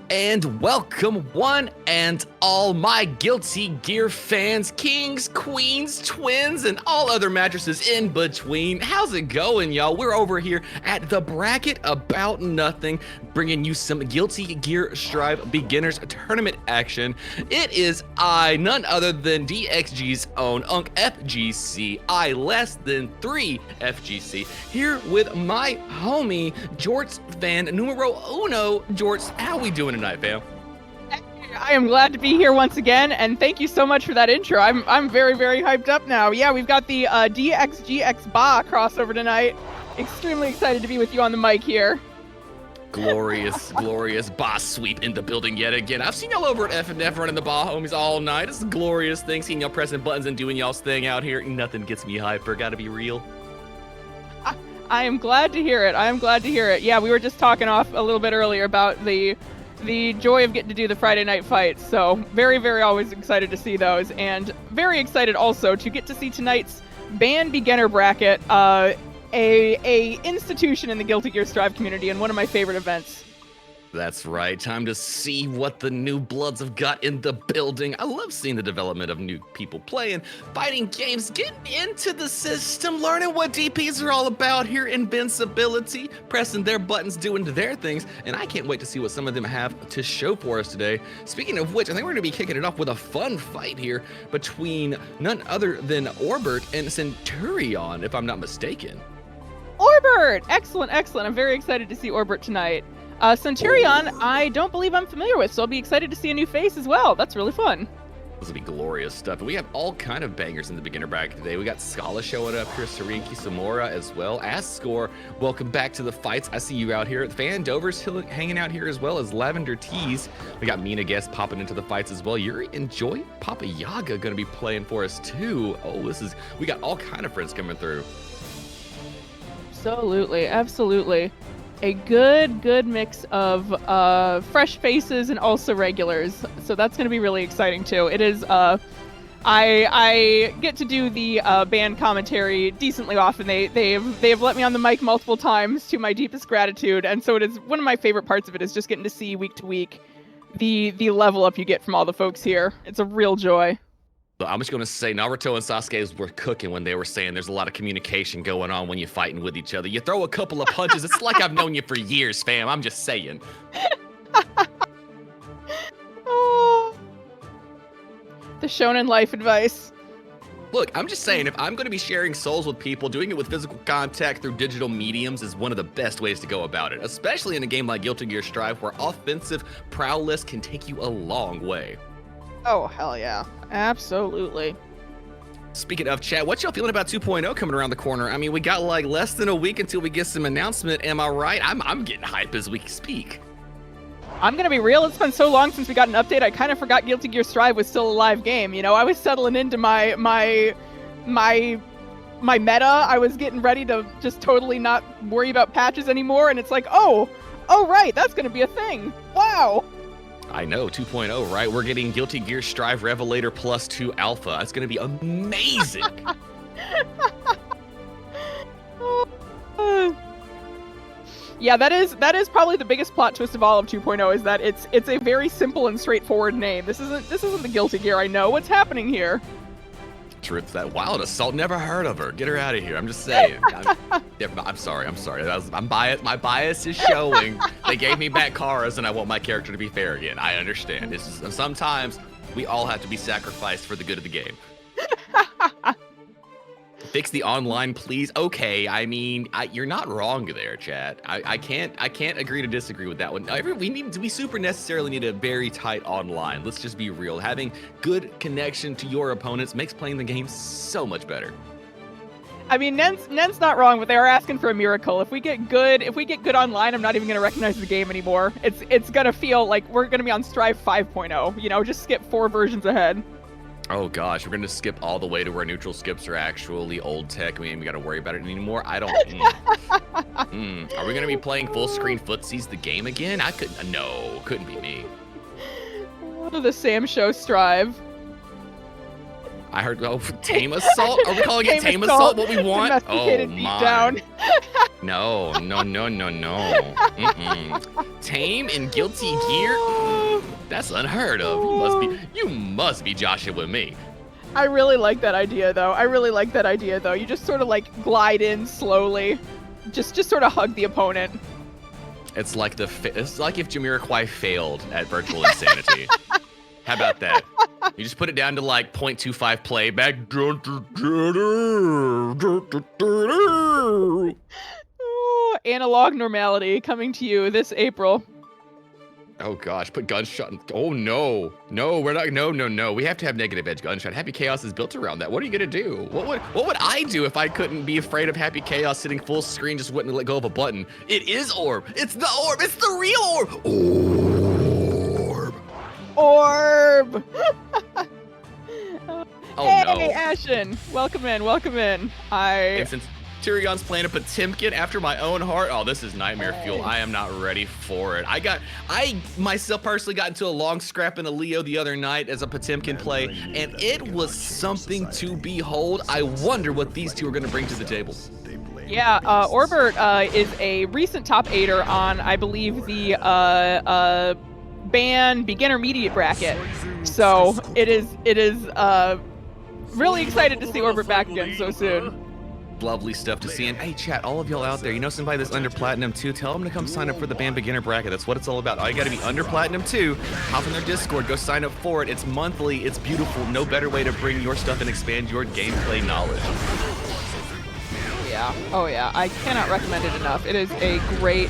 And welcome one and all my Guilty Gear fans, kings, queens, twins, and all other mattresses in between. How's it going, y'all? We're over here at the Bracket About Nothing, bringing you some Guilty Gear Strive Beginners Tournament action. It is I, none other than DXG's own Unk FGC, I less than 3 FGC, here with my homie, Jorts Fan numero uno. Jorts, how we doing tonight, fam? I am glad to be here once again, and thank you so much for that intro. I'm very, very hyped up now. Yeah, we've got the DXGX BA crossover tonight. Extremely excited to be with you on the mic here. Glorious, glorious boss sweep in the building yet again. I've seen y'all over at F&F running the ball homies all night. It's a glorious thing, seeing y'all pressing buttons and doing y'all's thing out here. Nothing gets me hyper, gotta be real. I am glad to hear it. I am glad to hear it. Yeah, we were just talking off a little bit earlier about the joy of getting to do the Friday night fights. So very, very always excited to see those, and very excited also to get to see tonight's BAN Beginner Bracket, a institution in the Guilty Gear Strive community and one of my favorite events. That's right, time to see what the new bloods have got in the building. I love seeing the development of new people playing, fighting games, getting into the system, learning what DPs are all about here, invincibility, pressing their buttons, doing their things, and I can't wait to see what some of them have to show for us today. Speaking of which, I think we're going to be kicking it off with a fun fight here between none other than Orbert and Centurion, if I'm not mistaken. Orbert! Excellent, excellent. I'm very excited to see Orbert tonight. Centurion, I don't believe I'm familiar with, so I'll be excited to see a new face as well. That's really fun. This will be glorious stuff. And we have all kind of bangers in the beginner bracket today. We got Scala showing up here, Serenki Samora as well. Score, welcome back to the fights. I see you out here. Fan Dover's hanging out here as well as Lavender Tees. We got Mina Guest popping into the fights as well. Yuri and Joy Papa Yaga going to be playing for us too. Oh, we got all kind of friends coming through. Absolutely, absolutely. A good mix of fresh faces and also regulars, so that's going to be really exciting too. It is I get to do the band commentary decently often. They have let me on the mic multiple times, to my deepest gratitude, and so it is one of my favorite parts of it is just getting to see week to week the level up you get from all the folks here. It's a real joy. I'm just going to say Naruto and Sasuke were cooking when they were saying there's a lot of communication going on when you're fighting with each other. You throw a couple of punches, it's like I've known you for years, fam. I'm just saying. Oh, the shonen life advice. Look, I'm just saying, if I'm going to be sharing souls with people, doing it with physical contact through digital mediums is one of the best ways to go about it, especially in a game like Guilty Gear Strive, where offensive prowess can take you a long way. Oh, hell yeah. Absolutely. Speaking of chat, what y'all feeling about 2.0 coming around the corner? I mean, we got like less than a week until we get some announcement. Am I right? I'm getting hype as we speak. I'm going to be real. It's been so long since we got an update. I kind of forgot Guilty Gear Strive was still a live game. You know, I was settling into my meta. I was getting ready to just totally not worry about patches anymore. And it's like, oh, right. That's going to be a thing. Wow. I know, 2.0, right? We're getting Guilty Gear Strive Revelator Plus 2 Alpha. It's going to be amazing. Yeah, that is probably the biggest plot twist of all of 2.0 is that it's a very simple and straightforward name. This isn't the Guilty Gear I know. What's happening here? Truth, that Wild Assault, never heard of her. Get her out of here. I'm just saying. I'm sorry. I'm biased. My bias is showing. They gave me back Kara's, and I want my character to be fair again. I understand. It's just, sometimes we all have to be sacrificed for the good of the game. fix the online, please. Okay, I mean, you're not wrong there, chat. I can't agree to disagree with that one. We super necessarily need a very tight online. Let's just be real. Having good connection to your opponents makes playing the game so much better. I mean, Nen's not wrong, but they are asking for a miracle. If we get good online, I'm not even gonna recognize the game anymore. It's gonna feel like we're gonna be on Strive 5.0. You know, just skip 4 versions ahead. Oh gosh, we're gonna skip all the way to where neutral skips are actually old tech. We ain't gotta worry about it anymore. I don't. Are we gonna be playing full screen footsies the game again? No, couldn't be me. The Sam Show Strive. I heard, tame assault? Are we calling it tame assault what we want? Oh my. No. Tame and guilty gear? That's unheard of. You must be joshing with me. I really like that idea though. You just sort of like glide in slowly. Just sort of hug the opponent. It's like if Jamiroquai failed at Virtual Insanity. How about that? You just put it down to like 0.25 playback. Ooh, analog normality coming to you this April. Oh gosh, put gunshot. Oh no, we're not. No. We have to have negative edge gunshot. Happy Chaos is built around that. What are you gonna do? What would I do if I couldn't be afraid of Happy Chaos sitting full screen, just wouldn't let go of a button? It is orb. It's the orb. It's the real orb. Oh hey, no. Ashen, welcome in. And since Tyrion's playing a Potemkin after my own heart, oh, this is nightmare fuel. I am not ready for it. I myself personally got into a long scrap in a Leo the other night as a Potemkin play, and it was something to behold. I wonder what these two are going to bring to the table. Yeah, Orbert is a recent top 8er on, I believe, the BAN Beginner Bracket. So it is really excited to see Orbit back again so soon. Lovely stuff to see. And hey, chat, all of y'all out there, you know somebody that's under Platinum 2, tell them to come sign up for the BAN Beginner Bracket. That's what it's all about. All you got to be under Platinum 2, hop in their Discord, go sign up for it. It's monthly, it's beautiful. No better way to bring your stuff and expand your gameplay knowledge. Yeah. Oh yeah. I cannot recommend it enough. It is a great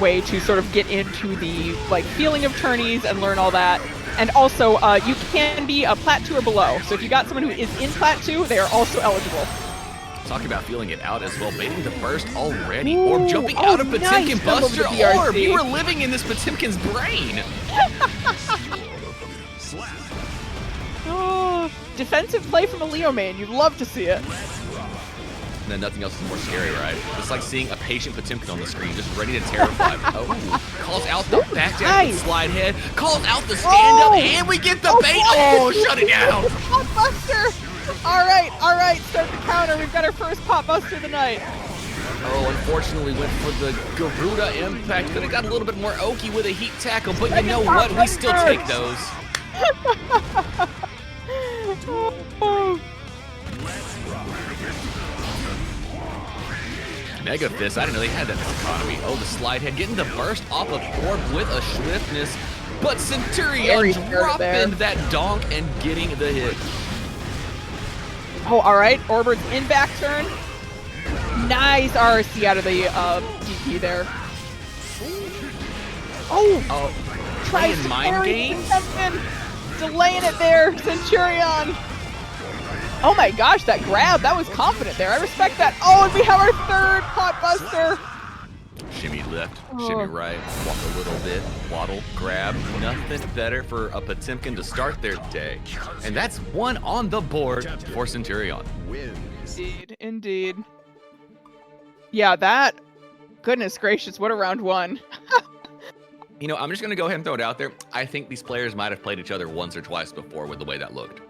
way to sort of get into the feeling of tourneys and learn all that. And also, you can be a Plat 2 or below. So if you got someone who is in Plat 2, they are also eligible. Talk about feeling it out as well. Baiting the burst already. Orb jumping out of Potemkin nice. Buster. Orb, you were living in this Potemkin's brain. Oh, defensive play from a Leo main. You'd love to see it. And then nothing else is more scary, right? It's like seeing a patient Potemkin on the screen, just ready to terrify. Oh, calls out the back down slide head, calls out the stand up, and we get the bait. Oh, shut it down. Pop buster. All right, start the counter. We've got our first pop buster of the night. Oh, unfortunately went for the Garuda impact. Could have got a little bit more oaky with a heat tackle, but you know what? We still take those. Mega Fist, I didn't know they had that economy. Oh, the slide head, getting the burst off of Orb with a swiftness, but Centurion dropping that donk and getting the hit. Oh, all right, Orbert's in back turn. Nice RC out of the DP there. Oh, tries to mind game. Delaying it there, Centurion. Oh my gosh, that grab, that was confident there. I respect that. Oh, and we have our third pot buster. Shimmy left, shimmy right, walk a little bit, waddle, grab. Nothing better for a Potemkin to start their day. And that's one on the board for Centurion. Indeed. Yeah, that, goodness gracious, what a round one. You know, I'm just gonna go ahead and throw it out there. I think these players might have played each other once or twice before with the way that looked.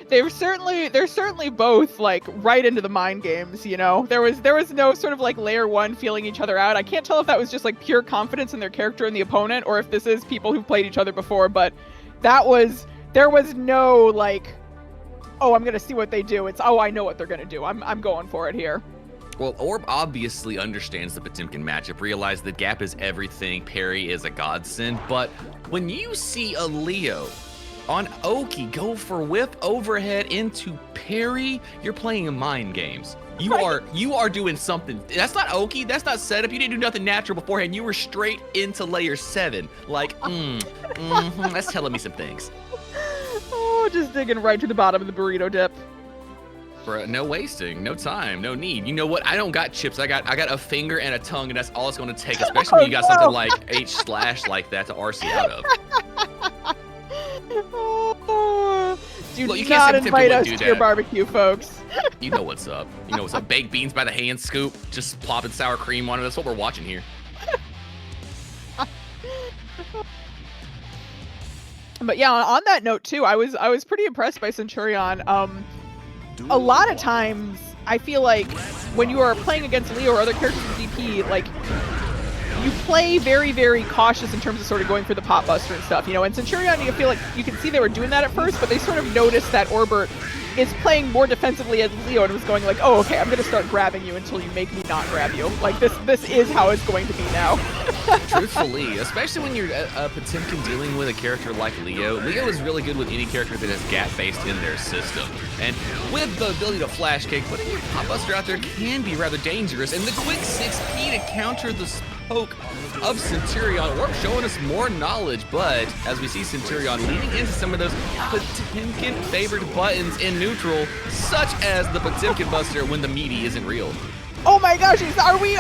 They're certainly both right into the mind games, you know. There was no sort of layer one feeling each other out. I can't tell if that was just pure confidence in their character and the opponent, or if this is people who've played each other before, but there was no oh, I'm gonna see what they do. It's I know what they're gonna do. I'm going for it here. Well, Orb obviously understands the Potemkin matchup, realized the gap is everything, parry is a godsend, but when you see a Leo On Oki, go for whip overhead into parry. You're playing mind games. You are doing something. That's not Oki. That's not setup. You didn't do nothing natural beforehand. You were straight into layer 7. Like, that's telling me some things. Oh, just digging right to the bottom of the burrito dip. Bro, no wasting, no time, no need. You know what? I don't got chips. I got a finger and a tongue, and that's all it's going to take. Especially when you got something like H/ like that to RC out of. Do Look, you not can't invite us to your barbecue, folks. You know what's up. You know what's up. Baked beans by the hand scoop, just plopping sour cream on it. That's what we're watching here. But yeah, on that note too, I was pretty impressed by Centurion. A lot of times, I feel like when you are playing against Leo or other characters in DP, like, you play very, very cautious in terms of sort of going for the pot buster and stuff, you know. And Centurion, you feel like you can see they were doing that at first, but they sort of noticed that Orbert is playing more defensively as Leo and was going like, oh, okay, I'm going to start grabbing you until you make me not grab you. Like, this is how it's going to be now. Truthfully, especially when you're Potemkin dealing with a character like Leo. Leo is really good with any character that is gap-based in their system. And with the ability to flash kick, putting your pot buster out there can be rather dangerous. And the quick 6P to counter the poke of Centurion. Warp showing us more knowledge, but as we see Centurion leaning into some of those Potemkin favored buttons in neutral, such as the Potemkin buster when the meaty isn't real. Oh my gosh, are we,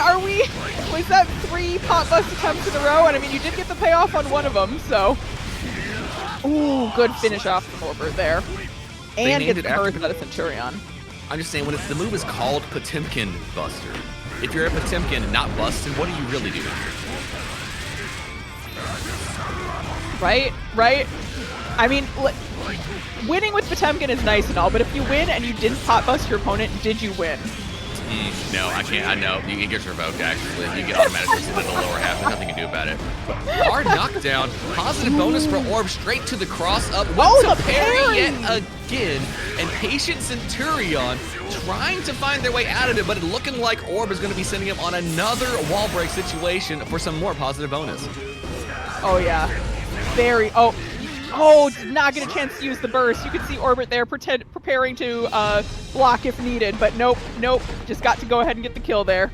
was that 3 pot bust attempts in a row? And I mean, you did get the payoff on one of them, so. Ooh, good finish off from Orbert there. And gets converted out of Centurion. I'm just saying, when the move is called Potemkin buster, if you're a Potemkin and not busted, what are you really doing? Right? I mean, winning with Potemkin is nice and all, but if you win and you didn't pot bust your opponent, did you win? No, I can't. I know. You get revoked, actually. You get automatically sent to the lower half. There's nothing you can do about it. Hard knockdown. Positive bonus for Orb straight to the cross up. Oh, the parry yet again. And Patient Centurion trying to find their way out of it, but looking like Orb is going to be sending him on another wall break situation for some more positive bonus. Oh, yeah. Did not get a chance to use the burst. You could see Orbit there preparing to block if needed, but nope. Just got to go ahead and get the kill there.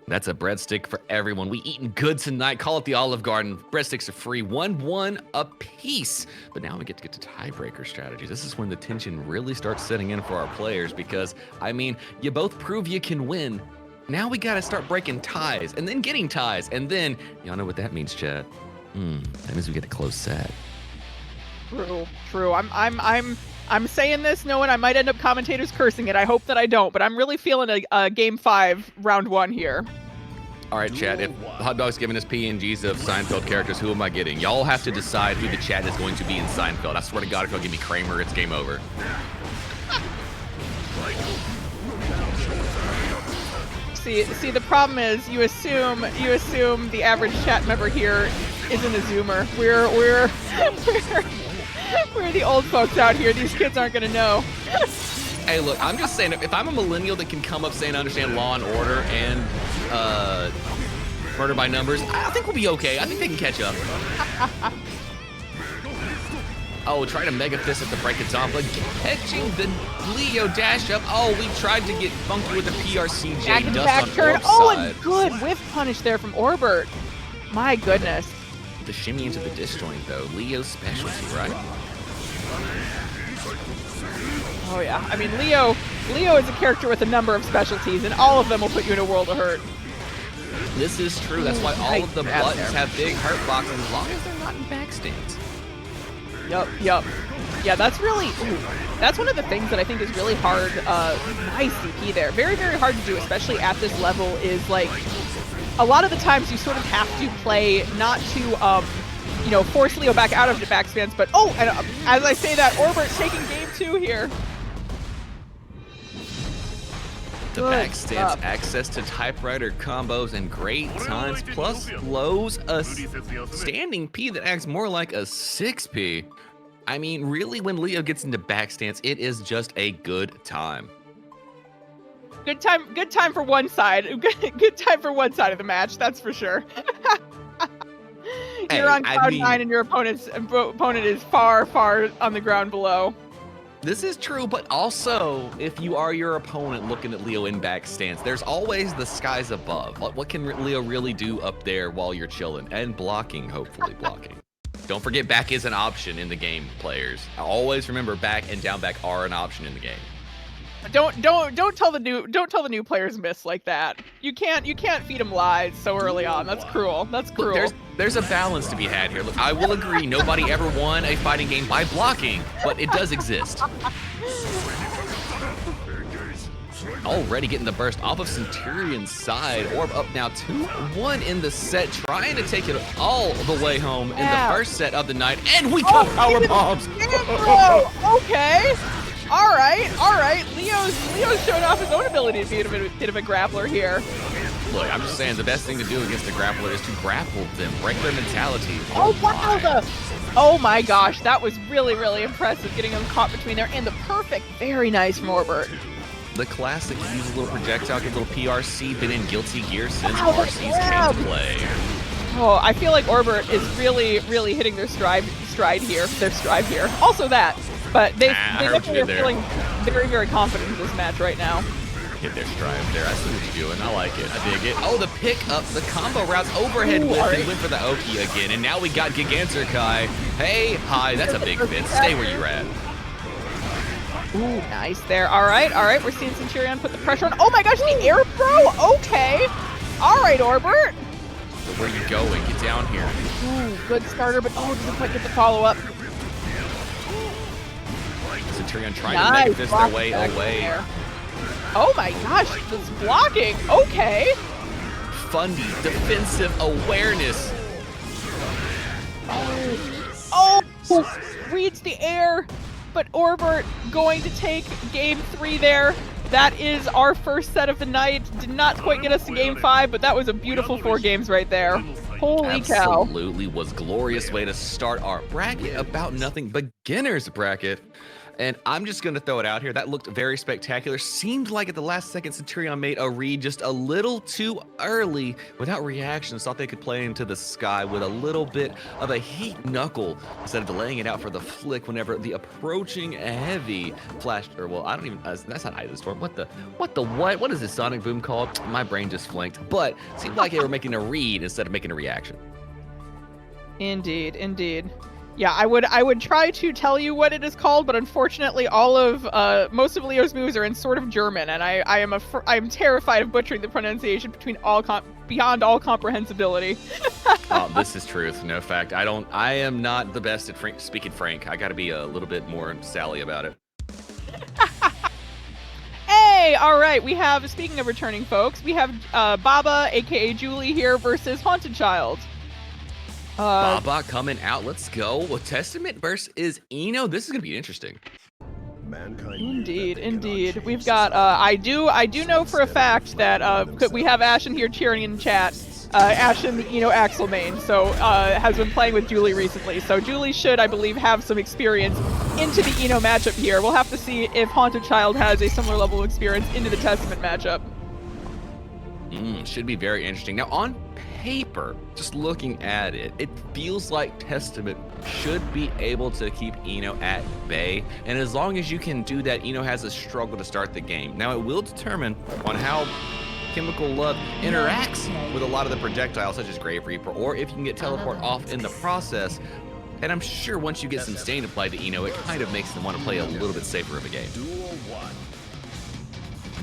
That's a breadstick for everyone. We eating good tonight. Call it the Olive Garden. Breadsticks are free, 1-1 a piece. But now we get to tiebreaker strategies. This is when the tension really starts setting in for our players because, I mean, you both prove you can win. Now we gotta start breaking ties and then getting ties. And then, y'all know what that means, chat. That means we get a close set. True. I'm saying this knowing I might end up commentators cursing it. I hope that I don't, but I'm really feeling a game 5, round 1 here. All right, chat, if Hot Dog's giving us PNGs of Seinfeld characters, who am I getting? Y'all have to decide who the chat is going to be in Seinfeld. I swear to God, if y'all give me Kramer, it's game over. See, the problem is you assume the average chat member here isn't a Zoomer. We're the old folks out here. These kids aren't gonna know. Hey, look, I'm just saying, if I'm a millennial that can come up saying I understand Law and Order and Murder by Numbers, I think we'll be okay. I think they can catch up. Oh, try to Mega Fist at the break it's on, but catching the Leo dash up. Oh, we tried to get funky with the PRCJ dust on turn. Orb's Oh, side. and good whiff punish there from Orbert. My goodness. The shimmy into the disjoint, though. Leo's specialty, right? Oh, yeah. I mean, Leo is a character with a number of specialties, and all of them will put you in a world of hurt. This is true. That's why all of the buttons have big hurt boxes as long as they're not in backstands. Yup. Yeah, that's really, that's one of the things that I think is really hard. Nice DP there. Very, very hard to do, especially at this level, is like, a lot of the times you sort of have to play not to, force Leo back out of the backstands, but, and as I say that, Orbert's taking game 2 here. The backstance, access to typewriter combos and great times, plus lows a standing P that acts more like a 6P. I mean, really, when Leo gets into backstance, it is just a good time. Good time for one side. Good time for one side of the match, that's for sure. You're on I cloud mean, 9 and your opponent is far, far on the ground below. this is true, but also, if you are your opponent looking at Leo in back stance, there's always the skies above. What can Leo really do up there while you're chilling? And blocking, hopefully blocking. Don't forget, back is an option in the game, players. Always remember, back and down back are an option in the game. Don't tell the new players myths like that. You can't feed them lies so early on. That's cruel. That's cruel. Look, there's a balance to be had here. Look, I will agree, nobody ever won a fighting game by blocking, but it does exist. Already getting the burst off of Centurion's side. Orb up now 2-1 in the set, trying to take it all the way home in the first set of the night, and we got power bombs. Okay. All right. Leo's showing off his own ability to be a bit of a grappler here. Look, I'm just saying the best thing to do against a grappler is to grapple them, break their mentality. Oh wow! Oh my gosh, that was really, really impressive, getting them caught between there, and the perfect, very nice from Orbert. The classic, use a little projectile, get a little PRC, been in Guilty Gear since RCs came to play. Oh, I feel like Orbert is really, really hitting their stride here. Also that, but they definitely are feeling very, very confident in this match right now. Hit their stride there. I see what you're doing. I like it. I dig it. Oh, the pick up, the combo routes, overhead whip, and went for the Oki again. And now we got Gigantor-Kai. Hey, hi, that's a big fit. Stay where you're at. Ooh, nice there. All right. We're seeing Centurion put the pressure on. Oh my gosh, the air throw. Okay. All right, Orbert. So where are you going? Get down here. Ooh, good starter, but doesn't quite get the follow-up. Centurion trying to make this their way away. There. Oh my gosh, this blocking. Okay. Fundy, defensive awareness. Oh, reads the air, but Orbert going to take game 3 there. That is our first set of the night. Did not quite get us to game 5, but that was a beautiful 4 games right there. Holy cow. Absolutely was glorious way to start our bracket, about nothing beginners bracket. And I'm just going to throw it out here. That looked very spectacular. Seemed like at the last second, Centurion made a read just a little too early without reactions. Thought they could play into the sky with a little bit of a heat knuckle instead of delaying it out for the flick whenever the approaching heavy flashed. Or, well, I don't even, that's not Eye of the Storm. What is this Sonic Boom called? My brain just flanked. But seemed like they were making a read instead of making a reaction. Indeed. Yeah, I would try to tell you what it is called, but unfortunately, most of Leo's moves are in sort of German, and I am terrified of butchering the pronunciation beyond all comprehensibility. Oh, this is truth, no fact. I am not the best at speaking Frank. I got to be a little bit more Sally about it. Hey, all right. Speaking of returning folks, we have Baba, aka Julie, here versus Haunted Child. Baba coming out. Let's go. Well, Testament versus Eno. This is gonna be interesting. Indeed. We've got. I do know for a fact that we have Ashen here cheering in chat. Ashen, Axel main, so has been playing with Julie recently. So Julie should, I believe, have some experience into the Eno matchup here. We'll have to see if Haunted Child has a similar level of experience into the Testament matchup. Should be very interesting. Now, on paper, just looking at it, it feels like Testament should be able to keep Eno at bay. And as long as you can do that, Eno has a struggle to start the game. Now, it will determine on how Chemical Love interacts with a lot of the projectiles, such as Grave Reaper, or if you can get Teleport off in the process. And I'm sure once you get some Stain applied to Eno, it kind of makes them want to play a little bit safer of a game.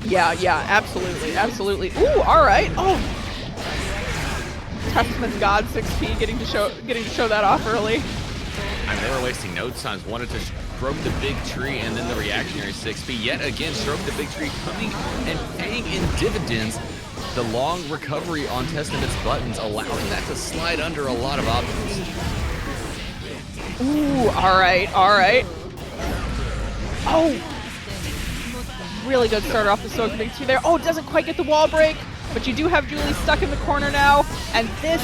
Yeah, absolutely. Ooh, all right. Oh, Testament's God 6P getting to show that off early. I mean, they were wasting no times. Wanted to stroke the big tree and then the reactionary 6P. Yet again, stroke the big tree coming and paying in dividends. The long recovery on Testament's buttons, allowing that to slide under a lot of options. Ooh, all right. Oh, really good starter off the stroke the big tree there. Oh, doesn't quite get the wall break. But you do have Julie stuck in the corner now, and this,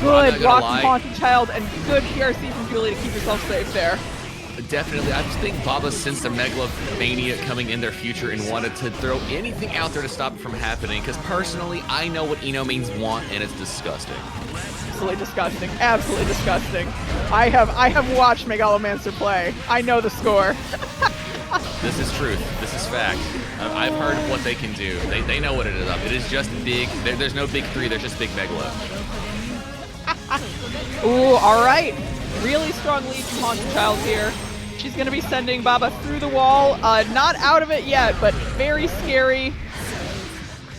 good block from Haunted Child, and good PRC from Julie to keep yourself safe there. Definitely. I just think Baba sensed the megalomania coming in their future and wanted to throw anything out there to stop it from happening. Because personally, I know what Eno means want, and it's disgusting. Absolutely disgusting. Absolutely disgusting. I have watched Megalomancer play. I know the score. This is truth. This is fact. I've heard what they can do. They know what it is up. It is just big. There's no big three. There's just big Megalo. Ooh, all right. Really strong lead from Haunted Child here. She's going to be sending Baba through the wall. Not out of it yet, but very scary.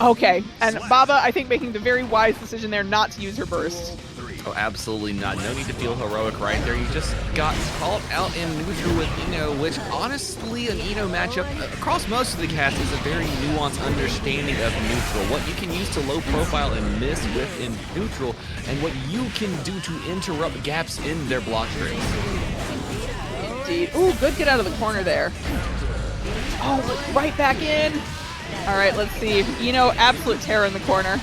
Okay, and Baba, I think, making the very wise decision there not to use her burst. Oh, absolutely not. No need to feel heroic right there. You just got called out in neutral with Eno, which honestly, an Eno matchup across most of the cast is a very nuanced understanding of neutral. What you can use to low profile and miss with in neutral, and what you can do to interrupt gaps in their block strings. Indeed. Ooh, good get out of the corner there. Oh, right back in. All right, let's see. Eno, absolute terror in the corner.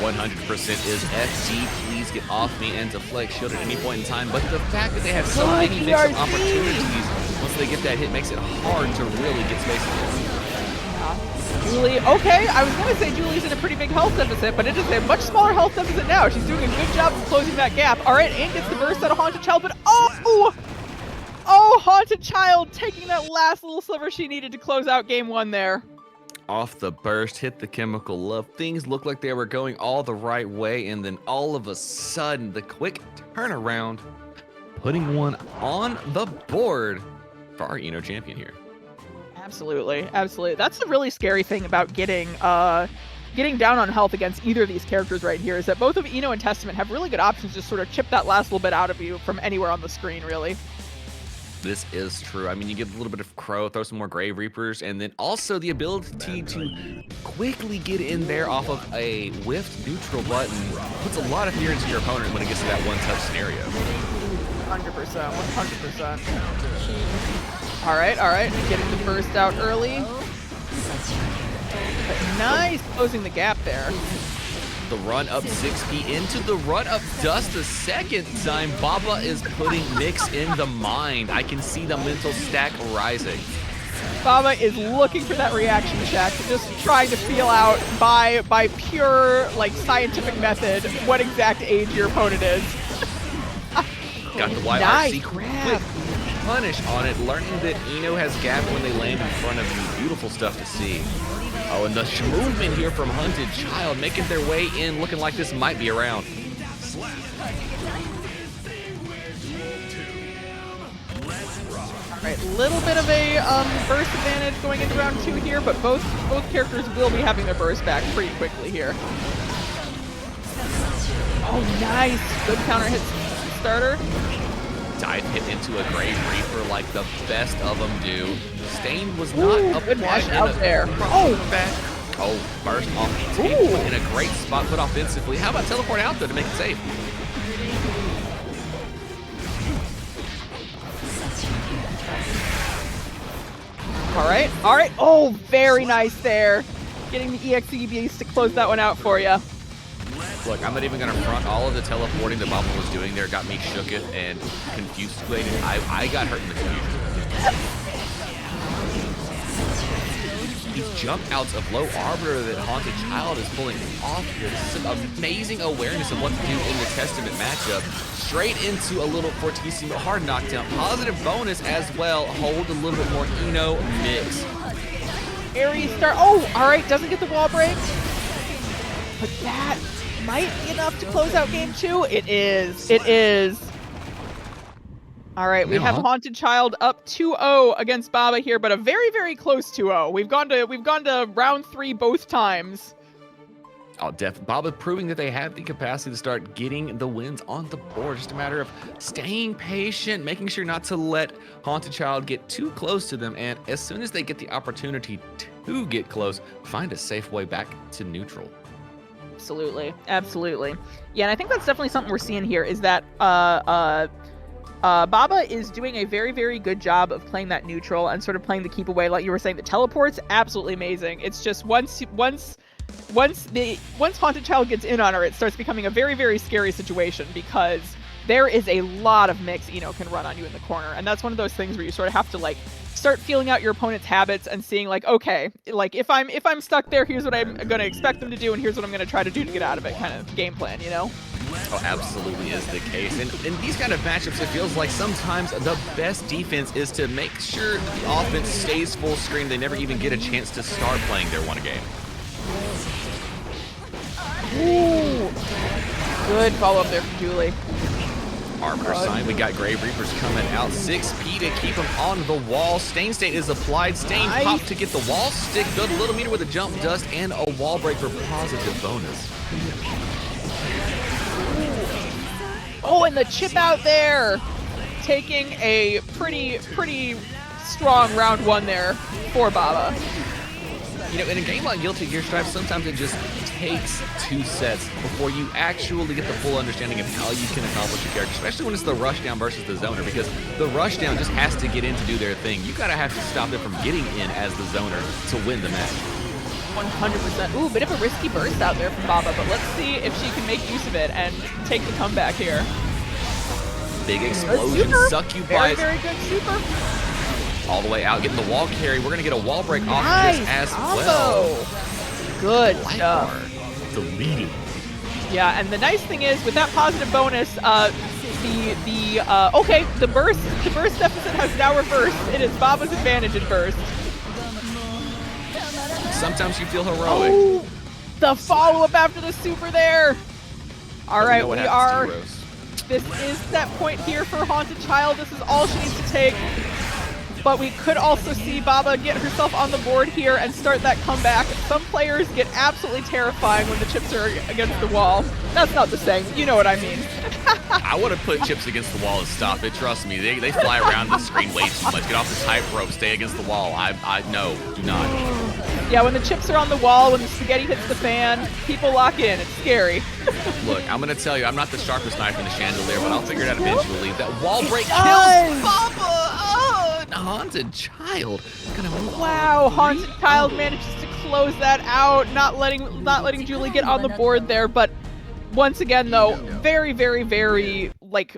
100% is FG, please get off me, and deflect shield at any point in time. But the fact that they have so many mix-up opportunities, once they get that hit, makes it hard to really get space against. Julie, okay, I was going to say Julie's in a pretty big health deficit, but it is a much smaller health deficit now. She's doing a good job of closing that gap. All right, and gets the burst out of Haunted Child, but oh, Haunted Child taking that last little sliver she needed to close out game one there. Off the burst, hit the chemical love. Things looked like they were going all the right way, and then all of a sudden, the quick turnaround, putting one on the board for our Eno champion here. Absolutely, absolutely. That's the really scary thing about getting down on health against either of these characters right here, is that both of Eno and Testament have really good options to sort of chip that last little bit out of you from anywhere on the screen, really. This is true. I mean, you get a little bit of Crow, throw some more Grave Reapers, and then also the ability to quickly get in there off of a whiffed neutral button puts a lot of fear into your opponent when it gets to that one-touch scenario. 100%, 100%. All right, getting the burst out early. But nice closing the gap there. The run up 6P into the run up dust the second time. Baba is putting Mix in the mind. I can see the mental stack rising. Baba is looking for that reaction check, just trying to feel out by pure like scientific method what exact age your opponent is. Got the YRC nice quick punish on it, learning that Eno has gap when they land in front of you. Beautiful stuff to see. Oh, and the movement here from Hunted Child making their way in, looking like this might be around. All right, little bit of a burst advantage going into round two here, but both characters will be having their burst back pretty quickly here. Oh, nice. Good counter hit starter. Dive hit into a Grave Reaper like the best of them do. Stain was not up good mash out there. Oh, burst off the table in a great spot put offensively. How about teleport out there to make it safe? All right. Oh, very nice there. Getting the EXE beast to close that one out for you. Look, I'm not even going to front. All of the teleporting that Baba was doing there got me shooketh and confused. I got hurt in the confusion. These jump outs of low arbiter that Haunted Child is pulling off here. This is some amazing awareness of what to do in the Testament matchup. Straight into a little Fortissimo hard knockdown. Positive bonus as well. Hold a little bit more Eno Mix. Aries start. Oh, all right. Doesn't get the wall break. But that might be enough to close out game two. It is. All right, we have Haunted Child up 2-0 against Baba here, but a very, very close 2-0. We've gone to round three both times. Oh, Baba proving that they have the capacity to start getting the wins on the board. Just a matter of staying patient, making sure not to let Haunted Child get too close to them, and as soon as they get the opportunity to get close, find a safe way back to neutral. Absolutely. Yeah, and I think that's definitely something we're seeing here is that Baba is doing a very, very good job of playing that neutral and sort of playing the keep away, like you were saying. The teleport's absolutely amazing. It's just once Haunted Child gets in on her, it starts becoming a very, very scary situation because there is a lot of mix Eno can run on you in the corner, and that's one of those things where you sort of have to like start feeling out your opponent's habits and seeing like, okay, like if I'm stuck there, here's what I'm gonna expect them to do, and here's what I'm gonna try to do to get out of it, kind of game plan, you know? Oh, absolutely is the case. And in these kind of matchups, it feels like sometimes the best defense is to make sure the offense stays full screen. They never even get a chance to start playing their one game. Ooh. Good follow-up there from Julie. Arbiter sign, we got Grave Reapers coming out. 6P to keep him on the wall. Stain State is applied. Stain pop to get the wall stick. Build a little meter with a jump dust and a wall break for positive bonus. Oh, and the chip out there. Taking a pretty strong round one there for Baba. You know, in a game like Guilty Gear Strive, sometimes it just takes 2 sets before you actually get the full understanding of how you can accomplish your character, especially when it's the rushdown versus the zoner, because the rushdown just has to get in to do their thing. You gotta have to stop them from getting in as the zoner to win the match. 100%. Ooh, bit of a risky burst out there from Baba, but let's see if she can make use of it and take the comeback here. Big explosion, succubus. Very good super. All the way out, getting the wall carry. We're gonna get a wall break off this as well. Good stuff. Deleting. Yeah, and the nice thing is with that positive bonus, the burst deficit has now reversed. It is Baba's advantage in burst. Sometimes you feel heroic. Oh, the follow-up after the super there. All right, we are. This is that point here for Haunted Child. This is all she needs to take. But we could also see Baba get herself on the board here and start that comeback. Some players get absolutely terrifying when the chips are against the wall. That's not the same. You know what I mean. I would have put chips against the wall and stop it. Trust me, they fly around the screen way too much. Get off the tightrope, stay against the wall. No, do not. Yeah, when the chips are on the wall, when the spaghetti hits the fan, people lock in. It's scary. Look, I'm going to tell you, I'm not the sharpest knife in the chandelier, but I'll figure it out eventually. That wall break kills Baba! Haunted Child. Wow, Haunted Child manages to close that out, not letting Julie get on the board there, but once again though, very like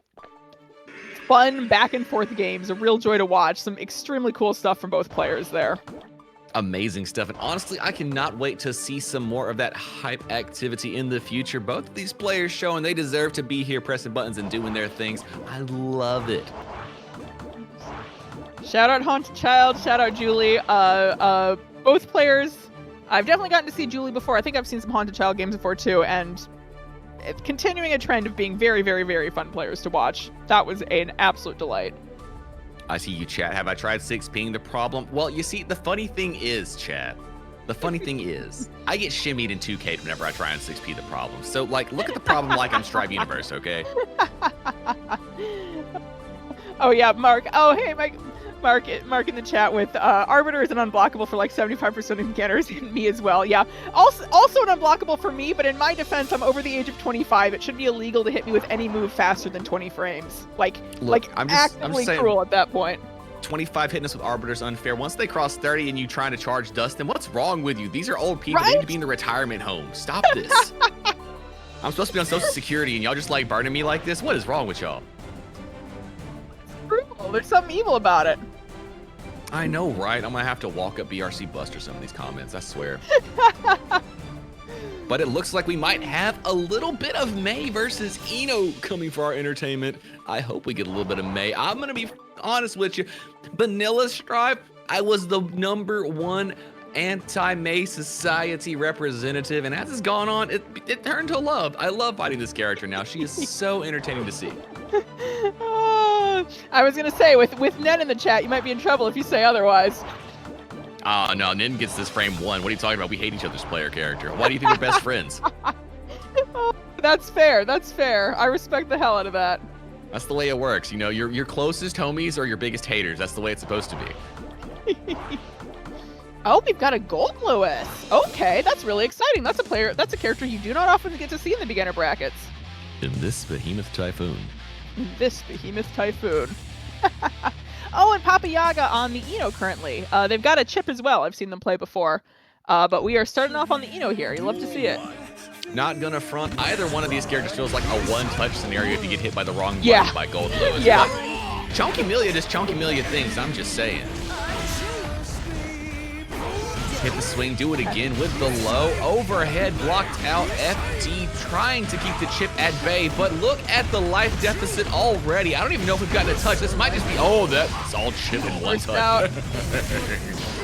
fun back and forth games, a real joy to watch. Some extremely cool stuff from both players there. Amazing stuff, and honestly, I cannot wait to see some more of that hype activity in the future. Both of these players showing they deserve to be here pressing buttons and doing their things. I love it. Shout out Haunted Child, shout out Julie. Both players, I've definitely gotten to see Julie before. I think I've seen some Haunted Child games before too, and it's continuing a trend of being very fun players to watch. That was an absolute delight. I see you, chat. Have I tried 6Ping the problem? Well, you see, the funny thing is, chat, the funny thing is, I get shimmied in 2K whenever I try and 6P the problem. So, like, look at the problem like I'm Strive Universe, okay? Oh, yeah, Mark. Oh, hey, Mark in the chat with Arbiter is an unblockable for like 75% of encounters, and me as well. Yeah, also an unblockable for me, but in my defense, I'm over the age of 25. It should be illegal to hit me with any move faster than 20 frames. Look, I'm actively cruel at that point. 25 hitting us with Arbiter is unfair. Once they cross 30 and you trying to charge Dustin, what's wrong with you? These are old people. Right? They need to be in the retirement home. Stop this. I'm supposed to be on Social Security, and y'all just like burning me like this? What is wrong with y'all? There's something evil about it. I know, right? I'm gonna have to walk up BRC Buster some of these comments, I swear. But it looks like we might have a little bit of May versus Eno coming for our entertainment. I hope we get a little bit of May. I'm gonna be honest with you. Vanilla Strive, I was the #1 anti-May society representative, and as it's gone on, it turned to love. I love fighting this character now. She is so entertaining to see. I was gonna say, with Nen in the chat, you might be in trouble if you say otherwise. No, Nen gets this frame 1. What are you talking about? We hate each other's player character. Why do you think we're best friends? That's fair. That's fair. I respect the hell out of that. That's the way it works. You know, your closest homies are your biggest haters. That's the way it's supposed to be. Oh, we've got a Gold Lewis. Okay, that's really exciting. That's a character you do not often get to see in the beginner brackets. In this Behemoth Typhoon. Oh, and Papa Yaga on the Eno currently. They've got a chip as well. I've seen them play before. But we are starting off on the Eno here. You love to see it. Not gonna front. Either one of these characters feels like a one-touch scenario if you get hit by the wrong button Yeah. by Gold Lewis. Yeah. But Chunky Melia does Chunky Melia things, I'm just saying. Hit the swing, do it again with the low. Overhead blocked out. FD trying to keep the chip at bay, but look at the life deficit already. I don't even know if we've gotten a touch. This might just be, oh, that's all chip in one touch.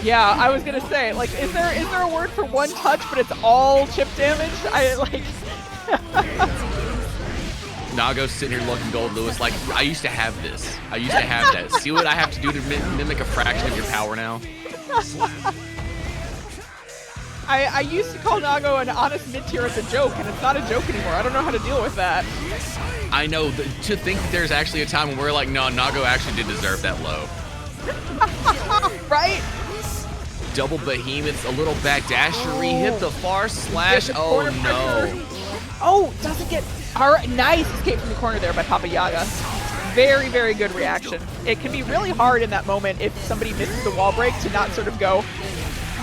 Yeah, I was gonna say, like, is there a word for one touch, but it's all chip damage? I like. Nago's sitting here looking Gold Lewis like, I used to have this. I used to have that. See what I have to do to mimic a fraction of your power now? I used to call Nago an honest mid-tier as a joke, and it's not a joke anymore. I don't know how to deal with that. I know, to think that there's actually a time when we're like, no, Nago actually did deserve that low. Right? Double behemoths, a little backdashery, hit the far slash. Oh no. Oh, doesn't get. All right, nice escape from the corner there by Papa Yaga. Very, very good reaction. It can be really hard in that moment if somebody misses the wall break to not sort of go,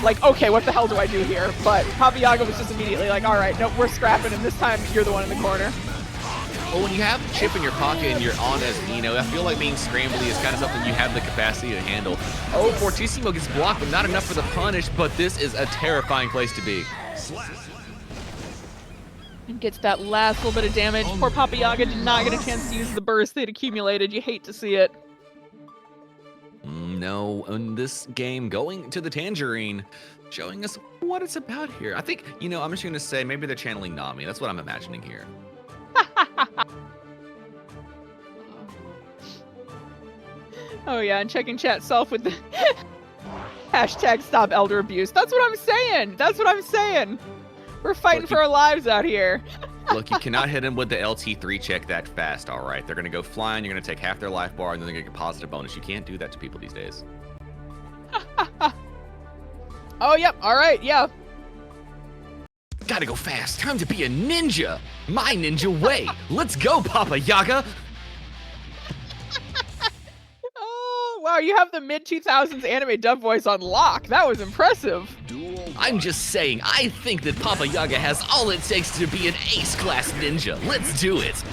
like, okay, what the hell do I do here? But Papa Yaga was just immediately like, all right, nope, we're scrapping, and this time you're the one in the corner. Well, when you have a chip in your pocket and you're on as Nino, I feel like being scrambly is kind of something you have the capacity to handle. Oh, Fortissimo gets blocked, but not enough for the punish, but this is a terrifying place to be. And gets that last little bit of damage. Poor Papa Yaga did not get a chance to use the burst they'd accumulated. You hate to see it. No, in this game, going to the Tangerine, showing us what it's about here. I think, you know, I'm just going to say maybe they're channeling Nami. That's what I'm imagining here. Oh yeah, and checking chat self with the hashtag stop elder abuse. That's what I'm saying. That's what I'm saying. We're fighting for our lives out here. Look, you cannot hit them with the LT3 check that fast, all right? They're going to go flying, you're going to take half their life bar, and then they're going to get a positive bonus. You can't do that to people these days. Oh, yep, all right, yeah. Gotta go fast. Time to be a ninja. My ninja way. Let's go, Papa Yaga. Oh, wow, you have the mid-2000s anime dub voice on lock. That was impressive. I'm just saying, I think that Papa Yaga has all it takes to be an ace-class ninja. Let's do it.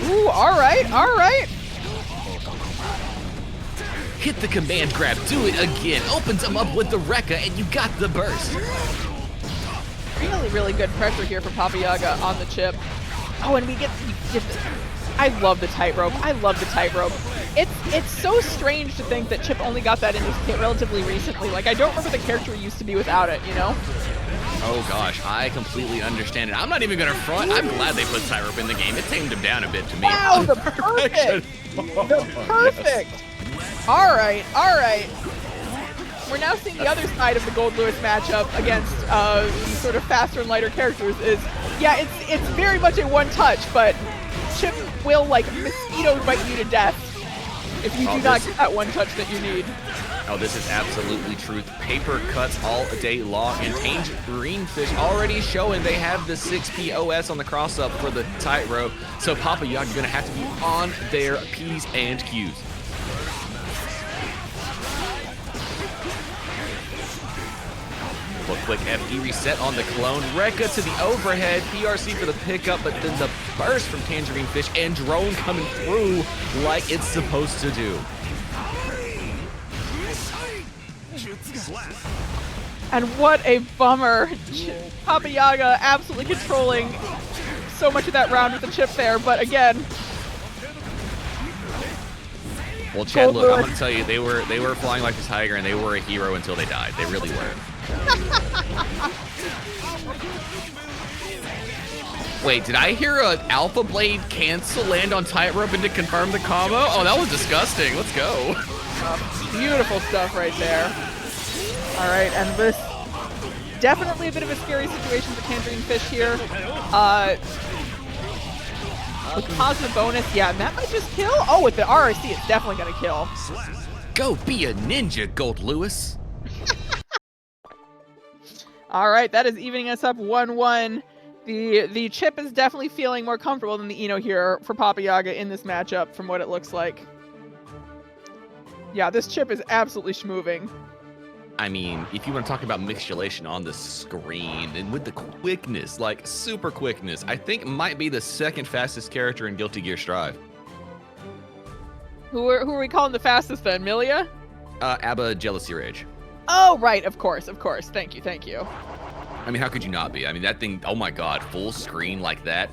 Ooh, all right, all right. Hit the command grab, do it again. Opens him up with the Rekka, and you got the burst. Really, really good pressure here for Papa Yaga on the chip. Oh, and we get I love the tightrope. I love the tightrope. It's so strange to think that Chip only got that in this kit relatively recently. Like, I don't remember the character he used to be without it, you know? Oh gosh, I completely understand it. I'm not even gonna front. I'm glad they put tightrope in the game. It tamed him down a bit to me. Wow, the perfect! The perfect! All right, all right. We're now seeing the other side of the Gold Lewis matchup against these sort of faster and lighter characters is, yeah, it's very much a one touch, but Chip will, like, mosquito bite you to death if you do not get that one touch that you need. Oh, this is absolutely truth. Paper cuts all day long, and Tangerine Fish already showing they have the 6P OS on the cross-up for the tightrope, so Papa Yaga gonna have to be on their P's and Q's. Quick FD reset on the clone. Rekka to the overhead. PRC for the pickup, but then the burst from Tangerine Fish and drone coming through like it's supposed to do. And what a bummer. Papa Yaga absolutely controlling so much of that round with the chip there, but again. Well, Chad, look, I'm gonna tell you, they were flying like a tiger, and they were a hero until they died. They really were. Wait, did I hear an Alpha Blade cancel land on tightrope and to confirm the combo? Oh, that was disgusting. Let's go. Beautiful stuff right there. All right, and this definitely a bit of a scary situation for Tangerine Fish here. With positive bonus, yeah, and that might just kill. Oh, with the RRC, it's definitely gonna kill. Go be a ninja, Gold Lewis. All right, that is evening us up 1-1. The chip is definitely feeling more comfortable than the Eno here for Papa Yaga in this matchup, from what it looks like. Yeah, this chip is absolutely schmoving. I mean, if you want to talk about mixulation on the screen and with the quickness, like super quickness, I think might be the second fastest character in Guilty Gear Strive. Who are we calling the fastest then? Milia? Abba Jealousy Rage. Oh, right. Of course. Thank you. I mean, how could you not be? I mean, that thing, oh my God, full screen like that.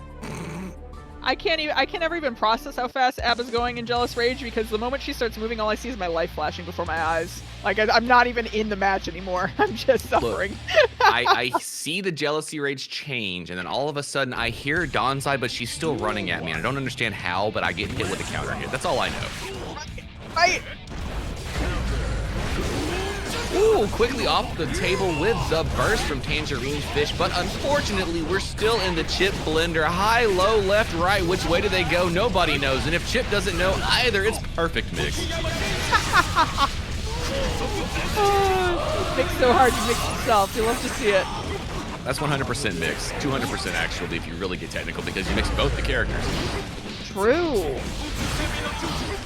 I can never even process how fast Abba's going in Jealous Rage because the moment she starts moving, all I see is my life flashing before my eyes. Like, I'm not even in the match anymore. I'm just suffering. Look, I see the Jealousy Rage change, and then all of a sudden I hear Donzai, but she's still running at me. And I don't understand how, but I get hit with a counter hit. That's all I know. Right. Ooh, quickly off the table with the burst from Tangerine Fish, but unfortunately, we're still in the Chip blender. High, low, left, right, which way do they go? Nobody knows, and if Chip doesn't know either, it's perfect mix. Mix so hard to mix yourself. You love to see it. That's 100% mix, 200% actually, if you really get technical, because you mix both the characters. True.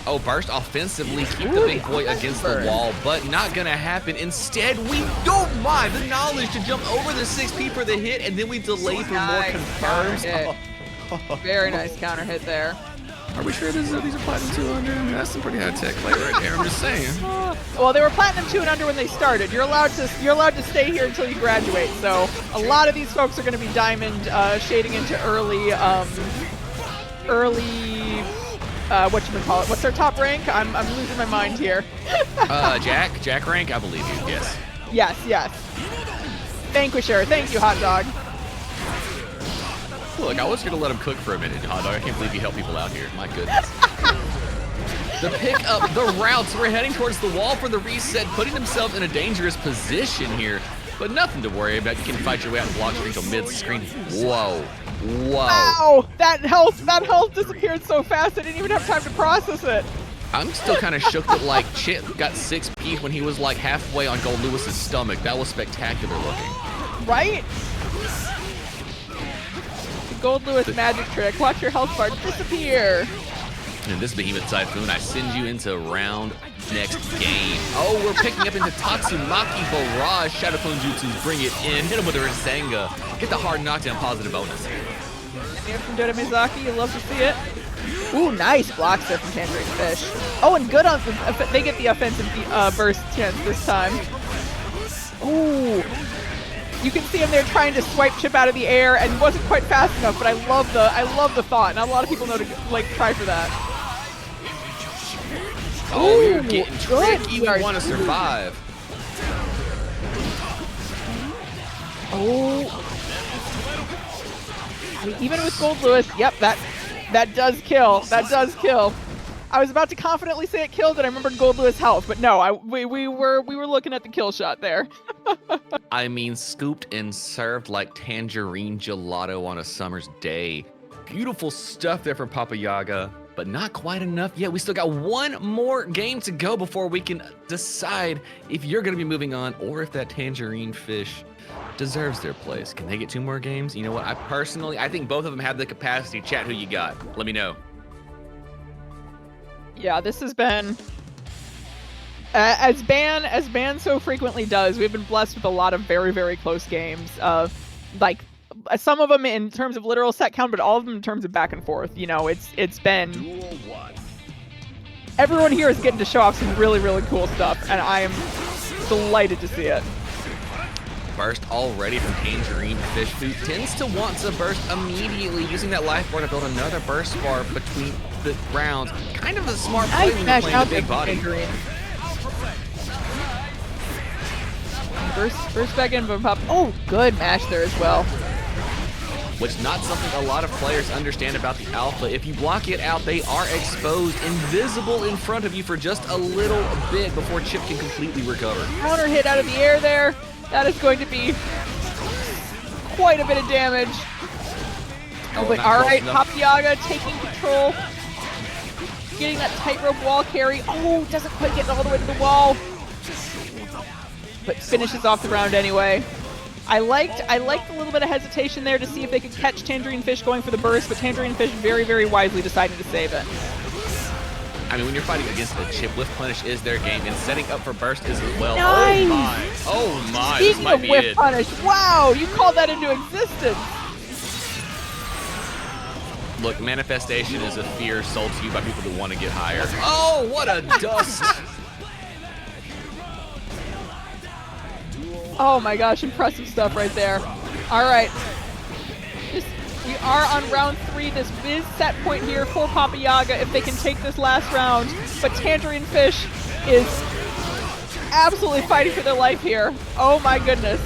Oh, burst offensively, keep the big boy against the wall, but not gonna happen. Instead, we don't mind the knowledge to jump over the 6P for the hit, and then we delay for more confirms. Very nice counter hit there. Are we sure these are Platinum 200? That's some pretty high tech play right there, I'm just saying. Well, they were Platinum 2 and under when they started. You're allowed to stay here until you graduate. So a lot of these folks are going to be Diamond, shading into early whatchamacallit? What's their top rank? I'm losing my mind here. Jack rank, I believe you, yes. Yes. Vanquisher, thank you, Hot Dog. Look, I was gonna let him cook for a minute, Hot Dog. I can't believe you help people out here. My goodness. The pick up, the routes. We're heading towards the wall for the reset, putting themselves in a dangerous position here. But nothing to worry about. You can fight your way out and block screen till mid-screen. Whoa. Wow, that health disappeared so fast I didn't even have time to process it. I'm still kind of shook that like Chip got 6P when he was like halfway on Gold Lewis's stomach. That was spectacular looking. Right? The Gold Lewis magic trick. Watch your health bar disappear. And this Behemoth Typhoon, I send you into round next game. Oh, we're picking up into Tatsumaki Barrage. Shadow Clone Jutsus, bring it in. Hit him with a Rasenga. Get the hard knockdown positive bonus. Here from Dota Mizaki, you love to see it. Ooh, nice blocks there from Tangerine Fish. Oh, and good on they get the offensive burst chance this time. Ooh. You can see him there trying to swipe Chip out of the air and wasn't quite fast enough, but I love the thought. Not a lot of people know to like try for that. Oh, you're getting tricky. We want to survive. Oh. I mean, even with Gold Lewis, yep, that does kill. That does kill. I was about to confidently say it killed, and I remembered Gold Lewis health, but no, we were looking at the kill shot there. I mean, scooped and served like tangerine gelato on a summer's day. Beautiful stuff there from Papa Yaga, but not quite enough yet. We still got one more game to go before we can decide if you're going to be moving on or if that Tangerine Fish deserves their place. Can they get 2 more games? You know what? I think both of them have the capacity. Chat who you got. Let me know. Yeah, this has been as ban so frequently does. We've been blessed with a lot of very, very close games. Like some of them in terms of literal set count, but all of them in terms of back and forth. You know, it's been everyone here is getting to show off some really, really cool stuff, and I am delighted to see it. Burst already from Tangerine Fish, who tends to want to burst immediately, using that life bar to build another burst bar between the rounds. Kind of a smart play when you're playing the big body. Burst back in, pop. Oh, good mash there as well. Which not something a lot of players understand about the alpha. If you block it out, they are exposed, invisible in front of you for just a little bit before Chip can completely recover. Counter hit out of the air there. That is going to be quite a bit of damage. Oh, but all right, Papa Yaga taking control. Getting that tightrope wall carry. Oh, doesn't quite get all the way to the wall. But finishes off the round anyway. I liked a little bit of hesitation there to see if they could catch Tangerine Fish going for the burst, but Tangerine Fish very, very wisely decided to save it. I mean, when you're fighting against a chip, Whiff Punish is their game, and setting up for burst is as well. Nice. Oh my, Speaking this might of be Whiff it. Punish, wow, you called that into existence. Look, manifestation is a fear sold to you by people that want to get higher. Oh, what a dust. Oh my gosh, impressive stuff right there. All right. We are on round 3. This is set point here for Papa Yaga if they can take this last round. But Tangerine Fish is absolutely fighting for their life here. Oh my goodness.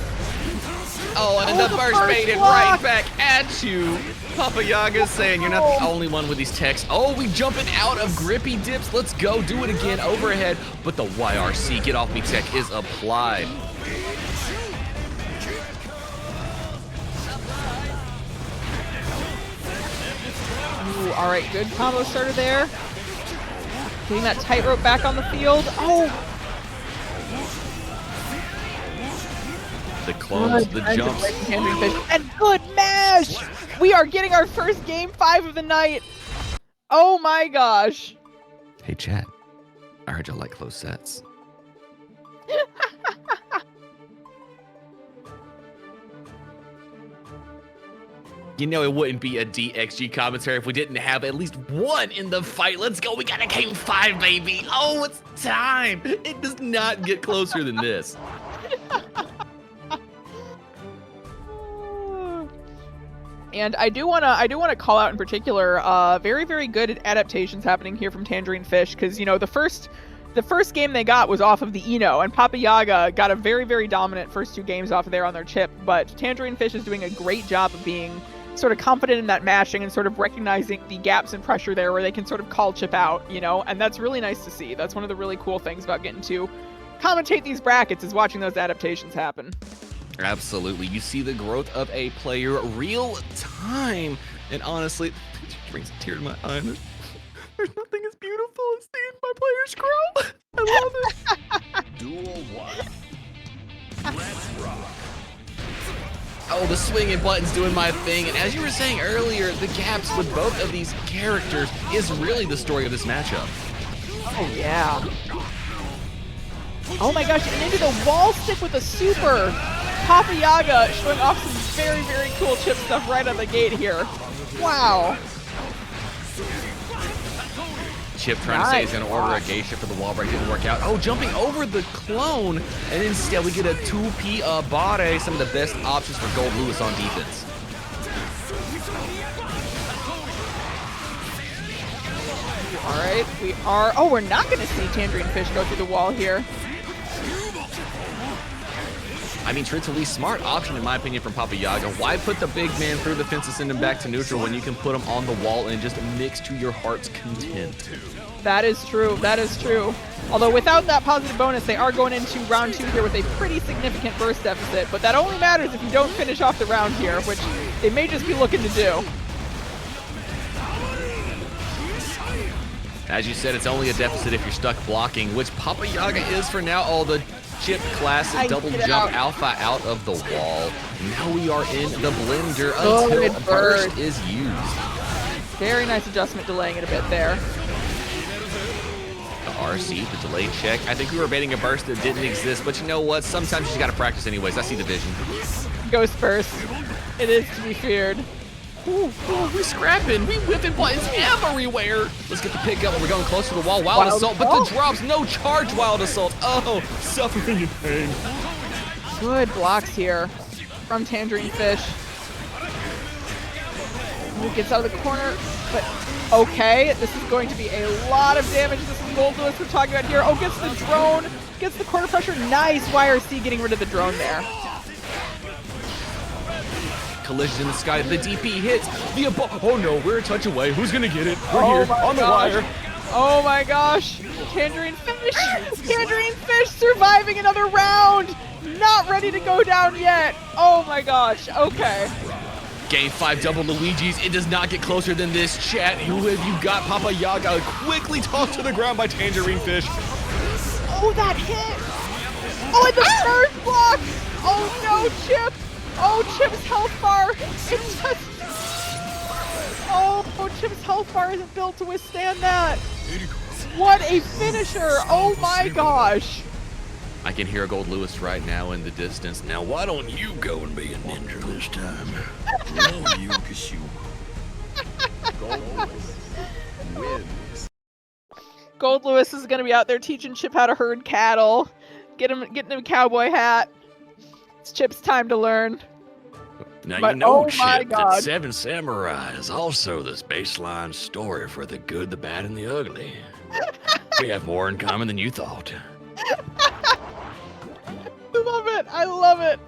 Oh, and the burst made it right back at you. Papa Yaga's saying you're not the only one with these techs. Oh, we jumping out of grippy dips. Let's go do it again overhead. But the YRC get off me tech is applied. Ooh, all right, good combo starter there. Getting that tightrope back on the field. Oh! The clones, the jumps. And good mash! We are getting our first game 5 of the night. Oh my gosh. Hey, chat. I heard y'all like close sets. You know it wouldn't be a DXG commentary if we didn't have at least one in the fight. Let's go. We got a game 5, baby. Oh, it's time. It does not get closer than this. And I do wanna call out in particular, very, very good adaptations happening here from Tangerine Fish, because you know the first game they got was off of the Eno, and Papa Yaga got a very, very dominant first 2 games off of there on their chip. But Tangerine Fish is doing a great job of being sort of confident in that mashing and sort of recognizing the gaps and pressure there where they can sort of call chip out, you know, and that's really nice to see. That's one of the really cool things about getting to commentate these brackets is watching those adaptations happen. Absolutely. You see the growth of a player real time. And honestly, it brings a tear to my eye. There's nothing as beautiful as seeing my players grow. I love it. Duel 1. Let's rock. Oh, the swinging button's doing my thing. And as you were saying earlier, the gaps with both of these characters is really the story of this matchup. Oh, yeah. Oh my gosh, and into the wall stick with a super. Papa Yaga showing off some very, very cool chip stuff right out of the gate here. Wow. Chip trying to say he's going to order a geisha for the wall break. Didn't work out. Oh, jumping over the clone. And instead we get a 2P Abare. Some of the best options for Gold Lewis on defense. All right, we are... Oh, we're not going to see Tangerine Fish go through the wall here. I mean, truthfully, smart option in my opinion from Papa Yaga. Why put the big man through the fence and send him back to neutral when you can put him on the wall and just mix to your heart's content? That is true. That is true. Although without that positive bonus, they are going into round 2 here with a pretty significant burst deficit. But that only matters if you don't finish off the round here, which they may just be looking to do. As you said, it's only a deficit if you're stuck blocking, which Papa Yaga is for now. Oh, the chip classic double jump alpha out of the wall. Now we are in the blender until burst is used. Very nice adjustment, delaying it a bit there. The RC, the delay check. I think we were baiting a burst that didn't exist, but you know what? Sometimes you just gotta practice anyways. I see the vision. Ghost burst. It is to be feared. Ooh, we scrapping. We whipping buttons everywhere. Let's get the pick up. We're going close to the wall. Wild Assault, but the drops. No charge Wild Assault. Oh, suffering in pain. Good blocks here from Tangerine Fish. He gets out of the corner, but okay. This is going to be a lot of damage. This is Gold Lewis we're talking about here. Oh, gets the drone. Gets the corner pressure. Nice YRC getting rid of the drone there. Collision in the sky. The DP hits. Oh no, we're a touch away. Who's gonna get it? We're here on the wire. Oh my gosh. Tangerine Fish. Tangerine Fish surviving another round. Not ready to go down yet. Oh my gosh. Okay. Game 5 double Luigi's. It does not get closer than this. Chat, who have you got? Papa Yaga quickly tossed to the ground by Tangerine Fish. Oh, that hit. Oh, and the first block. Oh no, Chip. Oh, Chip's health bar. It just... Oh, Chip's health bar isn't built to withstand that. What a finisher! Oh my gosh! I can hear Gold Lewis right now in the distance. Now, why don't you go and be a ninja this time? No, you, cause you. Gold Lewis wins. Gold Lewis is gonna be out there teaching Chip how to herd cattle, getting him a cowboy hat. It's Chip's time to learn. Now But, you know, oh my Chip, God. that Seven Samurai is also this baseline story for the good, the bad, and the ugly. We have more in common than you thought. I love it. I love it.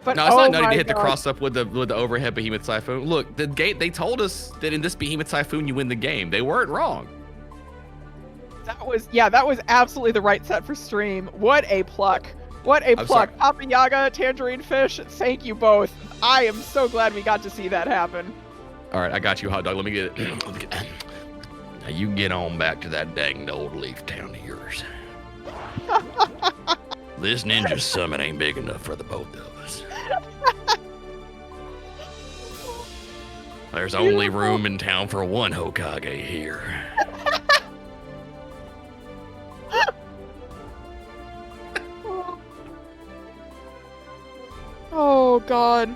But No, it's oh not nutty my to hit the God. cross up with the overhead Behemoth Typhoon. Look, the gate, they told us that in this Behemoth Typhoon you win the game. They weren't wrong. That was absolutely the right set for stream. What a pluck. What a I'm pluck. sorry. Papa Yaga, Tangerine Fish, thank you both. I am so glad we got to see that happen. All right, I got you, hot dog. Let me get it. Now you get on back to that dang old leaf town of yours. This ninja summit ain't big enough for the both of us. There's only room in town for one Hokage here. Oh God.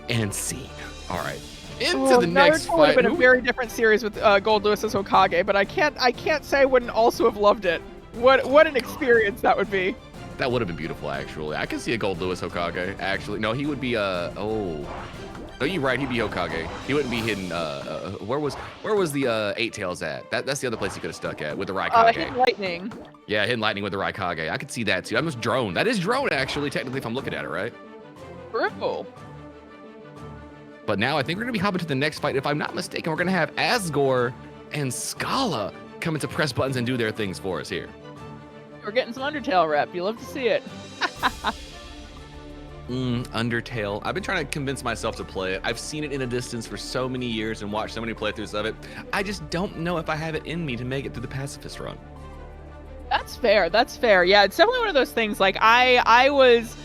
And scene. All right. Into Oh, the next Naruto would have fight. been a very different series with Gold Lewis as Hokage, but I can't say I wouldn't also have loved it. What an experience that would be. That would have been beautiful, actually. I can see a Gold Lewis Hokage, actually. No, he would be, oh. No, you're right. He'd be Hokage. He wouldn't be hidden. Where was the Eight Tails at? That's the other place he could have stuck at with the Raikage. Hidden Lightning. Yeah, Hidden Lightning with the Raikage. I could see that too. That was drone. That is drone, actually, technically, if I'm looking at it, right? True. But now I think we're gonna be hopping to the next fight. If I'm not mistaken, we're gonna have Asgore and Scala coming to press buttons and do their things for us here. We're getting some Undertale rep. You love to see it. Undertale. I've been trying to convince myself to play it. I've seen it in a distance for so many years and watched so many playthroughs of it. I just don't know if I have it in me to make it through the pacifist run. That's fair. That's fair. Yeah, it's definitely one of those things. Like I was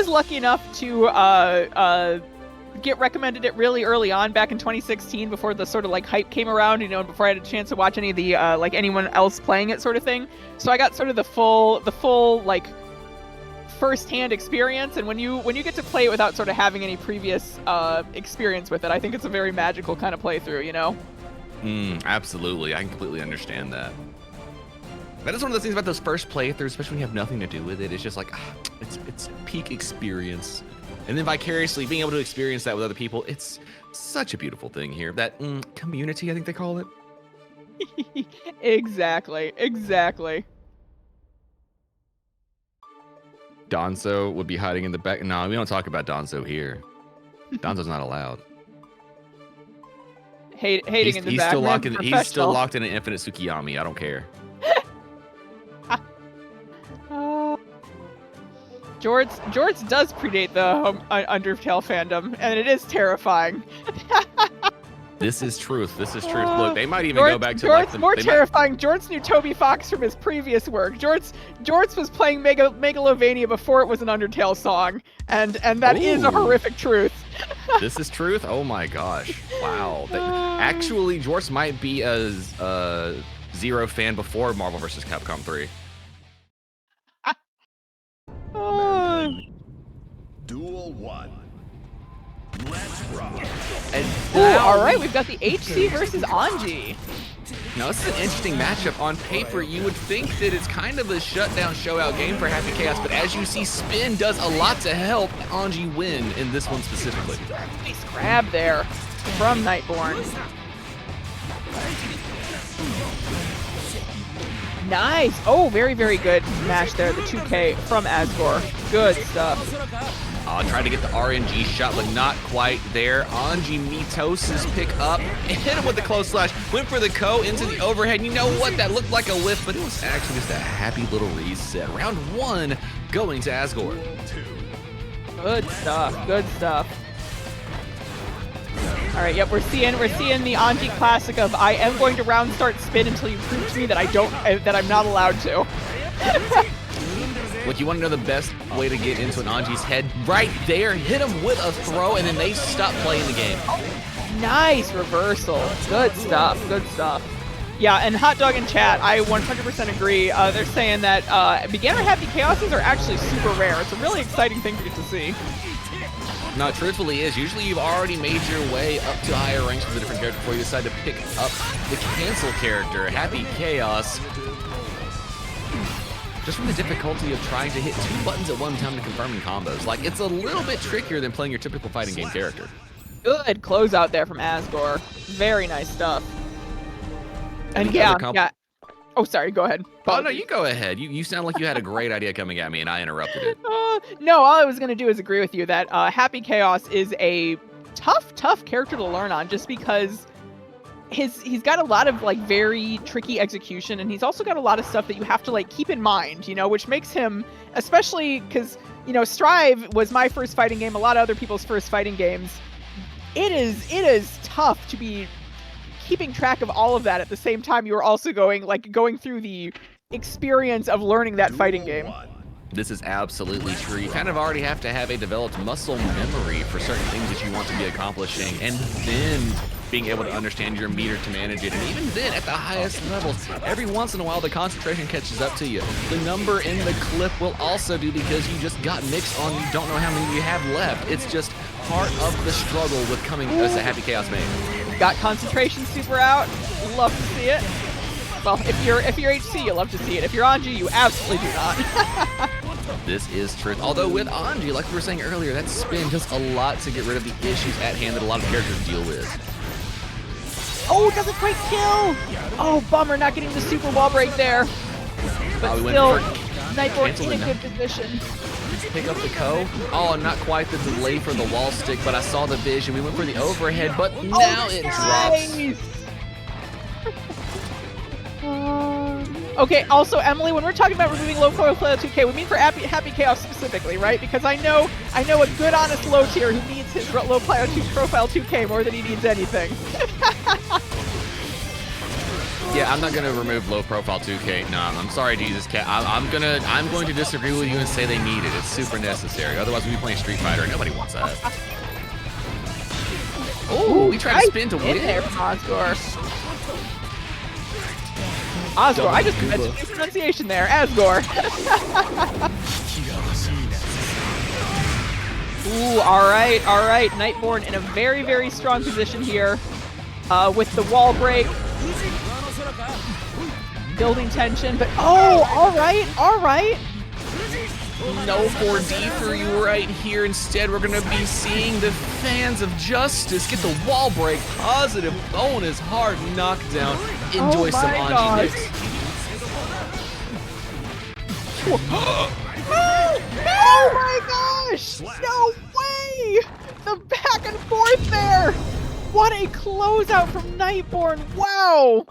lucky enough to get recommended it really early on back in 2016 before the sort of like hype came around, you know, and before I had a chance to watch any of the like anyone else playing it sort of thing. So I got sort of the full like first-hand experience, and when you get to play it without sort of having any previous experience with it, I think it's a very magical kind of playthrough, you know? Absolutely. I can completely understand that. That is one of those things about those first playthroughs, especially when you have nothing to do with it. It's just like, it's peak experience. And then vicariously being able to experience that with other people, it's such a beautiful thing here. That community, I think they call it. Exactly. Donzo would be hiding in the back. No, we don't talk about Donzo here. Donzo's not allowed. Hating in the back. He's still locked in an infinite Tsukiyami. I don't care. Jorts does predate the Undertale fandom, and it is terrifying. This is truth. This is truth. Look, they might even go back to like the more terrifying. Jorts knew Toby Fox from his previous work. Jorts was playing Megalovania before it was an Undertale song, and that is a horrific truth. This is truth. Oh my gosh! Wow. Actually, Jorts might be a Zero fan before Marvel vs. Capcom 3. Duel 1. Let's rock. And all right, we've got the HC versus Anji. Now, this is an interesting matchup. On paper, you would think that it's kind of a shutdown show-out game for Happy Chaos, but as you see, Spin does a lot to help Anji win in this one specifically. Nice grab there from Nightborn. Nice. Oh, very, very good match there. The 2K from Asgore. Good stuff. Tried to get the RNG shot, but not quite there. Anji Mitos's pick up, hit him with the close slash, went for the Ko into the overhead. You know what? That looked like a whiff, but it was actually just a happy little reset. Round 1 going to Asgore. Good stuff. Good stuff. All right, yep, we're seeing the Anji classic of I am going to round start Spin until you prove to me that I'm not allowed to. Look, you want to know the best way to get into an Anji's head? Right there, hit him with a throw, and then they stop playing the game. Nice reversal. Good stuff. Good stuff. Yeah, and Hot Dog in chat, I 100% agree. They're saying that beginner happy chaoses are actually super rare. It's a really exciting thing to get to see. No, it truthfully is. Usually you've already made your way up to higher ranks with a different character before you decide to pick up the cancel character, Happy Chaos. Just from the difficulty of trying to hit 2 buttons at one time to confirming combos. Like, it's a little bit trickier than playing your typical fighting game character. Good closeout there from Asgore. Very nice stuff. And yeah. Oh, sorry. Go ahead. Oh, no, you go ahead. You sound like you had a great idea coming at me, and I interrupted it. No, all I was going to do is agree with you that Happy Chaos is a tough character to learn on just because he's got a lot of, like, very tricky execution, and he's also got a lot of stuff that you have to, like, keep in mind, you know, which makes him, especially because, you know, Strive was my first fighting game, a lot of other people's first fighting games. It is tough to be keeping track of all of that at the same time you are also going through the experience of learning that fighting game. This is absolutely true. You kind of already have to have a developed muscle memory for certain things that you want to be accomplishing, and then being able to understand your meter to manage it. And even then, at the highest levels, every once in a while, the concentration catches up to you. The number in the clip will also do because you just got mixed on, you don't know how many you have left. It's just part of the struggle with coming as a Happy Chaos main. Got concentration super out. Love to see it. Well, if you're HC, you love to see it. If you're Anji, you absolutely do not. This is truth. Although with Anji, like we were saying earlier, that spin does a lot to get rid of the issues at hand that a lot of characters deal with. Oh, doesn't quite kill! Oh, bummer, not getting the super wall break there. But still, Nightborn in a good position. Pick up the Ko. Oh, not quite the delay for the wall stick, but I saw the vision. We went for the overhead, but now it drops. Okay, also, Emily, when we're talking about removing low profile 2K, we mean for Happy Chaos specifically, right? Because I know a good, honest low tier who needs his low profile 2K more than he needs anything. Yeah, I'm not gonna remove low profile 2K. No, I'm sorry, Jesus Cat. I'm going to disagree with you and say they need it. It's super necessary. Otherwise, we'd be playing Street Fighter, and nobody wants that. Oh, we tried to spin to win. There from Asgore. Asgore, I just mentioned new pronunciation there. Asgore. Ooh, all right. Nightborn in a very, very strong position here with the wall break. Building tension, but oh, all right. No 4D for you right here. Instead, we're going to be seeing the fans of justice get the wall break. Positive bonus, hard knockdown. Enjoy some Anji mix. Oh my gosh! No way! The back and forth there! What a closeout from Nightborn! Wow!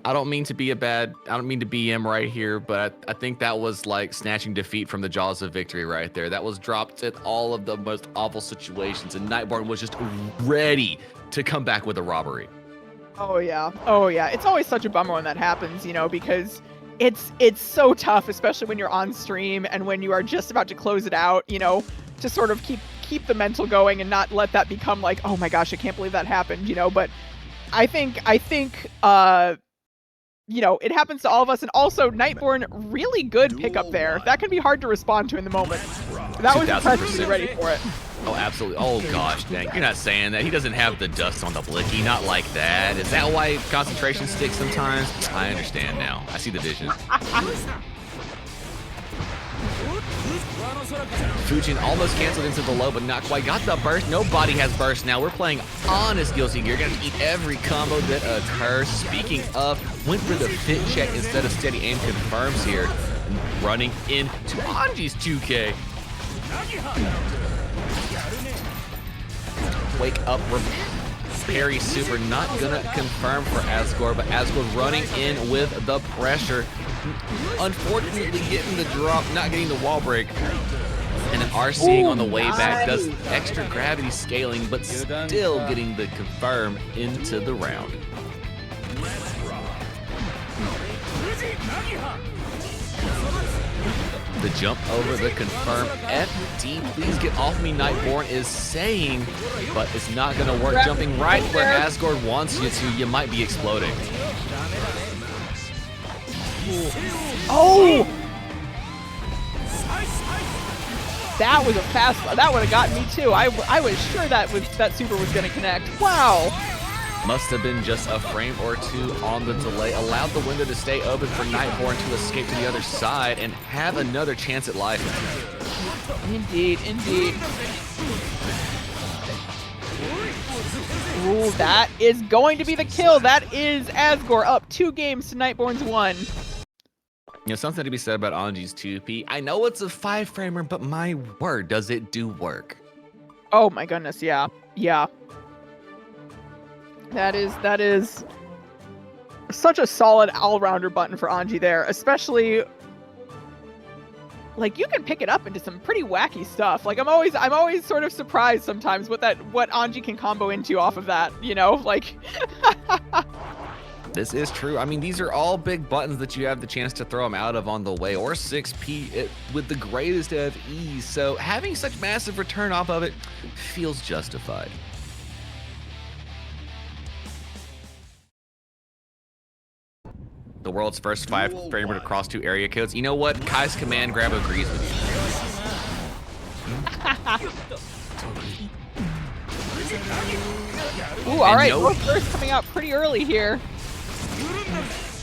I don't mean to be BM right here, but I think that was like snatching defeat from the jaws of victory right there. That was dropped at all of the most awful situations, and Nightborn was just ready to come back with a robbery. Oh yeah. It's always such a bummer when that happens, you know, because it's so tough, especially when you're on stream and when you are just about to close it out, you know, to sort of keep the mental going and not let that become like, oh my gosh, I can't believe that happened, you know. But I think you know, it happens to all of us. And also, Nightborn, really good pickup there. That can be hard to respond to in the moment. That was impressively ready for it. Oh, absolutely. Oh, gosh, dang. You're not saying that. He doesn't have the dust on the blicky. Not like that. Is that why concentration sticks sometimes? I understand now. I see the vision. Fujin almost canceled into the low, but not quite. Got the burst. Nobody has burst now. We're playing honest Guilty Gear. You're going to eat every combo that occurs. Speaking of, went for the fit check instead of steady aim confirms here. Running into Anji's 2K. Wake up. Parry super. Not going to confirm for Asgore, but Asgore running in with the pressure. Unfortunately, getting the drop, not getting the wall break. And an RCing on the way back does extra gravity scaling, but still getting the confirm into the round. The jump over the confirm FD. Please get off me, Nightborn is saying, but it's not going to work. Jumping right where Asgore wants you to. You might be exploding. Oh! That was a fast. That would have gotten me too. I was sure that super was going to connect. Wow. Must have been just a frame or two on the delay. Allowed the window to stay open for Nightborn to escape to the other side and have another chance at life. Indeed, indeed. Ooh, that is going to be the kill. That is Asgore up 2 games to Nightborn's 1. You know, something to be said about Anji's 2P. I know it's a 5-framer, but my word, does it do work? Oh my goodness, yeah. Yeah. That is such a solid all-rounder button for Anji there, especially like you can pick it up into some pretty wacky stuff. Like I'm always sort of surprised sometimes what Anji can combo into off of that, you know? Like This is true. I mean, these are all big buttons that you have the chance to throw them out of on the way, or 6P with the greatest of ease. So having such massive return off of it feels justified. The world's first 5-framer to cross 2 area codes. You know what? Kai's command grab agrees with you. Ooh, all right. Both bursts coming out pretty early here.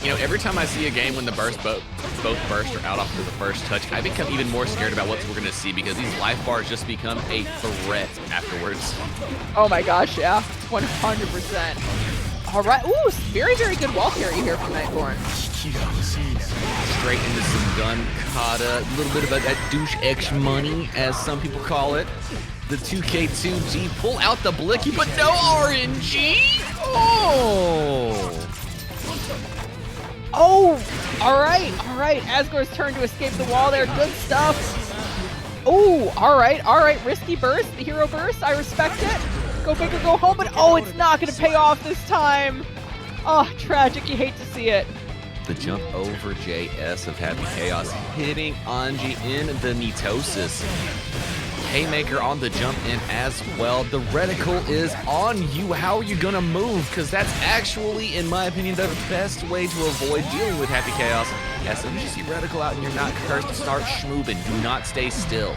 You know, every time I see a game when the both bursts are out after the first touch, I become even more scared about what we're going to see because these life bars just become a threat afterwards. Oh my gosh, yeah. 100%. All right. Ooh, very, very good wall carry here from Nightborn. Straight into some gun kata, a little bit of that douche X money, as some people call it. The 2K2G, pull out the blicky, but no RNG. Oh. Oh, all right. Asgore's turn to escape the wall there. Good stuff. Oh, all right. Risky burst, the hero burst. I respect it. Go big or go home, but oh, it's not going to pay off this time. Oh, tragic. You hate to see it. The jump over JS of Happy Chaos, hitting Anji in the mitosis. Haymaker on the jump in as well. The reticle is on you. How are you gonna move? Because that's actually, in my opinion, the best way to avoid dealing with Happy Chaos. As soon as you see reticle out and you're not cursed, start schmoovin'. Do not stay still.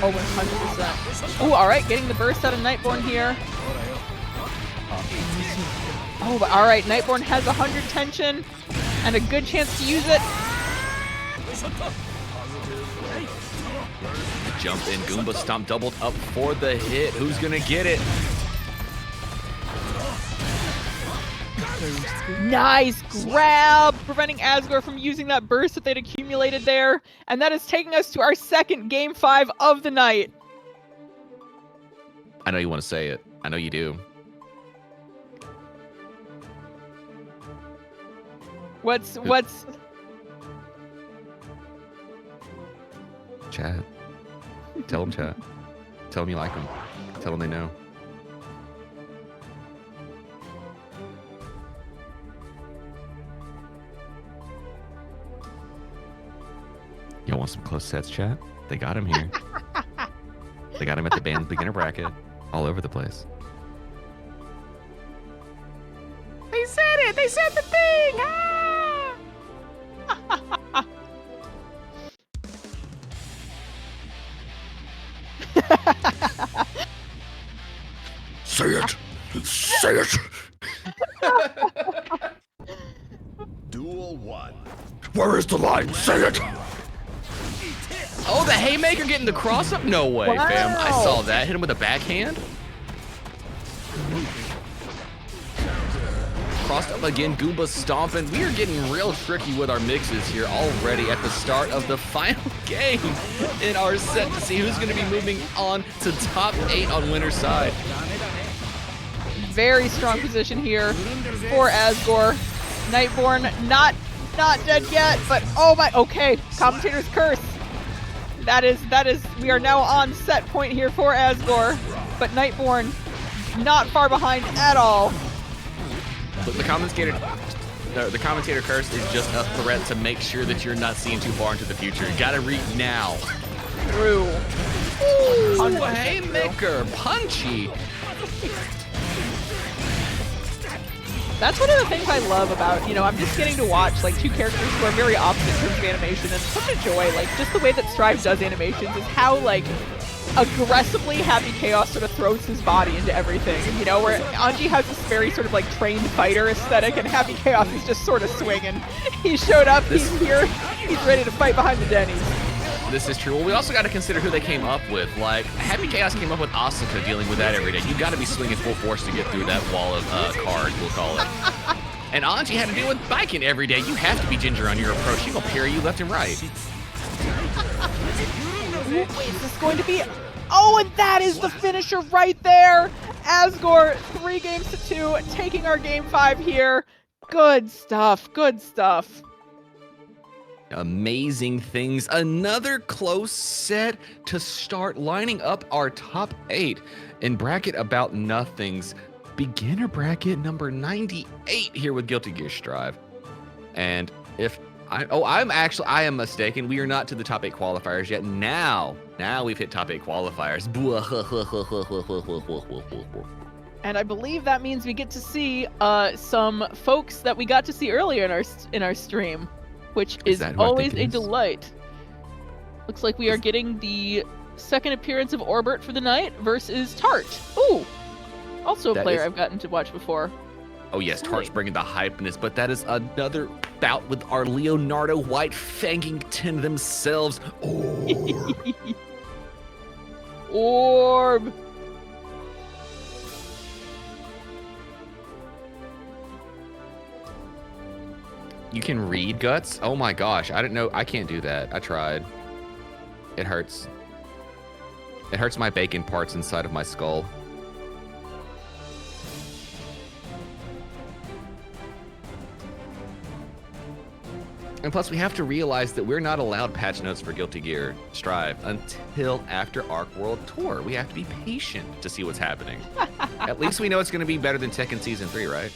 Oh, 100%. Oh, all right, getting the burst out of Nightborn here. Oh, but all right, Nightborn has 100 tension and a good chance to use it. Jump in, Goomba Stomp doubled up for the hit. Who's gonna get it? Nice grab, preventing Asgore from using that burst that they'd accumulated there. And that is taking us to our second Game 5 of the night. I know you want to say it. I know you do. What's... Chat. Tell them, chat. Tell them you like them. Tell them they know. Y'all want some close sets, chat? They got him here. They got him at the BAN Beginner Bracket. All over the place. They said it! They said the thing! Ah! Say it! Say it! Duel 1. Where is the line? Say it! Oh, the Haymaker getting the cross up? No way, Wow. fam. I saw that. Hit him with a backhand. Crossed up again, Goomba stomping. We are getting real tricky with our mixes here already at the start of the final game in our set to see who's going to be moving on to top 8 on winner's side. Very strong position here for Asgore. Nightborn not dead yet, but oh my, okay, commentator's curse. That is, we are now on set point here for Asgore, but Nightborn not far behind at all. Look, the commentator the commentator curse is just a threat to make sure that you're not seeing too far into the future. You gotta read now. True. Ooh, haymaker, punchy. That's one of the things I love about, I'm just getting to watch, like, two characters who are very opposite in terms of animation, and it's such a joy. Like, just the way that Strive does animations is how, like, aggressively Happy Chaos sort of throws his body into everything, where Anji has this very sort of, like, trained fighter aesthetic, and Happy Chaos is just sort of swinging. He showed up, he's here, he's ready to fight behind the Denny's. This is true. Well, we also got to consider who they came up with. Like, Happy Chaos came up with Asuka dealing with that every day. You got to be swinging full force to get through that wall of cards, we'll call it. And Anji had to deal with Baiken every day. You have to be ginger on your approach. She's going to parry you left and right. Wait, is this going to be... Oh, and that is the finisher right there! Asgore, 3-2, taking our game 5 here. Good stuff, good stuff. Amazing things. Another close set to start lining up our top 8 in Bracket About Nothings. Beginner Bracket number 98 here with Guilty Gear Strive. And if I am mistaken. We are not to the top 8 qualifiers yet. Now we've hit top 8 qualifiers. And I believe that means we get to see some folks that we got to see earlier in our stream, which is always a delight. Looks like we are getting the second appearance of Orbert for the night versus Tart. Ooh, also a player I've gotten to watch before. Oh yes, Tart's bringing the hypeness, but that is another bout with our Leonardo White Fangington themselves. Oh. Orb. You can read Guts? Oh my gosh, I didn't know. I can't do that. I tried. It hurts. It hurts my bacon parts inside of my skull. And plus, we have to realize that we're not allowed patch notes for Guilty Gear Strive until after Arc World Tour. We have to be patient to see what's happening. At least we know it's going to be better than Tekken Season 3, right?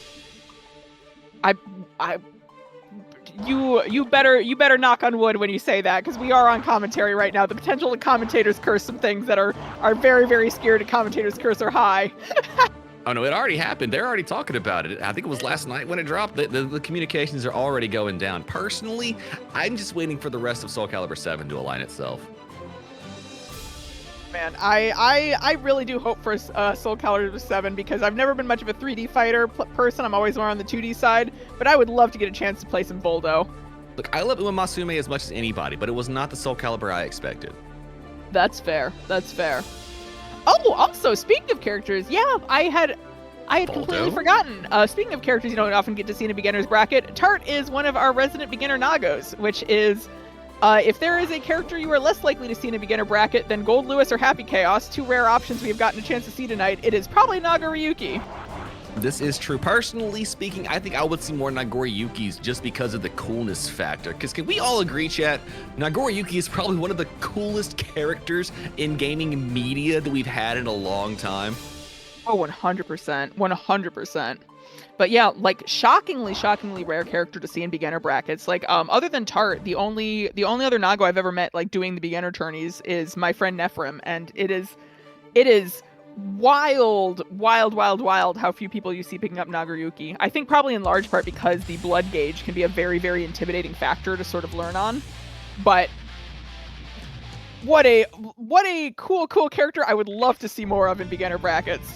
You better knock on wood when you say that, because we are on commentary right now. The potential that commentators curse some things that are very, very scary to commentators curse are high. Oh no, it already happened. They're already talking about it. I think it was last night when it dropped. The communications are already going down. Personally, I'm just waiting for the rest of Soul Calibur 7 to align itself. Man, I really do hope for Soul Calibur 7, because I've never been much of a 3D fighter person. I'm always more on the 2D side, but I would love to get a chance to play some Voldo. Look, I love Uemasume as much as anybody, but it was not the Soul Calibur I expected. That's fair. That's fair. Oh, also, speaking of characters, yeah, I had completely forgotten. Speaking of characters you don't often get to see in a beginner's bracket, Tart is one of our resident beginner Nagos, which is, if there is a character you are less likely to see in a beginner bracket than Gold Lewis or Happy Chaos, two rare options we have gotten a chance to see tonight, it is probably Nagoriyuki. This is true. Personally speaking, I think I would see more Nagoriyukis just because of the coolness factor. Because can we all agree, chat? Nagoriyuki is probably one of the coolest characters in gaming media that we've had in a long time. Oh, 100%. 100%. But yeah, like shockingly rare character to see in beginner brackets. Like, other than Tart, the only other Nago I've ever met like doing the beginner tourneys is my friend Nephrim, and it is wild how few people you see picking up Nagoriyuki. I think probably in large part because the blood gauge can be a very, very intimidating factor to sort of learn on. But what a cool character I would love to see more of in beginner brackets.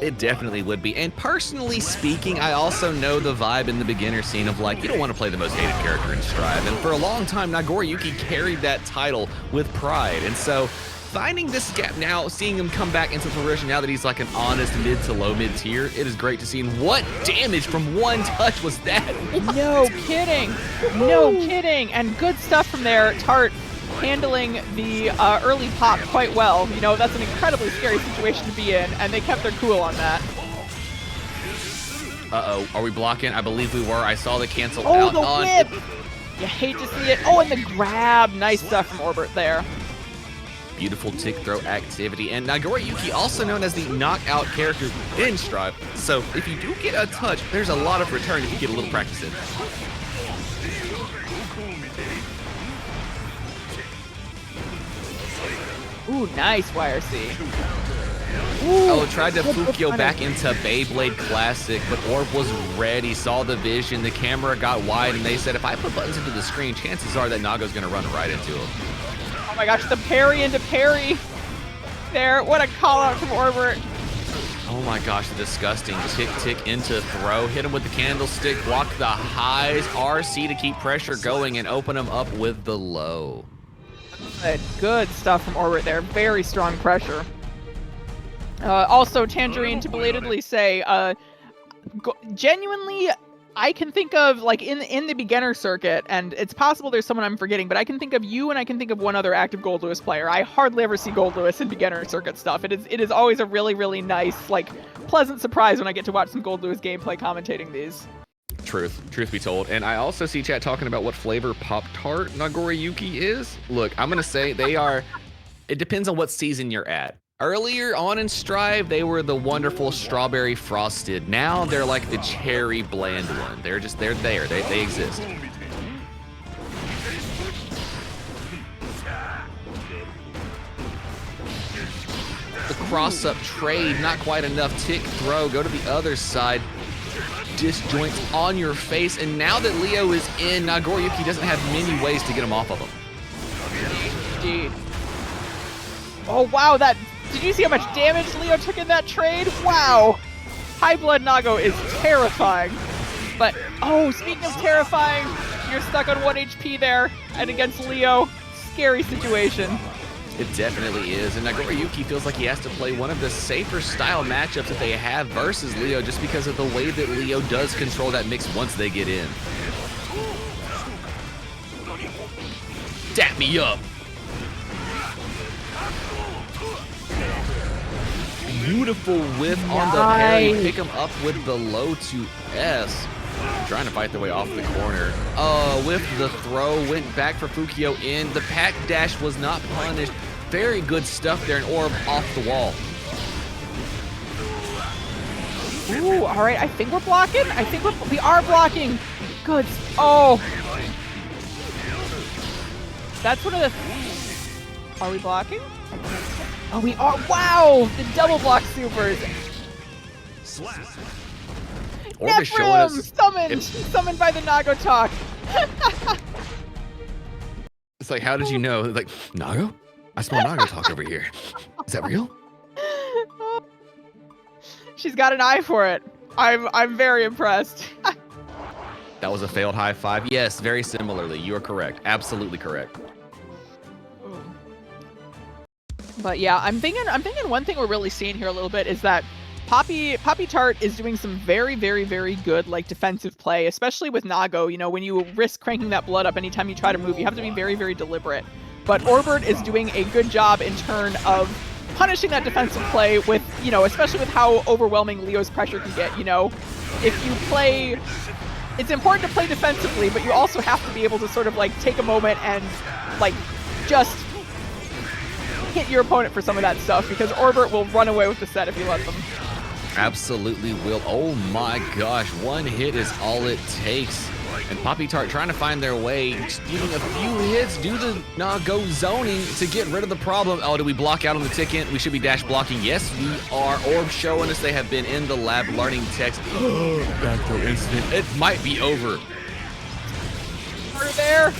It definitely would be. And personally speaking, I also know the vibe in the beginner scene of like, you don't want to play the most hated character in Strive. And for a long time, Nagoriyuki carried that title with pride. And so finding this gap now, seeing him come back into fruition now that he's like an honest mid to low mid tier, it is great to see. And what damage from one touch was that? What? No kidding. No kidding. And good stuff from there. Tart handling the early pop quite well. You know, that's an incredibly scary situation to be in, and they kept their cool on that. Uh-oh, are we blocking? I believe we were. I saw the cancel out. Oh, the whip! You hate to see it. Oh, and the grab. Nice stuff from Orbert there. beautiful tick throw activity. And Nagoriyuki, also known as the knockout character in Strive. So if you do get a touch, there's a lot of return if you get a little practice in. Ooh, nice YRC. Oh, tried to Fukio back into Beyblade Classic, but Orb was ready, saw the vision, the camera got wide, and they said, if I put buttons into the screen, chances are that Nago's gonna run right into him. Oh my gosh, the parry into parry. There, what a call out from Orbert. Oh my gosh, disgusting. Tick into throw, hit him with the candlestick, block the highs, RC to keep pressure going, and open him up with the low. Good stuff from Orbit there. Very strong pressure. Also, Tangerine, to belatedly say, genuinely, I can think of, like, in the beginner circuit, and it's possible there's someone I'm forgetting, but I can think of you and I can think of one other active Gold Lewis player. I hardly ever see Gold Lewis in beginner circuit stuff. It is always a really, really nice, like, pleasant surprise when I get to watch some Gold Lewis gameplay commentating these. Truth be told. And I also see chat talking about what flavor Pop-Tart Nagoriyuki is. Look, I'm gonna say they are, it depends on what season you're at. Earlier on in Strive, they were the wonderful strawberry frosted. Now they're like the cherry bland one. They're there, they exist. The cross-up trade, not quite enough. Tick throw, go to the other side. Disjoints on your face, and now that Leo is in, Nagoriyuki doesn't have many ways to get him off of him. Indeed. Oh wow, did you see how much damage Leo took in that trade? Wow. High Blood Nago is terrifying. But, oh, speaking of terrifying, you're stuck on 1 HP there, and against Leo, scary situation. It definitely is, and Nagoriyuki feels like he has to play one of the safer style matchups that they have versus Leo just because of the way that Leo does control that mix once they get in. Dap me up. Beautiful whiff on the parry. Pick him up with the low to S. Trying to fight their way off the corner. With the throw, went back for Fukio in. The pack dash was not punished. Very good stuff there, and Orb off the wall. Ooh, all right, I think we're blocking. We are blocking. Good. Oh. That's one of the... Are we blocking? Oh, we are. Wow, the double block supers. Orb is showing us... Summoned by the Nago talk. It's like, how did you know? Like, Nago? I smell Nago talk over here. Is that real? She's got an eye for it. I'm very impressed. That was a failed high five. Yes, very similarly. You are correct. Absolutely correct. But yeah, I'm thinking one thing we're really seeing here a little bit is that Poppy Tart is doing some very, very, very good like defensive play, especially with Nago. You know, when you risk cranking that blood up anytime you try to move, you have to be very, very deliberate. But Orbert is doing a good job in turn of punishing that defensive play with, you know, especially with how overwhelming Leo's pressure can get. You know, if you play, it's important to play defensively, but you also have to be able to sort of like take a moment and like just hit your opponent for some of that stuff, because Orbert will run away with the set if you let them. Absolutely will. Oh my gosh, one hit is all it takes. And Poppy Tart trying to find their way, stealing a few hits, do the Nago zoning to get rid of the problem. Oh, do we block out on the ticket? We should be dash blocking. Yes, we are. Orb showing us they have been in the lab learning text. Back throw incident. It might be over. Over there.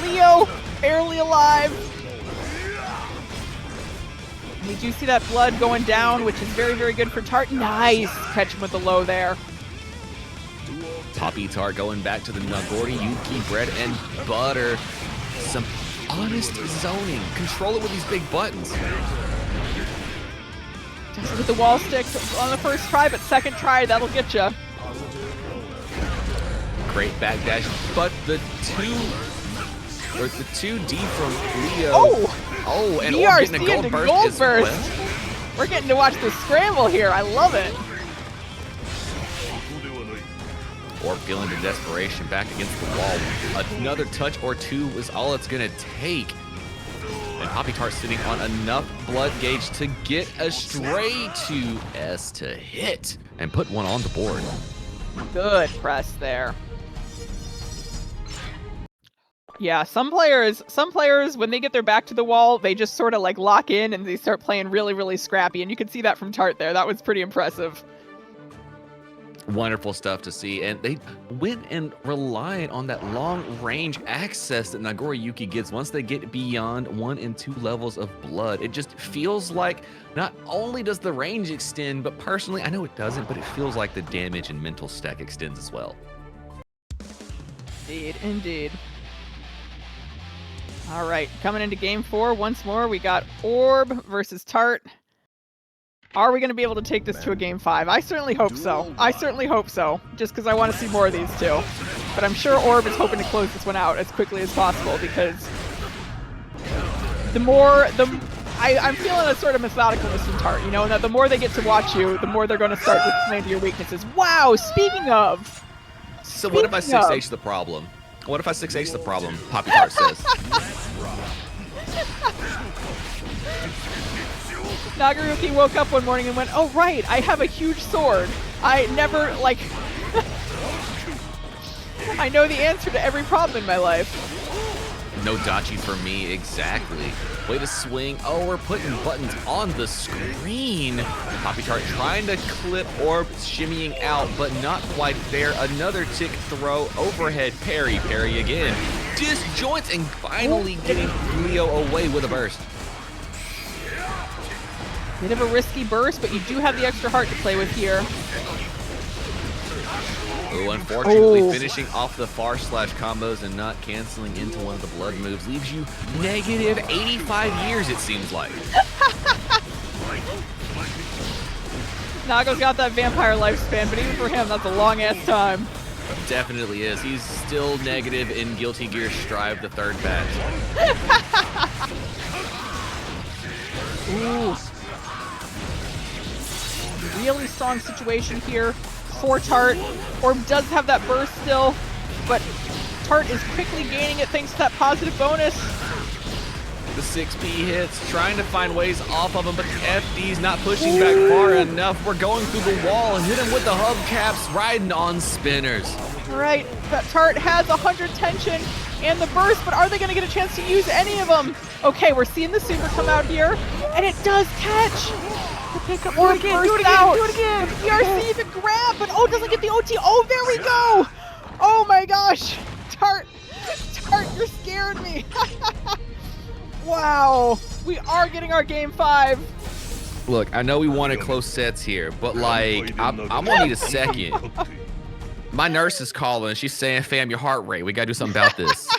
Leo, barely alive. We do see that blood going down, which is very, very good for Tart. Nice catch him with the low there. Poppy Tart going back to the Nagoriyuki bread and butter. Some honest zoning. Control it with these big buttons. Just with the wall stick on the first try, but second try, that'll get you. Great backdash, but the 2D from Leo. Oh, and Orb getting a gold burst as well. We're getting to watch the scramble here. I love it. Orb feeling the desperation back against the wall. Another touch or two was all it's going to take. And Poppy Tart sitting on enough blood gauge to get a stray to S to hit and put one on the board. Good press there. Yeah, some players, when they get their back to the wall, they just sort of like lock in and they start playing really, really scrappy. And you can see that from Tart there. That was pretty impressive. Wonderful stuff to see. And they went and relied on that long-range access that Nagoriyuki gets once they get beyond 1 and 2 levels of blood. It just feels like not only does the range extend, but personally, I know it doesn't, but it feels like the damage and mental stack extends as well. Indeed, indeed. All right, coming into game 4 once more, we got Orb versus Tart. Are we going to be able to take this to a game 5? I certainly hope so. I certainly hope so, just because I want to see more of these two. But I'm sure Orb is hoping to close this one out as quickly as possible, because I'm feeling a sort of methodicalness from Tart, you know, and that the more they get to watch you, the more they're going to start listening to your weaknesses. Wow, speaking of... So what if I 6H the problem? What if I 6H the problem, Poppy Tart says? Nagoriyuki woke up one morning and went, oh right, I have a huge sword. I never, like... I know the answer to every problem in my life. No Dachi for me, exactly. Way to swing. Oh, we're putting buttons on the screen. Poppy Tart trying to clip Orb, shimmying out, but not quite there. Another tick throw, overhead parry again. Disjoints and finally getting Leo away with a burst. Bit of a risky burst, but you do have the extra heart to play with here. Oh, unfortunately, finishing off the far slash combos and not canceling into one of the blood moves leaves you negative 85 years, it seems like. Nago's got that vampire lifespan, but even for him, that's a long-ass time. Definitely is. He's still negative in Guilty Gear Strive, the 3rd patch. Ooh. Really strong situation here for Tart. Orb does have that burst still, but Tart is quickly gaining it thanks to that positive bonus. The 6P hits, trying to find ways off of him, but FD's not pushing back far enough. We're going through the wall and hit him with the hubcaps, riding on spinners. Right, but Tart has 100 tension and the burst, but are they going to get a chance to use any of them? Okay, we're seeing the super come out here, and it does catch. Orb bursts out. Do it again. The PRC, the grab, but oh, doesn't get the OT. Oh, there we go. Oh my gosh. Tart, you're scaring me. Wow. We are getting our game 5. Look, I know we wanted close sets here, but like, I'm gonna need a second. My nurse is calling. She's saying, fam, your heart rate. We gotta do something about this.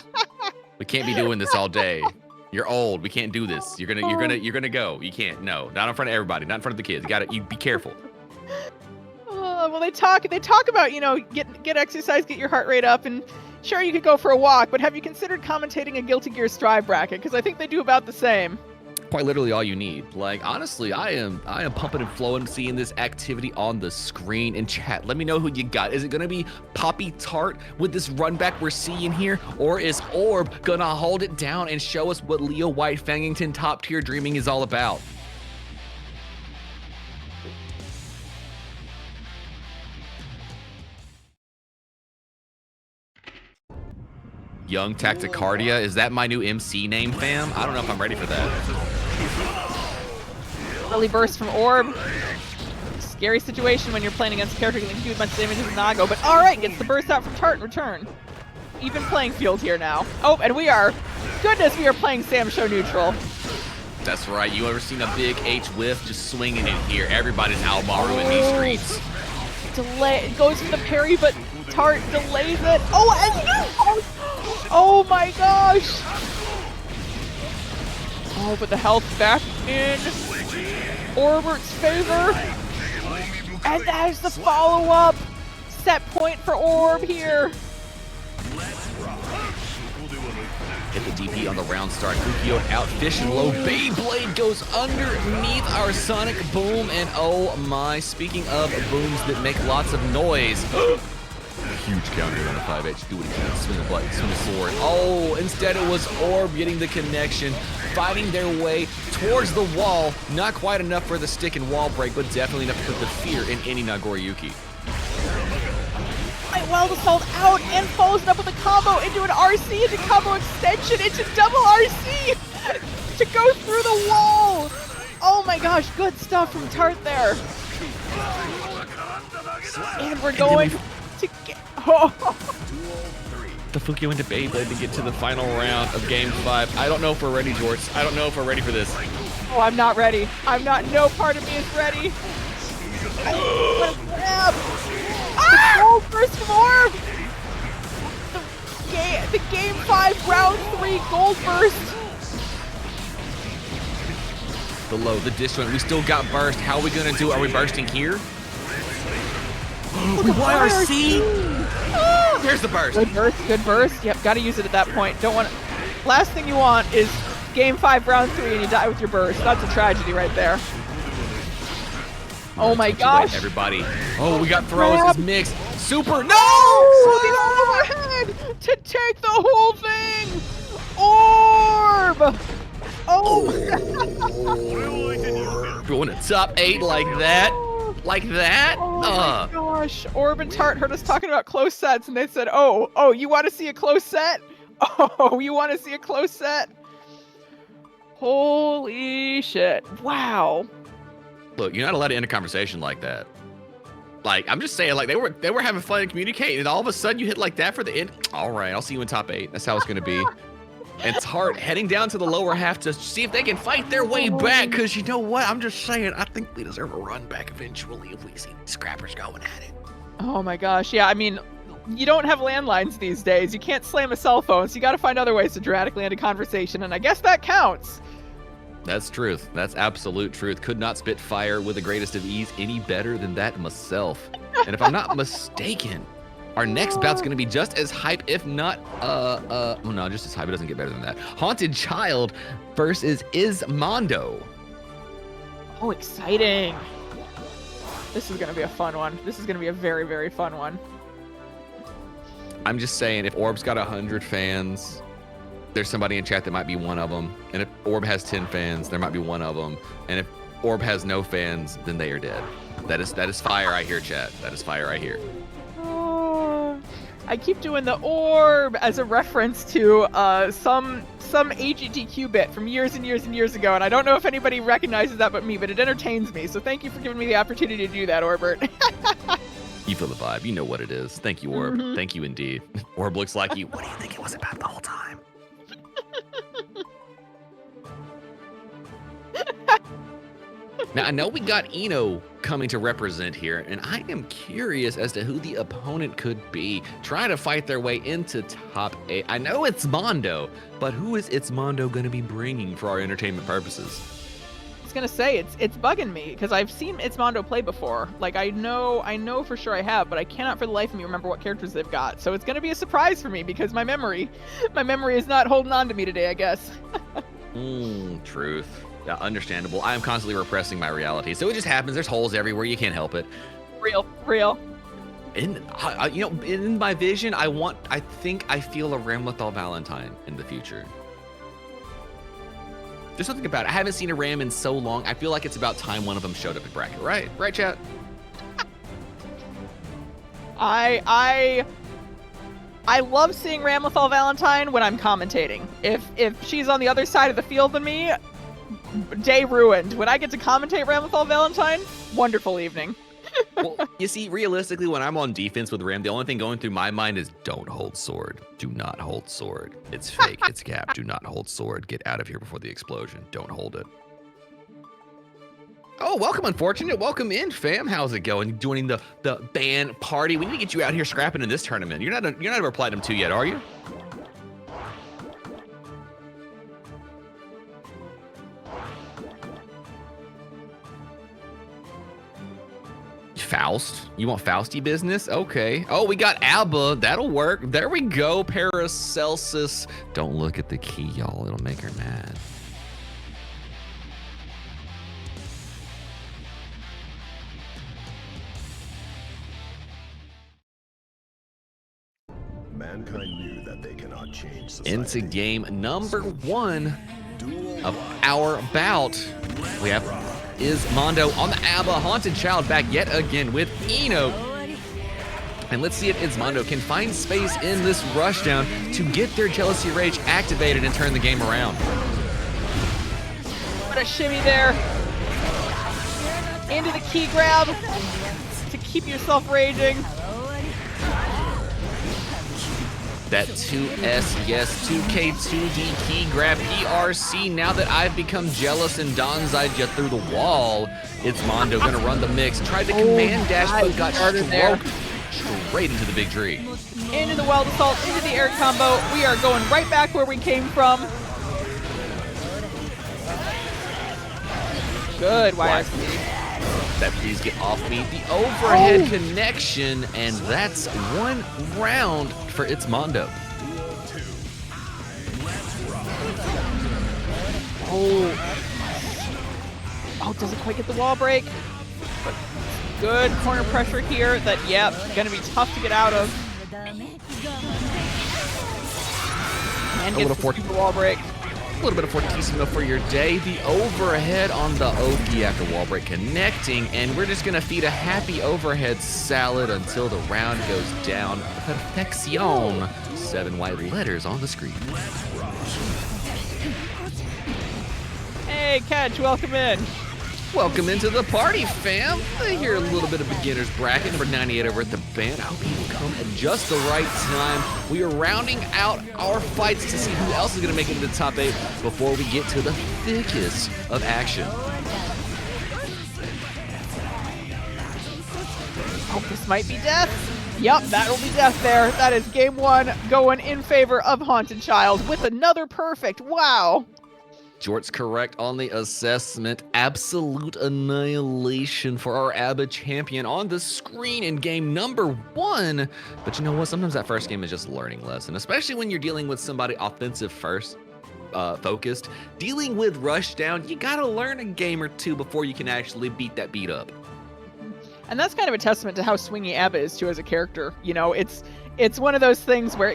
We can't be doing this all day. You're old. We can't do this. You're gonna go. You can't. No, not in front of everybody. Not in front of the kids. You be careful. Well, they talk about, you know, get exercise, get your heart rate up, and sure, you could go for a walk, but have you considered commentating a Guilty Gear Strive bracket? Because I think they do about the same. Quite literally all you need. Like, honestly, I am pumping and flowing seeing this activity on the screen. In chat, let me know who you got. Is it gonna be Poppy Tart with this run back we're seeing here, or is Orb gonna hold it down and show us what Leo White Fangington top tier dreaming is all about? Young Tacticardia, is that my new MC name, fam? I don't know if I'm ready for that. Early burst from Orb. Scary situation when you're playing against a character who can do as much damage as Nago, but alright, gets the burst out from Tart in return. Even playing field here now. Oh, and we are playing Sam Show neutral. That's right, you ever seen a big H whiff just swinging it here? Everybody's Almaru in these streets. Delay, goes for the parry, but Tart delays it. Oh my gosh! Oh, but the health back in Orbert's favor. And there's the follow-up. Set point for Orb here. Hit the DP on the round start. Kukio out, fishing low. Beyblade goes underneath our sonic boom. And oh my, speaking of booms that make lots of noise. Huge counter on the 5H. Do it again. Swing a button, swing a sword. Oh, instead it was Orb getting the connection. fighting their way towards the wall. Not quite enough for the stick and wall break, but definitely enough to put the fear in any Nagoriyuki. Wild Assault out and follows it up with a combo into an RC, into combo extension, into double RC to go through the wall. Oh my gosh, good stuff from Tart there. And we're going to get... Oh. The Fukio into Beyblade to get to the final round of Game 5. I don't know if we're ready, Jorts. I don't know if we're ready for this. Oh, I'm not ready. No part of me is ready. What a grab! The gold burst from Orb! The Game 5 Round 3 gold burst! Below the disjoint, we still got burst. How are we gonna do? Are we bursting here? We YRC! Oh, there's the burst. Good burst. Yep, gotta use it at that point. Don't want. Last thing you want is Game 5 Round 3 and you die with your burst. That's a tragedy right there. Oh my gosh! Everybody! Oh, we got throws as mix. Super! No! Oh, the overhead to take the whole thing. Orb! Oh! Going to top 8 like that. Like that? Oh my gosh! Orb and Tart heard us talking about close sets, and they said, "Oh, you want to see a close set? Oh, you want to see a close set? Holy shit! Wow!" Look, you're not allowed to end a conversation like that. Like, I'm just saying, like, they were having fun and communicating, and all of a sudden you hit like that for the end. All right, I'll see you in top 8. That's how it's gonna be. And Tart heading down to the lower half to see if they can fight their way back. Cause you know what? I'm just saying, I think we deserve a run back eventually if we see scrappers going at it. Oh my gosh! Yeah, I mean, you don't have landlines these days. You can't slam a cell phone, so you got to find other ways to dramatically end a conversation, and I guess that counts. That's truth. That's absolute truth. Could not spit fire with the greatest of ease any better than that myself. And if I'm not mistaken, our next bout's gonna be just as hype, if not, well, no, just as hype. It doesn't get better than that. Haunted Child versus Ismondo. Oh, exciting! This is gonna be a fun one. This is gonna be a very, very fun one. I'm just saying, if Orb's got 100 fans, there's somebody in chat that might be one of them. And if Orb has 10 fans, there might be one of them. And if Orb has no fans, then they are dead. That is fire I hear, chat. That is fire I hear. Oh, I keep doing the Orb as a reference to some AGTQ bit from years and years and years ago, and I don't know if anybody recognizes that but me, but it entertains me. So thank you for giving me the opportunity to do that, Orbert. You feel the vibe. You know what it is. Thank you, Orb. Thank you indeed. Orb looks like you. What do you think it was about the whole time? Now, I know we got Eno coming to represent here, and I am curious as to who the opponent could be, trying to fight their way into top 8. I know it's Mondo, but who is Mondo going to be bringing for our entertainment purposes? I was gonna say it's bugging me because I've seen Mondo play before. Like I know for sure I have, but I cannot for the life of me remember what characters they've got. So it's gonna be a surprise for me because my memory is not holding on to me today, I guess. Truth. Yeah, understandable. I am constantly repressing my reality, so it just happens. There's holes everywhere. You can't help it. Real. And in my vision, I think I feel a Ramlethal Valentine in the future. There's something about it. I haven't seen a Ram in so long. I feel like it's about time one of them showed up in bracket. Right, chat. I love seeing Ramlethal Valentine when I'm commentating. If she's on the other side of the field than me, day ruined. When I get to commentate Ramlethal Valentine, wonderful evening. Well, you see, realistically, when I'm on defense with Ram, the only thing going through my mind is don't hold sword. Do not hold sword. It's fake. It's Cap. Do not hold sword. Get out of here before the explosion. Don't hold it. Oh, welcome, Unfortunate. Welcome in, fam. How's it going? Joining the BAN party. We need to get you out here scrapping in this tournament. You're not over Platinum 2 yet, are you? Faust? You want Fausty business? Okay. Oh, we got Alba. That'll work. There we go. Paracelsus. Don't look at the key, y'all. It'll make her mad. Mankind knew that they cannot change society. Into game number 1. of our bout. We have Mondo on the ABBA, Haunted Child back yet again with Eno. And let's see if Mondo can find space in this rushdown to get their Jealousy Rage activated and turn the game around. What a shimmy there. Into the key grab to keep yourself raging. That 2S, yes, 2K, 2D key grab, ERC. Now that I've become jealous and Donzai jet through the wall, it's Mondo gonna run the mix. Tried to command dash, but got stroked straight into the big tree. Into the wild assault, into the air combo. We are going right back where we came from. Good YSP. That please get off me. The overhead connection, and that's one round for It's Mondo. Oh, doesn't quite get the wall break. But good corner pressure here that, yep, gonna be tough to get out of. And gets the super wall break. A little bit of Fortissimo for your day. The overhead on the Oki after wall break connecting, and we're just gonna feed a happy overhead salad until the round goes down. Perfection. 7 white letters on the screen. Hey, Catch, welcome in. Welcome into the party, fam. Here's a little bit of beginner's bracket, number 98 over at the band. I hope you come at just the right time. We are rounding out our fights to see who else is going to make it into the top 8 before we get to the thickest of action. Oh, this might be death. Yep, that'll be death there. That is game 1 going in favor of Haunted Child with another perfect. Wow. Jorts correct on the assessment. Absolute annihilation for our ABBA champion on the screen in game number 1. But you know what? Sometimes that first game is just a learning lesson, especially when you're dealing with somebody offensive first focused. Dealing with rushdown, you gotta learn a game or two before you can actually beat that beat up. And that's kind of a testament to how swingy ABBA is too as a character. You know, it's one of those things where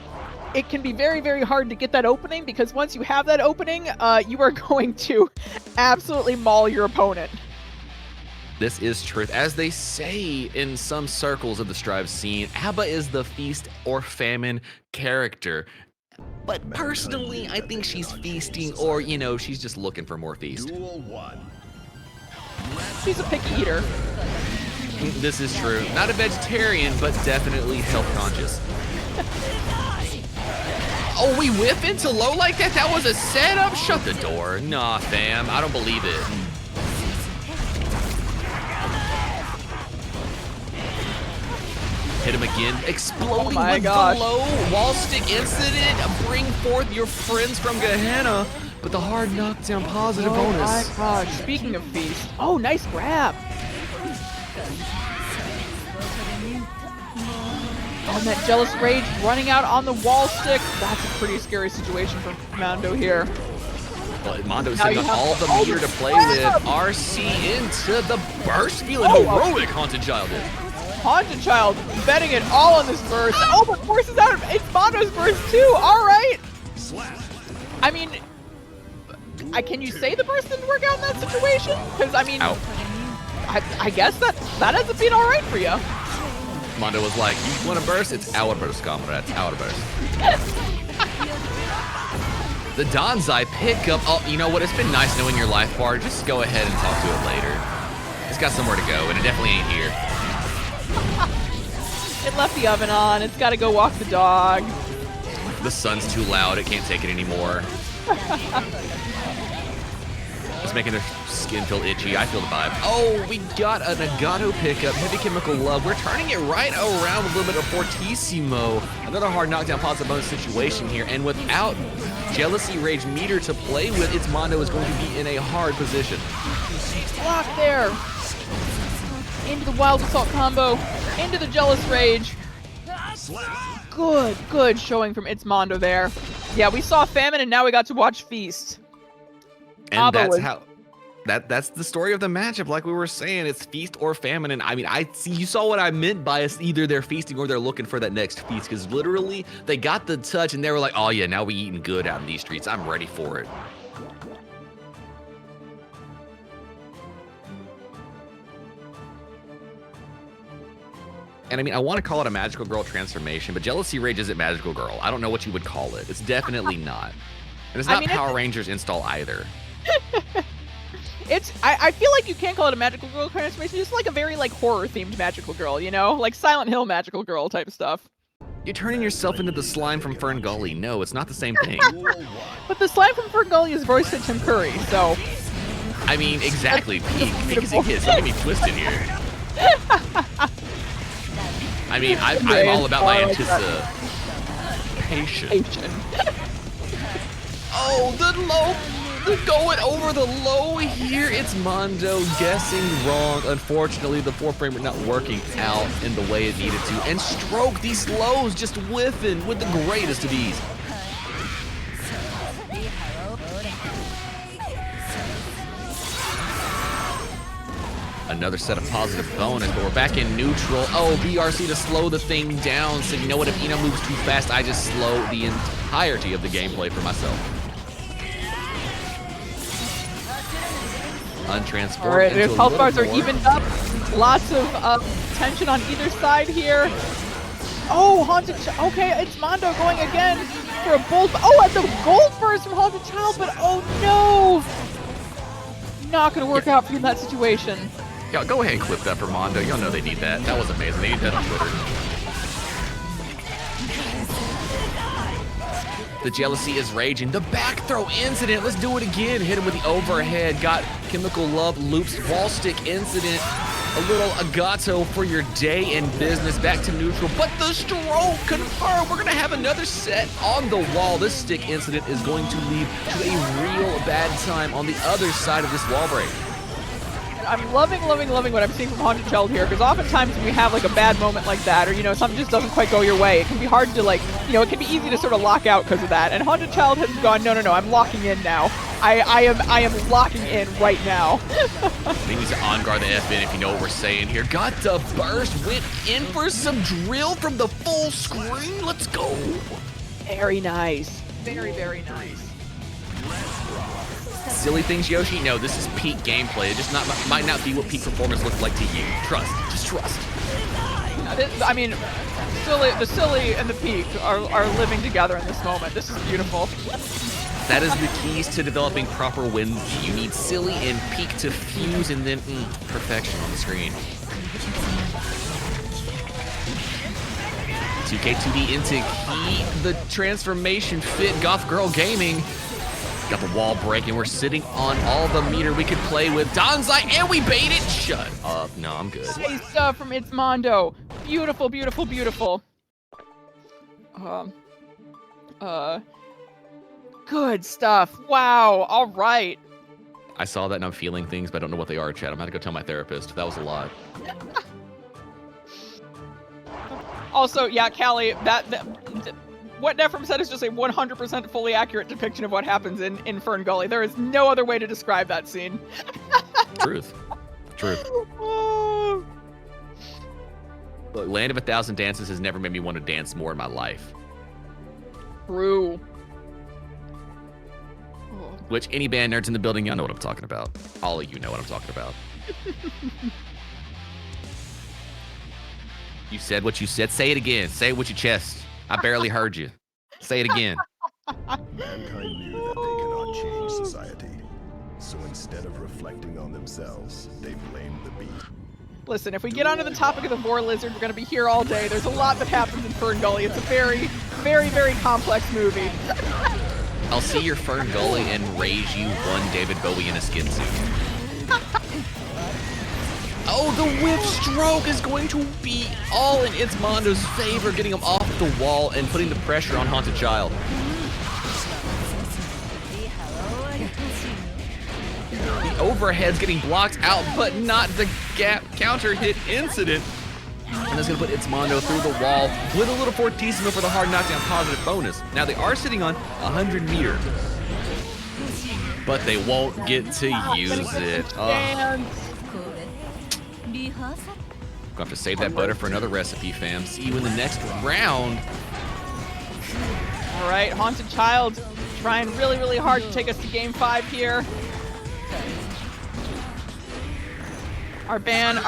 it can be very, very hard to get that opening, because once you have that opening, you are going to absolutely maul your opponent. This is truth. As they say in some circles of the Strive scene, ABBA is the feast or famine character. But personally, I think she's feasting, or, you know, she's just looking for more feast. Duel 1. She's a picky eater. This is true. Not a vegetarian, but definitely health conscious. Oh, we whip into low like that? That was a setup? Shut the door. Nah, fam. I don't believe it. Hit him again. Exploding with the low wall stick incident. Bring forth your friends from Gehenna. But the hard knockdown positive bonus. Oh my gosh. Speaking of feast. Oh, nice grab. And that Jealous Rage running out on the wall stick. That's a pretty scary situation for Mondo here. Well, Mondo's got all the meter to play with. RC into the burst. Feeling heroic, Haunted Child is. Haunted Child betting it all on this burst. Oh, but Force is out. It's Mondo's burst too. All right. I mean, can you say the burst didn't work out in that situation? Because, I mean, I guess that ends up being all right for you. Mondo was like, you want to burst? It's our burst, comrades. Our burst. The Donzai pickup. Oh, you know what? It's been nice knowing your life bar. Just go ahead and talk to it later. It's got somewhere to go, and it definitely ain't here. It left the oven on. It's got to go walk the dog. The sun's too loud. It can't take it anymore. It's making their skin feel itchy. I feel the vibe. Oh, we got a Nagato pickup. Heavy Chemical Love. We're turning it right around with a little bit of Fortissimo. Another hard knockdown positive bonus situation here. And without Jealousy Rage meter to play with, its Mondo is going to be in a hard position. Block there. Into the Wild Assault combo. Into the Jealous Rage. Good showing from It's Mondo there. Yeah, we saw Famine and now we got to watch Feast. And that's the story of the matchup. Like we were saying, it's feast or famine. And I mean, you saw what I meant by it's either they're feasting or they're looking for that next feast. Because literally, they got the touch and they were like, oh yeah, now we eating good out in these streets. I'm ready for it. And I mean, I want to call it a magical girl transformation, but Jealousy Rage isn't magical girl. I don't know what you would call it. It's definitely not. And it's not Power Rangers install either. I feel like you can't call it a magical girl transformation. It's like a very like horror themed magical girl, you know, like Silent Hill magical girl type stuff. You're turning yourself into the slime from Fern Gully. No, it's not the same thing. But the slime from Fern Gully is voiced by Tim Curry, so. I mean, exactly. Peak as it gets. Don't get me twisted here. I mean, I'm all about my anticipation. Oh, the low. Going over the low here. It's Mondo guessing wrong. Unfortunately, the 4-frame not working out in the way it needed to. And Stroke, these lows just whiffing with the greatest of ease. Another set of positive bonus, but we're back in neutral. Oh, BRC to slow the thing down. So you know what, if Ina moves too fast, I just slow the entirety of the gameplay for myself. Untransformed. All right, their health bars are evened up. Lots of tension on either side here. Oh, Haunted okay, it's Mondo going again for a bolt. Oh, and the gold burst from Haunted Child, but oh no! Not gonna work out for you in that situation. Yeah, go ahead and clip that for Mondo. Y'all know they need that. That was amazing. They need that on Twitter. The Jealousy is raging. The back throw incident. Let's do it again. Hit him with the overhead. Got Chemical Love loops. Wall stick incident. A little agato for your day in business. Back to neutral. But the stroke confirmed. We're going to have another set on the wall. This stick incident is going to lead to a real bad time on the other side of this wall break. I'm loving what I'm seeing from Haunted Child here, because oftentimes when you have like a bad moment like that, or you know, something just doesn't quite go your way, it can be hard to like, you know, it can be easy to sort of lock out because of that. And Haunted Child has gone, no, I'm locking in now. I am locking in right now. He needs to on-guard the F in if you know what we're saying here. Got the burst, went in for some drill from the full screen. Let's go. Very nice. Very nice. Silly things, Yoshi? No, this is peak gameplay. It just might not be what peak performance looks like to you. Trust. Just trust. I mean, the silly and the peak are living together in this moment. This is beautiful. That is the keys to developing proper wins. You need silly and peak to fuse, and then perfection on the screen. 2K2D into Key. The transformation fit. Goth Girl Gaming. Got the wall break, and we're sitting on all the meter we could play with. Donzai, and we bait it. Shut up. No, I'm good. Nice stuff from It's Mondo. Beautiful. Good stuff. Wow. All right. I saw that and I'm feeling things, but I don't know what they are, Chad. I'm going to go tell my therapist. That was a lot. Also, yeah, Callie, what Nephrim said is just a 100% fully accurate depiction of what happens in Fern Gully. There is no other way to describe that scene. Truth. Look, Land of 1,000 Dances has never made me want to dance more in my life. True. Which, any band nerds in the building, y'all know what I'm talking about. All of you know what I'm talking about. You said what you said. Say it again. Say it with your chest. I barely heard you. Say it again. Mankind knew that they cannot change society. So instead of reflecting on themselves, they blamed the beast. Listen, if we get onto the topic of the Vor Lizard, we're going to be here all day. There's a lot that happens in Fern Gully. It's a very complex movie. I'll see your Fern Gully and raise you one David Bowie in a skin suit. Oh, the whip stroke is going to be all in It's Mondo's favor, getting him off the wall and putting the pressure on Haunted Child. The overhead's getting blocked out, but not the gap counter hit incident. And that's going to put It's Mondo through the wall with a little Fortissimo for the hard knockdown positive bonus. Now they are sitting on 100 meter, but they won't get to use it. Gonna have to save that butter for another recipe, fam. See you in the next round. All right, Haunted Child trying really hard to take us to game 5 here. Our band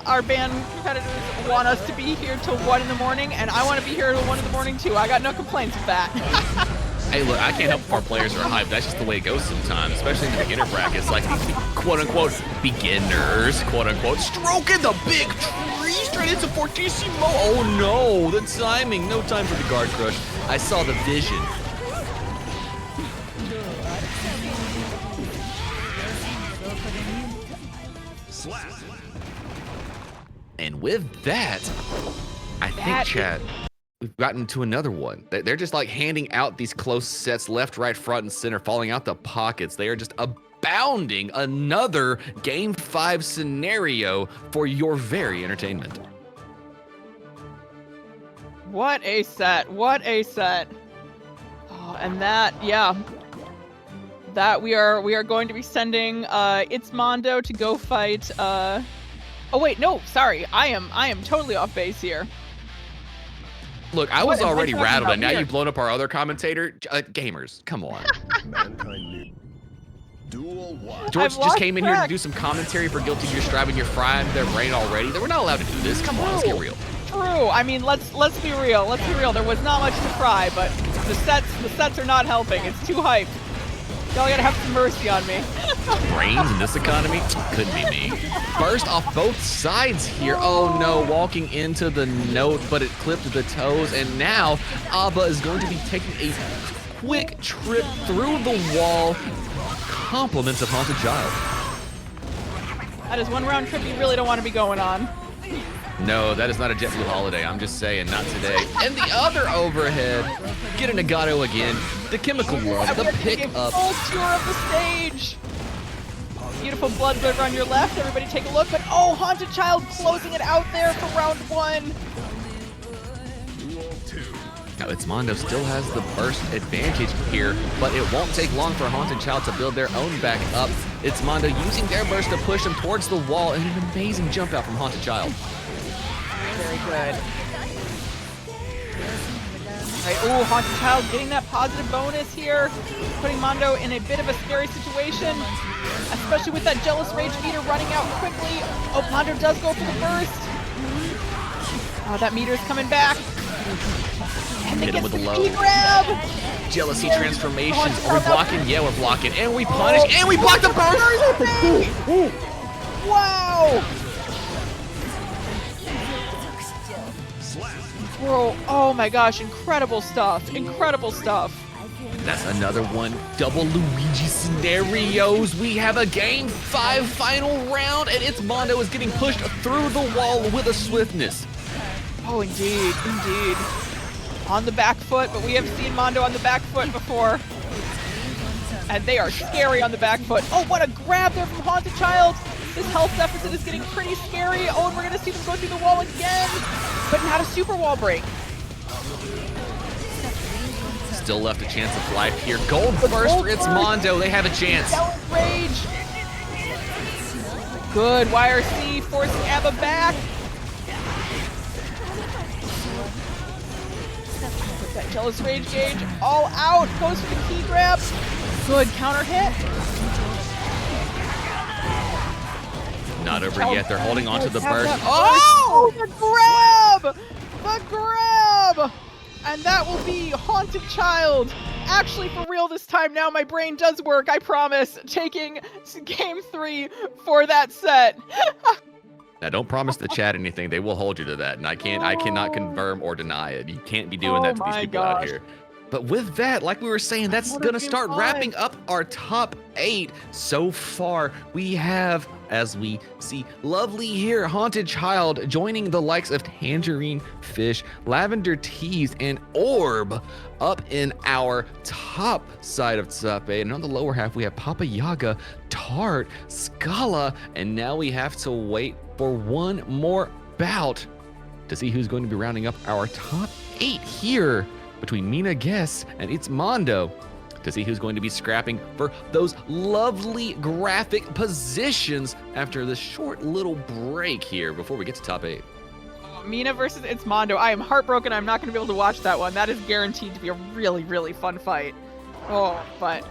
competitors want us to be here till 1 in the morning, and I want to be here till 1 in the morning too. I got no complaints with that. Hey, look, I can't help if our players are hyped. That's just the way it goes sometimes, especially in the beginner brackets. Like these quote-unquote beginners, quote-unquote, stroking the big tree straight into Fortissimo. Oh no, the timing. No time for the guard crush. I saw the vision. And with that, I think, chat, we've gotten to another one. They're just like handing out these close sets left, right, front, and center, falling out the pockets. They are just abounding another Game 5 scenario for your very entertainment. What a set. What a set. Oh, and that, yeah. That we are going to be sending It's Mondo to go fight oh wait, no, sorry. I am totally off base here. Look, I was What am I already talking rattled, about and now here? you've blown up our other commentator. Gamers, come on. Mankind knew. Duel 1. George I've just lost came in here to track. do some commentary for Guilty Gear Strive, and you're frying their brain already. We're not allowed to do this. Come on, let's get real. True. I mean, let's be real. Let's be real. There was not much to fry, but the sets are not helping. It's too hyped. Y'all gotta have some mercy on me. Brains in this economy? Couldn't be me. Burst off both sides here. Oh no, walking into the note, but it clipped the toes, and now Abba is going to be taking a quick trip through the wall. Compliments of Haunted Child. That is one round trip you really don't want to be going on. No, that is not a JetBlue holiday. I'm just saying, not today. And the other overhead. Get a Nagato again. The chemical love, the pick up. Full tour of the stage. Beautiful blood river on your left. Everybody take a look. But oh, Haunted Child closing it out there for round 1. Duel 2. Now, It's Mondo still has the burst advantage here, but it won't take long for Haunted Child to build their own back up. It's Mondo using their burst to push them towards the wall, and an amazing jump out from Haunted Child. Very good. Right, ooh, Haunted Child getting that positive bonus here, putting Mondo in a bit of a scary situation, especially with that Jealous Rage meter running out quickly. Oh, Mondo does go for the burst. Oh, that meter's coming back. And they Hit him get with the the low. key grab. Jealousy transformations. Are we blocking? Yeah, we're blocking. And we punish. And we block the burst! Wow! Bro, oh my gosh, incredible stuff. Incredible stuff. That's another one. Double Luigi scenarios. We have a Game 5 final round, and It's Mondo is getting pushed through the wall with a swiftness. Oh, indeed, indeed. On the back foot, but we have seen Mondo on the back foot before. And they are scary on the back foot. Oh, what a grab there from Haunted Child. This health deficit is getting pretty scary. Oh, and we're gonna see them go through the wall again, but not a super wall break. Still left a chance of life here. Gold first for It's Mondo. They have a chance. Jealous Rage. Good YRC forcing Abba back. Put that Jealous Rage gauge all out. Goes for the key grab. Good counter hit. Not over yet. They're holding on to the burst. Oh! The grab! The grab! And that will be Haunted Child. Actually, for real this time now, my brain does work, I promise. Taking Game 3 for that set. Now, don't promise the chat anything. They will hold you to that, and I cannot confirm or deny it. You can't be doing that to these people out here. But with that, like we were saying, that's going to start wrapping up our top 8. So far, we have, as we see, lovely here, Haunted Child joining the likes of Tangerine Fish, Lavender Teas, and Orb up in our top side of top 8. And on the lower half, we have Papa Yaga, Tart, Scala, and now we have to wait for one more bout to see who's going to be rounding up our top 8 here between Mina Guess and It's Mondo, to see who's going to be scrapping for those lovely graphic positions after this short little break here before we get to top 8. Mina versus It's Mondo. I am heartbroken I'm not going to be able to watch that one. That is guaranteed to be a really, really fun fight. Oh, but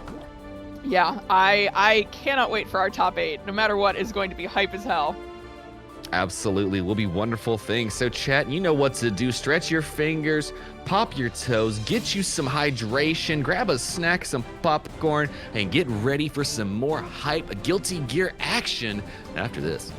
Yeah, I cannot wait for our top 8. No matter what, is going to be hype as hell. Absolutely, will be wonderful things. So chat, you know what to do. Stretch your fingers, pop your toes, get you some hydration, grab a snack, some popcorn, and get ready for some more hype Guilty Gear action after this.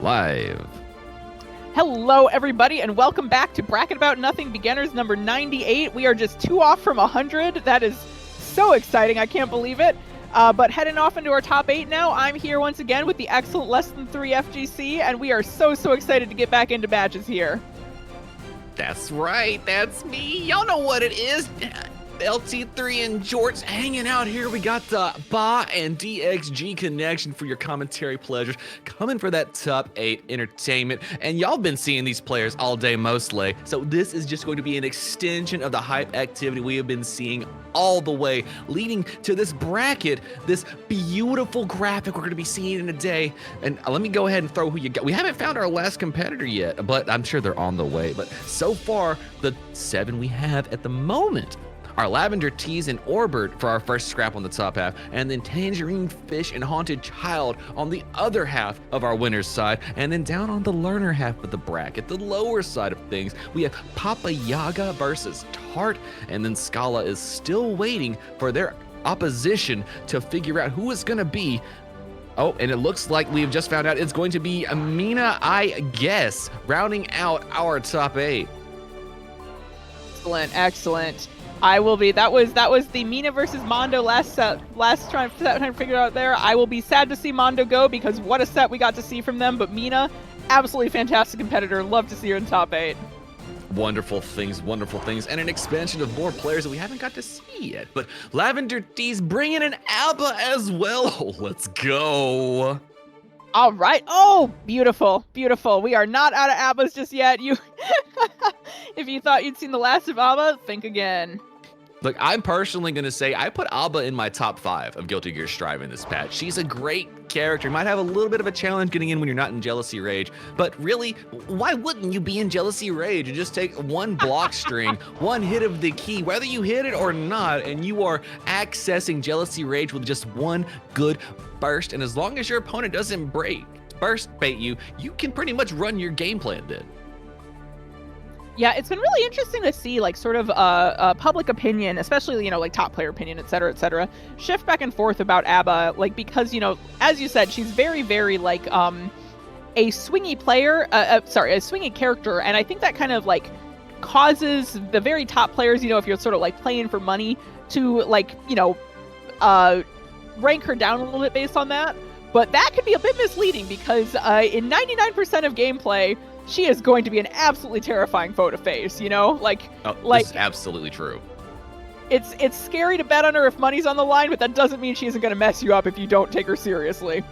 Live. Hello, everybody, and welcome back to Bracket About Nothing Beginners number 98. We are just 2 off from 100. That is so exciting. I can't believe it. But heading off into our top 8 now, I'm here once again with the excellent Less Than 3 FGC, and we are so excited to get back into matches here. That's right. That's me. Y'all know what it is. LT3 and Jorts hanging out here. We got the BA and DXG connection for your commentary pleasures, coming for that top 8 entertainment. And y'all been seeing these players all day mostly, so this is just going to be an extension of the hype activity we have been seeing all the way leading to this bracket, this beautiful graphic we're going to be seeing in a day. And let me go ahead and throw who you got. We haven't found our last competitor yet, but I'm sure they're on the way. But so far, the 7 we have at the moment are Lavender Tease and Orbert for our first scrap on the top half, and then Tangerine Fish and Haunted Child on the other half of our winner's side. And then down on the learner half of the bracket, the lower side of things, we have Papa Yaga versus Tart, and then Scala is still waiting for their opposition to figure out who it's gonna be. Oh, and it looks like we've just found out it's going to be Amina, I guess, rounding out our top 8. Excellent. I will be. That was the Mina versus Mondo last trying to figure out there. I will be sad to see Mondo go because what a set we got to see from them. But Mina, absolutely fantastic competitor. Love to see her in top 8. Wonderful things, and an expansion of more players that we haven't got to see yet. But Lavender D's bringing an ABBA as well. Oh, let's go. All right. Oh, beautiful. We are not out of ABBAs just yet. You, if you thought you'd seen the last of ABBA, think again. Look, I'm personally going to say I put ABBA in my top 5 of Guilty Gear Strive in this patch. She's a great character. Might have a little bit of a challenge getting in when you're not in Jealousy Rage, but really, why wouldn't you be in Jealousy Rage and just take one block string, one hit of the key, whether you hit it or not, and you are accessing Jealousy Rage with just one good burst, and as long as your opponent doesn't burst bait you, you can pretty much run your game plan then. Yeah, it's been really interesting to see, like, sort of public opinion, especially, you know, like top player opinion, et cetera, shift back and forth about ABBA, like, because, you know, as you said, she's very, like, a swingy player, a swingy character, and I think that kind of, like, causes the very top players, you know, if you're sort of, like, playing for money, to, like, you know, rank her down a little bit based on that, but that could be a bit misleading, because in 99% of gameplay, she is going to be an absolutely terrifying foe to face, you know? This is absolutely true. It's scary to bet on her if money's on the line, but that doesn't mean she isn't going to mess you up if you don't take her seriously.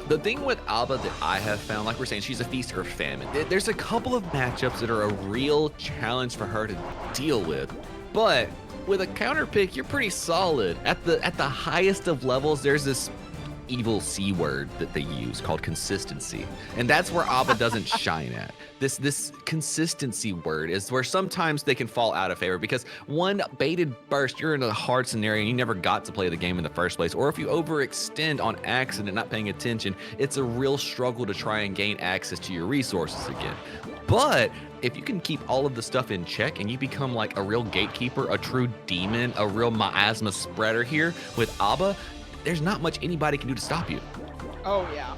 The thing with ABBA that I have found, like we're saying, she's a feast or famine. There's a couple of matchups that are a real challenge for her to deal with, but with a counter pick, you're pretty solid. At the highest of levels, there's this evil C word that they use called consistency, and that's where ABBA doesn't shine at. This consistency word is where sometimes they can fall out of favor because one baited burst, you're in a hard scenario and you never got to play the game in the first place, or if you overextend on accident not paying attention, it's a real struggle to try and gain access to your resources again. But if you can keep all of the stuff in check and you become like a real gatekeeper, a true demon, a real miasma spreader here with ABBA, there's not much anybody can do to stop you. Oh yeah.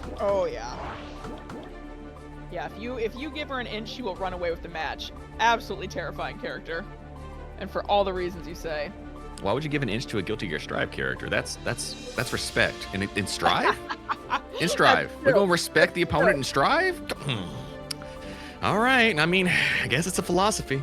Yeah, if you give her an inch, she will run away with the match. Absolutely terrifying character. And for all the reasons you say. Why would you give an inch to a Guilty Gear Strive character? That's respect. And in Strive? In Strive. We're gonna respect the opponent in Strive? All right. I mean, I guess it's a philosophy.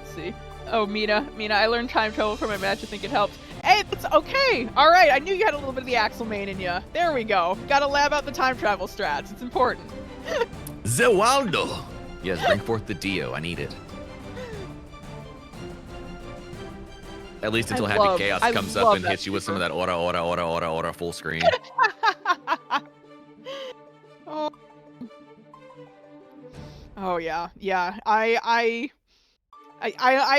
Let's see. Oh, Mina, I learned time travel from my match. I think it helped. Hey, that's okay. All right, I knew you had a little bit of the Axel main in you. There we go. Gotta lab out the time travel strats. It's important. Zewaldo. Yes, bring forth the Dio. I need it. At least until Happy Chaos comes up and hits you with some of that order full screen. Oh yeah. I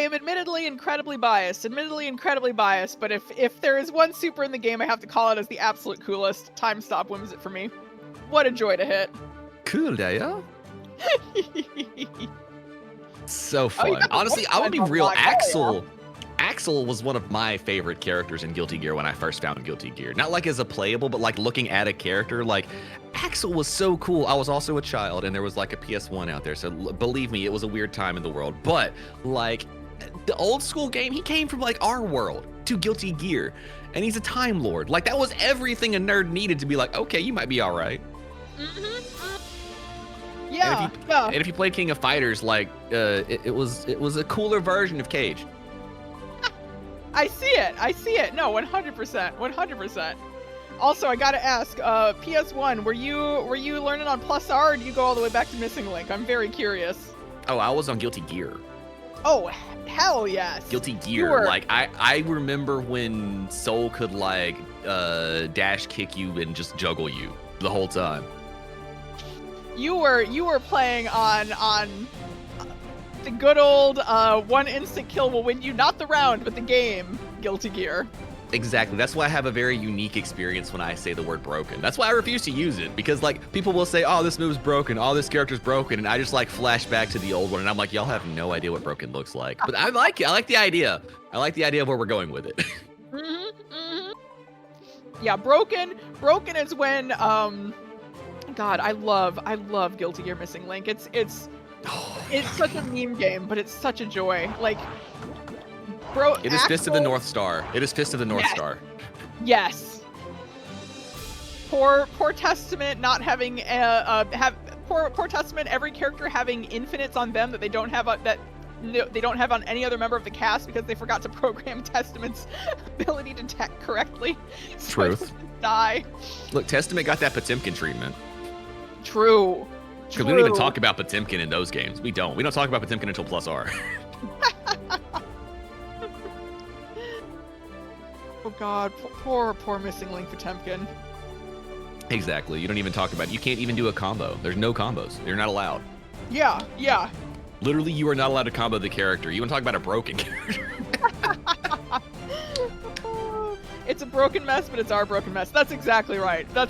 am admittedly incredibly biased, but if there is one super in the game I have to call it as the absolute coolest, Time Stop wins it for me. What a joy to hit. Cool, yeah? So Oh, you fun. got the Honestly, voice I would be lines real. unlocked. Hell Axel. Axel was one of my favorite characters in Guilty Gear when I first found Guilty Gear. Not like as a playable, but like looking at a character. Like Axel was so cool. I was also a child, and there was like a PS1 out there. So believe me, it was a weird time in the world. But like the old school game, he came from like our world to Guilty Gear, and he's a Time Lord. Like that was everything a nerd needed to be like, okay, you might be all right. Yeah, And if you played King of Fighters, like it was a cooler version of Cage. I see it. I see it. No, 100%. 100%. Also, I gotta ask, PS1, were you learning on Plus R, or do you go all the way back to Missing Link? I'm very curious. Oh, I was on Guilty Gear. Oh, hell yes. Guilty Gear. Like I remember when Soul could like dash kick you and just juggle you the whole time. You were playing on the good old one instant kill will win you not the round but the game Guilty Gear. Exactly. That's why I have a very unique experience when I say the word broken. That's why I refuse to use it, because like people will say, "Oh, this move's broken. Oh, this character's broken," and I just like flash back to the old one, and I'm like, "Y'all have no idea what broken looks like." But I like it. I like the idea. I like the idea of where we're going with it. Yeah, broken is when God, I love Guilty Gear Missing Link. It's such a meme game, but it's such a joy. Like, bro, It is Fist of the North Star. It is Fist of the North Star. Yes. Poor Testament not having poor Testament. Every character having infinites on them that they don't have they don't have on any other member of the cast because they forgot to program Testament's ability to tech correctly. So Truth. Die. Look, Testament got that Potemkin treatment. True. Because we don't even talk about Potemkin in those games. We don't. We don't talk about Potemkin until Plus R. Oh God, poor Missing Link Potemkin. Exactly. You don't even talk about it. You can't even do a combo. There's no combos. You're not allowed. Yeah. Literally, you are not allowed to combo the character. You want to talk about a broken character? It's a broken mess, but it's our broken mess. That's exactly right. It's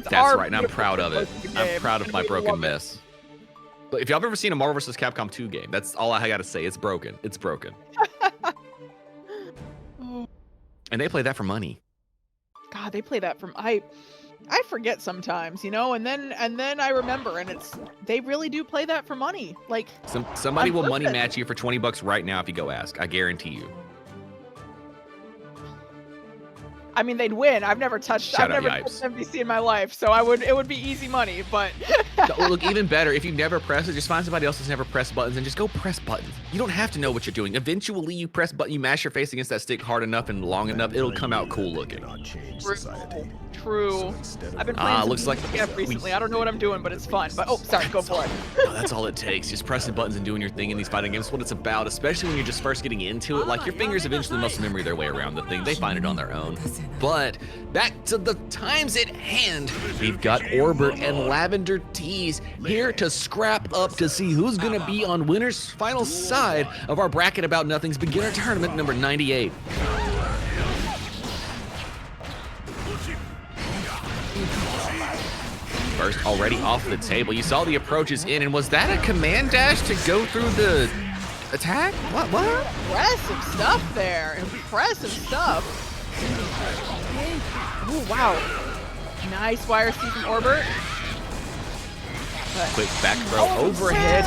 That's our right, and I'm proud of it. I'm proud of my broken mess. mess. But if y'all have ever seen a Marvel vs. Capcom 2 game, that's all I gotta say. It's broken. It's broken. And they play that for money. God, they play that from I forget sometimes, you know, and then I remember, and they really do play that for money. Like Somebody will money match you for $20 right now if you go ask. I guarantee you. I mean, they'd win. I've never touched MVC in my life, so it would be easy money, but Look, even better, if you've never pressed it, just find somebody else who's never pressed buttons and just go press buttons. You don't have to know what you're doing. Eventually, you press button, you mash your face against that stick hard enough and long enough, it'll come out cool looking. True. I've been playing looks like recently. I don't know what I'm doing, but it's fun. But sorry, go for it. Oh, that's all it takes. Just pressing buttons and doing your thing in these fighting games. That's what it's about, especially when you're just first getting into it. Like, your fingers eventually muscle memory their way around the thing. They find it on their own. But back to the times at hand. We've got Orbert and Lavender Tees here to scrap up to see who's gonna be on winner's final side of our Bracket About Nothing's beginner tournament number 98. First already off the table. You saw the approaches in, and was that a command dash to go through the attack? What? Impressive stuff there. Impressive stuff. Oh, wow. Nice wire C from Orbert. Quick back throw overhead,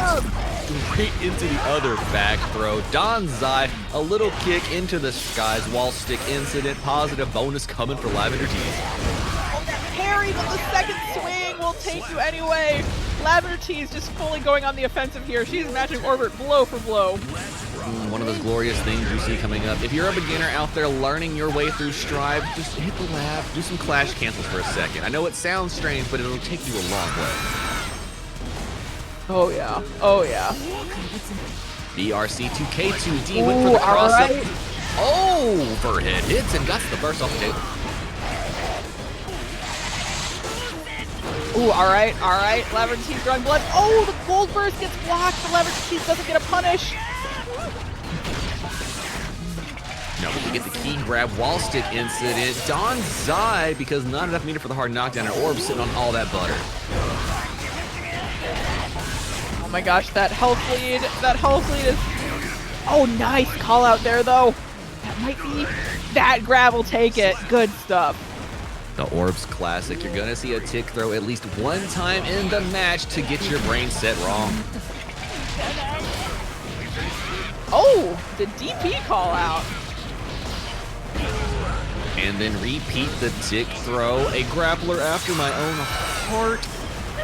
straight into the other back throw. Donzai, a little kick into the skies, wall stick incident, positive bonus coming for Lavender Tees. Parry, but the second swing will take you anyway. Lavender Tees just fully going on the offensive here. She's matching Orbit blow for blow. One of those glorious things you see coming up. If you're a beginner out there learning your way through Strive, just hit the lab, do some clash cancels for a second. I know it sounds strange, but it'll take you a long way. Oh yeah, oh yeah. BRC2K2D went for the cross-up. Right. Overhead hits and got the burst off the table. Ooh, all right. Lavender Tees drawing blood. Oh, the gold burst gets blocked, but Lavender Tees doesn't get a punish. No, but you get the key grab wall stick incident. Donzai, because not enough meter for the hard knockdown, and Orb sitting on all that butter. my gosh, that health lead is... Oh, nice call out there, though. That might be... That grab will take it. Good stuff. The Orbs Classic. You're going to see a tick throw at least one time in the match to get your brain set wrong. Oh, the DP call out. And then repeat the tick throw. A grappler after my own heart.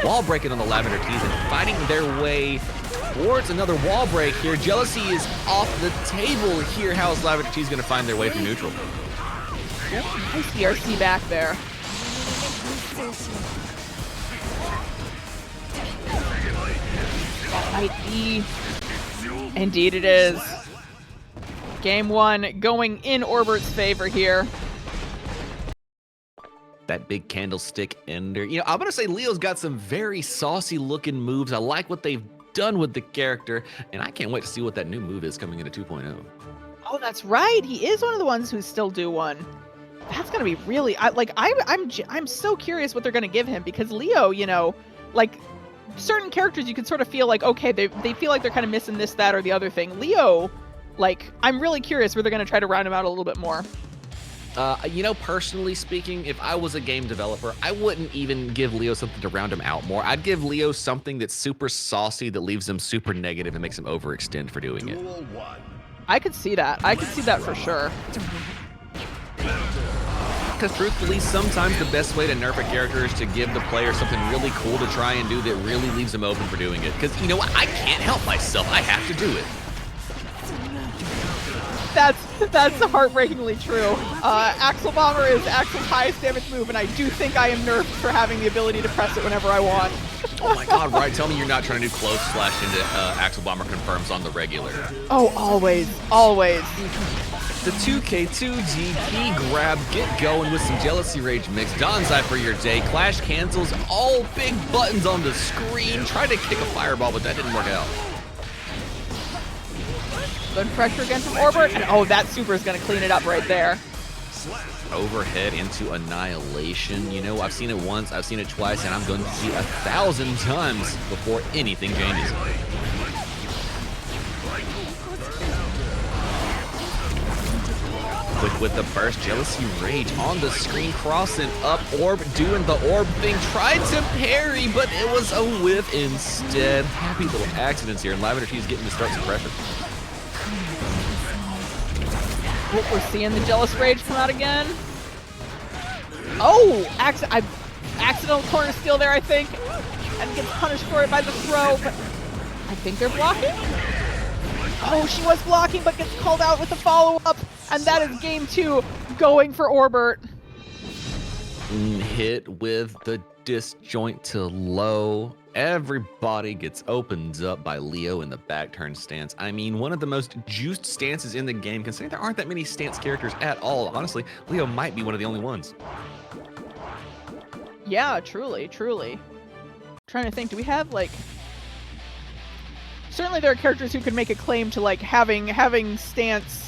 Wall breaking on the Lavender Tees and fighting their way towards another wall break here. Jealousy is off the table here. How is Lavender Tees going to find their way through neutral? Nice DRC back there. That might be. Indeed it is. Game 1 going in Orbert's favor here. That big candlestick ender. You know, I'm going to say Leo's got some very saucy looking moves. I like what they've done with the character, and I can't wait to see what that new move is coming into 2.0. Oh, that's right. He is one of the ones who still do one. That's gonna be really. I'm so curious what they're gonna give him, because Leo, you know, like certain characters, you can sort of feel like, okay, they feel like they're kind of missing this, that, or the other thing. Leo, like, I'm really curious where they're gonna try to round him out a little bit more. You know, personally speaking, if I was a game developer, I wouldn't even give Leo something to round him out more. I'd give Leo something that's super saucy, that leaves him super negative and makes him overextend for doing it. I could see that. I could see that for sure. Because truthfully, sometimes the best way to nerf a character is to give the player something really cool to try and do that really leaves them open for doing it. Because, you know what, I can't help myself. I have to do it. That's heartbreakingly true. Axle Bomber is Axel's highest damage move, and I do think I am nerfed for having the ability to press it whenever I want. Oh my god, right? Tell me you're not trying to do close slash into Axle Bomber confirms on the regular. Oh, always, always. The 2K2 GP grab, get going with some Jealousy Rage mix. Donzai for your day. Clash cancels, all big buttons on the screen. Tried to kick a fireball, but that didn't work out. Good pressure again from Orbert, and oh, that super is going to clean it up right there. Overhead into Annihilation. You know, I've seen it once, I've seen it twice, and I'm going to see 1,000 times before anything changes. Quick with the burst, Jealousy Rage on the screen, crossing up, Orb doing the Orb thing, tried to parry, but it was a whiff instead. Happy little accidents here, and Lavender Tees getting to start some pressure. Oh, we're seeing the Jealous Rage come out again. Oh, accidental corner steal there, I think, and gets punished for it by the throw, but I think they're blocking. Oh, she was blocking, but gets called out with a follow-up, and that is game 2 going for Orbert. Hit with the disjoint to low. Everybody gets opened up by Leo in the back turn stance. I mean, one of the most juiced stances in the game, considering there aren't that many stance characters at all. Honestly, Leo might be one of the only ones. Yeah, truly, truly. I'm trying to think, do we have, like... Certainly there are characters who can make a claim to, like, having stance...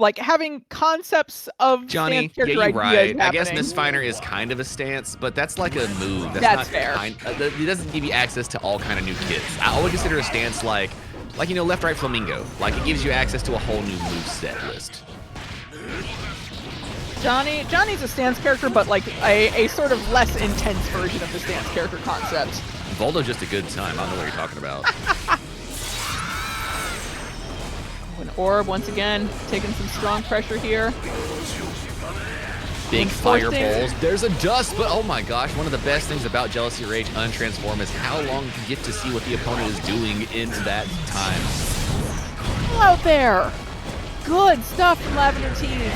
Like, having concepts of Johnny, stance character yeah, you're ideas right. I guess happening. Misfiner is kind of a stance, but that's like a move. That's not fair. It doesn't give you access to all kind of new kits. I always consider a stance like you know, left, right, flamingo. Like, it gives you access to a whole new move set list. Johnny's a stance character, but like a sort of less intense version of the stance character concept. Voldo's just a good time. I don't know what you're talking about. An Orb, once again, taking some strong pressure here. Big fireballs. There's a dust, but oh my gosh, one of the best things about Jealousy Rage Untransform is how long you get to see what the opponent is doing in that time. Hello out there. Good stuff from Lavender Tees.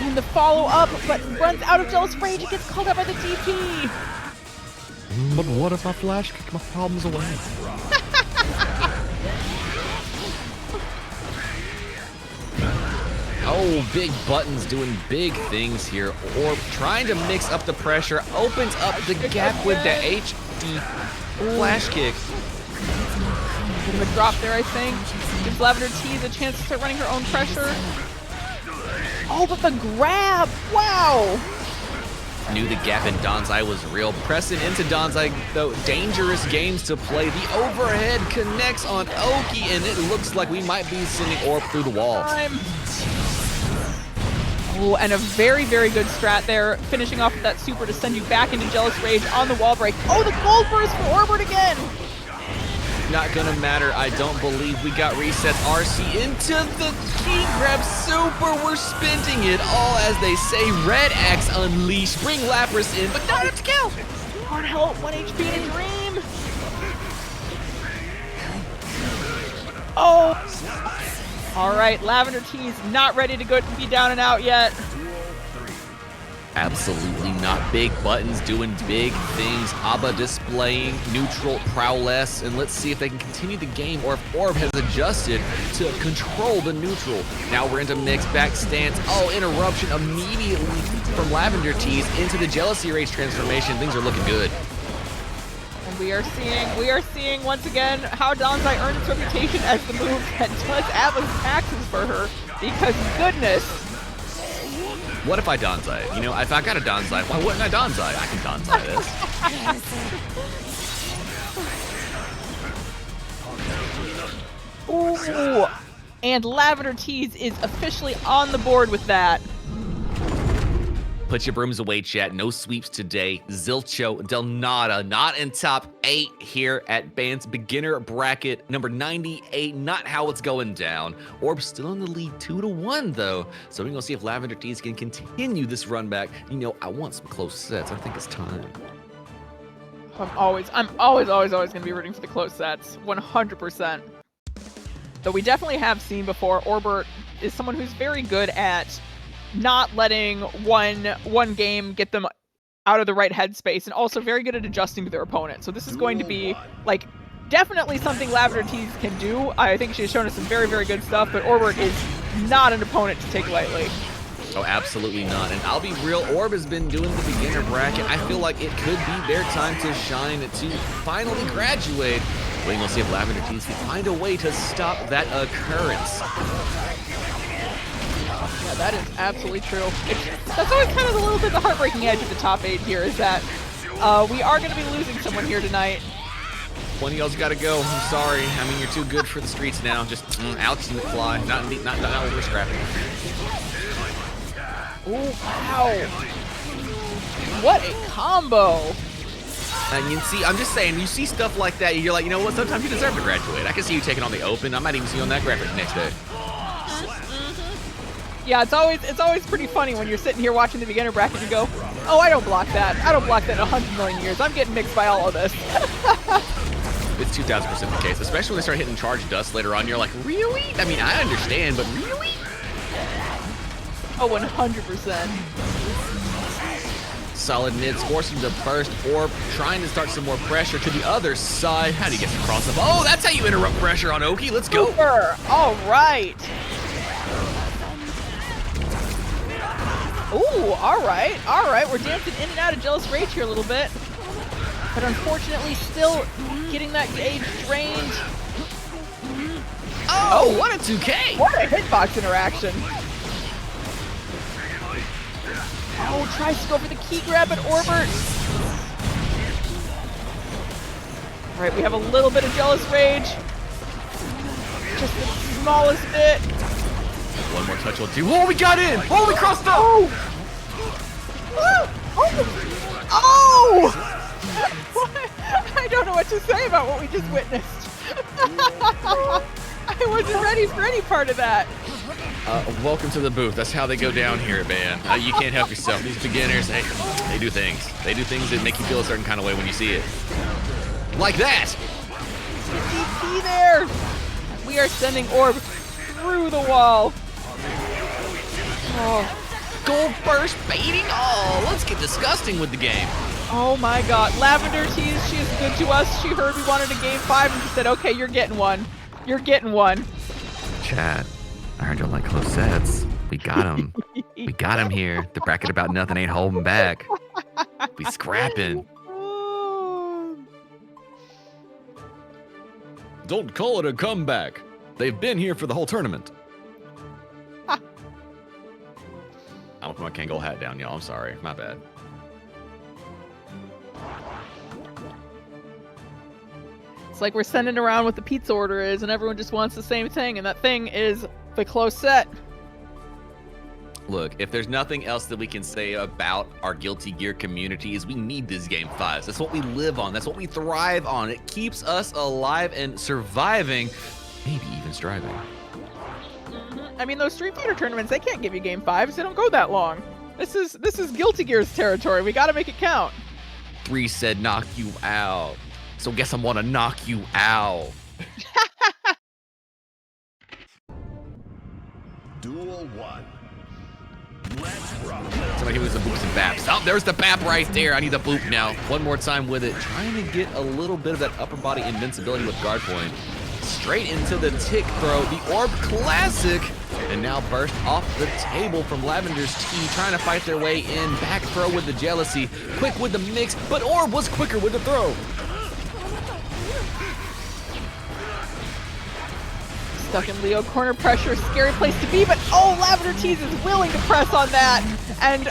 And the follow-up, but runs out of Jealous Rage. It gets called out by the DP. But what if I flash kick my problems away? Oh, big buttons doing big things here. Orb trying to mix up the pressure, opens up the gap with the HD flash kick. Bit of a drop there, I think. Gives Lavender Tees a chance to start running her own pressure. Oh, but the grab! Wow! knew the gap in Donzai was real. Pressing into Donzai, though, dangerous games to play. The overhead connects on Oki, and it looks like we might be sending Orb through the wall. Oh, and a very, very good strat there, finishing off with that super to send you back into Jealous Rage on the wall break. Oh, the gold burst for Orbert again! Not gonna matter, I don't believe we got resets. RC into the key grab super, we're spinning it all as they say. Red Axe unleashed, bring Lapras in, but not enough to kill. On hell, 1 HP in Dream. Oh! All right, Lavender Tea's not ready to go be down and out yet. Absolutely not. Big buttons doing big things. Abba displaying neutral prowess. And let's see if they can continue the game or if Orb has adjusted to control the neutral. Now we're into mixed back stance. Oh, interruption immediately from Lavender Tees into the Jealousy Rage transformation. Things are looking good. And we are seeing once again how Donzai earned its reputation as the move that does Atlas taxes for her. Because goodness. What if I Donzai? You know, if I got a Donzai, why wouldn't I Donzai? I can Donzai this. Ooh, and Lavender Tees is officially on the board with that. Put your brooms away, chat. No sweeps today. Zilcho Del Nada not in top 8 here at BAN's beginner bracket. Number 98, not how it's going down. Orb still in the lead 2-1 though. So we're gonna see if Lavender Tees can continue this run back. You know, I want some close sets. I think it's time. I'm always gonna be rooting for the close sets, 100%. Though we definitely have seen before, Orbert is someone who's very good at not letting one game get them out of the right headspace, and also very good at adjusting to their opponent. So this is going to be like definitely something Lavender Tees can do. I think she's shown us some very, very good stuff, but Orbert is not an opponent to take lightly. Oh, absolutely not. And I'll be real, Orb has been doing the beginner bracket. I feel like it could be their time to shine, to finally graduate. We're going to see if Lavender Tees can find a way to stop that occurrence. Yeah, that is absolutely true. That's always kind of a little bit the heartbreaking edge of the top 8 here, is that we are going to be losing someone here tonight. One of y'all's got to go. I'm sorry. I mean, you're too good for the streets now. Just outs and fly. Not what we're scrapping. Oh, wow. What a combo. And you see, I'm just saying, you see stuff like that, you're like, you know what, sometimes you deserve to graduate. I can see you taking on the open. I might even see you on that graphic next day. Yeah, it's always pretty funny when you're sitting here watching the beginner bracket and you go, oh, I don't block that. I don't block that in 100 million years. I'm getting mixed by all of this. It's 2000% the case, especially when they start hitting charge dust later on. You're like, really? I mean, I understand, but really? Oh, 100%. Solid mids, forcing the burst. Orb trying to start some more pressure to the other side. How do you get the cross up? Oh, that's how you interrupt pressure on Oki. Let's go. Super. All right. Ooh, all right. We're dancing in and out of Jealous Rage here a little bit. But unfortunately, still getting that gauge drained. Oh, what a 2K. What a hitbox interaction. Oh, tries to go for the key grab at Orbert. All right, we have a little bit of Jealous Rage. Just the smallest bit. One more touch will do. Oh, we got in. Oh, we crossed up. Oh! Oh! I don't know what to say about what we just witnessed. I wasn't ready for any part of that. Welcome to the booth. That's how they go down here at BAN. You can't help yourself. These beginners, they do things. They do things that make you feel a certain kind of way when you see it. Like that. DP there. We are sending Orb through the wall. Oh. Gold burst baiting. Oh, let's get disgusting with the game. Oh my god. Lavender Tees, she is good to us. She heard we wanted a game 5 and she said, okay, you're getting one. You're getting one. Chad, I heard you like close sets. We got him. We got him here. The bracket about nothing ain't holding back. We scrapping. Don't call it a comeback. They've been here for the whole tournament. I'm gonna put my Kangol hat down, y'all. I'm sorry. My bad. It's like we're sending around what the pizza order is, and everyone just wants the same thing, and that thing is the close set. Look, if there's nothing else that we can say about our Guilty Gear community is we need these Game 5s. That's what we live on. That's what we thrive on. It keeps us alive and surviving, maybe even striving. I mean, those Street Fighter tournaments, they can't give you Game 5s. They don't go that long. This is Guilty Gear's territory. We gotta make it count. 3 said knock you out. So guess I'm gonna knock you out. Duel 1. Let's rock. Somebody who was the boops and baps. Oh, there's the bap right there. I need the boop now. One more time with it. Trying to get a little bit of that upper body invincibility with guard point. Straight into the tick throw. The orb classic. And now burst off the table from Lavender's Tea. Trying to fight their way in. Back throw with the jealousy. Quick with the mix. But orb was quicker with the throw. Stuck in Leo corner pressure, scary place to be, but oh, Lavender Tease is willing to press on that, and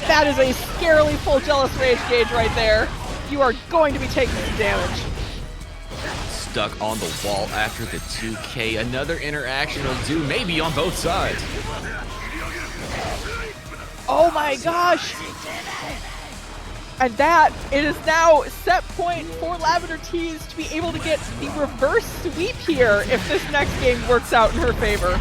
that is a scarily full Jealous Rage gauge right there. You are going to be taking some damage. Stuck on the wall after the 2K. Another interaction will do, maybe on both sides. Oh my gosh! And that, it is now set point for Lavender Tease to be able to get the reverse sweep here if this next game works out in her favor.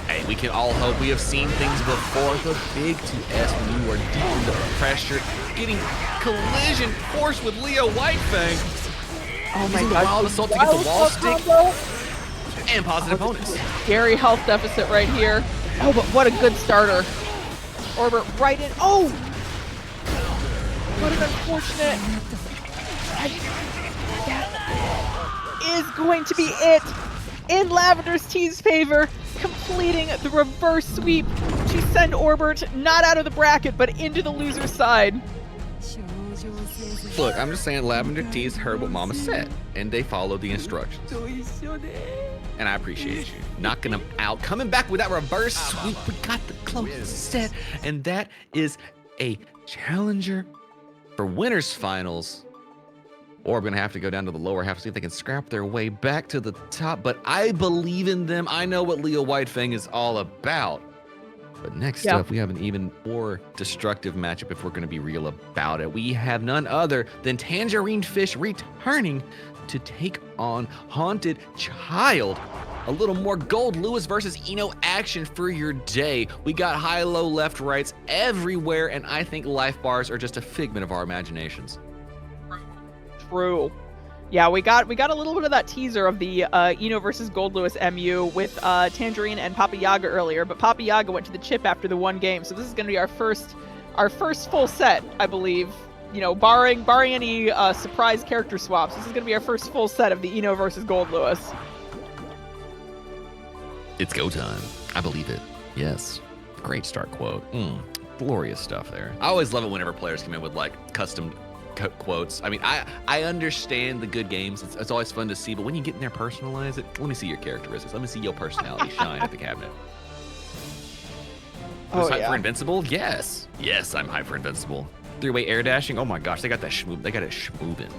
Hey, we can all hope. We have seen things before. The big 2S when you are deep into pressure, getting collision force with Leo Whitefang. Oh my Using the god. wild assault to get the wall stick and positive bonus. Scary health deficit right here. Oh, but what a good starter. Orbit right in. Oh! What an unfortunate. That is going to be it in Lavender's Tea's favor, completing the reverse sweep to send Orbert not out of the bracket, but into the loser's side. Look, I'm just saying Lavender Tease heard what Mama said, and they followed the instructions. And I appreciate you. Knocking them out. Coming back with that reverse sweep. We got the closest set, and that is a challenger for winners finals. Or we're gonna have to go down to the lower half, see if they can scrap their way back to the top. But I believe in them. I know what Leo Whitefang is all about. But next up, we have an even more destructive matchup if we're gonna be real about it. We have none other than Tangerine Fish returning to take on Haunted Child. A little more Gold Lewis versus Eno action for your day. We got high, low, left, rights everywhere, and I think life bars are just a figment of our imaginations. True. Yeah, we got a little bit of that teaser of the Eno versus Gold Lewis MU with Tangerine and Papa Yaga earlier, but Papa Yaga went to the chip after the one game, so this is going to be our first full set, I believe. You know, barring any surprise character swaps, this is going to be our first full set of the Eno versus Gold Lewis. It's go time. I believe it. Yes. Great start quote. Glorious stuff there. I always love it whenever players come in with like custom quotes. I mean, I understand the good games. It's always fun to see, but when you get in there, personalize it. Let me see your characteristics. Let me see your personality shine at the cabinet. Oh, hype yeah. for Invincible? Yes. Yes, I'm hype for Invincible. 3-way air dashing. Oh my gosh, they got that schmoove. They got it schmoovin'.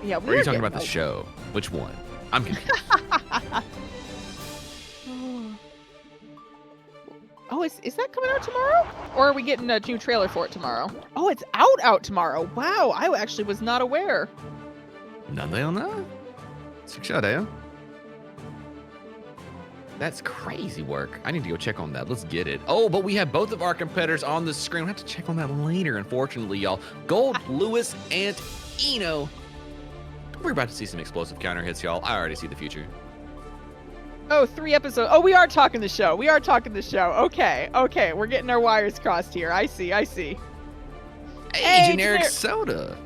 Yeah, Or are you talking about the show? Which one? I'm confused. Oh, is that coming out tomorrow? Or are we getting a new trailer for it tomorrow? Oh, it's out tomorrow. Wow, I actually was not aware. None they don't know. That's crazy work. I need to go check on that. Let's get it. Oh, but we have both of our competitors on the screen. We'll have to check on that later, unfortunately, y'all. Gold, Lewis, and Eno. We're about to see some explosive counter hits, y'all. I already see the future. Oh, 3 episodes. Oh, we are talking the show. Okay. We're getting our wires crossed here. I see. Hey, generic soda.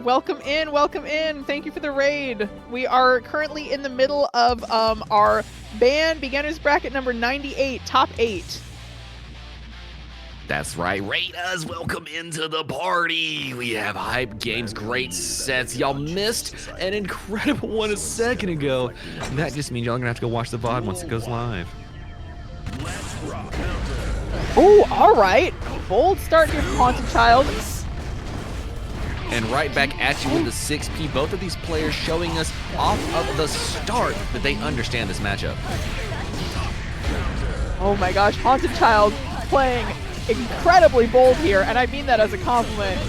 Welcome in. Thank you for the raid. We are currently in the middle of our BAN Beginners Bracket number 98, top 8. That's right, rate us. Welcome into the party. We have hype games, great sets. Y'all missed an incredible one a second ago. That just means y'all are gonna have to go watch the VOD once it goes live. Let's rock. Oh, all right. Bold start here from Haunted Child. And right back at you with the 6P. Both of these players showing us off of the start that they understand this matchup. Oh my gosh, Haunted Child playing incredibly bold here, and I mean that as a compliment.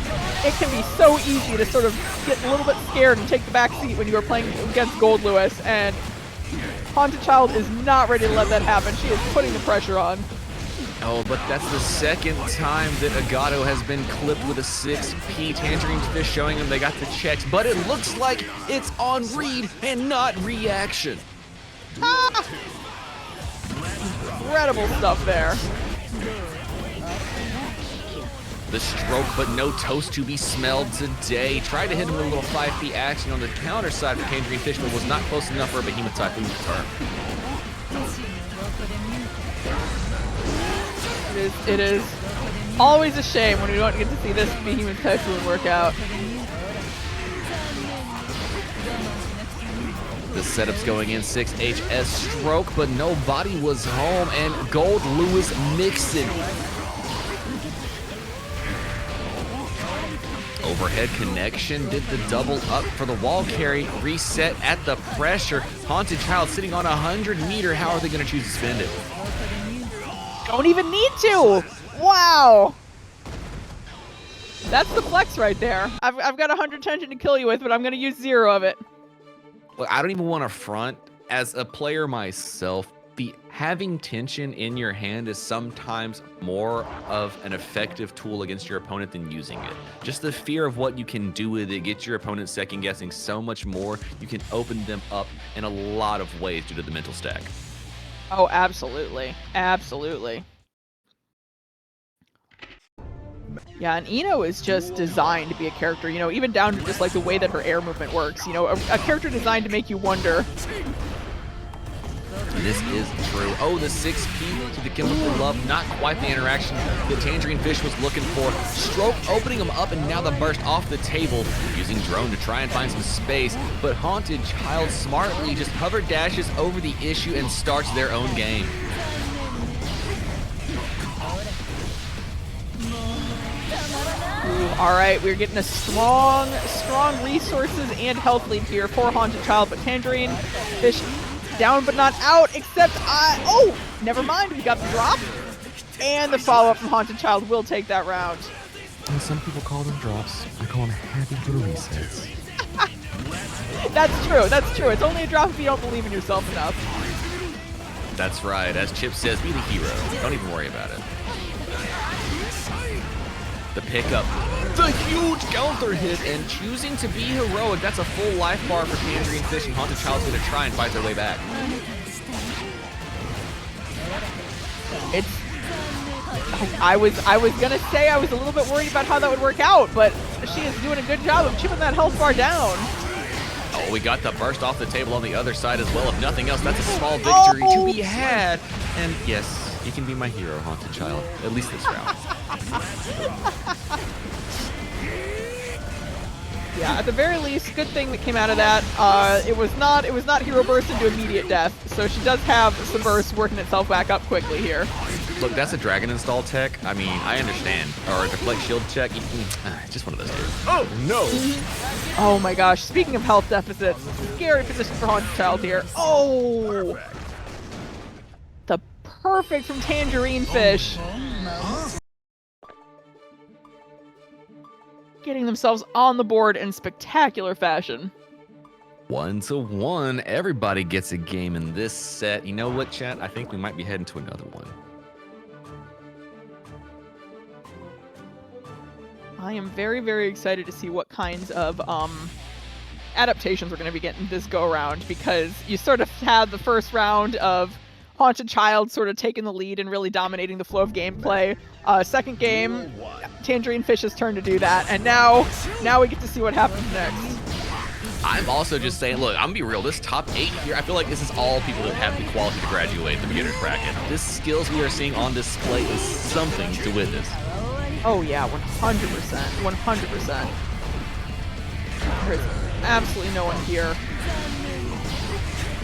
It can be so easy to sort of get a little bit scared and take the back seat when you are playing against Gold Lewis, and Haunted Child is not ready to let that happen. She is putting the pressure on. Oh, but that's the second time that Agato has been clipped with a 6P. Tangerine Fish showing them they got the checks, but it looks like it's on read and not reaction. Ah! Incredible stuff there. The stroke, but no toast to be smelled today. Tried to hit him with a little 5P action on the counter side for Tangerine Fish, but was not close enough for a Behemoth Typhoon to turn. It is always a shame when we don't get to see this Behemoth Typhoon work out. The setup's going in 6HS stroke, but nobody was home, and Gold Lewis mixing. Overhead connection, did the double up for the wall carry, reset at the pressure. Haunted Child sitting on 100-meter. How are they going to choose to spend it? Don't even need to! Wow! That's the flex right there. I've got 100 tension to kill you with, but I'm going to use 0 of it. Look, I don't even want to front. As a player myself, having tension in your hand is sometimes more of an effective tool against your opponent than using it. Just the fear of what you can do with it gets your opponent second guessing so much more. You can open them up in a lot of ways due to the mental stack. Oh, absolutely. Absolutely. Yeah, and Ino is just designed to be a character, you know, even down to just like the way that her air movement works. You know, a character designed to make you wonder. This is true. Oh, the 6P to the Chemical Love. Not quite the interaction that Tangerine Fish was looking for. Stroke opening him up, and now the burst off the table. Using drone to try and find some space. But Haunted Child smartly just hover dashes over the issue and starts their own game. All right, we're getting a strong resources and health lead here for Haunted Child, but Tangerine Fish down but not out, except oh, never mind, we got the drop. And the follow-up from Haunted Child will take that round. And some people call them drops. I call them happy little resets. That's true. It's only a drop if you don't believe in yourself enough. That's right. As Chip says, be the hero. Don't even worry about it. The pickup, the huge counter hit, and choosing to be heroic. That's a full life bar for Tangerine Fish, and Haunted Child's going to try and fight their way back. I was gonna say I was a little bit worried about how that would work out, but she is doing a good job of chipping that health bar down. Oh, we got the burst off the table on the other side as well. If nothing else, that's a small victory to be had. And yes, you can be my hero, Haunted Child. At least this round. Yeah, at the very least, good thing that came out of that. It was not hero burst into immediate death, so she does have some burst working itself back up quickly here. Look, that's a dragon install tech. I mean, I understand. Or a deflect shield check. It's just one of those two. Oh, no! Oh my gosh, speaking of health deficits, scary position for Haunted Child here. Oh! The perfect from Tangerine Fish. Getting themselves on the board in spectacular fashion. 1-1. Everybody gets a game in this set. You know what, chat? I think we might be heading to another one. I am very, very excited to see what kinds of adaptations we're going to be getting this go-around, because you sort of had the first round of Haunted Child sort of taking the lead and really dominating the flow of gameplay. Second game, Tangerine Fish's turn to do that, and now we get to see what happens next. I'm also just saying, look, I'm gonna be real, this top 8 here, I feel like this is all people that have the quality to graduate the beginner's bracket. This skills we are seeing on display is something to witness. Oh yeah, 100%, 100%. There's absolutely no one here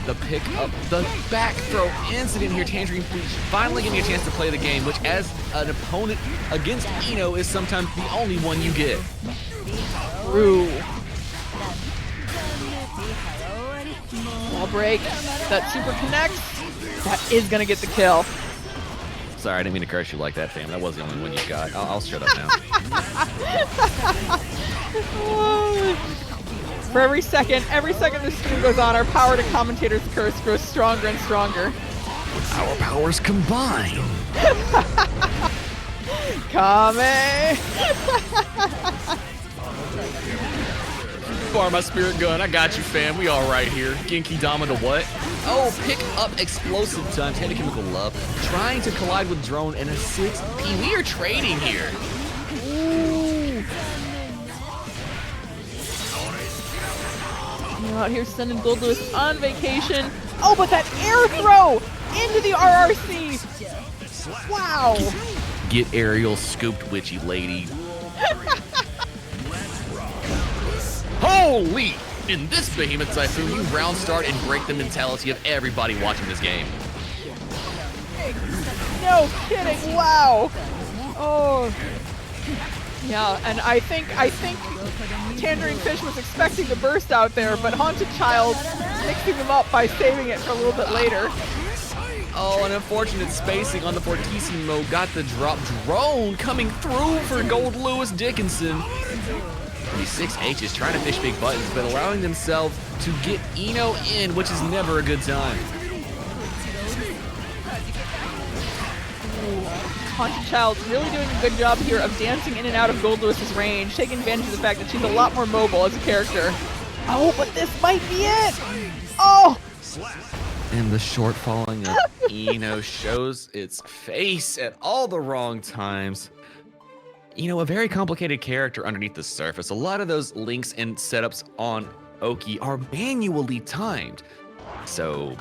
the pick up, the back throw incident here. Tangerine Peach finally getting a chance to play the game, which as an opponent against Eno is sometimes the only one you get. True. Wall break. That super connects. That is going to get the kill. Sorry, I didn't mean to curse you like that, fam. That was the only one you got. I'll shut up now. For every second this stream goes on, our power to commentator's curse grows stronger and stronger. Our powers combine. Kame! Bar my spirit gun. I got you, fam. We all right here. Genki Dama to what? Oh, pick up explosive time. Chemical Love trying to collide with Drone in a 6P. We are trading here. Ooh. You're out here sending Gold Lewis on vacation. Oh, but that air throw into the RRC. Wow. Get aerial scooped, witchy lady. Holy! In this Behemoth Typhoon, you round start and break the mentality of everybody watching this game. No kidding! Wow. Oh. Yeah, and I think Tangerine Fish was expecting the burst out there, but Haunted Child mixing them up by saving it for a little bit later. Oh, an unfortunate spacing on the Fortissimo. Got the drop. Drone coming through for Gold Lewis Dickinson. These 6H's trying to fish big buttons, but allowing themselves to get Eno in, which is never a good time. Haunted Child really doing a good job here of dancing in and out of Gold Lewis's range, taking advantage of the fact that she's a lot more mobile as a character. Oh, but this might be it! Oh! And the short falling of Eno shows its face at all the wrong times. You know, a very complicated character underneath the surface. A lot of those links and setups on Oki are manually timed. So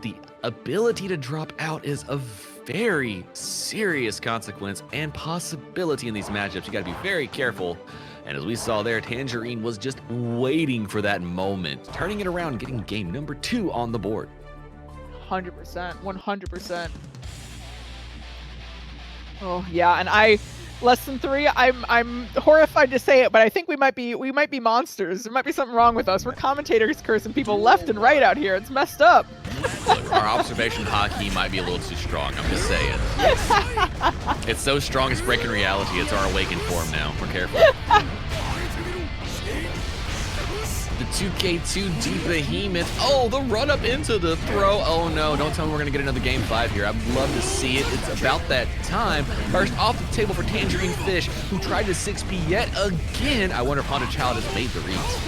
the ability to drop out is a very serious consequence and possibility in these matchups. You gotta be very careful. And as we saw there, Tangerine was just waiting for that moment, turning it around, getting game number 2 on the board. 100%, 100%. Oh yeah, and less than 3. I'm horrified to say it, but I think we might be monsters. There might be something wrong with us. We're commentators cursing people left and right out here. It's messed up. Look, our observation hockey might be a little too strong. I'm just saying. It's so strong it's breaking reality. It's our awakened form now. We're careful. The 2K2 D Behemoth. Oh, the run up into the throw. Oh no, don't tell me we're gonna get another game 5 here. I'd love to see it. It's about that time. First off the table for Tangerine Fish, who tried to 6P yet again. I wonder if Haunted Child has made the reads.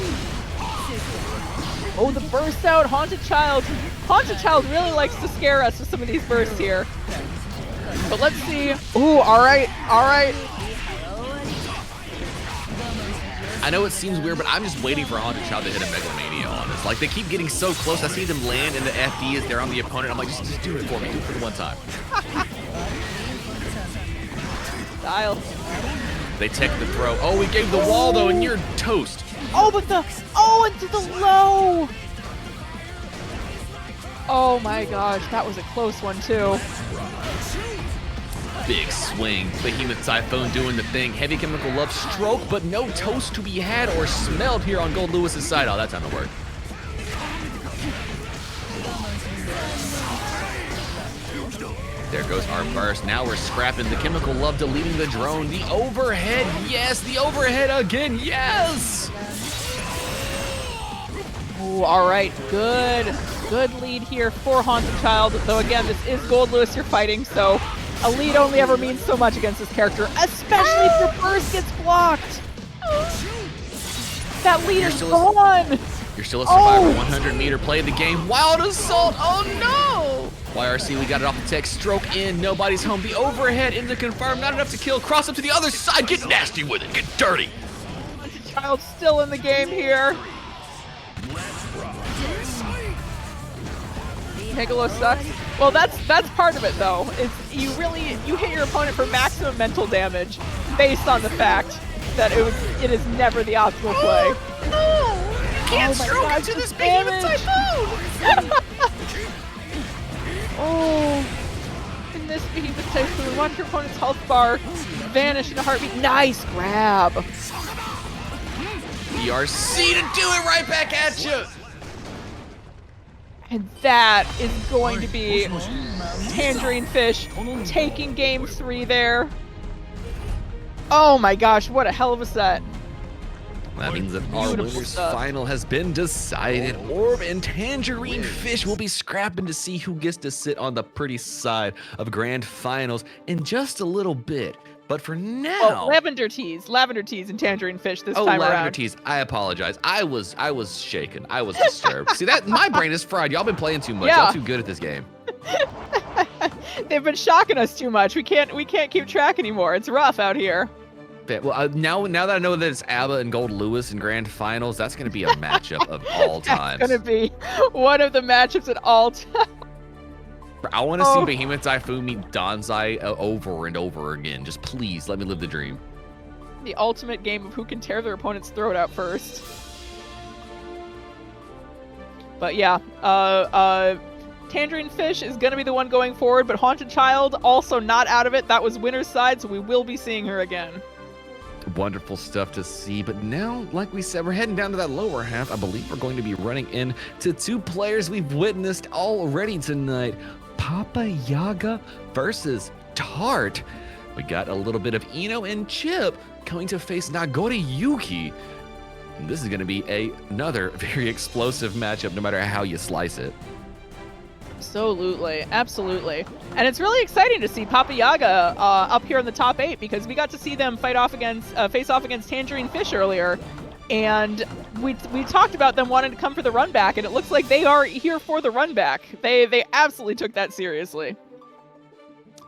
Oh, the burst out, Haunted Child. Haunted Child really likes to scare us with some of these bursts here. But let's see. Ooh, all right. I know it seems weird, but I'm just waiting for Haunted Child to hit a Megalomania on us. Like, they keep getting so close. I see them land in the FD as they're on the opponent. I'm like, just do it for me. Do it for the one time. Style. They tech the throw. Oh, we gave the wall, though, and you're toast. Oh, but into the low. Oh my gosh, that was a close one too. Big swing. Behemoth Typhoon doing the thing. Heavy Chemical Love stroke, but no toast to be had or smelled here on Gold Lewis's side. Oh, that's on the work. There goes our burst. Now we're scrapping the Chemical Love, deleting the drone. The overhead, yes. The overhead again, yes. Ooh, all right, good lead here for Haunted Child. Though again, this is Gold Lewis you're fighting, so a lead only ever means so much against this character, especially if your burst gets blocked. That lead is gone. You're still a survivor. 100-meter play of the game. Wild Assault. Oh no! YRC, we got it off the tech. Stroke in. Nobody's home. The overhead into confirm. Not enough to kill. Cross up to the other side. Get nasty with it. Get dirty. Haunted Child still in the game here. Megalo sucks. Well, that's part of it though. It's you hit your opponent for maximum mental damage based on the fact that it is never the optimal play. No! You can't stroke into this Behemoth Typhoon! Oh, in this behemoth typhoon, watch your opponent's health bar vanish in a heartbeat. Nice grab. BRC to do it right back at you. And that is going to be Tangerine Fish taking game 3 there. Oh my gosh, what a hell of a set. That means that our Beautiful winner's stuff. final has been decided. Orb and Tangerine Fish will be scrapping to see who gets to sit on the pretty side of grand finals in just a little bit. But for now, Oh, Lavender Teas and Tangerine Fish this time Lavender around. Teas, I apologize. I was shaken. I was disturbed. See that my brain is fried. Y'all been playing too much. Yeah. Y'all too good at this game. They've been shocking us too much. We can't keep track anymore. It's rough out here. Well, now that I know that it's ABBA and Gold Lewis in grand finals, that's going to be a matchup of all times. That's gonna be one of the matchups at all time. I want to see Behemoth Typhoon meet Donzai over and over again. Just please let me live the dream. The ultimate game of who can tear their opponent's throat out first. But yeah, Tangerine Fish is gonna be the one going forward, but Haunted Child also not out of it. That was winner's side, so we will be seeing her again. Wonderful stuff to see, but now, like we said, we're heading down to that lower half. I believe we're going to be running into 2 players we've witnessed already tonight. Papa Yaga versus Tart. We got a little bit of Ino and Chip coming to face Nagori Yuki. And this is going to be another very explosive matchup, no matter how you slice it. Absolutely, absolutely. And it's really exciting to see Papa Yaga up here in the top 8 because we got to see them face off against Tangerine Fish earlier. And we talked about them wanting to come for the run back, and it looks like they are here for the run back. They absolutely took that seriously.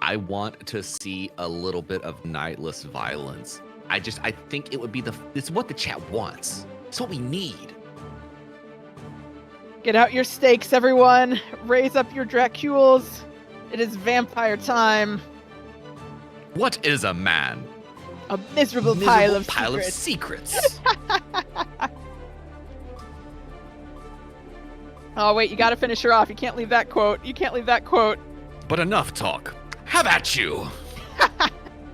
I want to see a little bit of nightless violence. I think it would be it's what the chat wants. It's what we need. Get out your stakes, everyone. Raise up your Dracules. It is vampire time. What is a man? A miserable pile of secrets. Oh, wait, you gotta finish her off. You can't leave that quote. But enough talk. Have at you.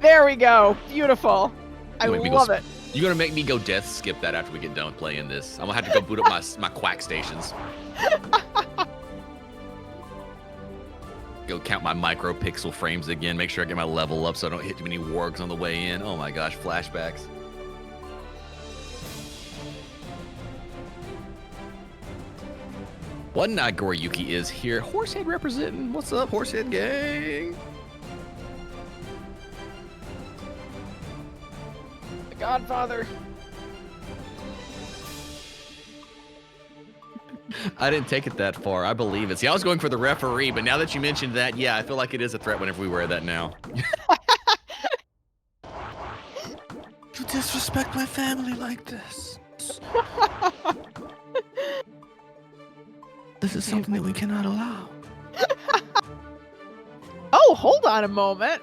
There we go. Beautiful. I love it. You're gonna make me go death skip that after we get done playing this. I'm gonna have to go boot up my quack stations. Go count my micro pixel frames again. Make sure I get my level up so I don't hit too many wargs on the way in. Oh my gosh, flashbacks. One Nagori Yuki is here. Horsehead representing. What's up, Horsehead gang? The Godfather. I didn't take it that far. I believe it. See, I was going for the referee, but now that you mentioned that, yeah, I feel like it is a threat whenever we wear that now. You disrespect my family like this. This is something that we cannot allow. Oh, hold on a moment.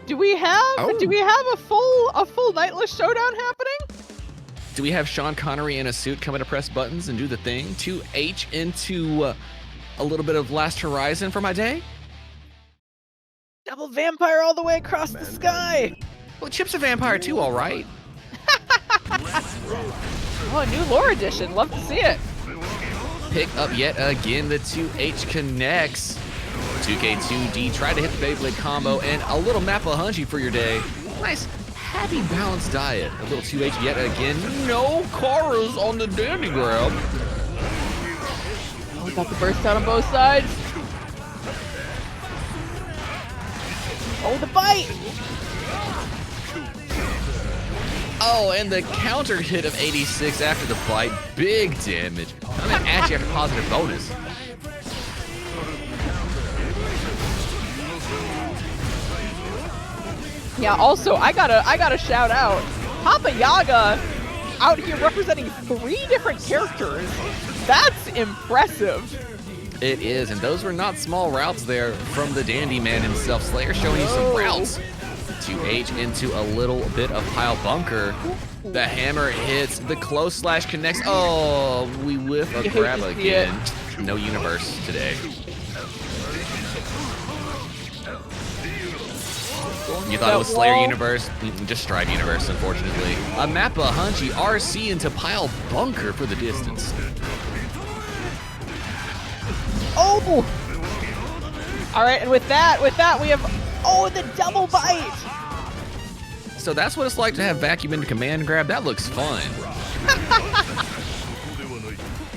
Do we have a full Nightless Showdown happening? Do we have Sean Connery in a suit coming to press buttons and do the thing? 2H into a little bit of Last Horizon for my day? Double vampire all the way across the sky. Well, Chip's a vampire too, all right. Oh, a new lore edition. Love to see it. Pick up yet again the 2H connects. 2K2D, try to hit the Beyblade combo and a little Mappa-Hunchy for your day. Nice, happy, balanced diet. A little 2H yet again. No Karas on the dandy grab. Oh, we got the burst out on both sides. Oh, the bite. Oh, and the counter hit of 86 after the bite. Big damage. I mean, actually after positive bonus. Yeah, also, I gotta shout out Papa Yaga out here representing 3 different characters. That's impressive. It is, and those were not small routes there from the dandy man himself. Slayer showing you some routes. 2H into a little bit of pile bunker. The hammer hits, the close slash connects. Oh, we whiff a grab again. No universe today. You thought it was Slayer Universe? Just Strive Universe, unfortunately. A Mappa Hunchy RC into Pile Bunker for the distance. Oh! All right, and with that, we have, oh, the double bite! So that's what it's like to have vacuum into command grab. That looks fun.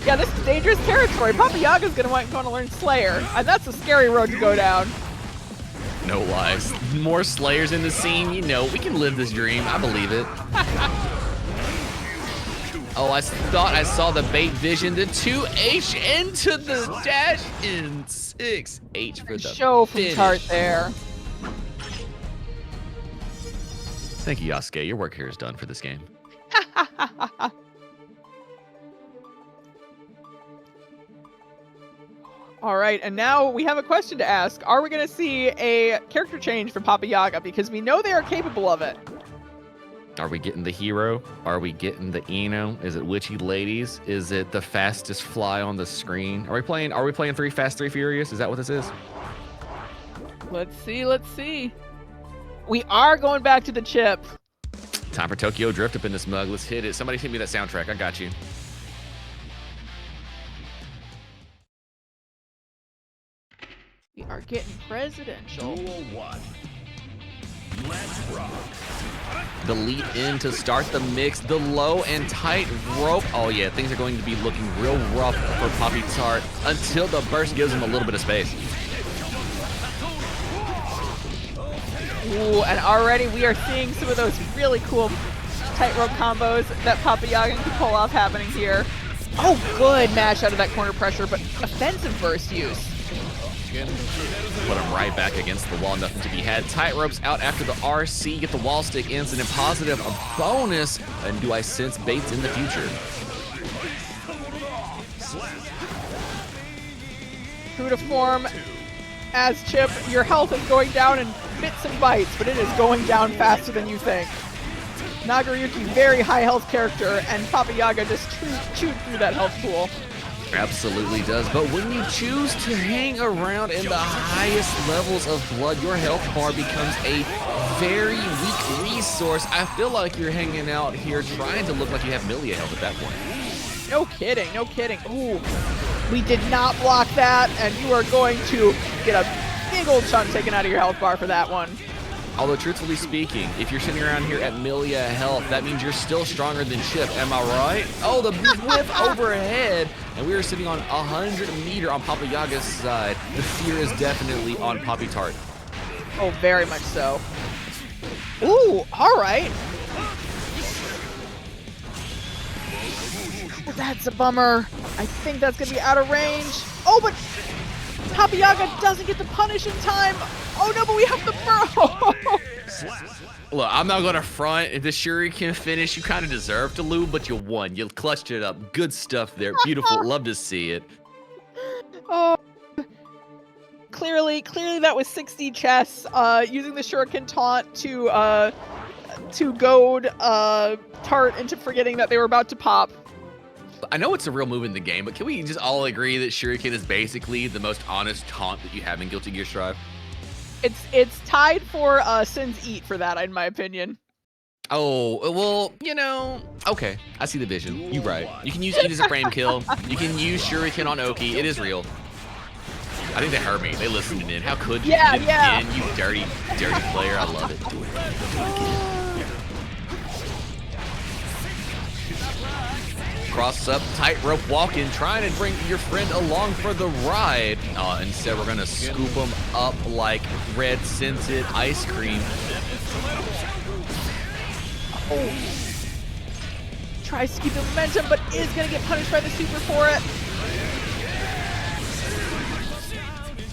Yeah, this is dangerous territory. Papa Yaga's gonna want to learn Slayer, and that's a scary road to go down. No lies. More Slayers in the scene. You know, we can live this dream. I believe it. Oh, I thought I saw the bait vision. The 2H into the dash in 6H for the show from finish. Tart there. Thank you, Yasuke. Your work here is done for this game. All right, and now we have a question to ask. Are we going to see a character change for Papa Yaga? Because we know they are capable of it. Are we getting the hero? Are we getting the Eno? Is it Witchy Ladies? Is it the fastest fly on the screen? Are we playing 3 Fast 3 Furious? Is that what this is? Let's see. We are going back to the chip. Time for Tokyo Drift up in this mug. Let's hit it. Somebody hit me that soundtrack. I got you. We are getting presidential. Duel 1. Let's rock. The lead in to start the mix. The low and tight rope. Oh yeah, things are going to be looking real rough for Poppy Tart until the burst gives him a little bit of space. Ooh, and already we are seeing some of those really cool tightrope combos that Papa Yaga can pull off happening here. Oh, good mash out of that corner pressure, but offensive burst use. Put him right back against the wall, nothing to be had. Tight ropes out after the RC, get the wall stick, incident positive, a bonus, and do I sense baits in the future? True to form, as Chip, your health is going down in bits and bites, but it is going down faster than you think. Nagoriyuki, very high health character, and Papa Yaga just chewed through that health pool. Absolutely does, but when you choose to hang around in the highest levels of blood, your health bar becomes a very weak resource. I feel like you're hanging out here trying to look like you have Millia health at that point. No kidding, no kidding. Ooh, we did not block that, and you are going to get a big old chunk taken out of your health bar for that one. Although, truthfully speaking, if you're sitting around here at Millia health, that means you're still stronger than Chip, am I right? Oh, the whip overhead, and we are sitting on 100 meter on Papa Yaga's side. The fear is definitely on Poppy Tart. Oh, very much so. Ooh, all right. That's a bummer. I think that's going to be out of range. Oh, but Papa Yaga doesn't get the punish in time. Oh no, but we have the burrow. Look, I'm not going to front. If the Shuriken finish, you kind of deserve to lose, but you won. You clutched it up. Good stuff there. Beautiful. Love to see it. Oh, clearly that was 60 chess. Using the Shuriken taunt to goad Tart into forgetting that they were about to pop. I know it's a real move in the game, but can we just all agree that Shuriken is basically the most honest taunt that you have in Guilty Gear Strive? It's tied for Sin's Eat for that, in my opinion. Oh, well, you know, okay. I see the vision. You're right. You can use Eat as a frame kill. You can use Shuriken on Oki. It is real. I think they heard me. They listened in. How could you? Yeah, You did it yeah. again, you dirty player. I love it. Do it. Do it again. Cross up, tightrope walking, trying to bring your friend along for the ride. Instead, we're gonna scoop them up like red scented ice cream. Oh. Tries to keep the momentum, but is gonna get punished by the super for it.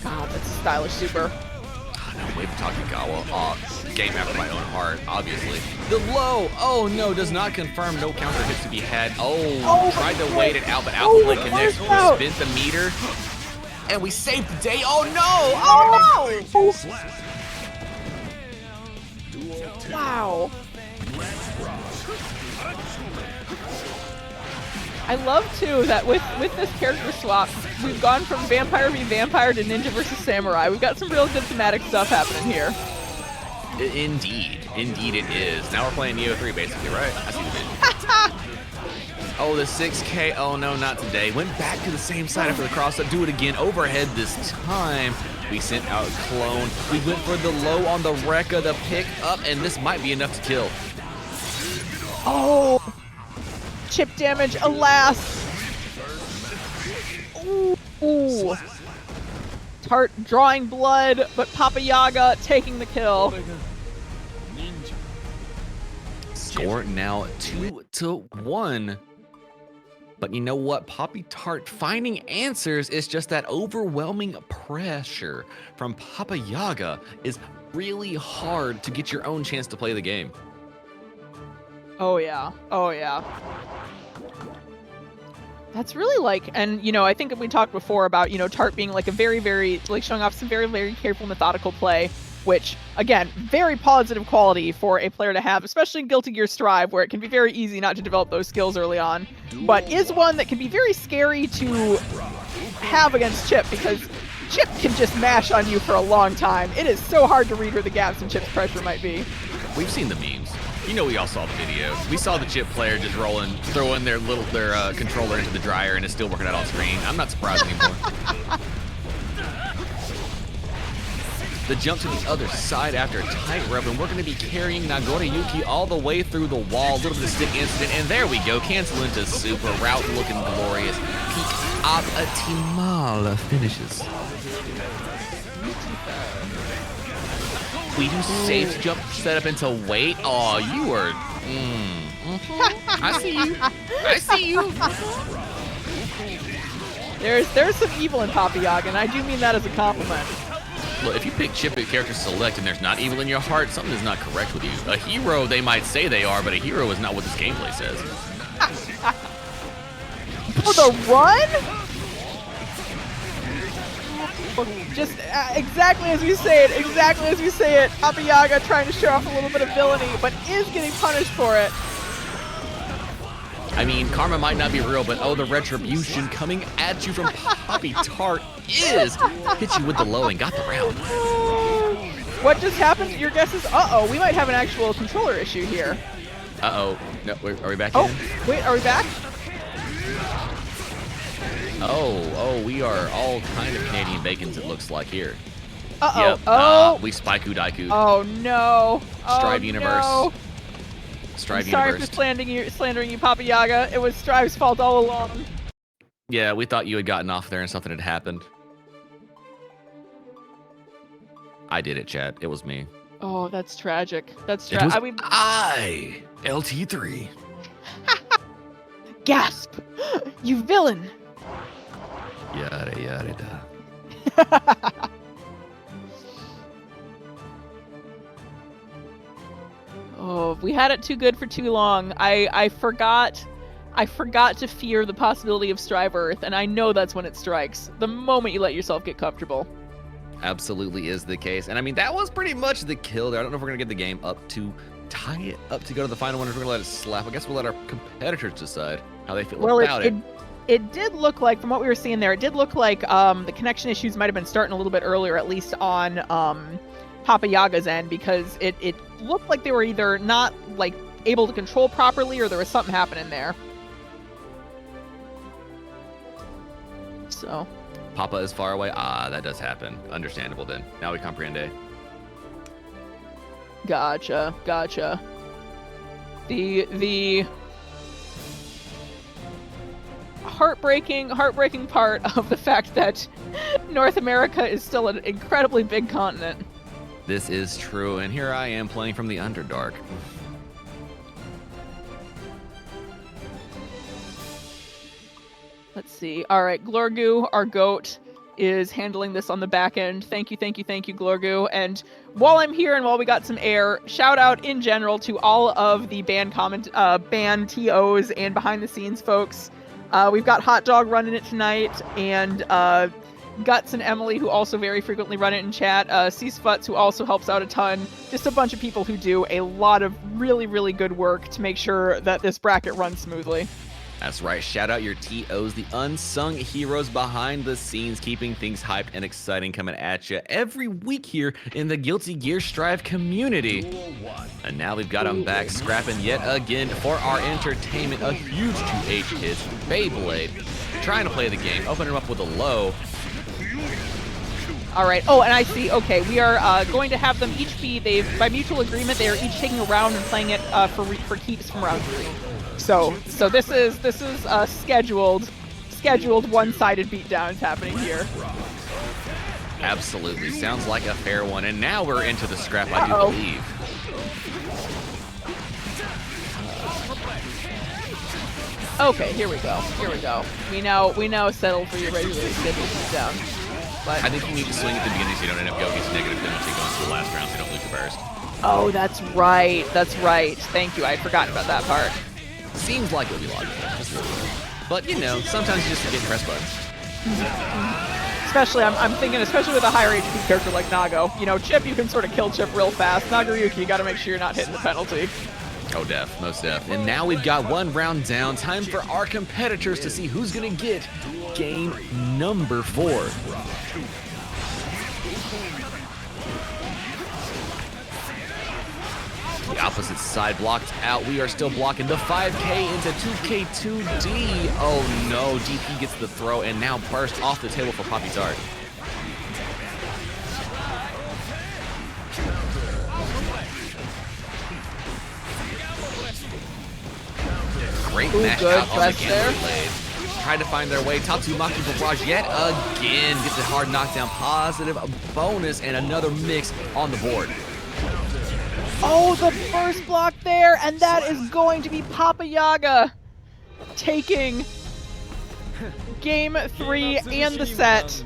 God, that's a stylish super. No, Wave Takigawa, game after my own heart, obviously. The low, oh no, does not confirm, no counter hits to be had. Oh, tried to wait it out, but Alpha Blade connects, we spent the meter, and we saved the day. Oh no, oh no! Wow. I love too that with this character swap, we've gone from vampire v vampire to ninja versus samurai. We've got some real good thematic stuff happening here. Indeed it is. Now we're playing Neo 3 basically, right? I see the vision. Oh, the 6K. Oh no, not today. Went back to the same side after the cross up. Do it again. Overhead this time. We sent out Clone. We went for the low on the Rekka, the pick up, and this might be enough to kill. Oh! Chip damage, alas! Ooh. Tart drawing blood, but Papa Yaga taking the kill. Score now 2-1. But you know what? Poppy Tart finding answers is just that overwhelming pressure from Papa Yaga is really hard to get your own chance to play the game. Oh yeah. Oh yeah. That's really like, and you know, I think we talked before about, you know, Tart being like a very, like showing off some very careful, methodical play, which again, very positive quality for a player to have, especially in Guilty Gear Strive, where it can be very easy not to develop those skills early on, but is one that can be very scary to have against Chip, because Chip can just mash on you for a long time. It is so hard to read where the gaps in Chip's pressure might be. We've seen the memes. You know, we all saw the video. We saw the Chip player just throwing their controller into the dryer, and it's still working out on screen. I'm not surprised anymore. The jump to the other side after a tight rub, and we're going to be carrying Nagoriyuki all the way through the wall. A little bit of stick incident, and there we go. Cancel into super route, looking glorious. Peak optimal finishes. We do safe jump setup into wait. Oh, you are. I see you. I see you. There's some evil in Papa Yaga, and I do mean that as a compliment. Look, if you pick Chip at character select and there's not evil in your heart, something is not correct with you. A hero, they might say they are, but a hero is not what this gameplay says. For the run? Just exactly as we say it, exactly as we say it. Papa Yaga trying to show off a little bit of villainy, but is getting punished for it. I mean, karma might not be real, but oh, the retribution coming at you from Poppy Tart is hit you with the low and got the round. What just happened? Your guess is, uh-oh, we might have an actual controller issue here. Uh-oh. No, are we back in? in? Wait, are we back? Oh, we are all kind of Canadian bacons, it looks like here. Uh-oh. Yep. Oh. We Spaiku Daiku. Oh, no. Strive Universe. No. Strive I'm sorry Universe. for slandering you, Papa Yaga. It was Strive's fault all along. Yeah, we thought you had gotten off there and something had happened. I did it, chat. It was me. Oh, that's tragic. That's It tragic. was I, LT3. Gasp! You villain! Yada yada da. Oh, we had it too good for too long. I forgot to fear the possibility of Strive Earth, and I know that's when it strikes. The moment you let yourself get comfortable. Absolutely is the case. And I mean, that was pretty much the kill there. I don't know if we're going to get the game up to tie it up to go to the final one, or if we're going to let it slap. I guess we'll let our competitors decide how they feel about it. It did look like, from what we were seeing there, it did look like the connection issues might have been starting a little bit earlier, at least on Papa Yaga's end, because it looked like they were either not like able to control properly, or there was something happening there. So Papa is far away. Ah, that does happen. Understandable then. Now we comprehend. Gotcha. The heartbreaking part of the fact that North America is still an incredibly big continent. This is true, and here I am playing from the Underdark. Let's see. All right, Glorgu, our goat, is handling this on the back end. Thank you, Glorgu. And while I'm here and while we got some air, shout out in general to all of the BAN TOs and behind the scenes folks. We've got Hot Dog running it tonight, and Guts and Emily, who also very frequently run it in chat. Ceasefutz, who also helps out a ton. Just a bunch of people who do a lot of really, really good work to make sure that this bracket runs smoothly. That's right. Shout out your TOs, the unsung heroes behind the scenes, keeping things hyped and exciting coming at you every week here in the Guilty Gear Strive community. And now we've got them back, scrapping yet again for our entertainment. A huge 2H hit, Beyblade, trying to play the game, opening him up with a low. All right. Oh, and I see. Okay, we are going to have them each be. By mutual agreement, they are each taking a round and playing it for keeps from round 3. So this is scheduled one-sided beatdowns happening here. Absolutely, sounds like a fair one. And now we're into the scrap, I do believe. Okay, here we go. We now settle for your regularly scheduled beatdown. But I think you need to swing at the beginning so you don't end up going against negative penalty going to the last round so you don't lose the burst. Oh, that's right. Thank you. I had forgotten about that part. Seems like it would be logical. But, you know, sometimes you just forget press buttons. Especially, I'm thinking, especially with a higher HP character like Nago. You know, Chip, you can sort of kill Chip real fast. Nagoriyuki, you gotta make sure you're not hitting the penalty. Oh, def, most def. And now we've got one round down. Time for our competitors to see who's gonna get game number 4. The opposite side blocked out. We are still blocking the 5K into 2K2D. Oh no, DP gets the throw and now burst off the table for Poppy Tart. Great mash out on the Gamma Blade. Trying to find their way. Tatsumaki Barrage yet again. Gets a hard knockdown. Positive bonus and another mix on the board. Oh, the first block there, and that is going to be Papa Yaga taking game 3 and the set.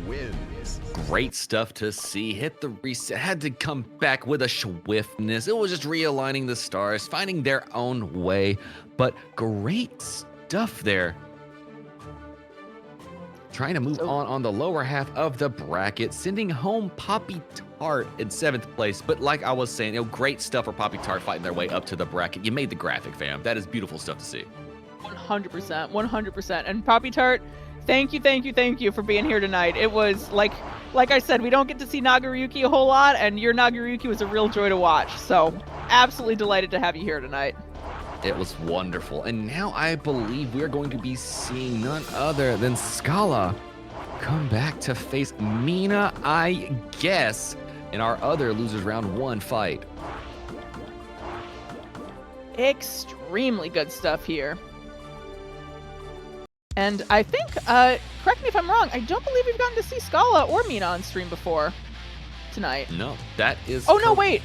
Wins. Great stuff to see. Hit the reset. Had to come back with a swiftness. It was just realigning the stars, finding their own way. But great stuff there. Trying to move on the lower half of the bracket, sending home Poppy Tart in 7th place. But like I was saying, you know, great stuff for Poppy Tart fighting their way up to the bracket. You made the graphic, fam. That is beautiful stuff to see. 100%. And Poppy Tart, thank you for being here tonight. It was like I said, we don't get to see Nagoriyuki a whole lot, and your Nagoriyuki was a real joy to watch. So absolutely delighted to have you here tonight. It was wonderful. And now I believe we're going to be seeing none other than Scala come back to face Mina, I guess, in our other Losers Round 1 fight. Extremely good stuff here. And I think, correct me if I'm wrong, I don't believe we've gotten to see Scala or Mina on stream before tonight. No, that is... Oh, no, wait.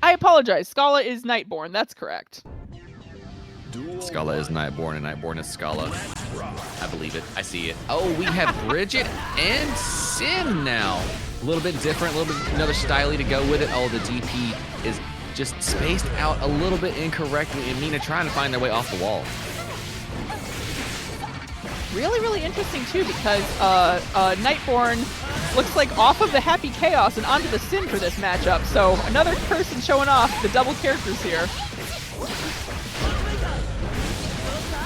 I apologize. Scala is Nightborn. That's correct. Scala is Nightborn, and Nightborn is Scala. I believe it. I see it. Oh, we have Bridget and Sin now. A little bit different, a little bit another styly to go with it. Oh, the DP is just spaced out a little bit incorrectly, and Mina trying to find their way off the wall. Really interesting, too, because Nightborn looks like off of the Happy Chaos and onto the Sin for this matchup. So another person showing off the double characters here.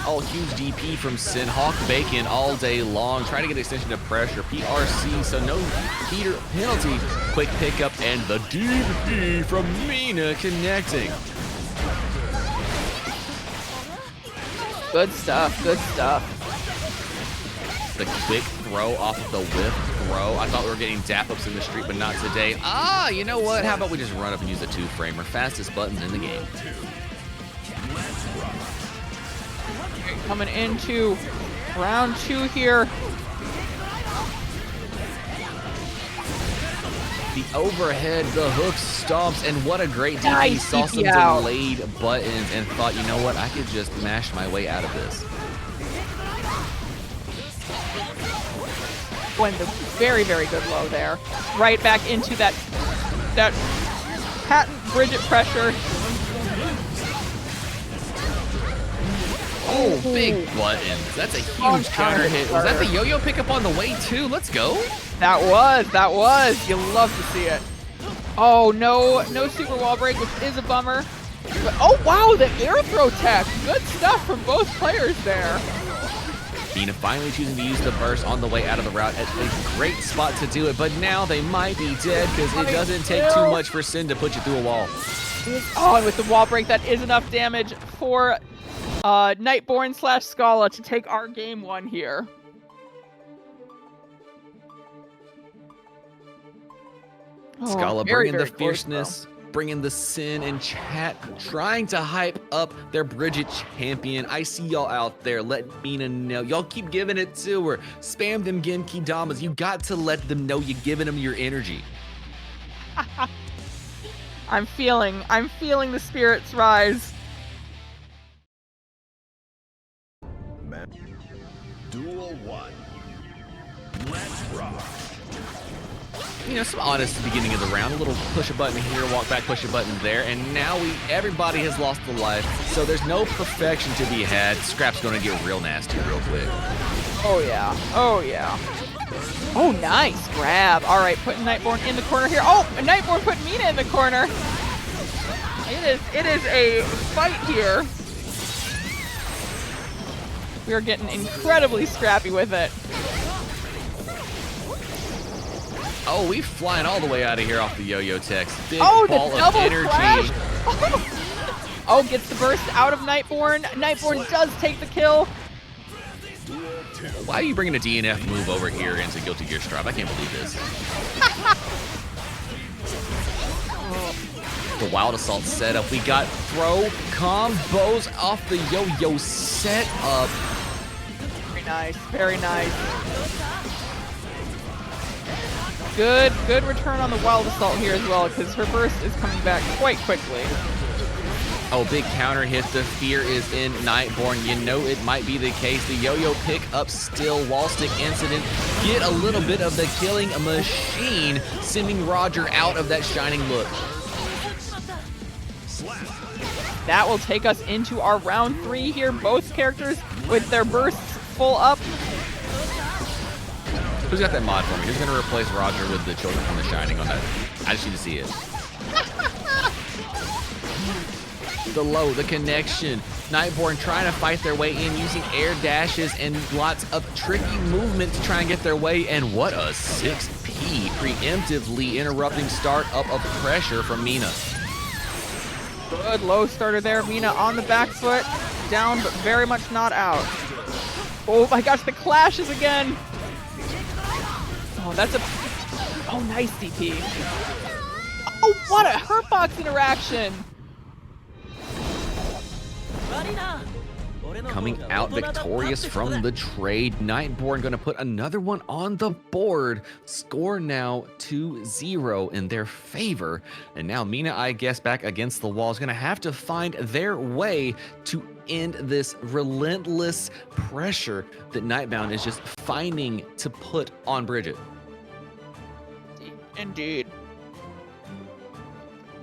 Oh, huge DP from Sin. Hawk Bacon all day long. Trying to get extension of pressure. PRC, so no Peter penalty. Quick pickup and the DP from Mina connecting. Good stuff. The quick throw off of the whip throw. I thought we were getting dap-ups in the street, but not today. Ah, you know what? How about we just run up and use the 2-framer? Fastest buttons in the game. Coming into round 2 here. The overhead, the hook stomps, and what a great DP. Nice Saw some DP out. delayed buttons and thought, you know what? I could just mash my way out of this. Going the very good low there. Right back into that patent Bridget pressure. Oh, big buttons. That's a huge counter hit. Was that the yo-yo pickup on the way too? Let's go. That was. You love to see it. Oh, no super wall break, which is a bummer. But, oh, wow, the air throw tech. Good stuff from both players there. Mina finally choosing to use the burst on the way out of the route at a great spot to do it, but now they might be dead because it doesn't take too much for Sin to put you through a wall. Oh, and with the wall break, that is enough damage for Nightborn / Scala to take our game 1 here. Scala very, bringing the very close, fierceness, bringing the Sin in chat, trying to hype up their Bridget champion. I see y'all out there. Let Mina know. Y'all keep giving it to her. Spam them Genki Damas. You got to let them know you're giving them your energy. I'm feeling the spirits rise. Duel 1. Let's rock. You know, some honest beginning of the round. A little push a button here, walk back, push a button there, and now everybody has lost a life, so there's no perfection to be had. Scrap's gonna get real nasty real quick. Oh yeah, oh yeah. Oh, nice grab. All right, putting Nightborn in the corner here. Oh, and Nightborn putting Mina in the corner. It is a fight here. We are getting incredibly scrappy with it. Oh, we flying all the way out of here off the yo-yo text. Big Oh, ball the of double energy. flash. Oh, gets the burst out of Nightborn. Nightborn does take the kill. Why are you bringing a DNF move over here into Guilty Gear Strive? I can't believe this. The Wild Assault setup. We got throw combos off the yo-yo setup. Very nice, very nice. Good return on the Wild Assault here as well, because her burst is coming back quite quickly. Oh, big counter hit. The fear is in Nightborn. You know it might be the case. The yo-yo pick up still. Wall stick incident. Get a little bit of the killing machine, sending Roger out of that shining look. That will take us into our round 3 here. Both characters with their bursts full up. Who's got that mod for me? Who's going to replace Roger with the Children from the Shining on that? I just need to see it. The low, the connection. Nightborn trying to fight their way in using air dashes and lots of tricky movement to try and get their way. And what a 6P, preemptively interrupting start up of pressure from Mina. Good low starter there. Mina on the back foot. Down, but very much not out. Oh my gosh, the clashes again. Oh, that's a... Oh, nice DP. Oh, what a hurtbox interaction. Coming out victorious from the trade. Nightborn going to put another one on the board. Score now 2-0 in their favor. And now Mina, I guess, back against the wall is going to have to find their way to end this relentless pressure that Nightbound is just finding to put on Bridget. Indeed.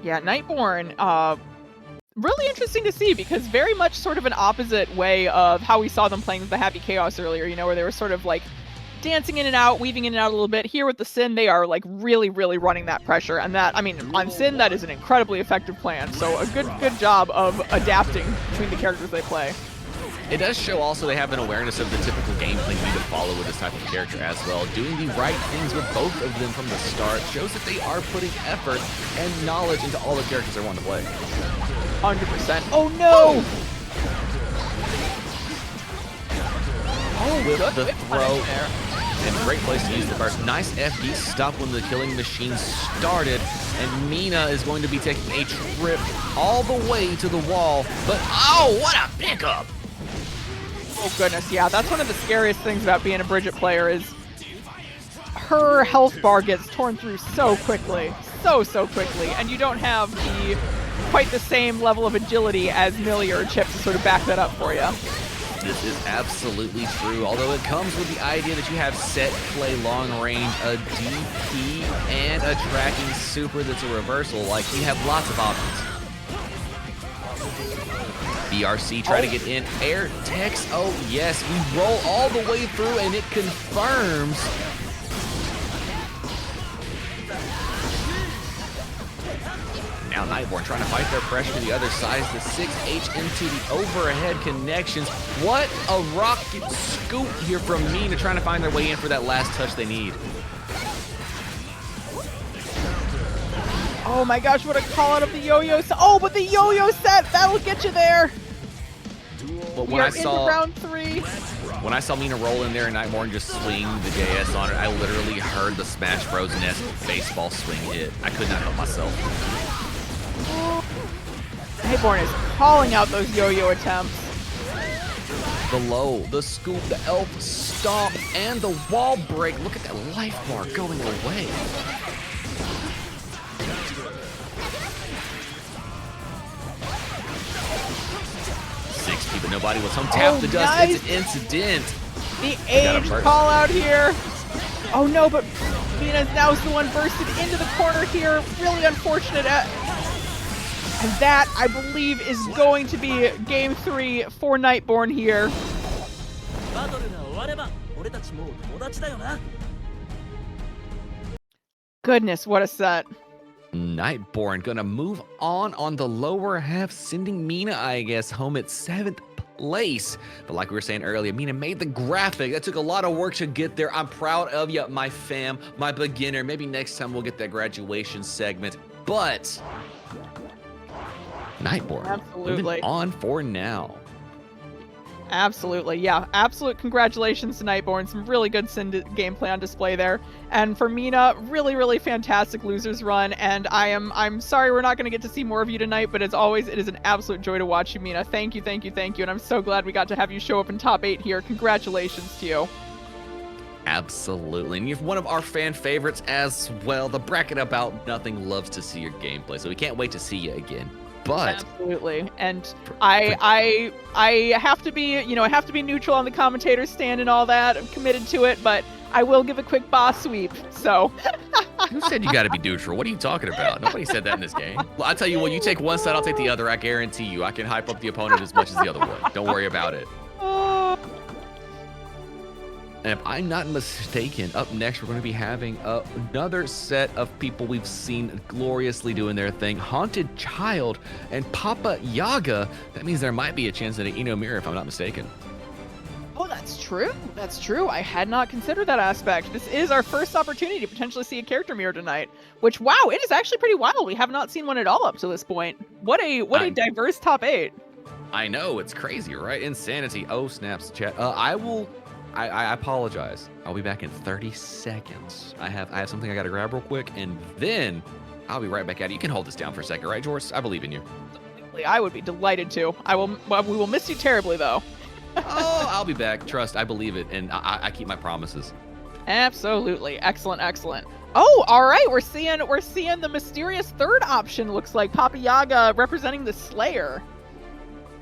Yeah, Nightborn, really interesting to see, because very much sort of an opposite way of how we saw them playing with the Happy Chaos earlier, you know, where they were sort of like dancing in and out, weaving in and out a little bit. Here with the Sin, they are like really, really running that pressure, and that, I mean, on Sin, that is an incredibly effective plan. So a good job of adapting between the characters they play. It does show also they have an awareness of the typical gameplay you need to follow with this type of character as well. Doing the right things with both of them from the start shows that they are putting effort and knowledge into all the characters they want to play. 100%. Oh no! Oh, with the good throw. there. And great place to use the burst. Nice FD stop when the killing machine started. And Mina is going to be taking a trip all the way to the wall. But oh, what a pickup! Oh goodness, yeah, that's one of the scariest things about being a Bridget player is her health bar gets torn through so quickly. So quickly. And you don't have quite the same level of agility as Millie or Chip to sort of back that up for you. This is absolutely true, although it comes with the idea that you have set play long range, a DP, and a tracking super that's a reversal. Like, you have lots of options. BRC try to get in. Air text, oh yes, we roll all the way through and it confirms. now Nightborn trying to fight their pressure to the other side. The 6H into the overhead connections. What a rocket scoop here from Mina, trying to find their way in for that last touch they need. Oh my gosh, what a call out of the yo-yo set. Oh, but the yo-yo set, that'll get you there. But We are into round 3. When I saw Mina roll in there and Nightborn just swing the JS on it, I literally heard the Smash Bros. NES baseball swing hit. I could not help myself. Nightborn is calling out those yo-yo attempts. The low, the scoop, the elf stomp, and the wall break. Look at that life bar going away. But nobody was home. Tap the dust. Nice. It's an incident. The age call out here. Oh no, but Mina's now the one bursted into the corner here. Really unfortunate. And that, I believe, is going to be game 3 for Nightborn here. Goodness, what a set. Nightborn gonna move on the lower half, sending Mina, I guess, home at 7th place. But like we were saying earlier, Mina made the graphic. That took a lot of work to get there. I'm proud of you, my fam, my beginner. Maybe next time we'll get that graduation segment. But Nightborn, absolutely moving on for now. Absolutely, yeah. Absolute congratulations to Nightborn. Some really good gameplay on display there. And for Mina, really, really fantastic losers run. And I'm sorry we're not going to get to see more of you tonight, but as always, it is an absolute joy to watch you, Mina. Thank you, thank you, thank you. And I'm so glad we got to have you show up in top 8 here. Congratulations to you. Absolutely. And you're one of our fan favorites as well. The Bracket About Nothing loves to see your gameplay, so we can't wait to see you again. But absolutely, and I have to be, I have to be neutral on the commentator stand and all that. I'm committed to it, but I will give a quick boss sweep. So who said you got to be neutral? What are you talking about? Nobody said that in this game. Well, I tell you what, you take one side, I'll take the other. I guarantee you, I can hype up the opponent as much as the other one. Don't worry about it. And if I'm not mistaken, up next we're going to be having another set of people we've seen gloriously doing their thing. Haunted Child and Papa Yaga. That means there might be a chance at an Ino Mirror if I'm not mistaken. Oh, that's true. That's true. I had not considered that aspect. This is our first opportunity to potentially see a character mirror tonight. Which, wow, it is actually pretty wild. We have not seen one at all up to this point. What a diverse top 8. I know, it's crazy, right? Insanity. Oh, snaps, chat. I apologize. I'll be back in 30 seconds. I have something I gotta grab real quick, and then I'll be right back at it. You can hold this down for a second, right, Jorts? I believe in you. I would be delighted to. We will miss you terribly, though. Oh, I'll be back. Trust, I believe it, and I keep my promises. Absolutely. Excellent, excellent. Oh, all right. We're seeing the mysterious third option, looks like. Papa Yaga representing the Slayer.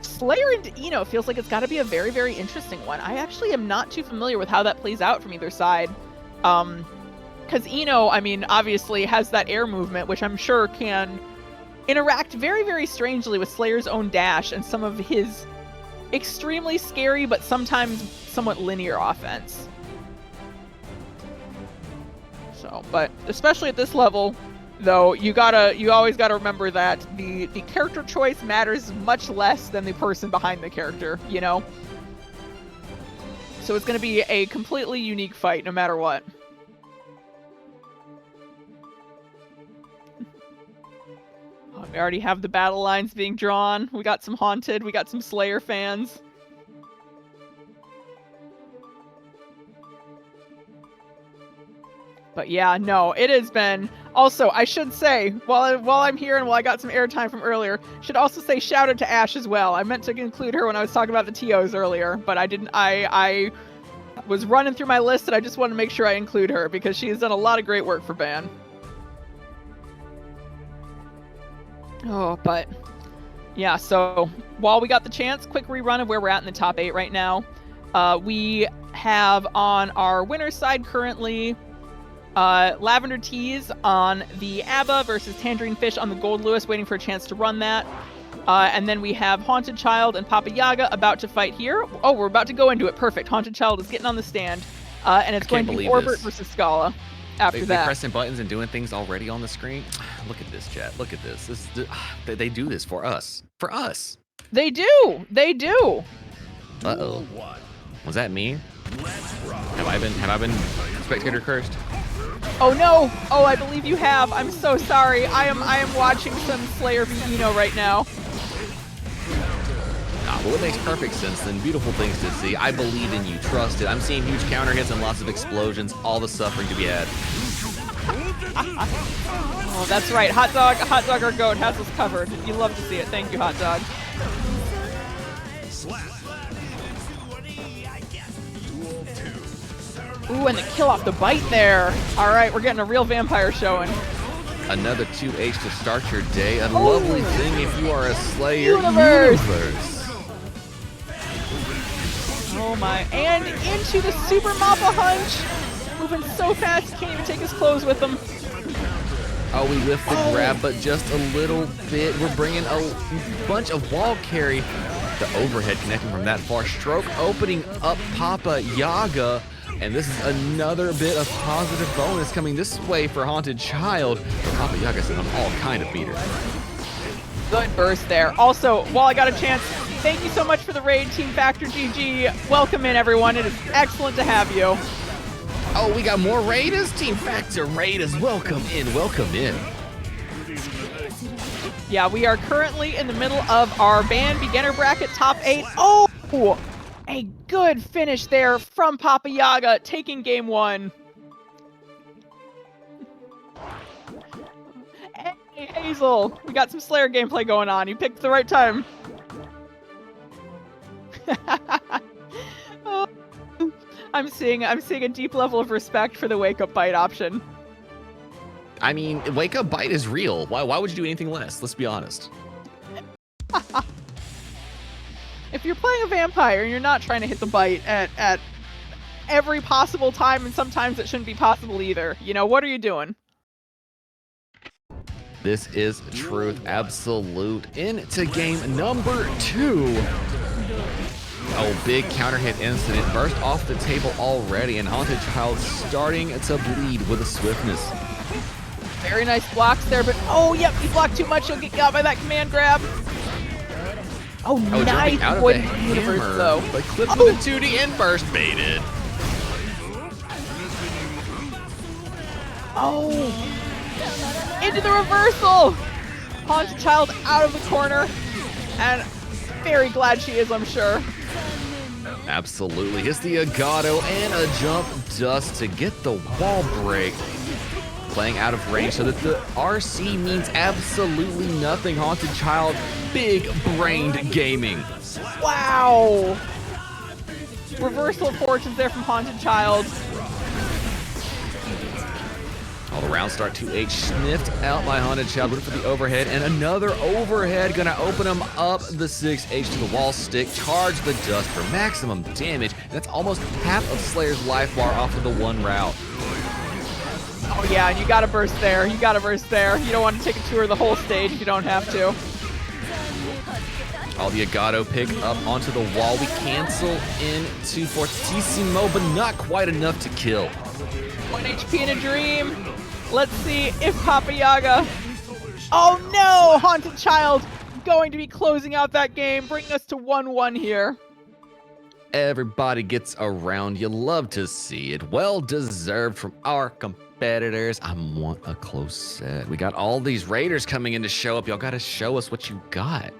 Slayer into Ino feels like it's got to be a very, very interesting one. I actually am not too familiar with how that plays out from either side. Because Ino, I mean, obviously has that air movement, which I'm sure can interact very, very strangely with Slayer's own dash and some of his extremely scary but sometimes somewhat linear offense. So, but especially at this level, though, you always gotta remember that the character choice matters much less than the person behind the character, you know? So it's gonna be a completely unique fight no matter what. Oh, we already have the battle lines being drawn. We got some Haunted, we got some Slayer fans. But yeah, no, it has been. Also, I should say, while I'm here and while I got some airtime from earlier, should also say shout out to Ash as well. I meant to include her when I was talking about the TOs earlier, but I didn't. I was running through my list and I just wanted to make sure I include her because she has done a lot of great work for BAN. Oh, but yeah, so while we got the chance, quick rerun of where we're at in the top 8 right now. We have on our winner's side currently Lavender Teas on the ABBA versus Tangerine Fish on the Gold Lewis, waiting for a chance to run that. And then we have Haunted Child and Papa Yaga about to fight here. Oh, we're about to go into it. Perfect. Haunted Child is getting on the stand. And it's going to be Orbit versus Scala. after They that. pressing buttons and doing things already on the screen. Look at this, chat. Look at this. They do this for us. For us. They do. They do. Uh-oh. Was that me? Have I been spectator cursed? Oh no! Oh, I believe you have. I'm so sorry. I am watching some Slayer v Eno right now. Well, it makes perfect sense then. Beautiful things to see. I believe in you. Trust it. I'm seeing huge counter hits and lots of explosions. All the suffering to be had. Oh, that's right. Hot dog or goat has us covered. You love to see it. Thank you, hot dog. Ooh, and the kill off the bite there. All right, we're getting a real vampire showing. Another 2H to start your day. A lovely thing if you are a Slayer. Universe. Oh my, and into the Super Mappa Hunch. Moving so fast, can't even take his clothes with him. Oh, we lift the grab, but just a little bit. We're bringing a bunch of wall carry. The overhead connecting from that far. Stroke opening up Papa Yaga. And this is another bit of positive bonus coming this way for Haunted Child. Papa Yaga's on all kind of meters. Good burst there. Also, while I got a chance, thank you so much for the raid, Team Factor GG. Welcome in, everyone. It is excellent to have you. Oh, we got more raiders? Team Factor raiders. Welcome in. Welcome in. Yeah, we are currently in the middle of our BAN Beginner Bracket Top 8. Oh! A good finish there from Papa Yaga, taking game 1. Hey, Hazel, we got some Slayer gameplay going on. You picked the right time. Oh, I'm seeing a deep level of respect for the wake up bite option. I mean, wake up bite is real. Why would you do anything less? Let's be honest. If you're playing a vampire and you're not trying to hit the bite at every possible time, and sometimes it shouldn't be possible either, you know, what are you doing? This is truth absolute. Into game number 2. Oh, big counter hit incident. Burst off the table already, and Haunted Child starting to bleed with a swiftness. Very nice blocks there, but oh, yep, he blocked too much. He'll get got by that command grab. Oh, nice. Out of the hammer, though. but clipped with a 2D and burst baited. Oh, into the reversal. Haunted Child out of the corner, and very glad she is, I'm sure. Absolutely. Hits the Agato and a jump dust to get the wall break. Playing out of range so that the RC means absolutely nothing. Haunted Child, big-brained gaming. Wow. Reversal of fortunes there from Haunted Child. All the round start 2H sniffed out by Haunted Child. Went for the overhead, and another overhead gonna open him up the 6H to the wall stick. Charge the dust for maximum damage. And that's almost half of Slayer's life bar off of the one route. Oh yeah, and you gotta burst there. You gotta burst there. You don't want to take a tour of the whole stage if you don't have to. All the Agato pick up onto the wall. We cancel into Fortissimo, but not quite enough to kill. 1 HP in a dream. Let's see if Papa Yaga... Oh no! Haunted Child going to be closing out that game, bringing us to 1-1 here. Everybody gets around. You love to see it. Well deserved from our competitors. I want a close set. We got all these raiders coming in to show up. Y'all got to show us what you got.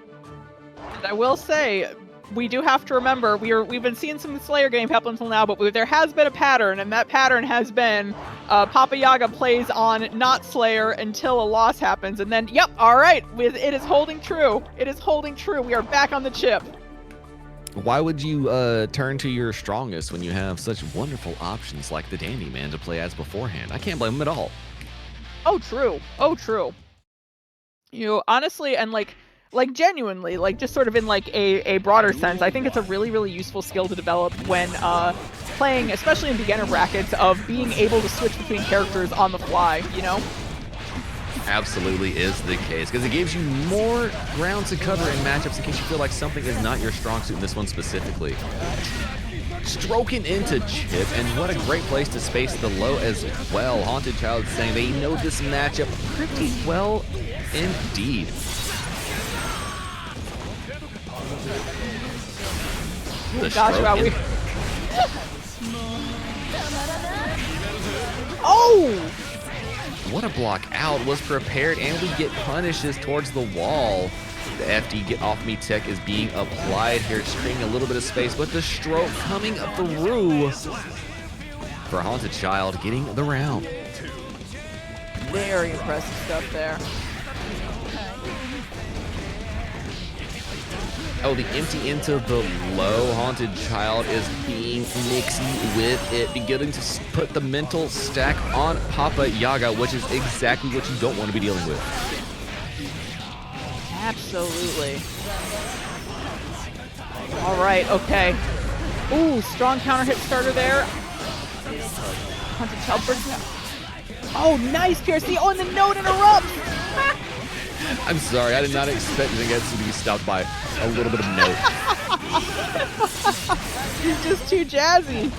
And I will say, we do have to remember, we've been seeing some Slayer game up until now, but there has been a pattern, and that pattern has been Papa Yaga plays on not Slayer until a loss happens, and then, yep, all right, it is holding true. It is holding true. We are back on the chip. Why would you turn to your strongest when you have such wonderful options like the Dandy Man to play as beforehand? I can't blame him at all. Oh, true. Oh, true. You know, honestly, and like genuinely, like just sort of in like a broader sense, I think it's a really, really useful skill to develop when playing, especially in beginner brackets, of being able to switch between characters on the fly, you know? Absolutely is the case, because it gives you more ground to cover in matchups in case you feel like something is not your strong suit in this one specifically. stroking into Chip, and what a great place to space the low as well. Haunted Child saying they know this matchup pretty well indeed. The Gosh, stroke wow, in- Oh! What a block out was prepared, and we get punishes towards the wall. The FD get off me tech is being applied here. It's creating a little bit of space, but the stroke coming through for Haunted Child getting the round. Very impressive stuff there. Oh, the empty into the low. Haunted Child is being mixy with it, beginning to put the mental stack on Papa Yaga, which is exactly what you don't want to be dealing with. Absolutely. All right, okay. Ooh, strong counter hit starter there. Haunted Child bursts out. Oh, nice PRC. Oh, and the note interrupts. I'm sorry, I did not expect Zangetsu to be stopped by a little bit of note. He's just too jazzy.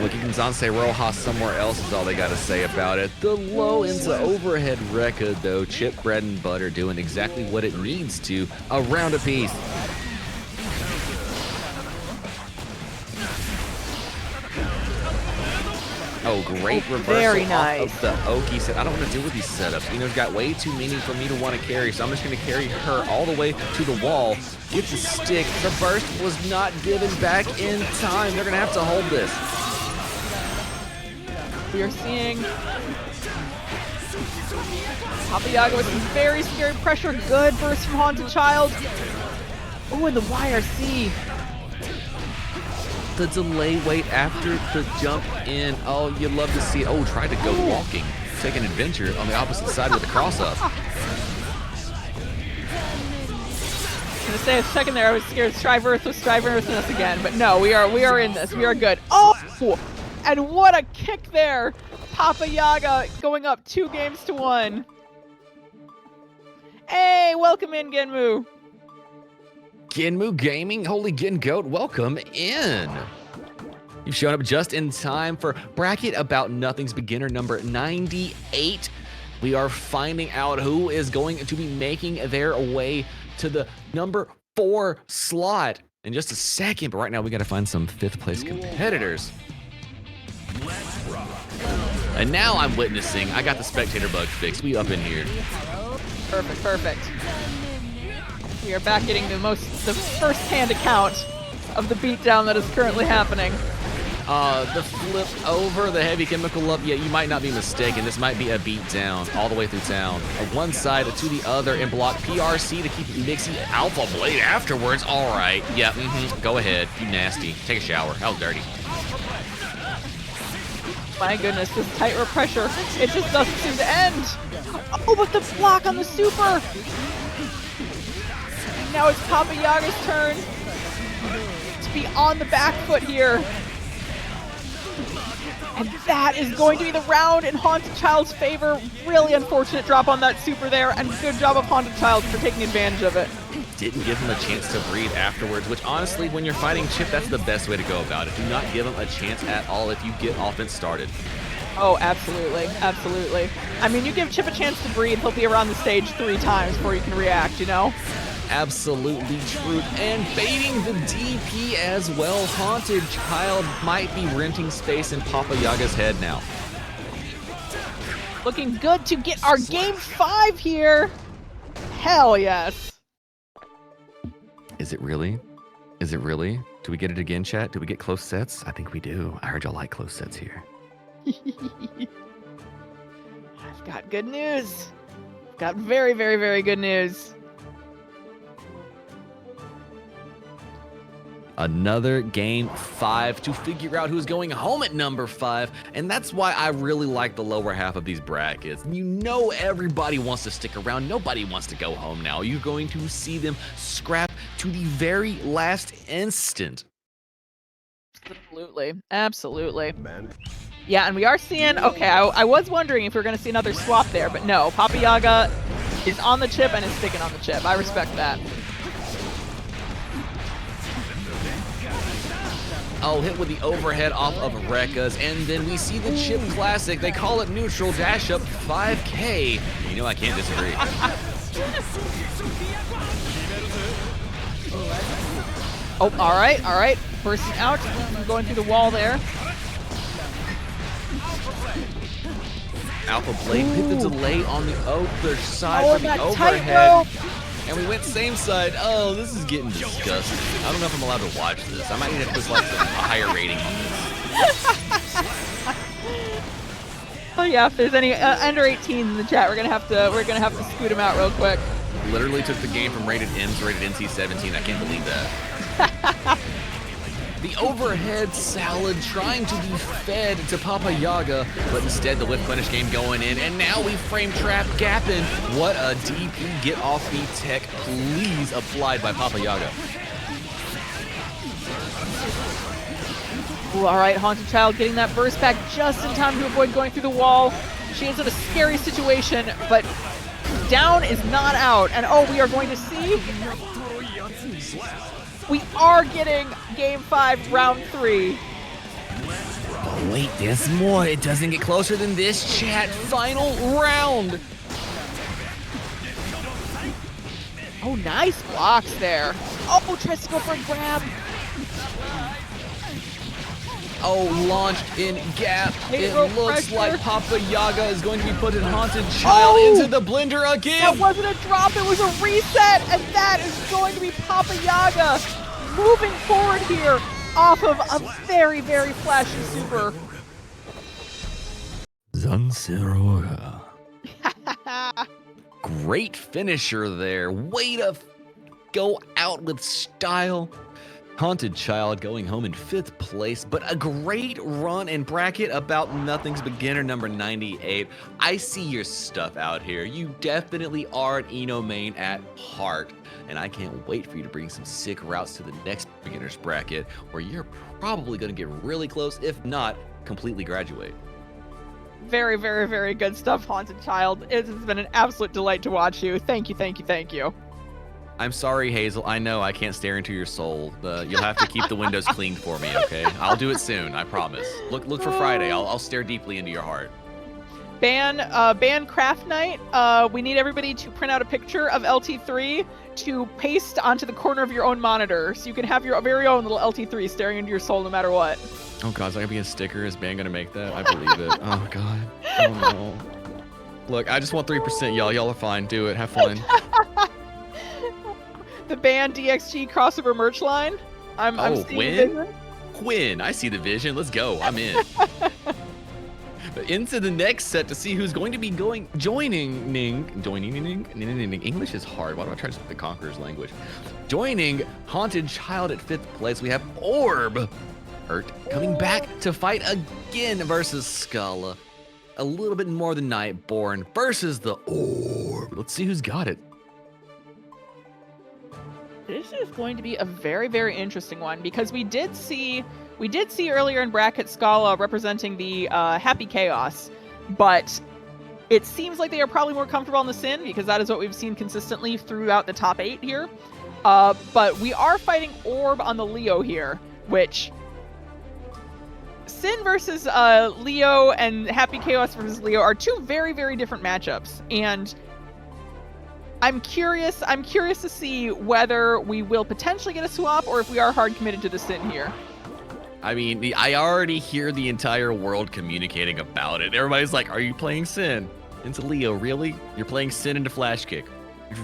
Looking Zanse Rojas somewhere else is all they got to say about it. The low into overhead Rekka, though. Chip bread and butter doing exactly what it needs to. A round apiece. Oh, great reversal Very off nice. of the Oki set. I don't want to deal with these setups. Ino's got way too many for me to want to carry, so I'm just going to carry her all the way to the wall. Get the stick. The burst was not given back in time. They're going to have to hold this. We are seeing Papa Yaga with some very scary pressure. Good burst from Haunted Child. Oh, and the YRC. The delay wait after the jump in. Oh, you'd love to see it. Oh, tried to go walking. Take an adventure on the opposite side with the cross up. I was gonna say a second there I was scared Strive Earth was Strive Earthing us again, but no, we are in this. We are good. Oh! And what a kick there! Papa Yaga going up 2-1. Hey, welcome in, Genmu. Genmu Gaming, Holy Gen Goat, welcome in. You've shown up just in time for Bracket About Nothing's beginner number 98. We are finding out who is going to be making their way to the number 4 slot in just a second. But right now we got to find some 5th place competitors. And now I'm witnessing, I got the spectator bug fixed. We up in here. Perfect, perfect. We are back getting the first-hand account of the beatdown that is currently happening. The flip over the heavy chemical up. Yeah, you might not be mistaken. This might be a beatdown all the way through town. One side to the other and block PRC to keep Nixie Alpha Blade afterwards. All right. Yeah, go ahead. You nasty. Take a shower. How dirty. My goodness, this tightrope pressure, it just doesn't seem to end. Oh, but the block on the super. And now it's Papa Yaga's turn to be on the back foot here. And that is going to be the round in Haunted Child's favor. Really unfortunate drop on that super there, and good job of Haunted Child for taking advantage of it. Didn't give him a chance to breathe afterwards, which honestly, when you're fighting Chip, that's the best way to go about it. Do not give him a chance at all if you get offense started. Oh, absolutely, absolutely. I mean, you give Chip a chance to breathe, he'll be around the stage 3 times before you can react, you know? Absolutely true. And baiting the DP as well. Haunted Child might be renting space in Papa Yaga's head now. Looking good to get our game 5 here. Hell yes. Is it really? Is it really? Do we get it again, chat? Do we get close sets? I think we do. I heard y'all like close sets here. I've got good news. I've got very, very, very good news. Another game 5 to figure out who's going home at number 5. And that's why I really like the lower half of these brackets. You know everybody wants to stick around. Nobody wants to go home now. You're going to see them scrap to the very last instant. Absolutely. Absolutely. Man. Yeah, and we are seeing, okay, I was wondering if we are going to see another swap there, but no. Papa Yaga is on the chip and is sticking on the chip. I respect that. Oh, hit with the overhead off of Rekka's, and then we see the Chip Classic. They call it neutral, dash up 5K. You know I can't disagree. Oh, all right. Bursting out, going through the wall there. Alpha Blade hit the delay on the other side Oh, for the that overhead. tightrope. And we went same side. Oh, this is getting disgusting. I don't know if I'm allowed to watch this. I might need to put like a higher rating on this. Oh yeah, if there's any under 18 in the chat, we're gonna have to scoot them out real quick. Literally took the game from rated M to rated NC-17. I can't believe that. The overhead salad trying to be fed to Papa Yaga, but instead the whip punish game going in, and now we frame trap gapping. What a DP get off me tech, please, applied by Papa Yaga. Ooh, all right, Haunted Child getting that burst back just in time to avoid going through the wall. She is in a scary situation, but down is not out, and oh, we are going to see. We are getting Game 5, Round 3. Oh, wait, there's more. It doesn't get closer than this, chat. Final round. Oh, nice blocks there. Oh, tries to go for a grab. Oh, launched in gap. It rope looks pressure. like Papa Yaga is going to be putting Haunted Child into the blender again. That wasn't a drop, it was a reset, and that is going to be Papa Yaga moving forward here off of a very, very flashy super. Zanseroga. Great finisher there. Way to go out with style. Haunted Child going home in 5th place, but a great run in bracket about Nothing's beginner number 98. I see your stuff out here. You definitely are an Eno main at heart, and I can't wait for you to bring some sick routes to the next beginner's bracket, where you're probably going to get really close, if not completely graduate. Very, very, very good stuff, Haunted Child. It has been an absolute delight to watch you. Thank you, thank you, thank you. I'm sorry, Hazel. I know I can't stare into your soul. You'll have to keep the windows cleaned for me, okay? I'll do it soon, I promise. Look for Friday. I'll stare deeply into your heart. Ban Craft Night. We need everybody to print out a picture of LT3 to paste onto the corner of your own monitor, so you can have your very own little LT3 staring into your soul no matter what. Oh God, is that gonna be a sticker? Is Ban gonna make that? I believe it. Oh God. Oh no. Look, I just want 3%, y'all. Y'all are fine. Do it. Have fun. The Ban DXG crossover merch line. I'm seeing vision. Quinn, I see the vision. Let's go. I'm in. But into the next set to see who's going to be joining. English is hard. Why do I try to speak the Conqueror's language? Joining Haunted Child at 5th place, we have Orb coming back to fight again versus Scala. A little bit more than Nightborn versus the Orb. Let's see who's got it. This is going to be a very, very interesting one, because we did see earlier in bracket Scala representing the Happy Chaos, but it seems like they are probably more comfortable on the Sin, because that is what we've seen consistently throughout the top 8 here. But we are fighting Orb on the Leo here, which Sin versus Leo and Happy Chaos versus Leo are two very, very different matchups, and I'm curious to see whether we will potentially get a swap or if we are hard committed to the Sin here. I mean, I already hear the entire world communicating about it. Everybody's like, are you playing Sin into Leo? Really? You're playing Sin into Flash Kick?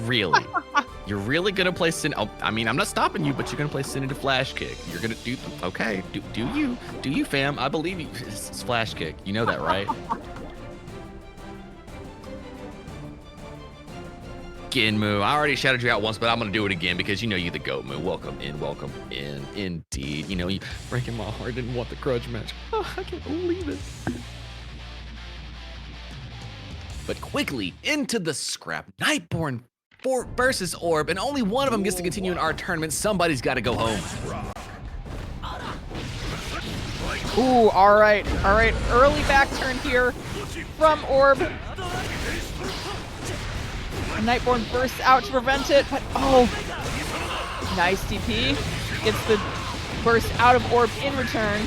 Really? You're really gonna play Sin? Oh, I mean, I'm not stopping you, but you're gonna play Sin into Flash Kick. You're gonna do, okay, do you, fam? I believe you. It's Flash Kick. You know that, right? Moo. I already shouted you out once, but I'm gonna do it again because you know you the GOAT, Moo. Welcome in, indeed. You know, you breaking my heart, didn't want the grudge match. Oh, I can't believe it. But quickly into the scrap. Nightborn versus Orb, and only one of them gets to continue in our tournament. Somebody's got to go home. Ooh, all right. Early back turn here from Orb. Nightborn bursts out to prevent it, but oh, nice DP. Gets the burst out of orb in return.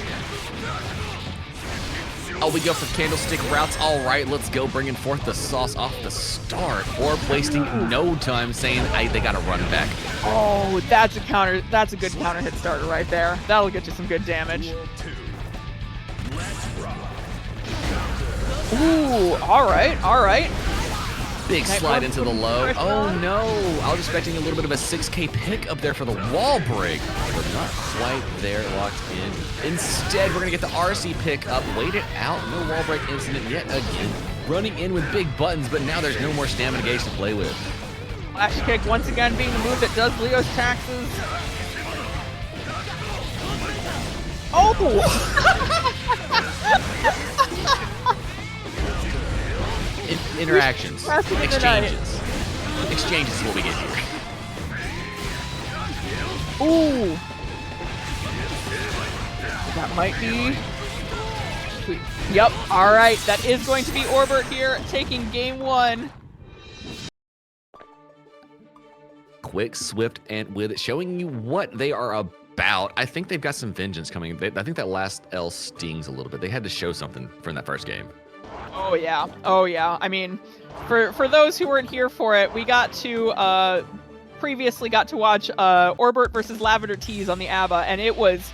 Oh, we go for candlestick routes. All right, let's go, bringing forth the sauce off the start. Orb wasting no time, saying they got to run back. Oh, that's a counter. That's a good counter hit starter right there. That'll get you some good damage. Ooh, all right. Big slide into the low. Oh no, I was expecting a little bit of a 6K pick up there for the wall break, but not quite there, locked in. Instead, we're gonna get the RC pick up, wait it out, no wall break incident yet again. Running in with big buttons, but now there's no more stamina gauge to play with. Flash kick once again being the move that does Leo's taxes. Oh! Interactions, Passing in the exchanges. Exchanges is what we get here. Ooh. That might be. Yep. All right. That is going to be Orbert here, taking game 1. Quick, swift, and with it, showing you what they are about. I think they've got some vengeance coming. I think that last L stings a little bit. They had to show something from that first game. Oh yeah. Oh yeah. I mean, for those who weren't here for it, we got to previously got to watch Orbert versus Lavender Tease on the ABBA, and it was.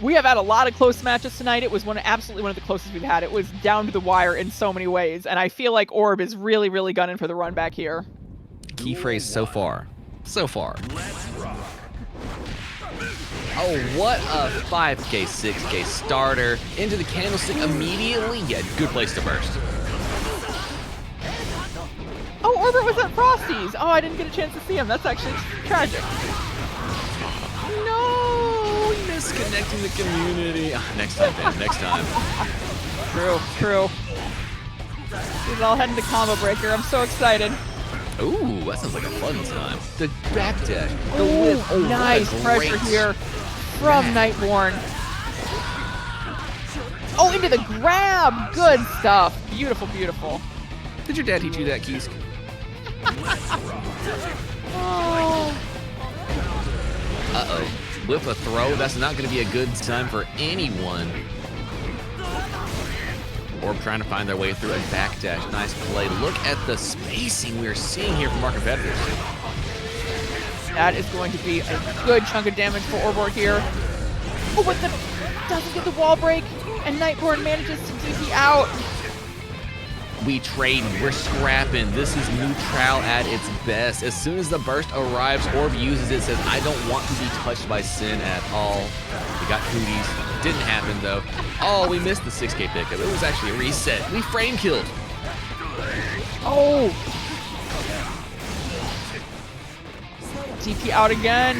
We have had a lot of close matches tonight. It was absolutely one of the closest we've had. It was down to the wire in so many ways, and I feel like Orb is really, really gunning for the run back here. Key phrase so far. So far. Oh, what a 5K, 6K starter. Into the candlestick immediately. Yeah, good place to burst. Oh, Orbert was at Frosty's. Oh, I didn't get a chance to see him. That's actually tragic. No, misconnecting the community. Next time, man, next time. True. He's all heading to Combo Breaker. I'm so excited. Ooh, that sounds like a fun time. The backdash, the whip. Oh, nice pressure here from Nightborn. Oh, into the grab. Good stuff. Beautiful, beautiful. Did your dad teach you that, Keys? Oh. Uh-oh. Whip a throw. That's not going to be a good time for anyone. Orb trying to find their way through a backdash. Nice play. Look at the spacing we are seeing here from our competitors. That is going to be a good chunk of damage for Orbor here. Oh, but doesn't get the wall break, and Nightborn manages to DP out. We trading, we're scrapping. This is neutral at its best. As soon as the burst arrives, Orb uses it, says, I don't want to be touched by Sin at all. We got cooties. Didn't happen though. Oh, we missed the 6K pickup. It was actually a reset. We frame killed. Oh. DP out again.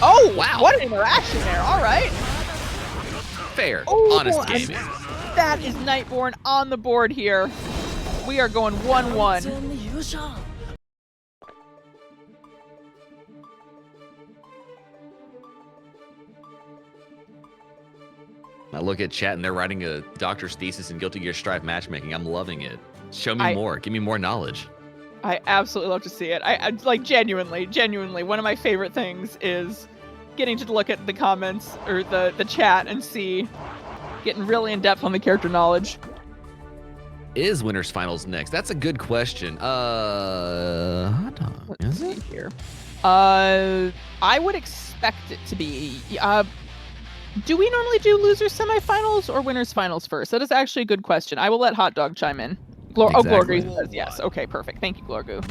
Oh, wow. What an interaction there. All right. Fair, Oh, honest gaming. That is Nightborn on the board here. We are going 1-1. I look at chat and they're writing a doctor's thesis in Guilty Gear Strive matchmaking. I'm loving it. Show me more. Give me more knowledge. I absolutely love to see it. I like genuinely, one of my favorite things is getting to look at the comments or the chat and see, getting really in depth on the character knowledge. Is Winners Finals next? That's a good question. Hot dog. Let's see here. I would expect it to be. Do we normally do losers semifinals or winners finals first? That is actually a good question. I will let Hot Dog chime in. Exactly. Oh, Glorgu says yes. Okay, perfect. Thank you, Glorgu.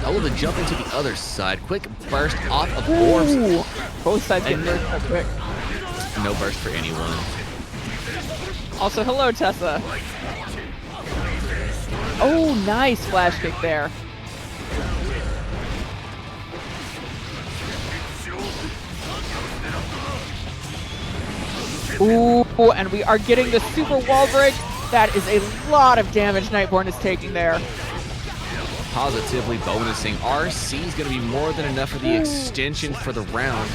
Oh, the jump into the other side. Quick burst off of Orbs. Ooh, both sides get burst real quick. No burst for anyone. Also, hello, Tessa. Oh, nice flash kick there. Ooh, and we are getting the super wall break. That is a lot of damage Nightborn is taking there. Positively bonusing. RC is going to be more than enough for the extension for the round.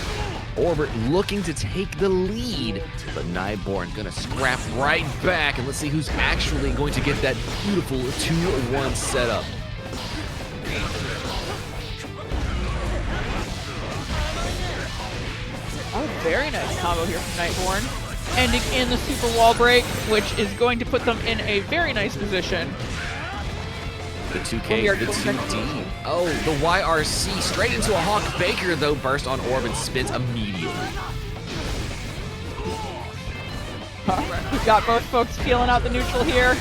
Orbit looking to take the lead, but Nightborn going to scrap right back, and let's see who's actually going to get that beautiful 2-1 setup. Oh, very nice combo here from Nightborn. Ending in the super wall break, which is going to put them in a very nice position. The 2K, the 2D. Oh, the YRC straight into a Hawk Baker, though. Burst on Orb and spins immediately. We've got both folks feeling out the neutral here.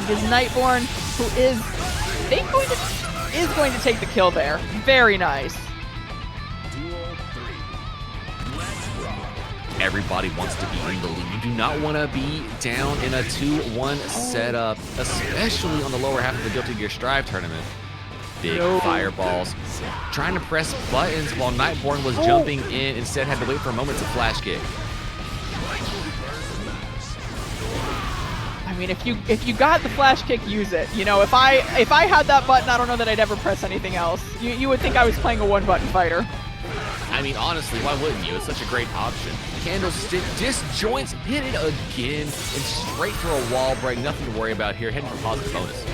It is Nightborn, who is going to take the kill there. Very nice. Everybody wants to be in the lead. You do not want to be down in a 2-1 setup, especially on the lower half of the Guilty Gear Strive tournament. Big fireballs. Trying to press buttons while Nightborn was jumping in. Instead, had to wait for a moment to flash kick. I mean, if you got the flash kick, use it. You know, if I had that button, I don't know that I'd ever press anything else. You would think I was playing a one-button fighter. I mean, honestly, why wouldn't you? It's such a great option. Candlestick disjoints, hit it again, and straight through a wall break. Nothing to worry about here. Heading for positive bonus.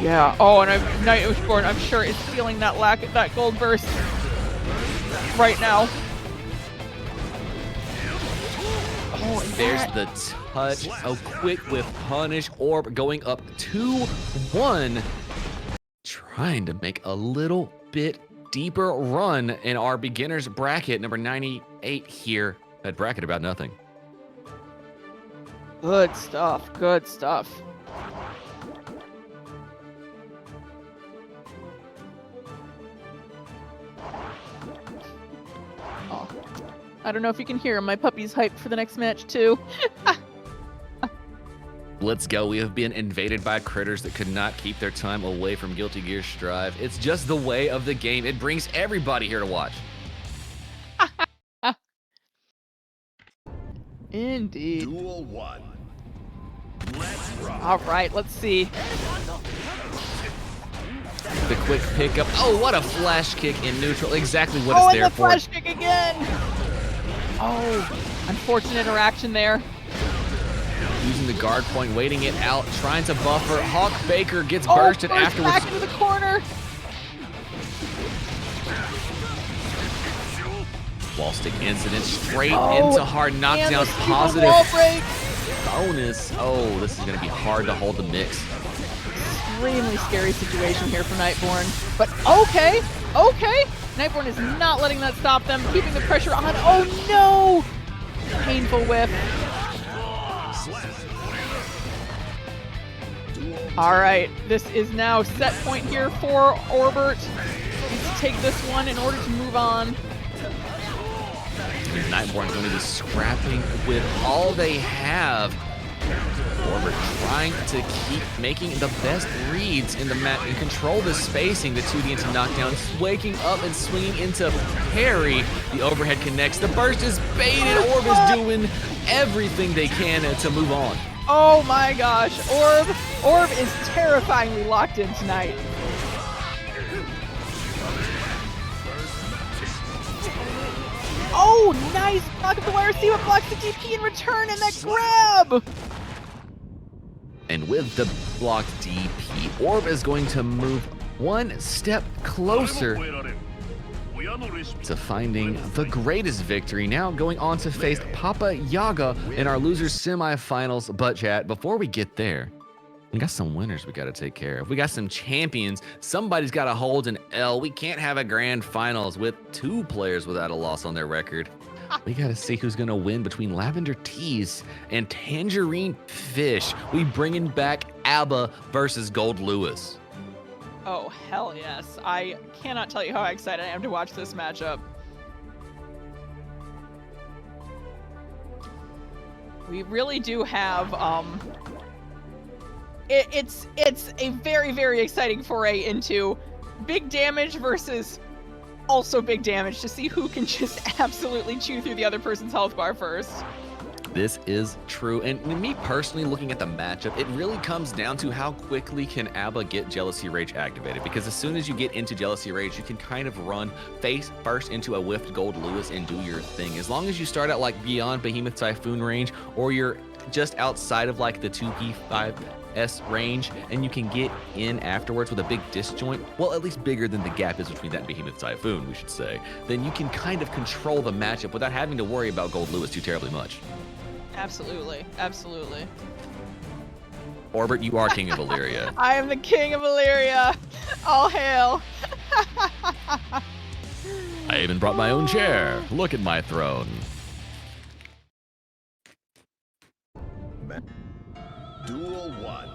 Yeah. Oh, and Nightborn, I'm sure, is feeling that gold burst right now. Oh, and there's the touch. Oh, quick with punish. Orb going up 2-1. Trying to make a little bit deeper run in our beginners bracket, number 98 here. That bracket about nothing. Good stuff. Good stuff. Oh, I don't know if you can hear him. My puppy's hyped for the next match too. Let's go. We have been invaded by critters that could not keep their time away from Guilty Gear Strive. It's just the way of the game. It brings everybody here to watch. Indeed. Duel 1. Let's rock. All right, let's see. The quick pickup. Oh, what a flash kick in neutral. Exactly what it's there for. Oh, and the flash kick again. Oh, unfortunate interaction there. Using the guard point, waiting it out, trying to buffer. Hawk Baker gets bursted afterwards. Back into the corner. Wall stick incident straight into hard knockdown. Positive bonus. Oh, this is going to be hard to hold the mix. Extremely scary situation here for Nightborn. But okay. Nightborn is not letting that stop them, keeping the pressure on. Oh no! Painful whiff. All right, this is now set point here for Orbert. Needs to take this one in order to move on. Nightborn going to be scrapping with all they have. Orbert trying to keep making the best reads in the map and control the spacing. The 2D into knockdown, waking up and swinging into parry. The overhead connects. The burst is baited. Orb is doing everything they can to move on. Oh my gosh, Orb is terrifyingly locked in tonight. Oh, nice block of the wire. See what blocks the DP in return, and that grab. And with the blocked DP, Orb is going to move one step closer to finding the greatest victory. Now going on to face Papa Yaga in our losers semifinals. But chat, before we get there, we got some winners we got to take care of. We got some champions. Somebody's got to hold an L. We can't have a grand finals with 2 players without a loss on their record. We got to see who's going to win between Lavender Teas and Tangerine Fish. We bringing back ABBA versus Gold Lewis. Oh, hell yes. I cannot tell you how excited I am to watch this matchup. We really do have, it's a very, very exciting foray into big damage versus also big damage to see who can just absolutely chew through the other person's health bar first. This is true, and me personally looking at the matchup, it really comes down to how quickly can ABBA get Jealousy Rage activated, because as soon as you get into Jealousy Rage, you can kind of run face first into a whiffed Gold Lewis and do your thing. As long as you start out like beyond Behemoth Typhoon range, or you're just outside of like the 2P5 S range, and you can get in afterwards with a big disjoint, well, at least bigger than the gap is between that and Behemoth Typhoon, we should say, then you can kind of control the matchup without having to worry about Gold Lewis too terribly much. Absolutely. Absolutely. Orbert, you are King of Illyria. I am the King of Illyria. All hail. I even brought my own chair. Look at my throne. Duel 1.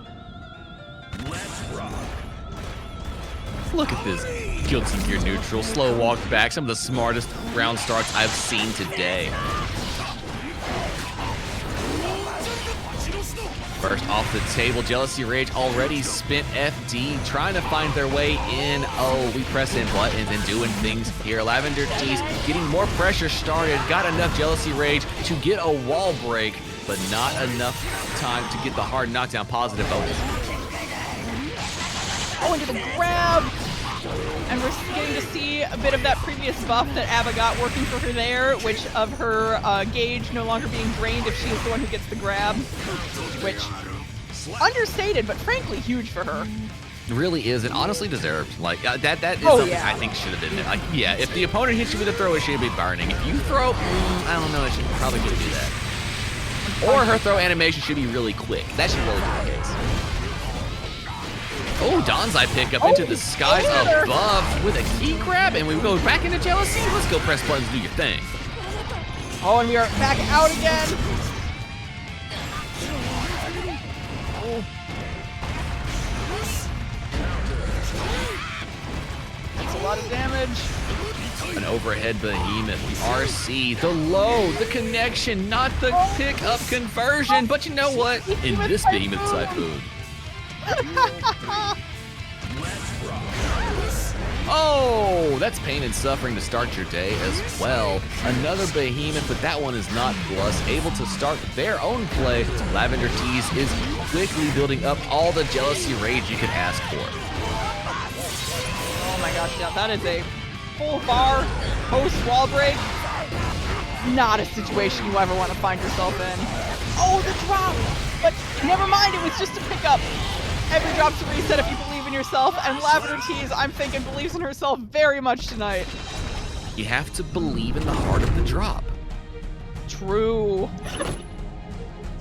Let's rock. Look at this Guilty Gear neutral, slow walk back, some of the smartest round starts I've seen today. First off the table, Jealousy Rage already spent FD, trying to find their way in. Oh, we pressing buttons and doing things here. Lavender Tees getting more pressure started, got enough Jealousy Rage to get a wall break, but not enough time to get the hard knockdown positive bonus. Oh, into the grab! And we're getting to see a bit of that previous buff that Abba got working for her there, which of her gauge no longer being drained if she is the one who gets the grab, which, understated, but frankly huge for her. Really is, and honestly deserved. Like, that is something I think should have been, like, yeah, if the opponent hits you with a throw, it should be burning. If you throw, I don't know, it should probably could do that. Or her throw animation should be really quick. That should really be the case. Oh, Donzai pick up into the skies above with a key grab, and we go back into Jealousy. Let's go press buttons, do your thing. Oh, and we are back out again. Oh. That's a lot of damage. An overhead Behemoth, the RC, the low, the connection, not the pick-up conversion. But you know what? In this Behemoth Typhoon. Oh, that's pain and suffering to start your day as well. Another Behemoth, but that one is not Plus, able to start their own play. Lavender Tees is quickly building up all the Jealousy Rage you could ask for. Oh my gosh, yeah, that is a full bar post wall break. Not a situation you ever want to find yourself in. Oh, the drop! But never mind, it was just a pickup. Every drop's a reset if you believe in yourself, and Lavender Tees, I'm thinking, believes in herself very much tonight. You have to believe in the heart of the drop. True.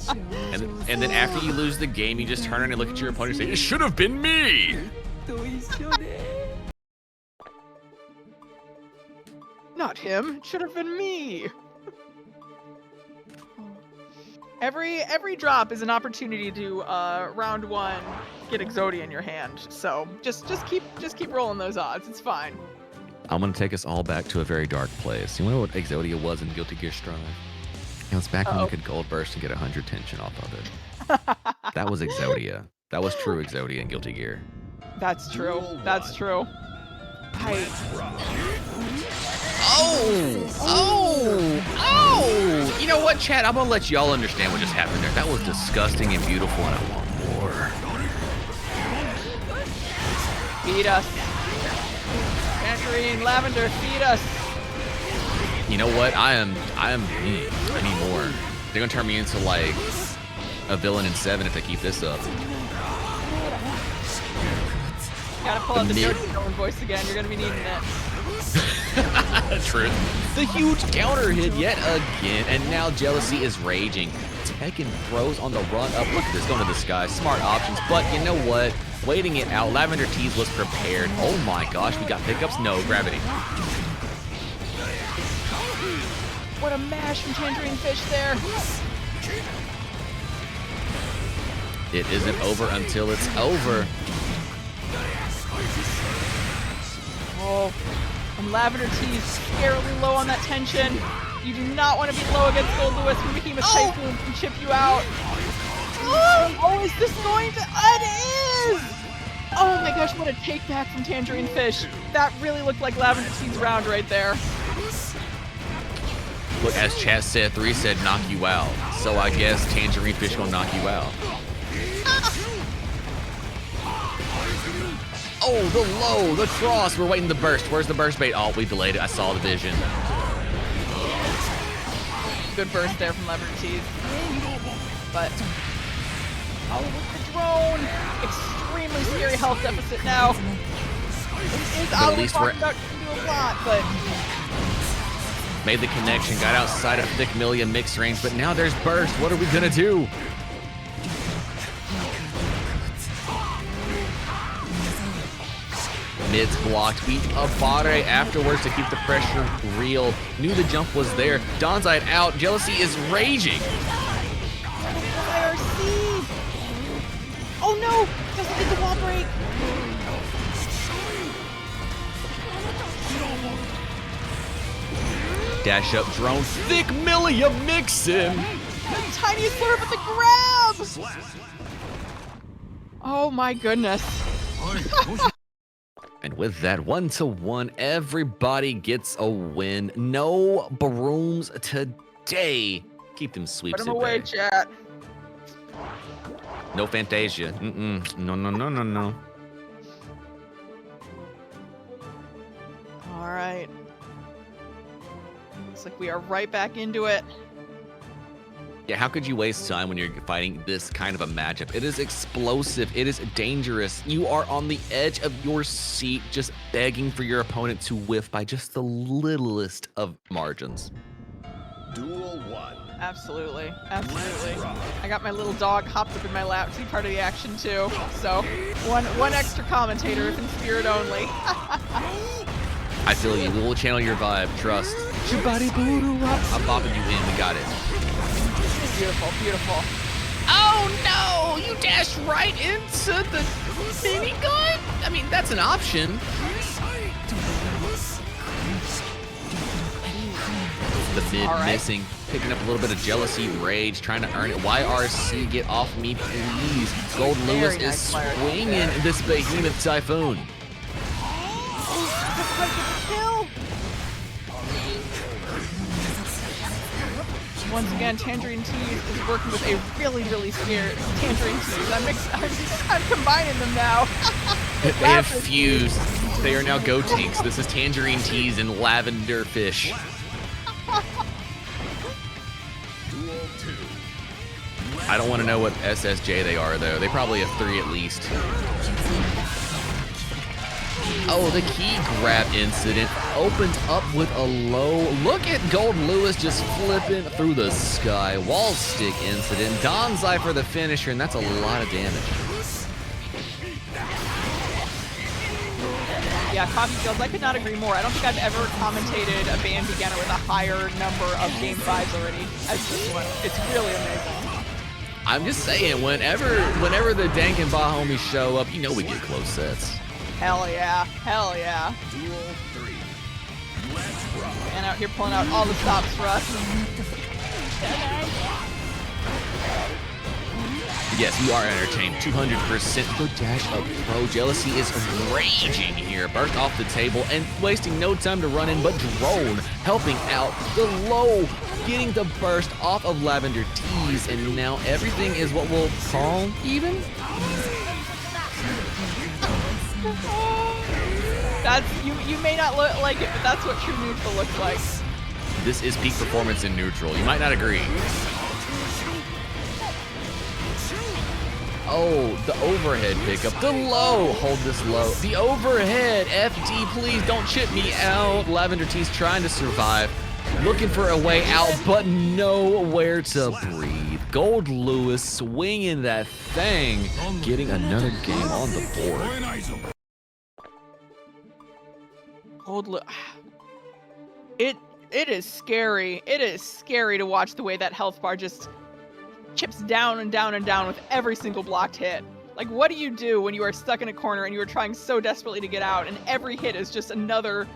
And then after you lose the game, you just turn around and look at your opponent and say, it should have been me! Not him, it should have been me. Every drop is an opportunity to round one get Exodia in your hand. So just keep rolling those odds. It's fine. I'm gonna take us all back to a very dark place. You know what Exodia was in Guilty Gear Strive? It was back when you could gold burst and get 100 tension off of it. That was Exodia. That was true Exodia in Guilty Gear. That's true. That's true. Oh! You know what, chat? I'm gonna let y'all understand what just happened there. That was disgusting and beautiful, and I want more. Feed us. Tangerine, Lavender, feed us. You know what? I need more. They're gonna turn me into like a villain in 7 if they keep this up. Gotta pull out the dirty villain voice again. You're gonna be needing it. Truth. The huge counter hit yet again, and now Jealousy is raging. Tekken throws on the run up. Look at this, going to the sky. Smart options, but you know what? Waiting it out. Lavender Tees was prepared. Oh my gosh, we got pickups. No, gravity. What a mash from Tangerine Fish there. It isn't over until it's over. Oh, and Lavender Tees scarily low on that tension. You do not want to be low against Gold Lewis when Behemoth Typhoon can chip you out. Oh, is this going to... It is! Oh my gosh, what a take back from Tangerine Fish. That really looked like Lavender Tees' round right there. Look, as chat said, 3 said knock you out. So I guess Tangerine Fish gonna knock you out. Oh, the low, the cross. We're waiting the burst. Where's the burst bait? Oh, we delayed it. I saw the vision. Good burst there from Lavender Tees. But, oh, look at the drone. Extremely scary health deficit now. It is at least we're- about to do a lot, but Made the connection, got outside of Thick Million mix range, but now there's burst. What are we gonna do? Mid's blocked, beat Abare afterwards to keep the pressure real. Knew the jump was there. Donzite out, Jealousy is raging. IRC! Oh no! Doesn't get the wall break! Dash up drone, Thick Millia mix him. The tiniest slurp at the grab! Oh my goodness. And with that 1-to-1, everybody gets a win. No brooms today. Keep them sweeps Put him at away, bay. chat. No Fantasia. No, no, no, no, no. All right. Looks like we are right back into it. Yeah, how could you waste time when you're fighting this kind of a matchup? It is explosive. It is dangerous. You are on the edge of your seat, just begging for your opponent to whiff by just the littlest of margins. Duel 1. Absolutely. Absolutely. I got my little dog hopped up in my lap to be part of the action too. So one extra commentator if in spirit only. I feel you. We will channel your vibe. Trust. I'm bopping you in. We got it. Beautiful, beautiful. Oh no! You dashed right into the minigun? I mean, that's an option. The mid missing, picking up a little bit of jealousy, rage, trying to earn it. YRC, get off me, please. Gold Lewis is swinging this behemoth typhoon. Kill. Once again, Tangerine Tease is working with a really, really scared Tangerine Tease. I'm combining them now. They have fused. They are now Gotinks. This is Tangerine Tease and Lavender Fish. I don't want to know what SSJ they are, though. They probably have 3 at least. Oh, the key grab incident opened up with a low. Look at Gold Lewis just flipping through the sky. Wall stick incident. Donzai for the finisher, and that's a lot of damage. Yeah, Coffee Fields, I could not agree more. I don't think I've ever commentated a BAN Beginner with a higher number of Game 5s already as this one. It's really amazing. I'm just saying, whenever the Dank and Ba homies show up, you know we get close sets. Hell yeah. Hell yeah. Duel 3. Let's rock. And out here pulling out all the stops for us. Yes, you are entertained. 200% good dash up pro. Jealousy is raging here. Burst off the table and wasting no time to run in, but Drone helping out. The low getting the burst off of Lavender Tease, and now everything is what we'll call even. That's you may not look like it, but that's what true neutral looks like. This is peak performance in neutral. You might not agree. Oh, the overhead pickup. The low. Hold this low. The overhead. FD, please don't chip me out. Lavender Tease trying to survive. Looking for a way out, but nowhere to breathe. Gold Lewis swinging that thing. Getting another game on the board. It is scary. It is scary to watch the way that health bar just chips down and down and down with every single blocked hit. Like, what do you do when you are stuck in a corner and you are trying so desperately to get out, and every hit is just another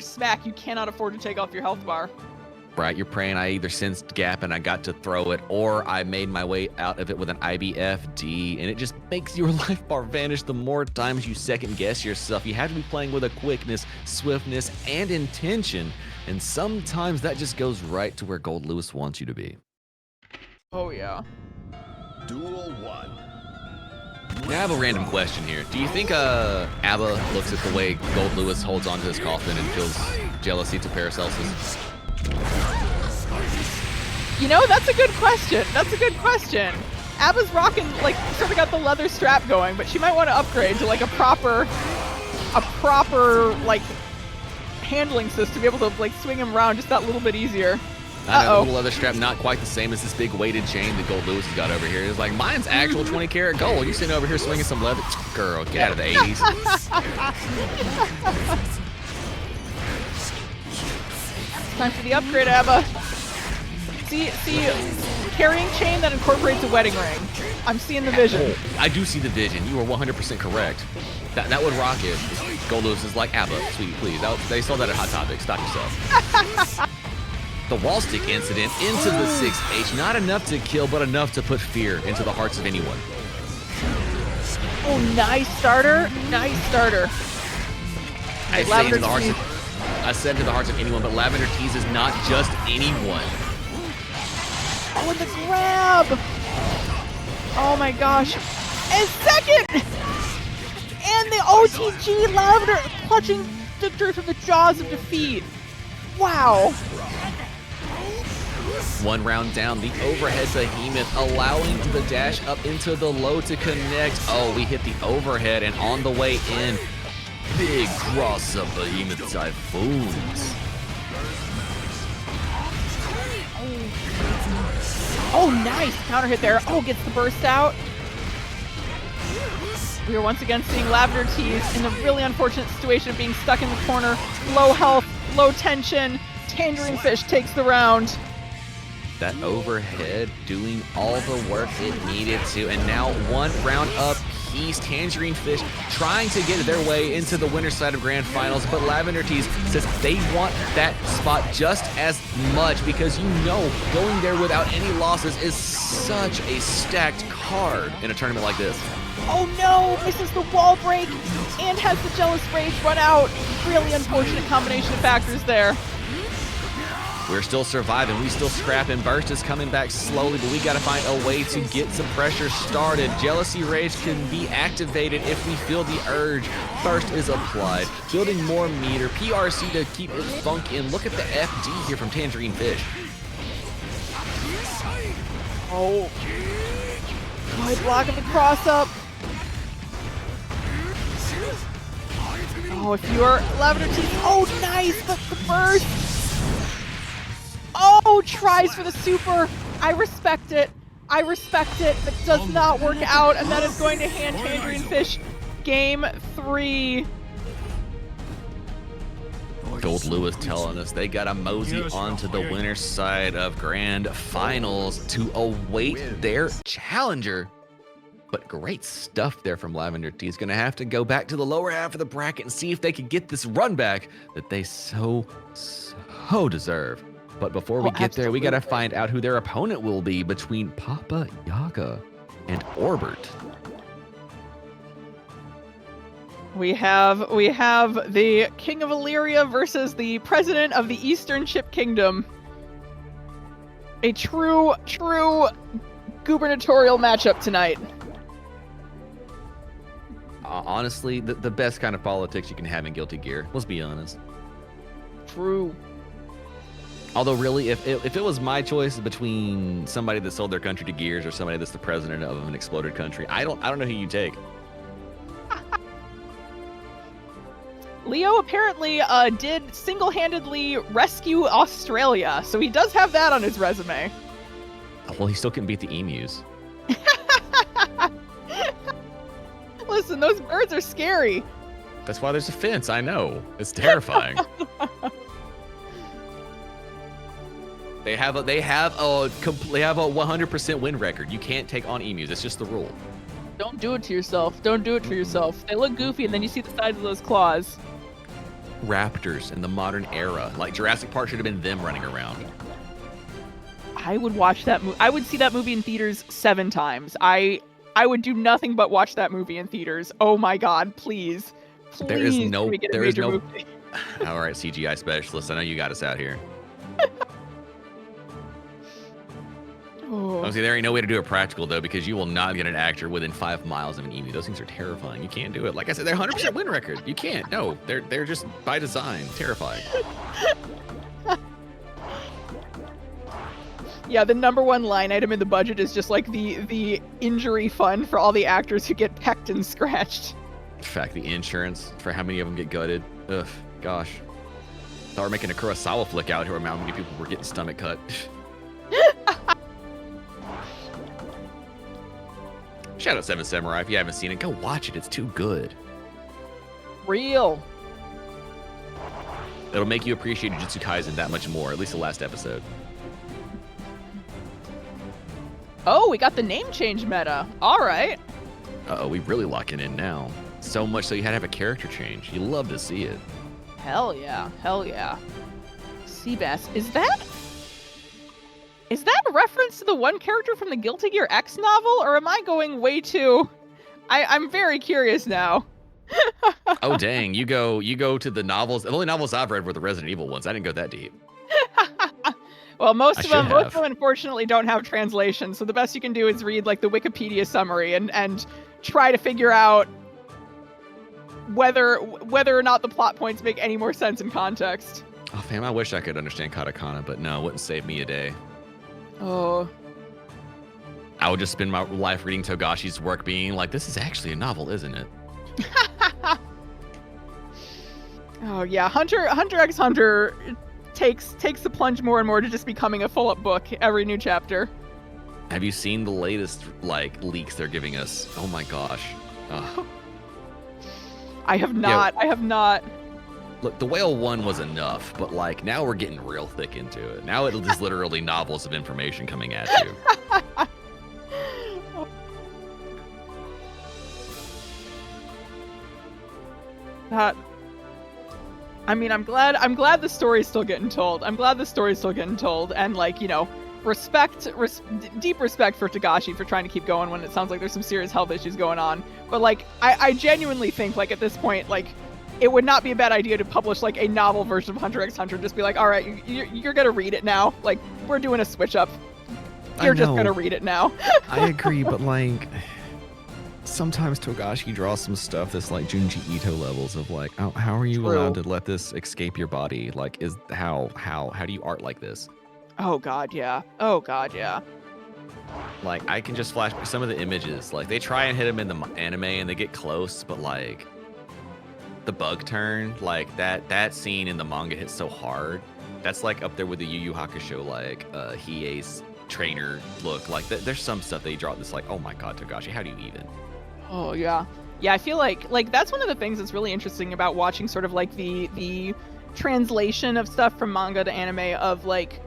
smack you cannot afford to take off your health bar? Right, you're praying I either sensed gap and I got to throw it, or I made my way out of it with an IBFD, and it just makes your life bar vanish the more times you second guess yourself. You have to be playing with a quickness, swiftness, and intention, and sometimes that just goes right to where Gold Lewis wants you to be. Oh yeah. Duel 1. I have a random question here. Do you think ABBA looks at the way Gold Lewis holds onto his coffin and feels jealousy to Paracelsus? You know, that's a good question. That's a good question. Abba's rocking, like, sort of got the leather strap going, but she might want to upgrade to, like, a proper, like, handling system to be able to, like, swing him around just that little bit easier. I know, the little leather strap, not quite the same as this big weighted chain that Gold Lewis has got over here. It's like, mine's actual 20 karat gold. You're sitting over here swinging some leather. Girl, get out of the 80s. Time for the upgrade, Abba. See, carrying chain that incorporates a wedding ring. I'm seeing the vision. Oh, I do see the vision. You are 100% correct. That would rock it. Gold Lewis is like, Abba, sweetie, please. They sold that at Hot Topic. Stop yourself. The wall stick incident into the 6H. Not enough to kill, but enough to put fear into the hearts of anyone. Oh, nice starter. Nice starter. I said to the hearts of anyone, but Lavender Tease is not just anyone. Oh, and the grab. Oh my gosh. And second. And the OTG Lavender clutching victory from the jaws of defeat. Wow. One round down, the overhead behemoth allowing the dash up into the low to connect. Oh, we hit the overhead, and on the way in, big cross of behemoth typhoons. Oh, nice counter hit there. Oh, gets the burst out. We are once again seeing Lavender Tease in the really unfortunate situation of being stuck in the corner. Low health, low tension. Tangerine Fish takes the round. That overhead doing all the work it needed to, and now one round up piece. Tangerine Fish trying to get their way into the winner's side of Grand Finals, but Lavender Tease says they want that spot just as much because you know going there without any losses is such a stacked card in a tournament like this. Oh no, misses the wall break and has the Jealous Rage run out. Really unfortunate combination of factors there. We're still surviving. We still scrapping. Burst is coming back slowly, but we got to find a way to get some pressure started. Jealousy Rage can be activated if we feel the urge. Burst is applied. Building more meter. PRC to keep it funky. And look at the FD here from Tangerine Fish. Oh. Good block of the cross-up. Oh, if you're Lavender Tease. Oh, nice. But the burst. Oh, tries for the super. I respect it. I respect it. That does not work out, and that is going to hand Tangerine Fish game 3. Gold Lewis telling us they got to mosey onto the winner's side of Grand Finals to await their challenger. But great stuff there from Lavender Tease. Going to have to go back to the lower half of the bracket and see if they can get this run back that they so deserve. But before we get there, we got to find out who their opponent will be between Papa Yaga and Orbert. We have the King of Illyria versus the President of the Eastern Chip Kingdom. A true gubernatorial matchup tonight. Honestly, the best kind of politics you can have in Guilty Gear. Let's be honest. True. Although really, if it was my choice between somebody that sold their country to Gears or somebody that's the president of an exploded country, I don't know who you take. Leo apparently did single-handedly rescue Australia, so he does have that on his resume. Well, he still can beat the emus. Listen, those birds are scary. That's why there's a fence. I know. It's terrifying. They have a 100% win record. You can't take on emus. It's just the rule. Don't do it to yourself. Don't do it for yourself. They look goofy, and then you see the sides of those claws. Raptors in the modern era, like Jurassic Park, should have been them running around. I would watch that movie. I would see that movie in theaters 7 times. I would do nothing but watch that movie in theaters. Oh my God, please. There is no. Movie. All right, CGI specialist. I know you got us out here. Oh. Honestly, there ain't no way to do it practical though, because you will not get an actor within 5 miles of an emu. Those things are terrifying. You can't do it. Like I said, they're 100% win record. You can't. No, they're just by design terrifying. Yeah, the #1 line item in the budget is just like the injury fund for all the actors who get pecked and scratched. In fact, the insurance for how many of them get gutted. Ugh, gosh. Thought we were making a Kurosawa flick out here, how many people were getting stomach cut. Shout out 7 Samurai. If you haven't seen it, go watch it. It's too good. Real. It'll make you appreciate Jujutsu Kaisen that much more, at least the last episode. Oh, we got the name change meta. All right. Uh-oh, we really locking in now. So much so you had to have a character change. You love to see it. Hell yeah. Hell yeah. Seabass. Is that a reference to the one character from the Guilty Gear X novel, or am I going way too... I'm very curious now. Oh, dang. You go to the novels. The only novels I've read were the Resident Evil ones. I didn't go that deep. Well, most of them have. unfortunately don't have translation, so the best you can do is read like the Wikipedia summary and try to figure out whether or not the plot points make any more sense in context. Oh, fam, I wish I could understand katakana, but no, it wouldn't save me a day. Oh. I would just spend my life reading Togashi's work being like, this is actually a novel, isn't it? Oh yeah, Hunter x Hunter takes the plunge more and more to just becoming a full-up book every new chapter. Have you seen the latest like leaks they're giving us? Oh my gosh. Ugh. I have not. Yeah. I have not. Look, the Whale one was enough, but like now we're getting real thick into it. Now it is literally novels of information coming at you. That. I mean, I'm glad the story's still getting told. I'm glad the story's still getting told, and like, you know, deep respect for Togashi for trying to keep going when it sounds like there's some serious health issues going on. But like, I genuinely think like at this point, like, it would not be a bad idea to publish like a novel version of Hunter x Hunter. Just be like, all right, you're gonna read it now. Like, we're doing a switch up. You're just gonna read it now. I agree, but like, sometimes Togashi draws some stuff that's like Junji Ito levels of like, oh, how are you allowed to let this escape your body? Like, how do you art like this? Oh god, yeah. Oh god, yeah. Like, I can just flash some of the images. Like, they try and hit him in the anime and they get close, but like, the bug turn, like that scene in the manga hits so hard. That's like up there with the Yu Yu Hakusho, like Hiei's trainer look. Like, there's some stuff they draw that's like, oh my god, Togashi, how do you even? Oh yeah. Yeah, I feel like that's one of the things that's really interesting about watching sort of like the translation of stuff from manga to anime, of like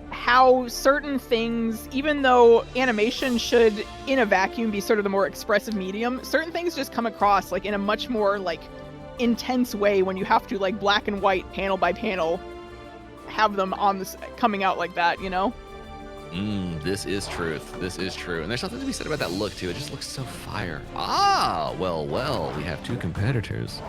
how certain things, even though animation should in a vacuum be sort of the more expressive medium, certain things just come across like in a much more like intense way when you have to like black and white panel by panel have them on this coming out like that, you know? This is truth. This is true. And there's something to be said about that look too. It just looks so fire. Ah, well, we have two competitors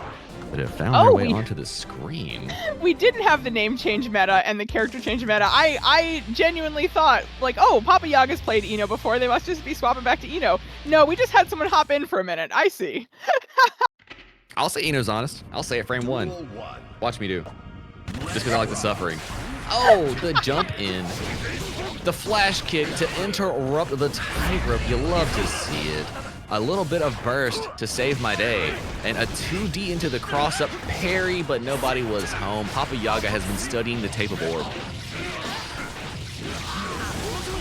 that have found their way onto the screen. We didn't have the name change meta and the character change meta. I genuinely thought, like, oh, Papa Yaga's played Ino before. They must just be swapping back to Ino. No, we just had someone hop in for a minute. I see. I'll say Ino's honest. I'll say it frame one. Watch me do. Just because I like the suffering. Oh, the jump in. The flash kick to interrupt the tightrope. You love to see it. A little bit of burst to save my day, and a 2D into the cross-up parry, but nobody was home. Papa Yaga has been studying the tape of orb.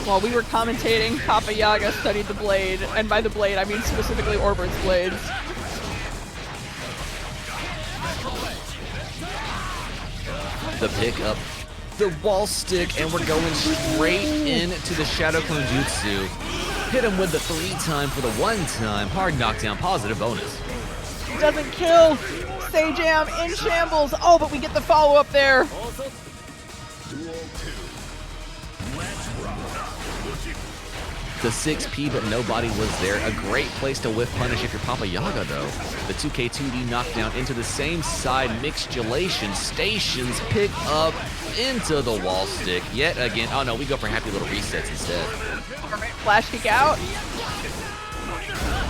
While we were commentating, Papa Yaga studied the blade, and by the blade I mean specifically Orbert's blades. The pickup, the wall stick, and we're going straight into the Shadow Clone Jutsu. Hit him with the 3-time for the 1-time. Hard knockdown, positive bonus. Doesn't kill. Sajam in shambles. Oh, but we get the follow-up there. The 6P, but nobody was there. A great place to whiff punish if you're Papa Yaga, though. The 2K2D knockdown into the same side. Mixtulation stations pick up into the wall stick. Yet again. Oh, no, we go for happy little resets instead. Flash kick out.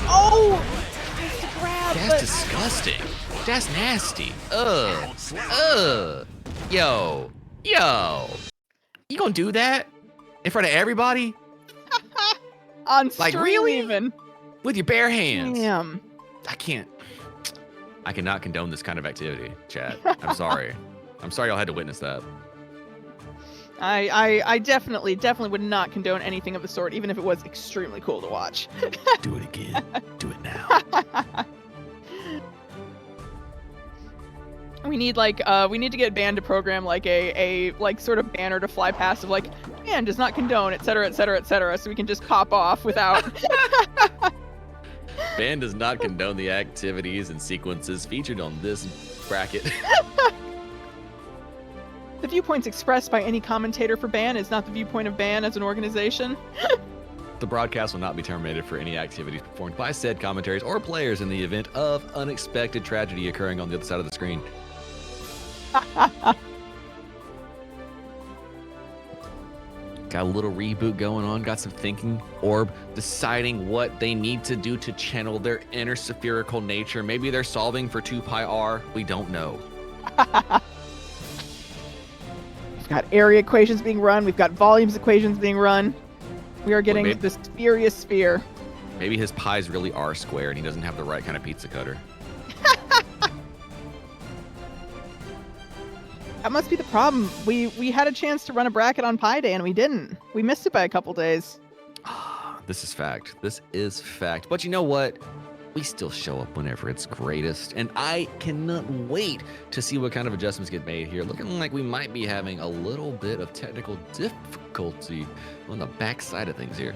Oh! Grab, that's disgusting. That's nasty. Ugh. Yo. You gonna do that? In front of everybody? On Like, stream really? even. With your bare hands? Damn. I cannot condone this kind of activity, chat. I'm sorry. I'm sorry y'all had to witness that. I definitely would not condone anything of the sort, even if it was extremely cool to watch. Do it again. Do it now. We need to get BAN to program like a like sort of banner to fly past of like BAN does not condone, etc., etc., etc., so we can just pop off without. BAN does not condone the activities and sequences featured on this bracket. The viewpoints expressed by any commentator for BAN is not the viewpoint of BAN as an organization. The broadcast will not be terminated for any activities performed by said commentaries or players in the event of unexpected tragedy occurring on the other side of the screen. Got a little reboot going on, got some thinking orb, deciding what they need to do to channel their inner spherical nature. Maybe they're solving for 2 pi r. We don't know. We've got area equations being run. We've got volumes equations being run. We are getting maybe- the spurious sphere. Maybe his pies really are square and he doesn't have the right kind of pizza cutter. That must be the problem. We had a chance to run a bracket on Pi Day and we didn't. We missed it by a couple days. This is fact. This is fact. But you know what? We still show up whenever it's greatest. And I cannot wait to see what kind of adjustments get made here. Looking like we might be having a little bit of technical difficulty on the backside of things here.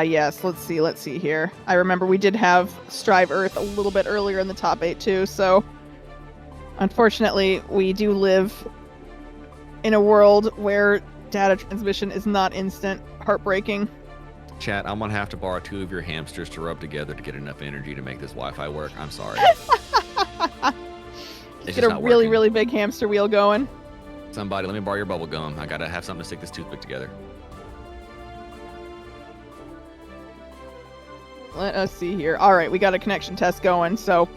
Yes, let's see here. I remember we did have Strive Earth a little bit earlier in the top 8 too, so unfortunately we do live in a world where data transmission is not instant. Heartbreaking. Chat, I'm gonna have to borrow 2 of your hamsters to rub together to get enough energy to make this Wi-Fi work. I'm sorry. It's Get just a not really, working. really big hamster wheel going. Somebody, let me borrow your bubble gum. I gotta have something to stick this toothpick together. Let us see here. All right, we got a connection test going, so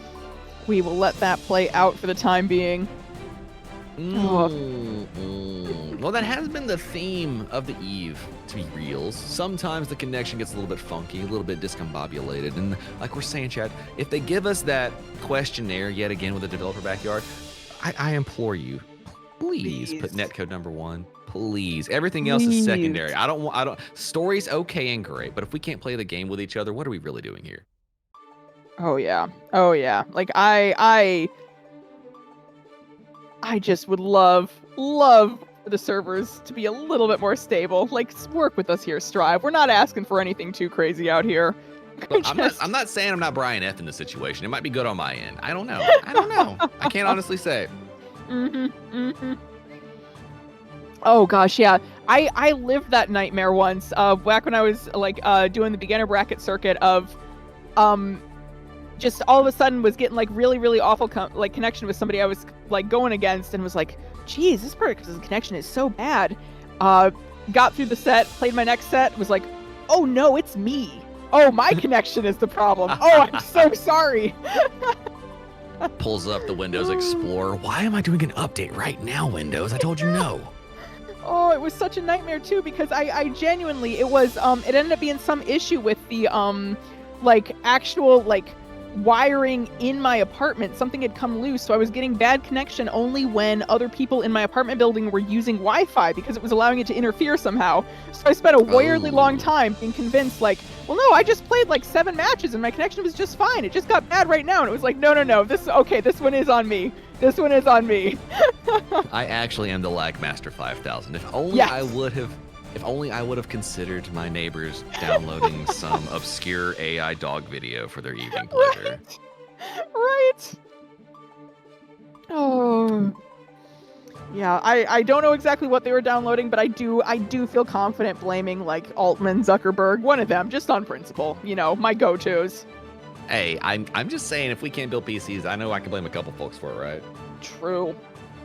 we will let that play out for the time being. Well, that has been the theme of the Eve, to be reals. Sometimes the connection gets a little bit funky, a little bit discombobulated. And like we're saying, Chad, if they give us that questionnaire yet again with the developer backyard, I implore you, please put netcode number 1. Please. Everything else is secondary. I don't story's okay and great, but if we can't play the game with each other, what are we really doing here? Oh yeah. Like I just would love for the servers to be a little bit more stable. Like, work with us here, Strive. We're not asking for anything too crazy out here. Look, I'm not saying I'm not Brian F in this situation. It might be good on my end. I don't know. I can't honestly say. Oh gosh, yeah. I lived that nightmare once. Back when I was like doing the beginner bracket circuit of just all of a sudden was getting like really, really awful connection with somebody I was like going against and was like, geez, this person's connection is so bad. Got through the set, played my next set, was like, oh no, it's me. Oh, my connection is the problem. Oh, I'm so sorry. Pulls up the Windows Explorer. Why am I doing an update right now, Windows? I told you no. Oh, it was such a nightmare too because I genuinely, it was it ended up being some issue with the like actual like wiring in my apartment. Something had come loose, so I was getting bad connection only when other people in my apartment building were using Wi-Fi because it was allowing it to interfere somehow. So I spent a weirdly long time being convinced like, well no, I just played like 7 matches and my connection was just fine. It just got bad right now. And it was like, no, this one is on me. This one is on me. I actually am the Lag Master 5000. If only Yes. If only I would have considered my neighbors downloading some obscure AI dog video for their evening pleasure. Right. Oh. Yeah, I don't know exactly what they were downloading, but I do feel confident blaming like Altman, Zuckerberg, one of them, just on principle. You know, my go-tos. Hey, I'm just saying, if we can't build PCs, I know I can blame a couple folks for it, right? True.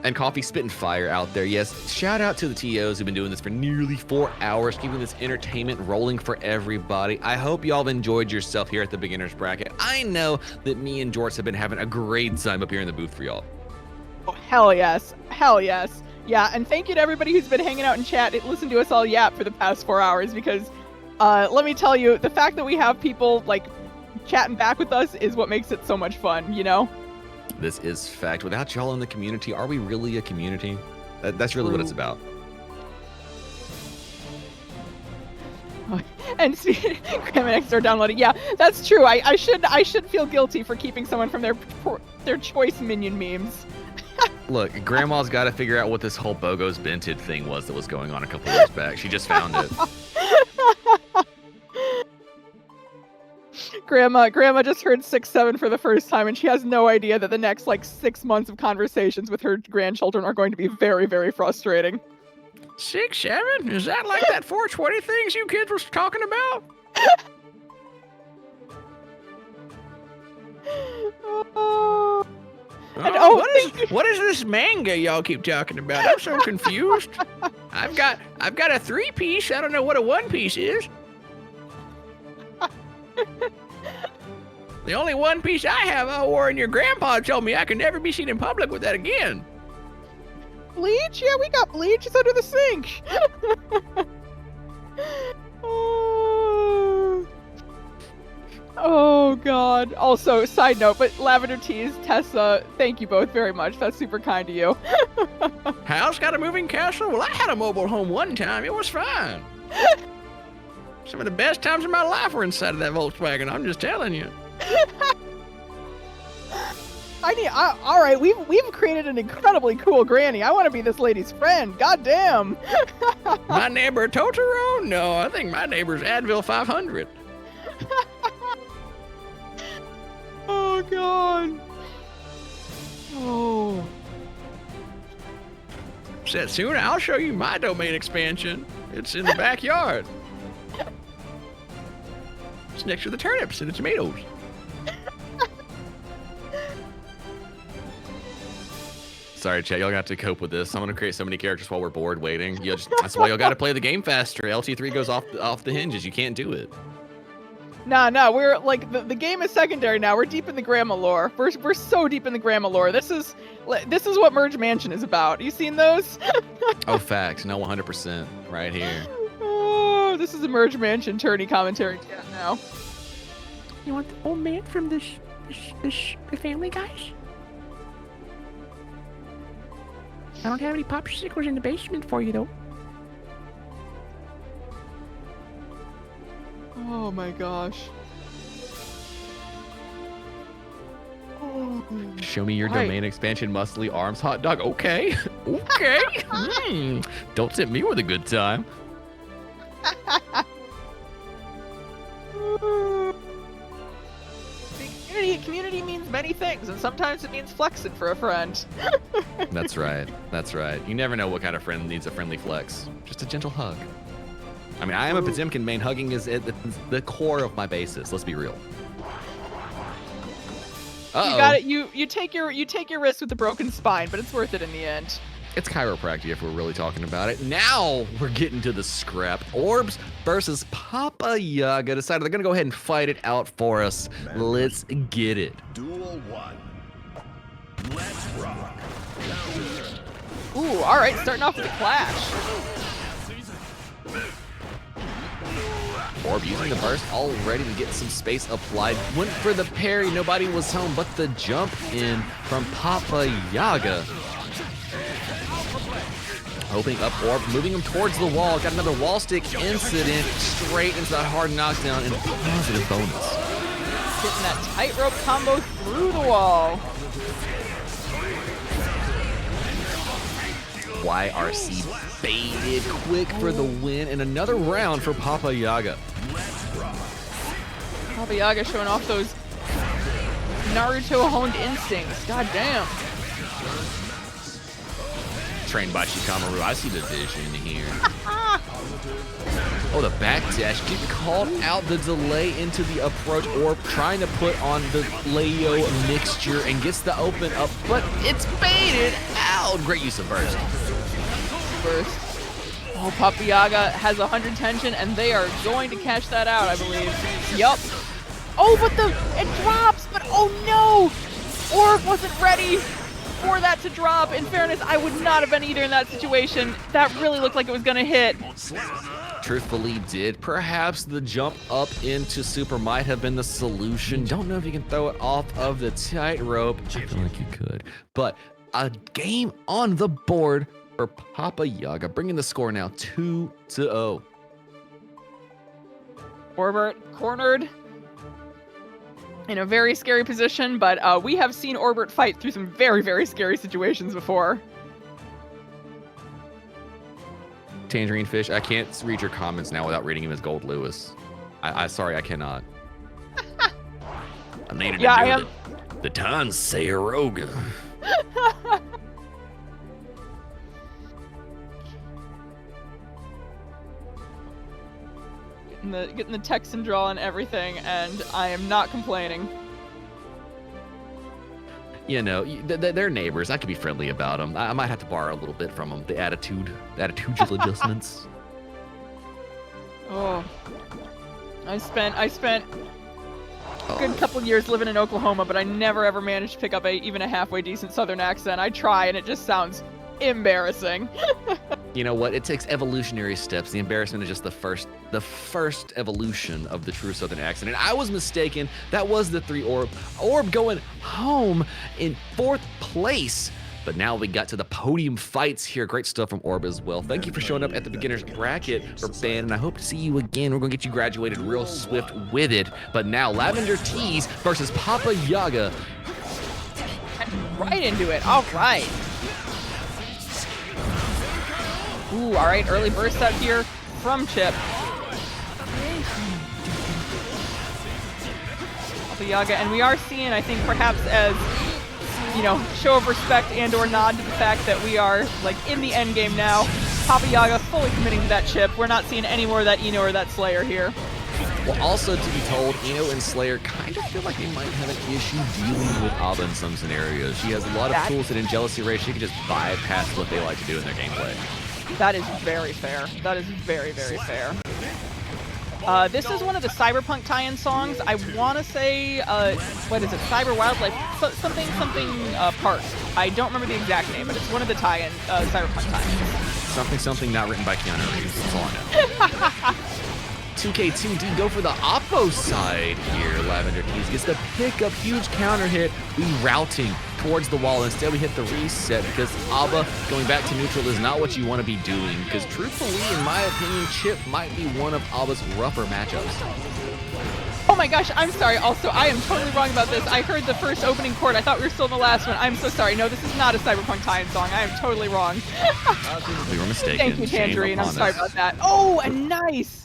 And Coffee spitting fire out there. Yes, shout out to the TOs who've been doing this for nearly 4 hours, keeping this entertainment rolling for everybody. I hope y'all have enjoyed yourself here at the Beginner's Bracket. I know that me and Jorts have been having a great time up here in the booth for y'all. Oh, hell yes. Hell yes. Yeah, and thank you to everybody who's been hanging out in chat and listened to us all yap for the past 4 hours, because let me tell you, the fact that we have people like chatting back with us is what makes it so much fun, you know? This is fact. Without y'all in the community, are we really a community? That's really what it's about. And Grandma next door downloading. Yeah, that's true. I should feel guilty for keeping someone from their choice minion memes. Look, Grandma's got to figure out what this whole Bogo's Bented thing was that was going on a couple years back. She just found it. Grandma just heard 6-7 for the first time, and she has no idea that the next like 6 months of conversations with her grandchildren are going to be very, very frustrating. 6-7? Is that like that 420 things you kids were talking about? What is this manga y'all keep talking about? I'm so confused. I've got a 3-piece. I don't know what a 1-piece is. The only 1-piece I have I wore, and your grandpa told me I could never be seen in public with that again. Bleach? Yeah, we got bleach. It's under the sink. Oh God. Also, side note, but Lavender Teas, Tessa, thank you both very much. That's super kind of you. House got a moving castle? Well, I had a mobile home one time. It was fine. Some of the best times of my life were inside of that Volkswagen. I'm just telling you. All right, we've created an incredibly cool granny. I want to be this lady's friend. God damn. My neighbor Totoro? No, I think my neighbor's Advil 500. Oh God. Oh. Setsuna, I'll show you my domain expansion. It's in the backyard. It's next to the turnips and the tomatoes. Sorry, chat. Y'all got to cope with this. I'm gonna create so many characters while we're bored waiting. That's why y'all got to play the game faster. LT3 goes off the hinges. You can't do it. No, we're like the game is secondary now. We're deep in the grandma lore. We're so deep in the grandma lore. This is what Merge Mansion is about. You seen those? Oh, facts. No, 100%. Right here. Oh, this is a Merge Mansion tourney commentary chat now. You want the old man from the Family Guys? I don't have any popsicles in the basement for you, though. Oh my gosh. Oh. Show me your domain expansion, muscly arms, hot dog. Okay. Okay. Don't tempt me with a good time. Community means many things, and sometimes it means flexing for a friend. That's right. That's right. You never know what kind of friend needs a friendly flex. Just a gentle hug. I mean, I am a Potemkin main. Hugging is at the core of my basis. Let's be real. Uh-oh. You got it. You take your risk with the broken spine, but it's worth it in the end. It's chiropractic if we're really talking about it. Now we're getting to the scrap. Orbs versus Papa Yaga decided they're gonna go ahead and fight it out for us. Let's get it. Duel 1. Let's rock. Ooh, all right, starting off with a clash. Orb using the burst already to get some space applied. Went for the parry, nobody was home, but the jump in from Papa Yaga. Opening up Orb, moving him towards the wall. Got another wall stick incident straight into that hard knockdown and positive bonus. Getting that tightrope combo through the wall. YRC baited quick for the win and another round for Papa Yaga. Papa Yaga showing off those Naruto honed instincts. God damn. Trained by Shikamaru. I see the vision here. Oh, the backdash. Getting called out, the delay into the approach. Orb trying to put on the Leo mixture and gets the open up, but it's baited out. Great use of burst. Oh, Papa Yaga has 100 tension, and they are going to catch that out, I believe. Yup. Oh, but it drops, but oh no! Orb wasn't ready. for that to drop. In fairness, I would not have been either in that situation. That really looked like it was gonna hit. Truthfully did. Perhaps the jump up into super might have been the solution. Don't know if you can throw it off of the tightrope. I feel like you could. But a game on the board for Papa Yaga, bringing the score now 2-0. Orbert cornered in a very scary position, but we have seen Orbert fight through some very, very scary situations before. Tangerine Fish, I can't read your comments now without reading him as Gold Lewis. I sorry, I cannot. I needed to do the Tansaroga. Getting the Texan draw and everything, and I am not complaining. You know, they're neighbors. I could be friendly about them. I might have to borrow a little bit from them. The attitudinal adjustments. Oh, I spent a good couple years living in Oklahoma, but I never ever managed to pick up even a halfway decent Southern accent. I try, and it just sounds embarrassing. You know what? It takes evolutionary steps. The embarrassment is just the first evolution of the true Southern accent. And I was mistaken. That was the 3 Orb. Orb going home in 4th place. But now we got to the podium fights here. Great stuff from Orb as well. Thank you for showing up at the beginner's bracket for BAN, and I hope to see you again. We're gonna get you graduated real swift with it. But now Lavender Tees versus Papa Yaga. Right into it. All right. Ooh, all right, early burst out here from Chip. Papa Yaga, and we are seeing, I think, perhaps as, you know, show of respect and or nod to the fact that we are, like, in the end game now. Papa Yaga fully committing to that Chip. We're not seeing any more of that Eno or that Slayer here. Well, also to be told, Eno and Slayer kind of feel like they might have an issue dealing with Abba in some scenarios. She has a lot of tools that in Jealousy Rage, she can just bypass what they like to do in their gameplay. That is very fair. That is very, very fair. This is one of the Cyberpunk tie-in songs. I want to say, what is it? Cyber Wildlife, something Park. I don't remember the exact name, but it's one of the tie-in Cyberpunk tie-ins. Something not written by Keanu Reeves. That's all I know. 2K2D go for the oppo side here. Lavender Keys gets the pickup, huge counter hit, rerouting towards the wall. Instead, we hit the reset because Abba going back to neutral is not what you want to be doing. Because truthfully, in my opinion, Chip might be one of Abba's rougher matchups. Oh my gosh, I'm sorry. Also, I am totally wrong about this. I heard the first opening chord. I thought we were still in the last one. I'm so sorry. No, this is not a Cyberpunk tie-in song. I am totally wrong. We were mistaken. Thank you, Tangerine. I'm sorry about that. Oh, and nice.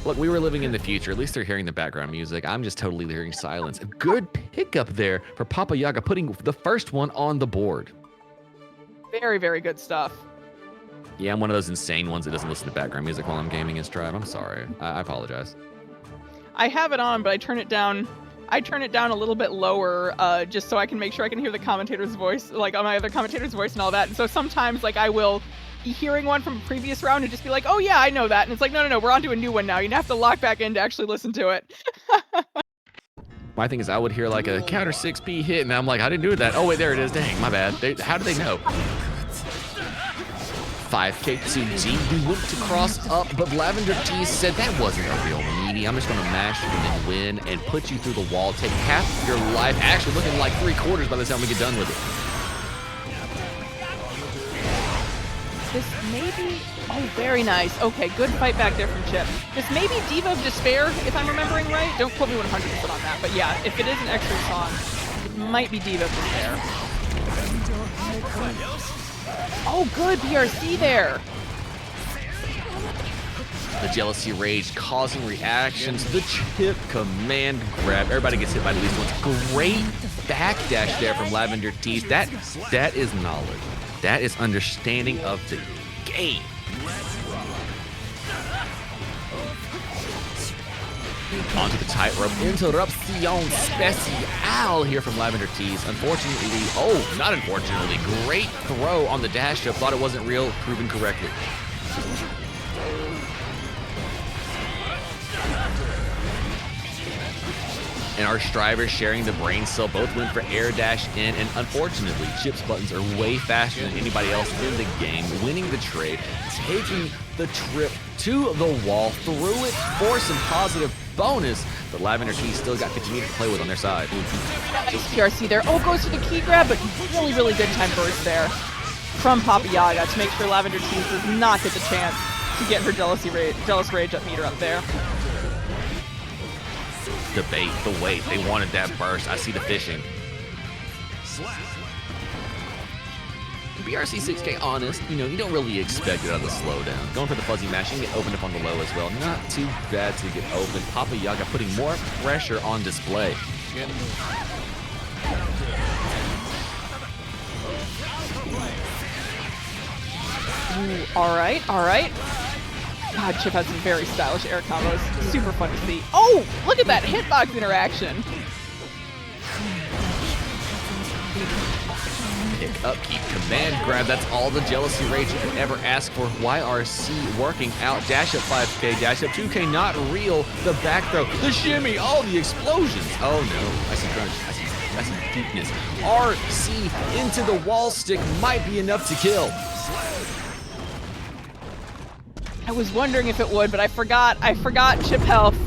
Look, we were living in the future. At least they're hearing the background music. I'm just totally hearing silence. A good pickup there for Papa Yaga, putting the first one on the board. Very, very good stuff. Yeah, I'm one of those insane ones that doesn't listen to background music while I'm gaming as Tribe. I'm sorry. I apologize. I have it on, but I turn it down. I turn it down a little bit lower, just so I can make sure I can hear the commentator's voice, like on my other commentator's voice and all that. And so sometimes, like, I will be hearing one from a previous round and just be like, oh yeah, I know that. And it's like, no, we're on to a new one now. You have to lock back in to actually listen to it. My thing is I would hear like a counter 6P hit and I'm like, I didn't do that. Oh wait, there it is. Dang, my bad. How do they know? 5K2G, we went to cross up, but Lavender T said that wasn't a real meaty. I'm just gonna mash you and then win and put you through the wall, take half your life, actually looking like 3/4 by the time we get done with it. This may be... Oh, very nice. Okay, good fight back there from Chip. This may be Diva of Despair, if I'm remembering right. Don't quote me 100% on that, but yeah, if it is an extra song, it might be Diva of Despair. Oh, good BRC there. The Jealousy Rage causing reactions. The Chip command grab. Everybody gets hit by at least once. Great backdash there from Lavender Tees. That is knowledge. That is understanding of the game. Onto the tightrope. Interruption special here from Lavender Tees. Unfortunately, not unfortunately, great throw on the dash up. Thought it wasn't real, proven correctly. and our strivers sharing the brain cell both went for air dash in, and unfortunately, Chip's buttons are way faster than anybody else in the game, winning the trade, taking the trip to the wall, through it for some positive bonus, but Lavender T still got 50 meters to play with on their side. Nice PRC there. Oh, goes for the key grab, but really, really good time burst there from Papa Yaga to make sure Lavender T does not get the chance to get her jealous rage up meter up there. The bait, the wait, they wanted that burst. I see the fishing. BRC 6K, honest, you know, you don't really expect it out of the slowdown. Going for the fuzzy mash, you can get opened up on the low as well. Not too bad to get open. Papa Yaga putting more pressure on display. Ooh, all right. God, Chip has some very stylish air combos. Super fun to see. Oh, look at that hitbox interaction. Pick up, keep command grab. That's all the jealousy rage you can ever ask for. YRC working out. Dash up 5K, dash up 2K, not real. The back throw, the shimmy, all the explosions. Oh no, I see crunch. I see deepness. RC into the wall stick might be enough to kill. I was wondering if it would, but I forgot chip health.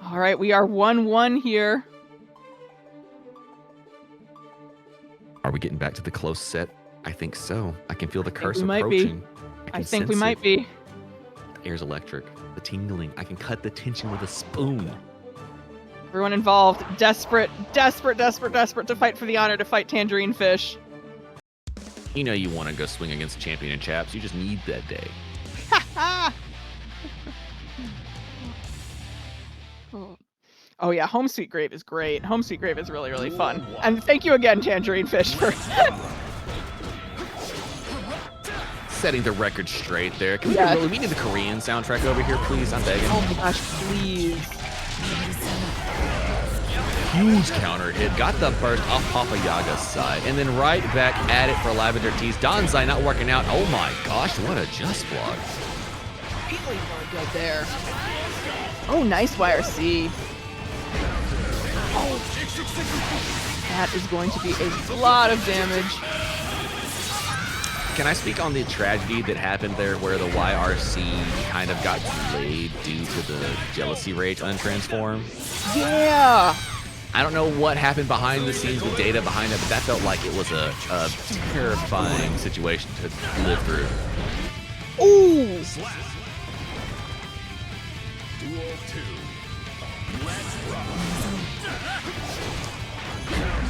All right, we are 1-1 here. Are we getting back to the close set? I think so. I can feel the curse we might approaching. be. I think we might be. The air's electric. The tingling. I can cut the tension with a spoon. Everyone involved, desperate to fight for the honor, to fight Tangerine Fish. You know you want to go swing against champion and chaps. You just need that day. Oh yeah, Home Sweet Grave is great. Home Sweet Grave is really, really fun. And thank you again, Tangerine Fish, for setting the record straight there. Can we Yeah. we need the Korean soundtrack over here, please? I'm begging. oh my gosh, please. Huge counter hit. Got the burst off Papa Yaga's side. And then right back at it for Lavender T's. Donzai not working out. Oh my gosh, what a just block. Really good there. Oh, nice YRC. Oh, that is going to be a lot of damage. Can I speak on the tragedy that happened there where the YRC kind of got delayed due to the jealousy rage untransform? Yeah. I don't know what happened behind the scenes with data behind it, but that felt like it was a terrifying situation to live through. Ooh.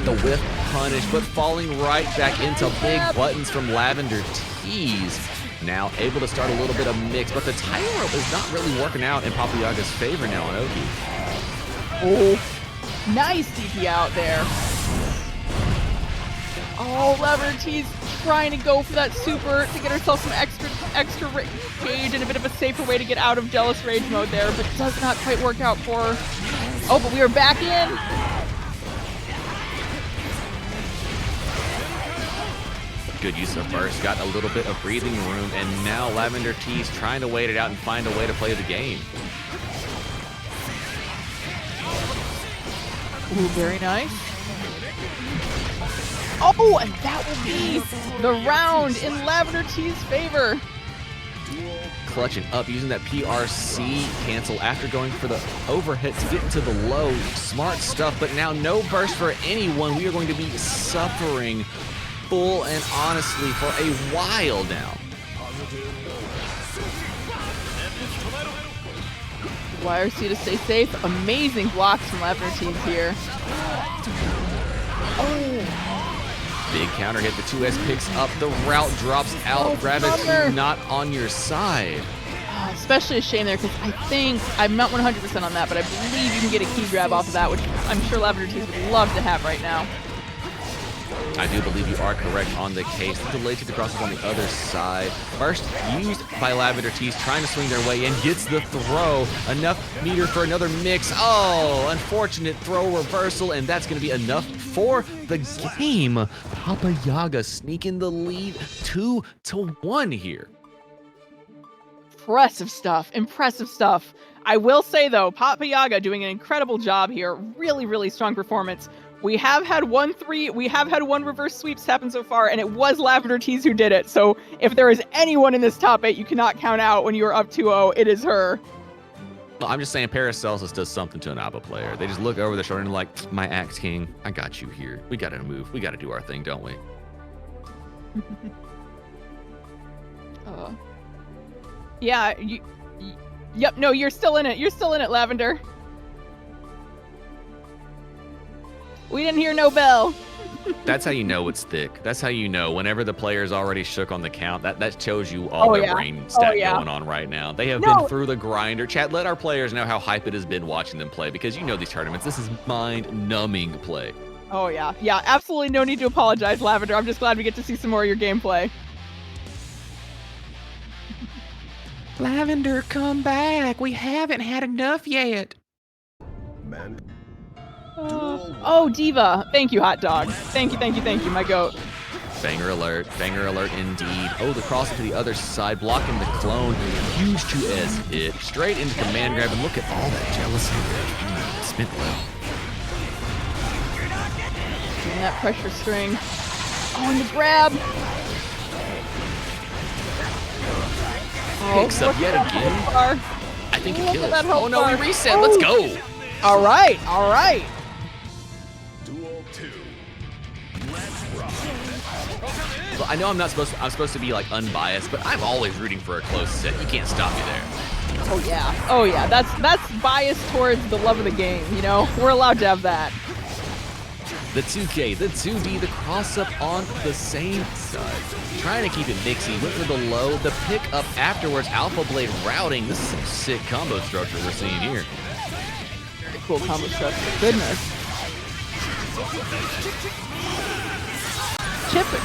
The whiff punish, but falling right back into big buttons from Lavender T's. Now able to start a little bit of mix, but the tightrope is not really working out in Papa Yaga's favor now on Oki. Oh, nice DP out there. Oh, Lavender T's trying to go for that super to get herself some extra gauge and a bit of a safer way to get out of jealous rage mode there, but does not quite work out for her. Oh, but we are back in. Good use of burst, got a little bit of breathing room, and now Lavender T's trying to wait it out and find a way to play the game. Ooh, very nice. Oh, and that will be the round in Lavender T's favor. Clutching up, using that PRC cancel after going for the overhit to get into the low. Smart stuff, but now no burst for anyone. We are going to be suffering full and honestly for a while now. YRC to stay safe. Amazing blocks from Lavender T's here. Oh. Big counter hit. The 2S picks up. The route drops out. Gravity not on your side. Especially a shame there, because I think, I'm not 100% on that, but I believe you can get a key grab off of that, which I'm sure Lavender T's would love to have right now. I do believe you are correct on the case. The delay to the crosses on the other side. First used by Lavender T's, trying to swing their way in. Gets the throw. Enough meter for another mix. Oh, unfortunate throw reversal, and that's going to be enough for the game. Papa Yaga sneaking the lead 2-1 here. Impressive stuff. Impressive stuff. I will say though, Papa Yaga doing an incredible job here. Really, really strong performance. We have had one reverse sweeps happen so far, and it was Lavender Tease who did it. So if there is anyone in this top 8 you cannot count out when you are up 2-0, it is her. Well, I'm just saying Paracelsus does something to an ABBA player. They just look over their shoulder and like, my axe king, I got you here. We got to move. We got to do our thing, don't we? Yeah, yep, no, you're still in it. You're still in it, Lavender. We didn't hear no bell. That's how you know it's thick. That's how you know whenever the player's already shook on the count. That shows you all their brain stat going on right now. They have been through the grinder. Chat, let our players know how hype it has been watching them play, because you know these tournaments. This is mind-numbing play. Oh, yeah. Yeah, absolutely no need to apologize, Lavender. I'm just glad we get to see some more of your gameplay. Lavender, come back. We haven't had enough yet. Man. Oh, Diva. Thank you, Hot Dog. Thank you, my goat. Banger alert indeed. Oh, the cross to the other side, blocking the clone. Huge 2S hit. Straight into command grab, and look at all that jealousy there. Spent well. And that pressure string. Oh, and the grab. Picks up yet again. I think it kills. Oh no, we reset. Let's go. All right. Duel 2. Let's rock. Well, I know I'm supposed to be like unbiased, but I'm always rooting for a close set. You can't stop me there. Oh yeah. That's biased towards the love of the game, you know? We're allowed to have that. The 2K, the 2D, the cross-up on the same side. Trying to keep it mixy, went for the low, the pick-up afterwards, Alpha Blade routing. This is some sick combo structure we're seeing here. Very cool combo structure, goodness.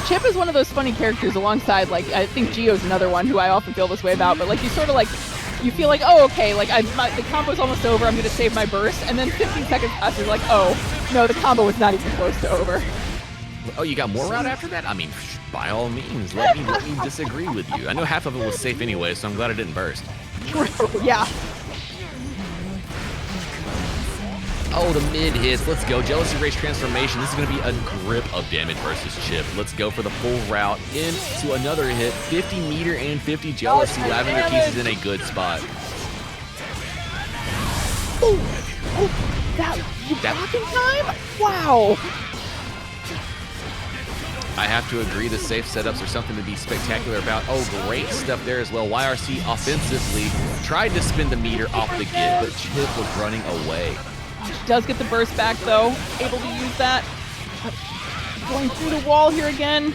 Chip is one of those funny characters alongside, like, I think Gio's another one who I often feel this way about, but like, you sort of like, you feel like, oh, okay, like the combo's almost over, I'm gonna save my burst, and then 15 seconds passes, like, oh, no, the combo was not even close to over. Oh, you got more route after that? I mean, by all means, let me disagree with you. I know half of it was safe anyway, so I'm glad it didn't burst. True, yeah. Oh, the mid hits. Let's go. Jealousy Rage transformation. This is going to be a grip of damage versus Chip. Let's go for the full route into another hit. 50 meter and 50 jealousy. Lavender Keys is in a good spot. That blocking time? Wow. I have to agree, the safe setups are something to be spectacular about. Oh, great stuff there as well. YRC offensively tried to spin the meter off the get, but Chip was running away. She does get the burst back, though. Able to use that. Going through the wall here again.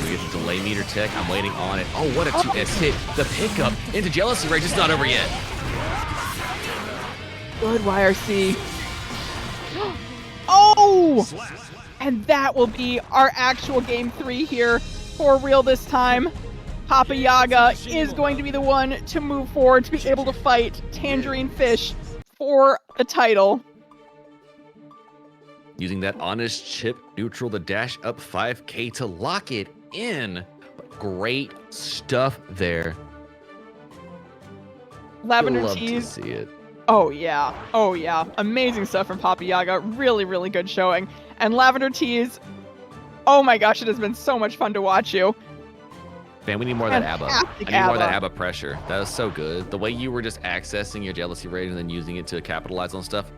We get the delay meter tech. I'm waiting on it. Oh, what a 2S hit. The pickup into Jealousy Rage. It's not over yet. Good YRC. Oh! And that will be our actual game 3 here for real this time. Papa Yaga is going to be the one to move forward to be able to fight Tangerine Fish for the title. Using that honest Chip neutral to dash up 5K to lock it in. Great stuff there. Lavender Love Tease. to see it. Oh yeah. Amazing stuff from Papa Yaga. Really, really good showing. And Lavender Tease, oh my gosh, it has been so much fun to watch you. Man, we need more of that ABBA. Fantastic I need more of that ABBA. ABBA pressure. That was so good. The way you were just accessing your jealousy rage and then using it to capitalize on stuff.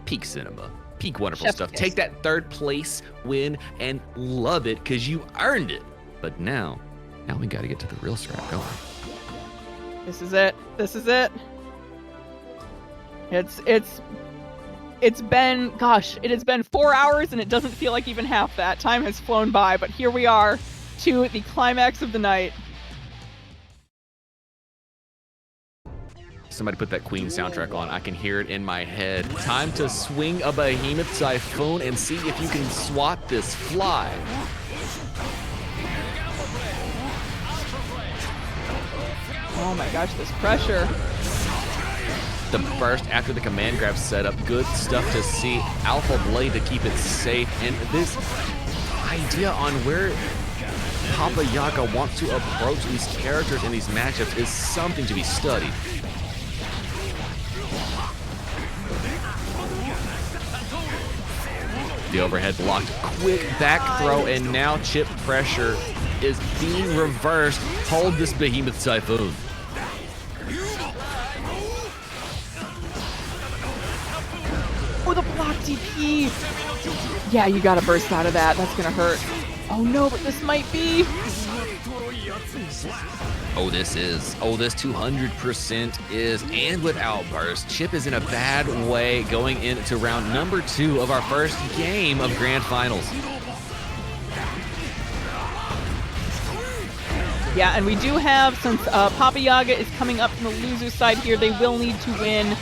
Peak cinema. Peak wonderful Chef's stuff. kiss. Take that 3rd place win and love it because you earned it. But now we got to get to the real scrap going. This is it. It's been, gosh, it has been 4 hours and it doesn't feel like even half that. Time has flown by, but here we are to the climax of the night. Somebody put that Queen soundtrack on. I can hear it in my head. Time to swing a Behemoth Typhoon and see if you can swat this fly. Oh my gosh, this pressure. The burst after the command grab setup. Good stuff to see. Alpha Blade to keep it safe. And this idea on where Papa Yaga wants to approach these characters in these matchups is something to be studied. The overhead blocked, quick back throw, and now chip pressure is being reversed. Hold this Behemoth Typhoon. Oh, the block DP. Yeah, you gotta burst out of that. That's gonna hurt. Oh no, but this might be. Oh, this is. Oh, this 200% is. And without burst, Chip is in a bad way going into round number 2 of our first game of Grand Finals. Yeah, and we do have, since Papa Yaga is coming up from the loser side here, they will need to win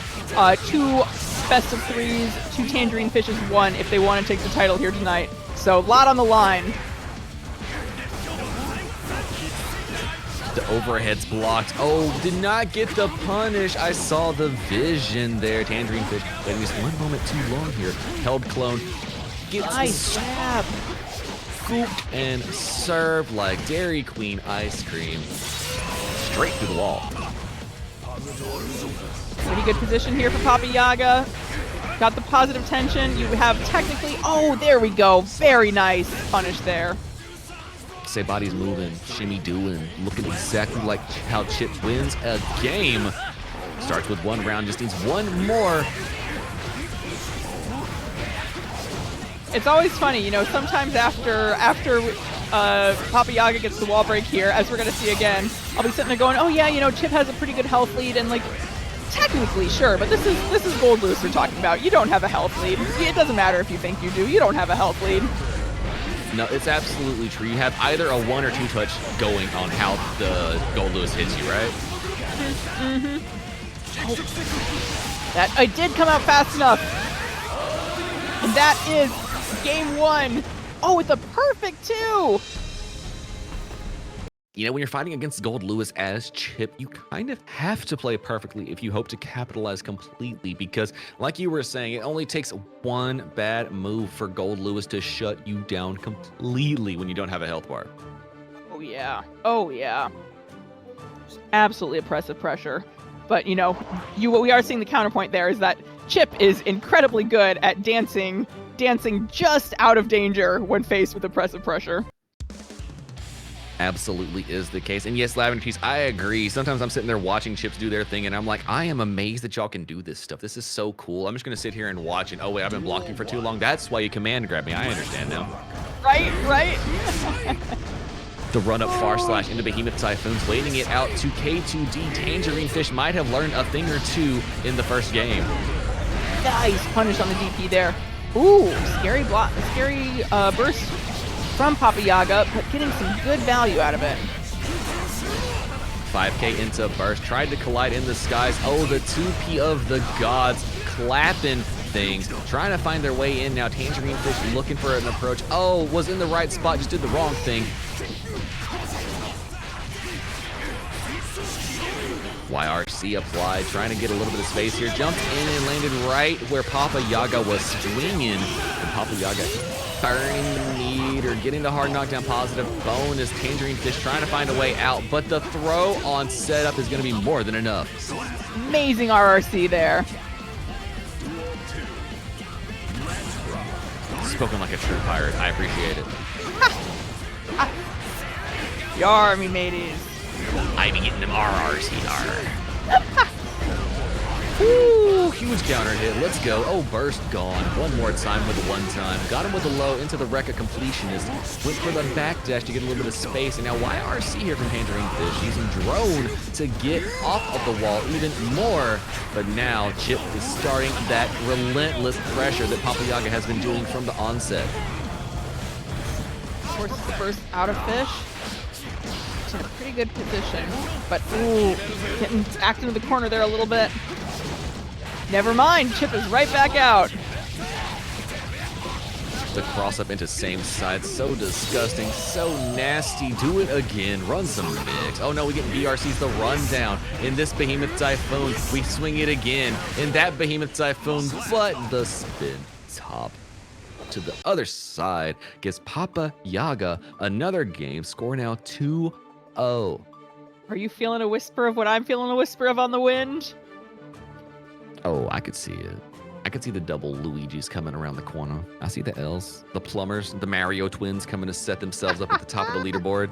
2 best of 3s, 2 Tangerine Fishes, 1 if they want to take the title here tonight. So, a lot on the line. The overhead's blocked. Oh, did not get the punish. I saw the vision there. Tangerine Fish waiting just one moment too long here. Held clone. Gets Nice grab. scooped and served like Dairy Queen ice cream. Straight through the wall. Pretty good position here for Papa Yaga. Got the positive tension. You have technically... Oh, there we go. Very nice punish there. Say body's moving, shimmy doing, looking exactly like how Chip wins a game. Starts with 1 round, just needs 1 more. It's always funny, you know, sometimes after Papa Yaga gets the wall break here, as we're going to see again, I'll be sitting there going, oh yeah, you know, Chip has a pretty good health lead, and like, technically, sure, but this is Gold Lewis we're talking about. You don't have a health lead. It doesn't matter if you think you do. You don't have a health lead. No, it's absolutely true. You have either a 1 or 2 touch going on how the Gold Lewis hits you, right? Mm-hmm. Oh. That I did come out fast enough. And that is game 1. Oh, it's a perfect 2. You know, when you're fighting against Gold Lewis as Chip, you kind of have to play perfectly if you hope to capitalize completely, because like you were saying, it only takes 1 bad move for Gold Lewis to shut you down completely when you don't have a health bar. Oh yeah. Oh yeah. Absolutely oppressive pressure. But you know, what we are seeing the counterpoint there is that Chip is incredibly good at dancing just out of danger when faced with oppressive pressure. Absolutely is the case. And yes, Lavender Cheese, I agree. Sometimes I'm sitting there watching Chips do their thing, and I'm like, I am amazed that y'all can do this stuff. This is so cool. I'm just going to sit here and watch, and oh, wait, I've been blocking for too long. That's why you command grab me. I understand now. Right? The run-up far slash into Behemoth Typhoons, waiting it out to K2D. Tangerine Fish might have learned a thing or two in the first game. Nice punish on the DP there. Ooh, scary block, scary burst from Papa Yaga, but getting some good value out of it. 5K into burst, tried to collide in the skies. Oh, the 2P of the gods clapping things, trying to find their way in now. Tangerine Fish looking for an approach. Oh, was in the right spot, just did the wrong thing. YRC applied, trying to get a little bit of space here. Jumped in and landed right where Papa Yaga was swinging. And Papa Yaga burning the meter, getting the hard knockdown positive bonus. Tangerine Fish trying to find a way out, but the throw on setup is going to be more than enough. Amazing RRC there. Spoken like a true pirate. I appreciate it. Yar, me mateys. I be getting them RRCR. Ooh, huge counter hit. Let's go. Oh, burst gone. One more time with the 1-time. Got him with the low into the Rekka completionist. Went for the backdash to get a little bit of space. And now YRC here from Tangerine Fish using drone to get off of the wall even more. But now Chip is starting that relentless pressure that Papa Yaga has been doing from the onset. Forces the burst out of Fish. In a pretty good position, but ooh, getting backed into the corner there a little bit. Never mind, Chip is right back out. The cross up into same side, so disgusting, so nasty. Do it again, run some mix. Oh no, we get BRC's the rundown in this Behemoth Typhoon. We swing it again in that Behemoth Typhoon, but the spin top. to the other side. Gives Papa Yaga another game. Score now 2-0. Are you feeling a whisper of what I'm feeling a whisper of on the wind? Oh, I could see it. I could see the double Luigis coming around the corner. I see the L's, the plumbers, the Mario twins coming to set themselves up at the top of the leaderboard.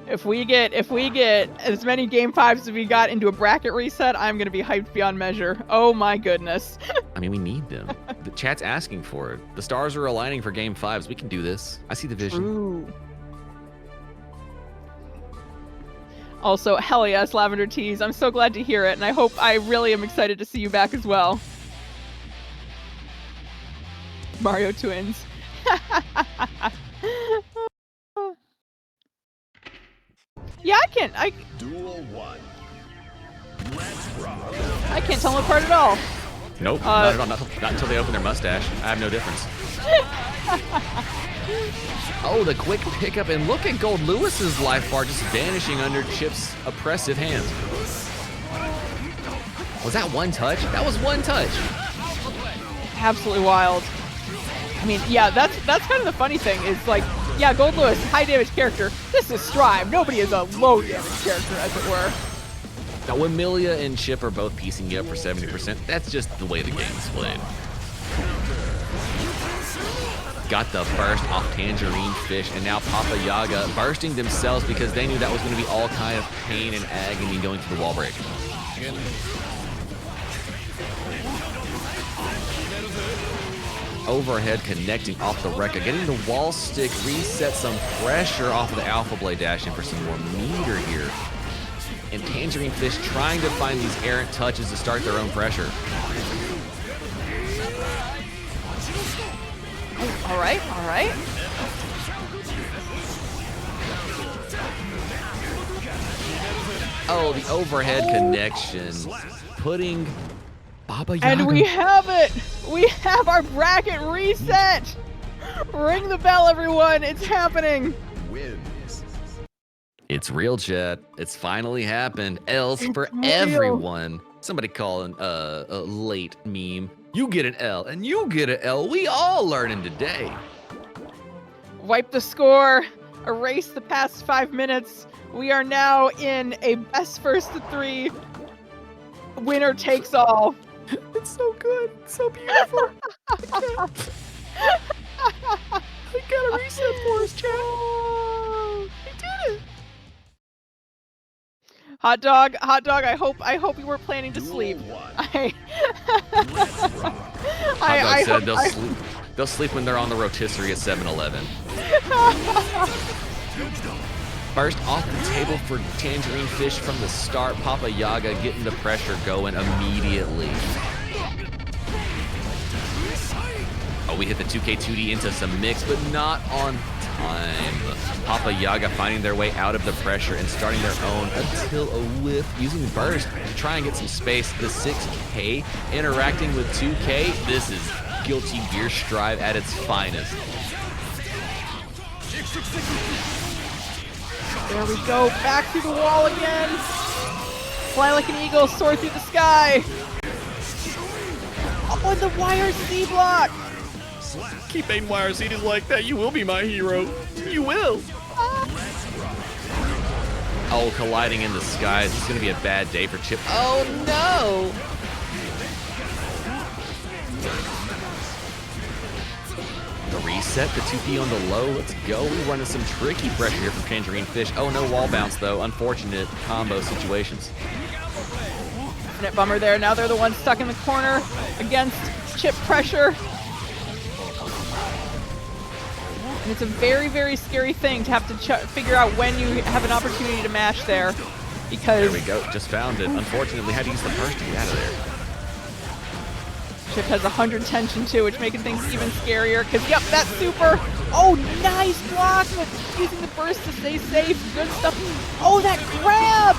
If we get as many game 5s as we got into a bracket reset, I'm gonna be hyped beyond measure. Oh my goodness. I mean, we need them. The chat's asking for it. The stars are aligning for game 5s. We can do this. I see the vision. Ooh. Also, hell yes, Lavender Teas. I'm so glad to hear it, and I really am excited to see you back as well. Mario Twins. Yeah, Duel 1. Let's rock. I can't tell them apart at all. Nope, not at all. Not until they open their mustache. I have no difference. Oh, the quick pickup, and look at Gold Lewis's life bar just vanishing under Chip's oppressive hand. Was that one touch? That was one touch. Absolutely wild. I mean, yeah, that's kind of the funny thing is like, yeah, Gold Lewis, high damage character. This is Strive. Nobody is a low damage character, as it were. Now, when Milia and Chip are both piecing you up for 70%, that's just the way the game's played. Got the burst off Tangerine Fish, and now Papa Yaga bursting themselves because they knew that was going to be all kind of pain and agony going through the wall break. Overhead connecting off the Rekka, getting the wall stick, reset some pressure off of the Alpha Blade dash in for some more meter here. And Tangerine Fish trying to find these errant touches to start their own pressure. All right. Oh, the overhead connection, putting Baba Yaga. And we have it! We have our bracket reset! Ring the bell, everyone! It's happening! Wins. It's real, chat. It's finally happened. L's for real. everyone. Somebody call a late meme. You get an L, and you get an L. We all learning today. Wipe the score. Erase the past 5 minutes. We are now in a best first to 3. Winner takes all. It's so good. It's so beautiful. I got a reset for us, chat. We did it. Hot dog, I hope you weren't planning to sleep. I said they'll sleep when they're on the rotisserie at 7-Eleven. First off the table for Tangerine Fish from the start. Papa Yaga getting the pressure going immediately. Oh, we hit the 2K2D into some mix, but not on time. Papa Yaga finding their way out of the pressure and starting their own until a whiff, using burst to try and get some space. The 6K interacting with 2K. This is Guilty Gear Strive at its finest. There we go, back through the wall again. Fly like an eagle, soar through the sky. Oh, and the YRC block. Keep aiming YRCs like that. You will be my hero. You will. Oh, colliding in the skies. This is going to be a bad day for Chip. Oh, no. The reset, the 2P on the low. Let's go. We're running some tricky pressure here from Tangerine Fish. Oh, no wall bounce, though. Unfortunate combo situations. Definite bummer there. Now they're the ones stuck in the corner against Chip pressure. And it's a very, very scary thing to have to figure out when you have an opportunity to mash there. Because... There we go. Just found it. Unfortunately, had to use the burst to get out of there. Chip has 100 tension too, which making things even scarier. Because, yep, that super. Oh, nice block. Using the burst to stay safe. Good stuff. Oh, that grab.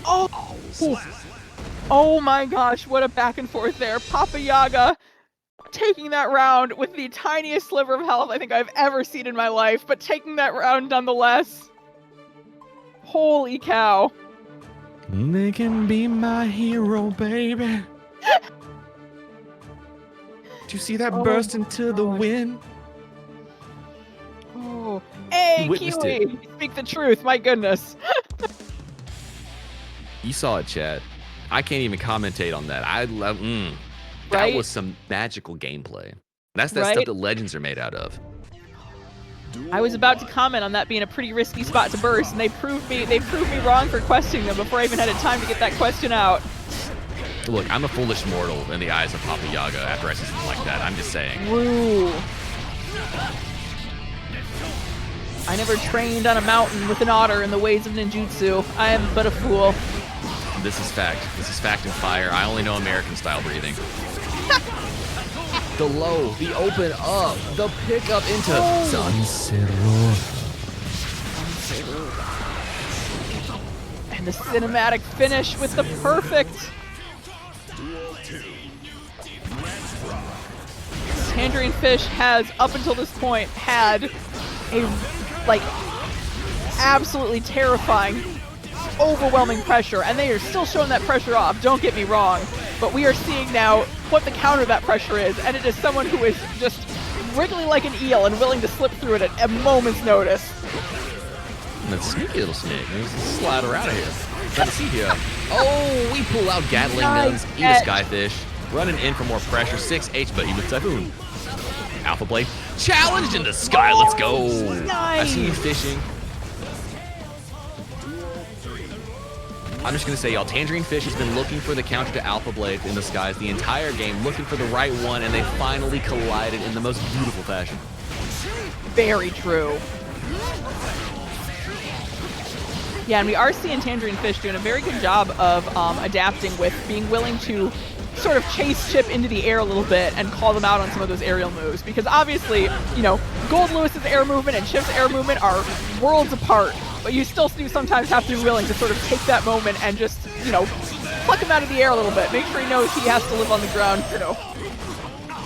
Oh. Oh my gosh, what a back and forth there. Papa Yaga taking that round with the tiniest sliver of health I think I've ever seen in my life, but taking that round nonetheless. Holy cow. They can be my hero, baby. Did you see that burst into the wind? Oh, hey, You witnessed Kiwi, it. you speak the truth. My goodness. You saw it, Chad. I can't even commentate on that. I love. That Right? was some magical gameplay. That's that Right? stuff that legends are made out of. I was about to comment on that being a pretty risky spot to burst, and they proved me wrong for questioning them before I even had time to get that question out. Look, I'm a foolish mortal in the eyes of Papa Yaga after I see something like that. I'm just saying. Woo. I never trained on a mountain with an otter in the ways of ninjutsu. I am but a fool. This is fact. This is fact and fire. I only know American style breathing. The low, the open up, the pickup into Sunset Roar. And the cinematic finish with the perfect. Tangerine Fish has, up until this point, had a, like, absolutely terrifying, overwhelming pressure, and they are still showing that pressure off, don't get me wrong, but we are seeing now what the counter to that pressure is, and it is someone who is just wriggling like an eel and willing to slip through it at a moment's notice. That sneaky little snake. Let's slide her out of here. Try to see here. Oh, we pull out Gatling guns, eat a Skyfish, running in for more pressure. 6 HP with Typhoon. Alpha Blade challenged in the sky. Let's go. I see you fishing. I'm just going to say, y'all, Tangerine Fish has been looking for the counter to Alpha Blade in the skies the entire game, looking for the right one, and they finally collided in the most beautiful fashion. Very true. Yeah, and we are seeing Tangerine Fish doing a very good job of adapting with being willing to sort of chase Chip into the air a little bit and call them out on some of those aerial moves. Because obviously, you know, Gold Lewis's air movement and Chip's air movement are worlds apart. But you still do sometimes have to be willing to sort of take that moment and just, you know, pluck him out of the air a little bit. Make sure he knows he has to live on the ground, you know.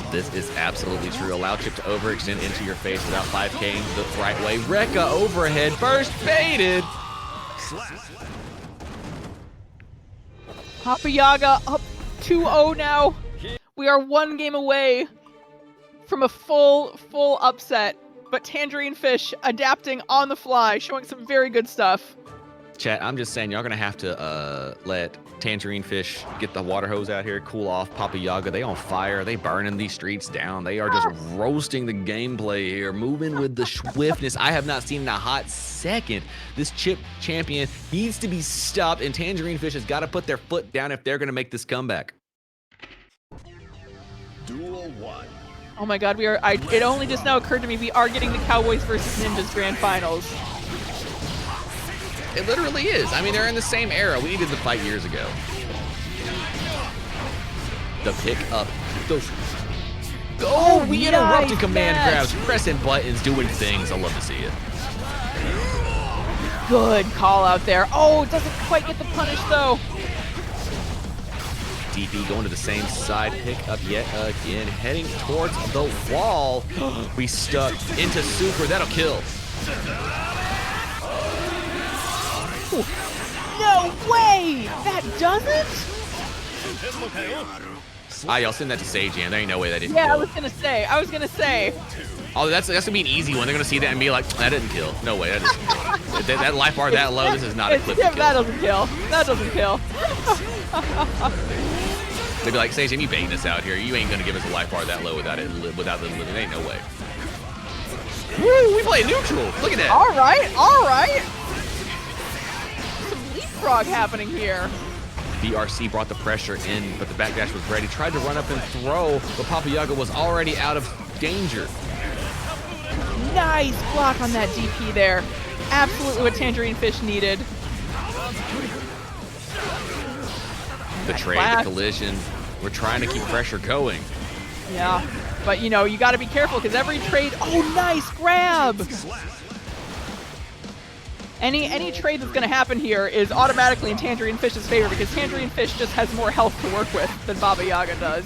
This is absolutely true. Allow Chip to overextend into your face without 5K'ing the right way. Rekka overhead, burst baited. Papa Yaga up 2-0 now. We are one game away from a full upset. But Tangerine Fish adapting on the fly, showing some very good stuff. Chat, I'm just saying, y'all gonna have to let Tangerine Fish get the water hose out here, cool off. Papa Yaga, they on fire. They burning these streets down. They are just roasting the gameplay here, moving with the swiftness I have not seen in a hot second. This Chip champion needs to be stopped, and Tangerine Fish has got to put their foot down if they're gonna make this comeback. Duel 1. Oh my god, it only just now occurred to me we are getting the Cowboys versus Ninjas Grand Finals. It literally is. I mean, they're in the same era. We needed the fight years ago. The pick up. Oh, we interrupted command grabs, pressing buttons, doing things. I love to see it. Good call out there. Oh, it doesn't quite get the punish though. DP going to the same side, pick up yet again, heading towards the wall. We stuck into super, that'll kill. No way! That doesn't? Y'all send that to Sage, There ain't no way that didn't Yeah, kill. I was gonna say. Oh, that's gonna be an easy one. They're gonna see that and be like, that didn't kill. No way, that doesn't kill. That life bar that low, this is not a clip to Yeah, kill. that doesn't kill. That doesn't kill. They'd be like, Sage, you baiting us out here. You ain't gonna give us a life bar that low without the living. There ain't no way. Woo, we play neutral. Look at that. All right. Some leapfrog happening here. BRC brought the pressure in, but the backdash was ready. Tried to run up and throw, but Papa Yaga was already out of danger. Nice block on that DP there. Absolutely what Tangerine Fish needed. The trade, the collision. We're trying to keep pressure going. Yeah, but you know, you got to be careful because every trade. Oh, nice grab. Any trade that's going to happen here is automatically in Tangerine Fish's favor because Tangerine Fish just has more health to work with than Baba Yaga does.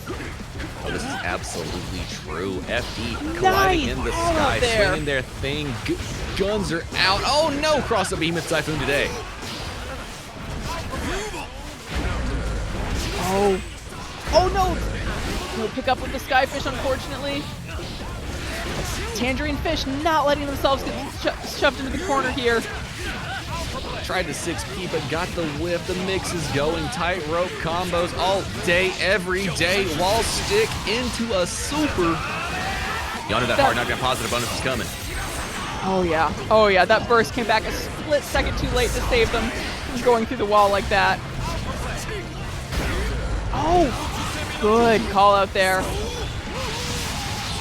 Oh, this is absolutely true. FD colliding in the sky, swinging their thing. Guns are out. Oh no, cross the Behemoth Typhoon today. Oh. Oh no! No pick up with the Skyfish, unfortunately. Tangerine Fish not letting themselves get shoved into the corner here. Tried to 6P, but got the whiff. The mix is going. Tightrope combos all day, every day. Wall stick into a super. Y'all know that hard knockdown positive bonus is coming. Oh yeah. Oh yeah. That burst came back a split second too late to save them from going through the wall like that. Oh, good call out there.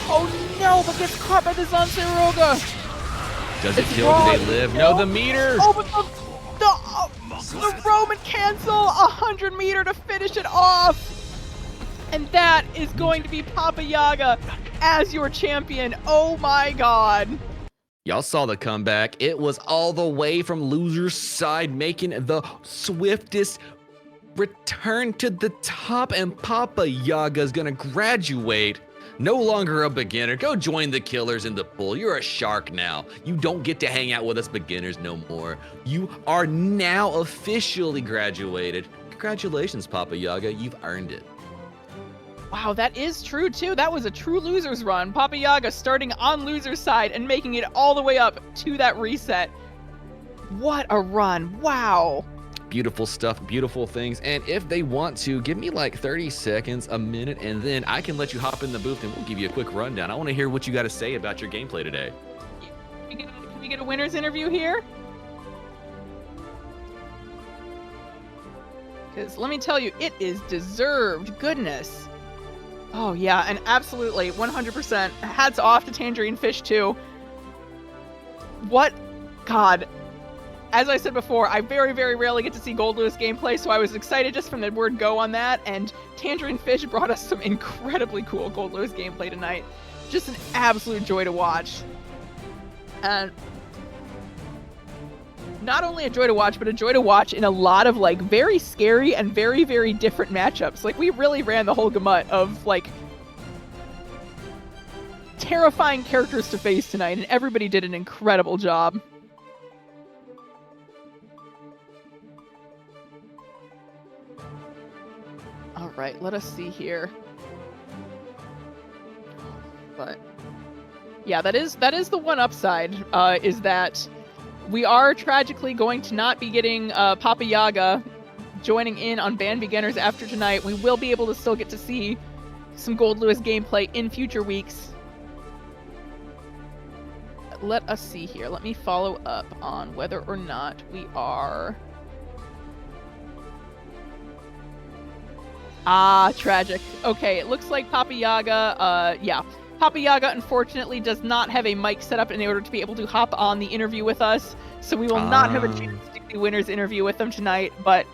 Oh no, but gets caught by the Zanseroga. Does it kill? Do they live? No, the meter. Oh, but the Roman cancel, 100 meter to finish it off. And that is going to be Papa Yaga as your champion. Oh my god. Y'all saw the comeback. It was all the way from loser's side, making the swiftest return to the top, and Papa Yaga is gonna graduate. No longer a beginner. Go join the killers in the pool. You're a shark now. You don't get to hang out with us beginners no more. You are now officially graduated. Congratulations, Papa Yaga. You've earned it. Wow, that is true too. That was a true loser's run. Papa Yaga starting on loser's side and making it all the way up to that reset. What a run. Wow. Beautiful stuff, beautiful things. And if they want to, give me like 30 seconds, a minute, and then I can let you hop in the booth and we'll give you a quick rundown. I want to hear what you got to say about your gameplay today. Can we get a winner's interview here? Because let me tell you, it is deserved. Goodness. Oh yeah, and absolutely, 100%. Hats off to Tangerine Fish too. What? God. As I said before, I very, very rarely get to see Gold Lewis gameplay, so I was excited just from the word go on that, and Tangerine Fish brought us some incredibly cool Gold Lewis gameplay tonight. Just an absolute joy to watch. And not only a joy to watch, but a joy to watch in a lot of, like, very scary and very, very different matchups. Like, we really ran the whole gamut of, like, terrifying characters to face tonight, and everybody did an incredible job. All right, let us see here. But yeah, that is the one upside, is that we are tragically going to not be getting Papa Yaga joining in on BAN Beginners after tonight. We will be able to still get to see some Gold Lewis gameplay in future weeks. Let us see here. Let me follow up on whether or not we are... Ah, tragic. Okay, it looks like Papa Yaga, yeah. Papa Yaga, unfortunately, does not have a mic set up in order to be able to hop on the interview with us, so we will not have a chance to do the winner's interview with them tonight, but,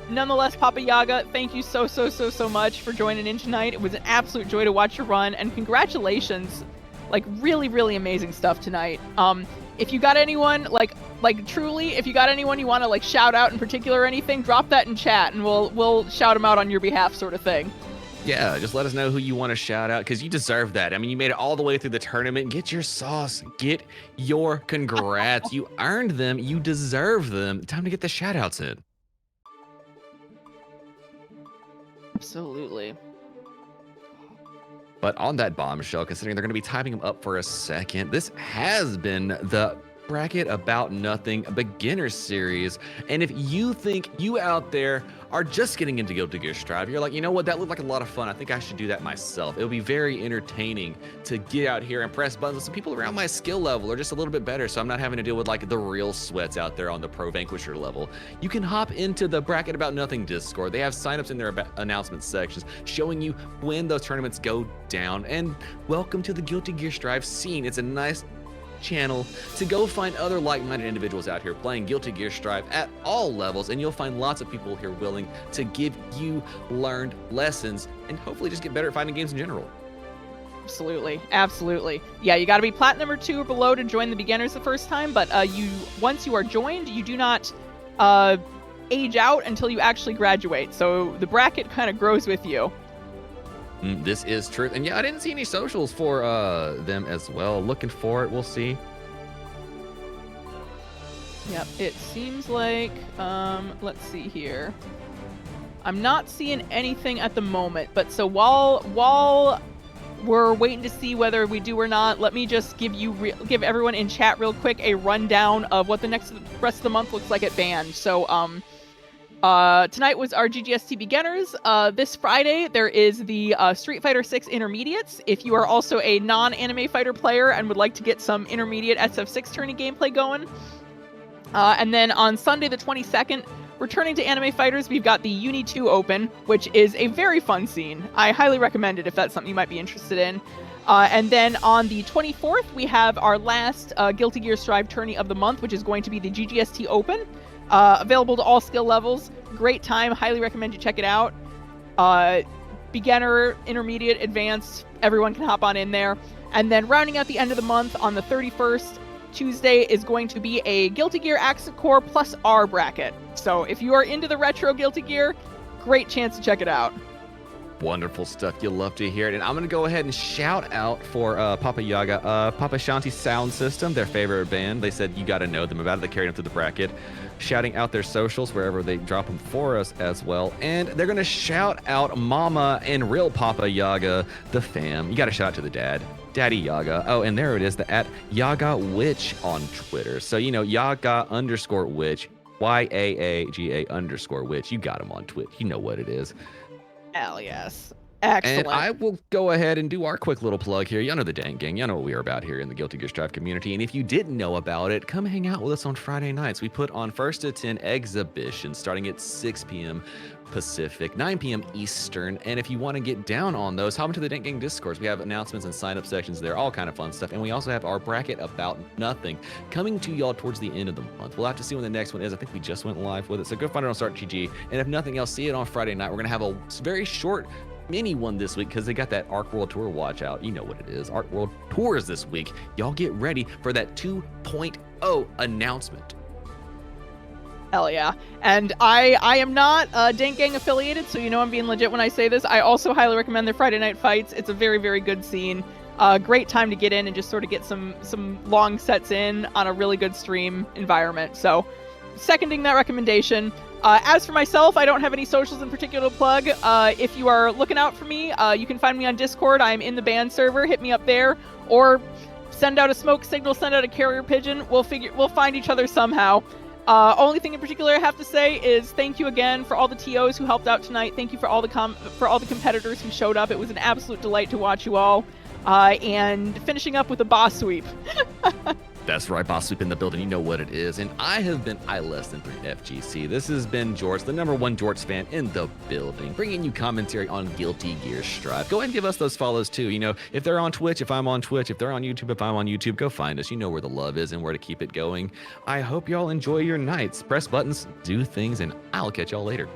nonetheless, Papa Yaga, thank you so much for joining in tonight. It was an absolute joy to watch your run, and congratulations. Like, really, really amazing stuff tonight. If you got anyone, like truly, if you got anyone you want to, like, shout out in particular or anything, drop that in chat, and we'll shout them out on your behalf, sort of thing. Yeah, just let us know who you want to shout out, because you deserve that. I mean, you made it all the way through the tournament. Get your sauce. Get your congrats. You earned them. You deserve them. Time to get the shout outs in. Absolutely. But on that bombshell, considering they're going to be typing them up for a second, this has been the Bracket About Nothing Beginner Series. And if you think you out there are just getting into Guilty Gear Strive, you're like, you know what, that looked like a lot of fun. I think I should do that myself. It'll be very entertaining to get out here and press buttons with some people around my skill level or just a little bit better, so I'm not having to deal with like the real sweats out there on the Pro Vanquisher level. You can hop into the Bracket About Nothing Discord. They have signups in their announcement sections showing you when those tournaments go down. And welcome to the Guilty Gear Strive scene. It's a nice channel to go find other like-minded individuals out here playing Guilty Gear Strive at all levels, and you'll find lots of people here willing to give you learned lessons and hopefully just get better at fighting games in general. Absolutely. Yeah, you got to be Platinum or 2 or below to join the beginners the first time, but once you are joined, you do not age out until you actually graduate, so the bracket kind of grows with you. This is truth. And yeah, I didn't see any socials for them as well. Looking for it. We'll see. Yep, it seems like, let's see here. I'm not seeing anything at the moment, but so while we're waiting to see whether we do or not, let me just give everyone in chat real quick a rundown of what the rest of the month looks like at BAN. So tonight was our GGST Beginners. This Friday there is the Street Fighter 6 Intermediates. If you are also a non-anime fighter player and would like to get some intermediate SF6 tourney gameplay going. And then on Sunday the 22nd, returning to Anime Fighters, we've got the Uni 2 Open, which is a very fun scene. I highly recommend it if that's something you might be interested in. And then on the 24th, we have our last Guilty Gear Strive tourney of the month, which is going to be the GGST Open. Available to all skill levels. Great time. Highly recommend you check it out. Beginner, intermediate, advanced, everyone can hop on in there. And then rounding out the end of the month on the 31st, Tuesday, is going to be a Guilty Gear Accent Core plus R bracket. So if you are into the retro Guilty Gear, great chance to check it out. Wonderful stuff. You'll love to hear it. And I'm going to go ahead and shout out for Papa Yaga, Papa Shanti Sound System, their favorite band. They said you got to know them about it. They carried them through the bracket. Shouting out their socials wherever they drop them for us as well. And they're going to shout out Mama and real Papa Yaga, the fam. You got to shout out to the dad. Daddy Yaga. Oh, and there it is, the at Yaga Witch on Twitter. So, you know, Yaga _Witch, YAAGA_Witch. You got him on Twitch. You know what it is. Hell yes. Excellent. And I will go ahead and do our quick little plug here. Y'all know the dang gang. Y'all know what we are about here in the Guilty Gear Strive community. And if you didn't know about it, come hang out with us on Friday nights. We put on 1st to 10 exhibitions starting at 6 p.m. Pacific, 9 p.m. Eastern. And if you want to get down on those, hop into the Dink Gang Discords. We have announcements and sign-up sections there, all kind of fun stuff. And we also have our bracket About Nothing coming to y'all towards the end of the month. We'll have to see when the next one is. I think we just went live with it. So go find it on Start GG. And if nothing else, see it on Friday night. We're going to have a very short mini one this week because they got that Arc World Tour watch out. You know what it is. Arc World Tours this week. Y'all get ready for that 2.0 announcement. Hell yeah. And I am not Dank Gang affiliated, so you know I'm being legit when I say this. I also highly recommend their Friday night fights. It's a very, very good scene. Great time to get in and just sort of get some long sets in on a really good stream environment. So seconding that recommendation. As for myself, I don't have any socials in particular to plug. If you are looking out for me, you can find me on Discord. I'm in the band server. Hit me up there. Or send out a smoke signal, send out a carrier pigeon. We'll find each other somehow. Only thing in particular I have to say is thank you again for all the TOs who helped out tonight. Thank you for all the competitors who showed up. It was an absolute delight to watch you all. And finishing up with a boss sweep. That's right, Boss Sweep in the building. You know what it is. And I have been I3FGC. This has been Jorts, the #1 Jorts fan in the building, bringing you commentary on Guilty Gear Strive. Go ahead and give us those follows too. You know, if they're on Twitch, if I'm on Twitch, if they're on YouTube, if I'm on YouTube, go find us. You know where the love is and where to keep it going. I hope y'all enjoy your nights. Press buttons, do things, and I'll catch y'all later.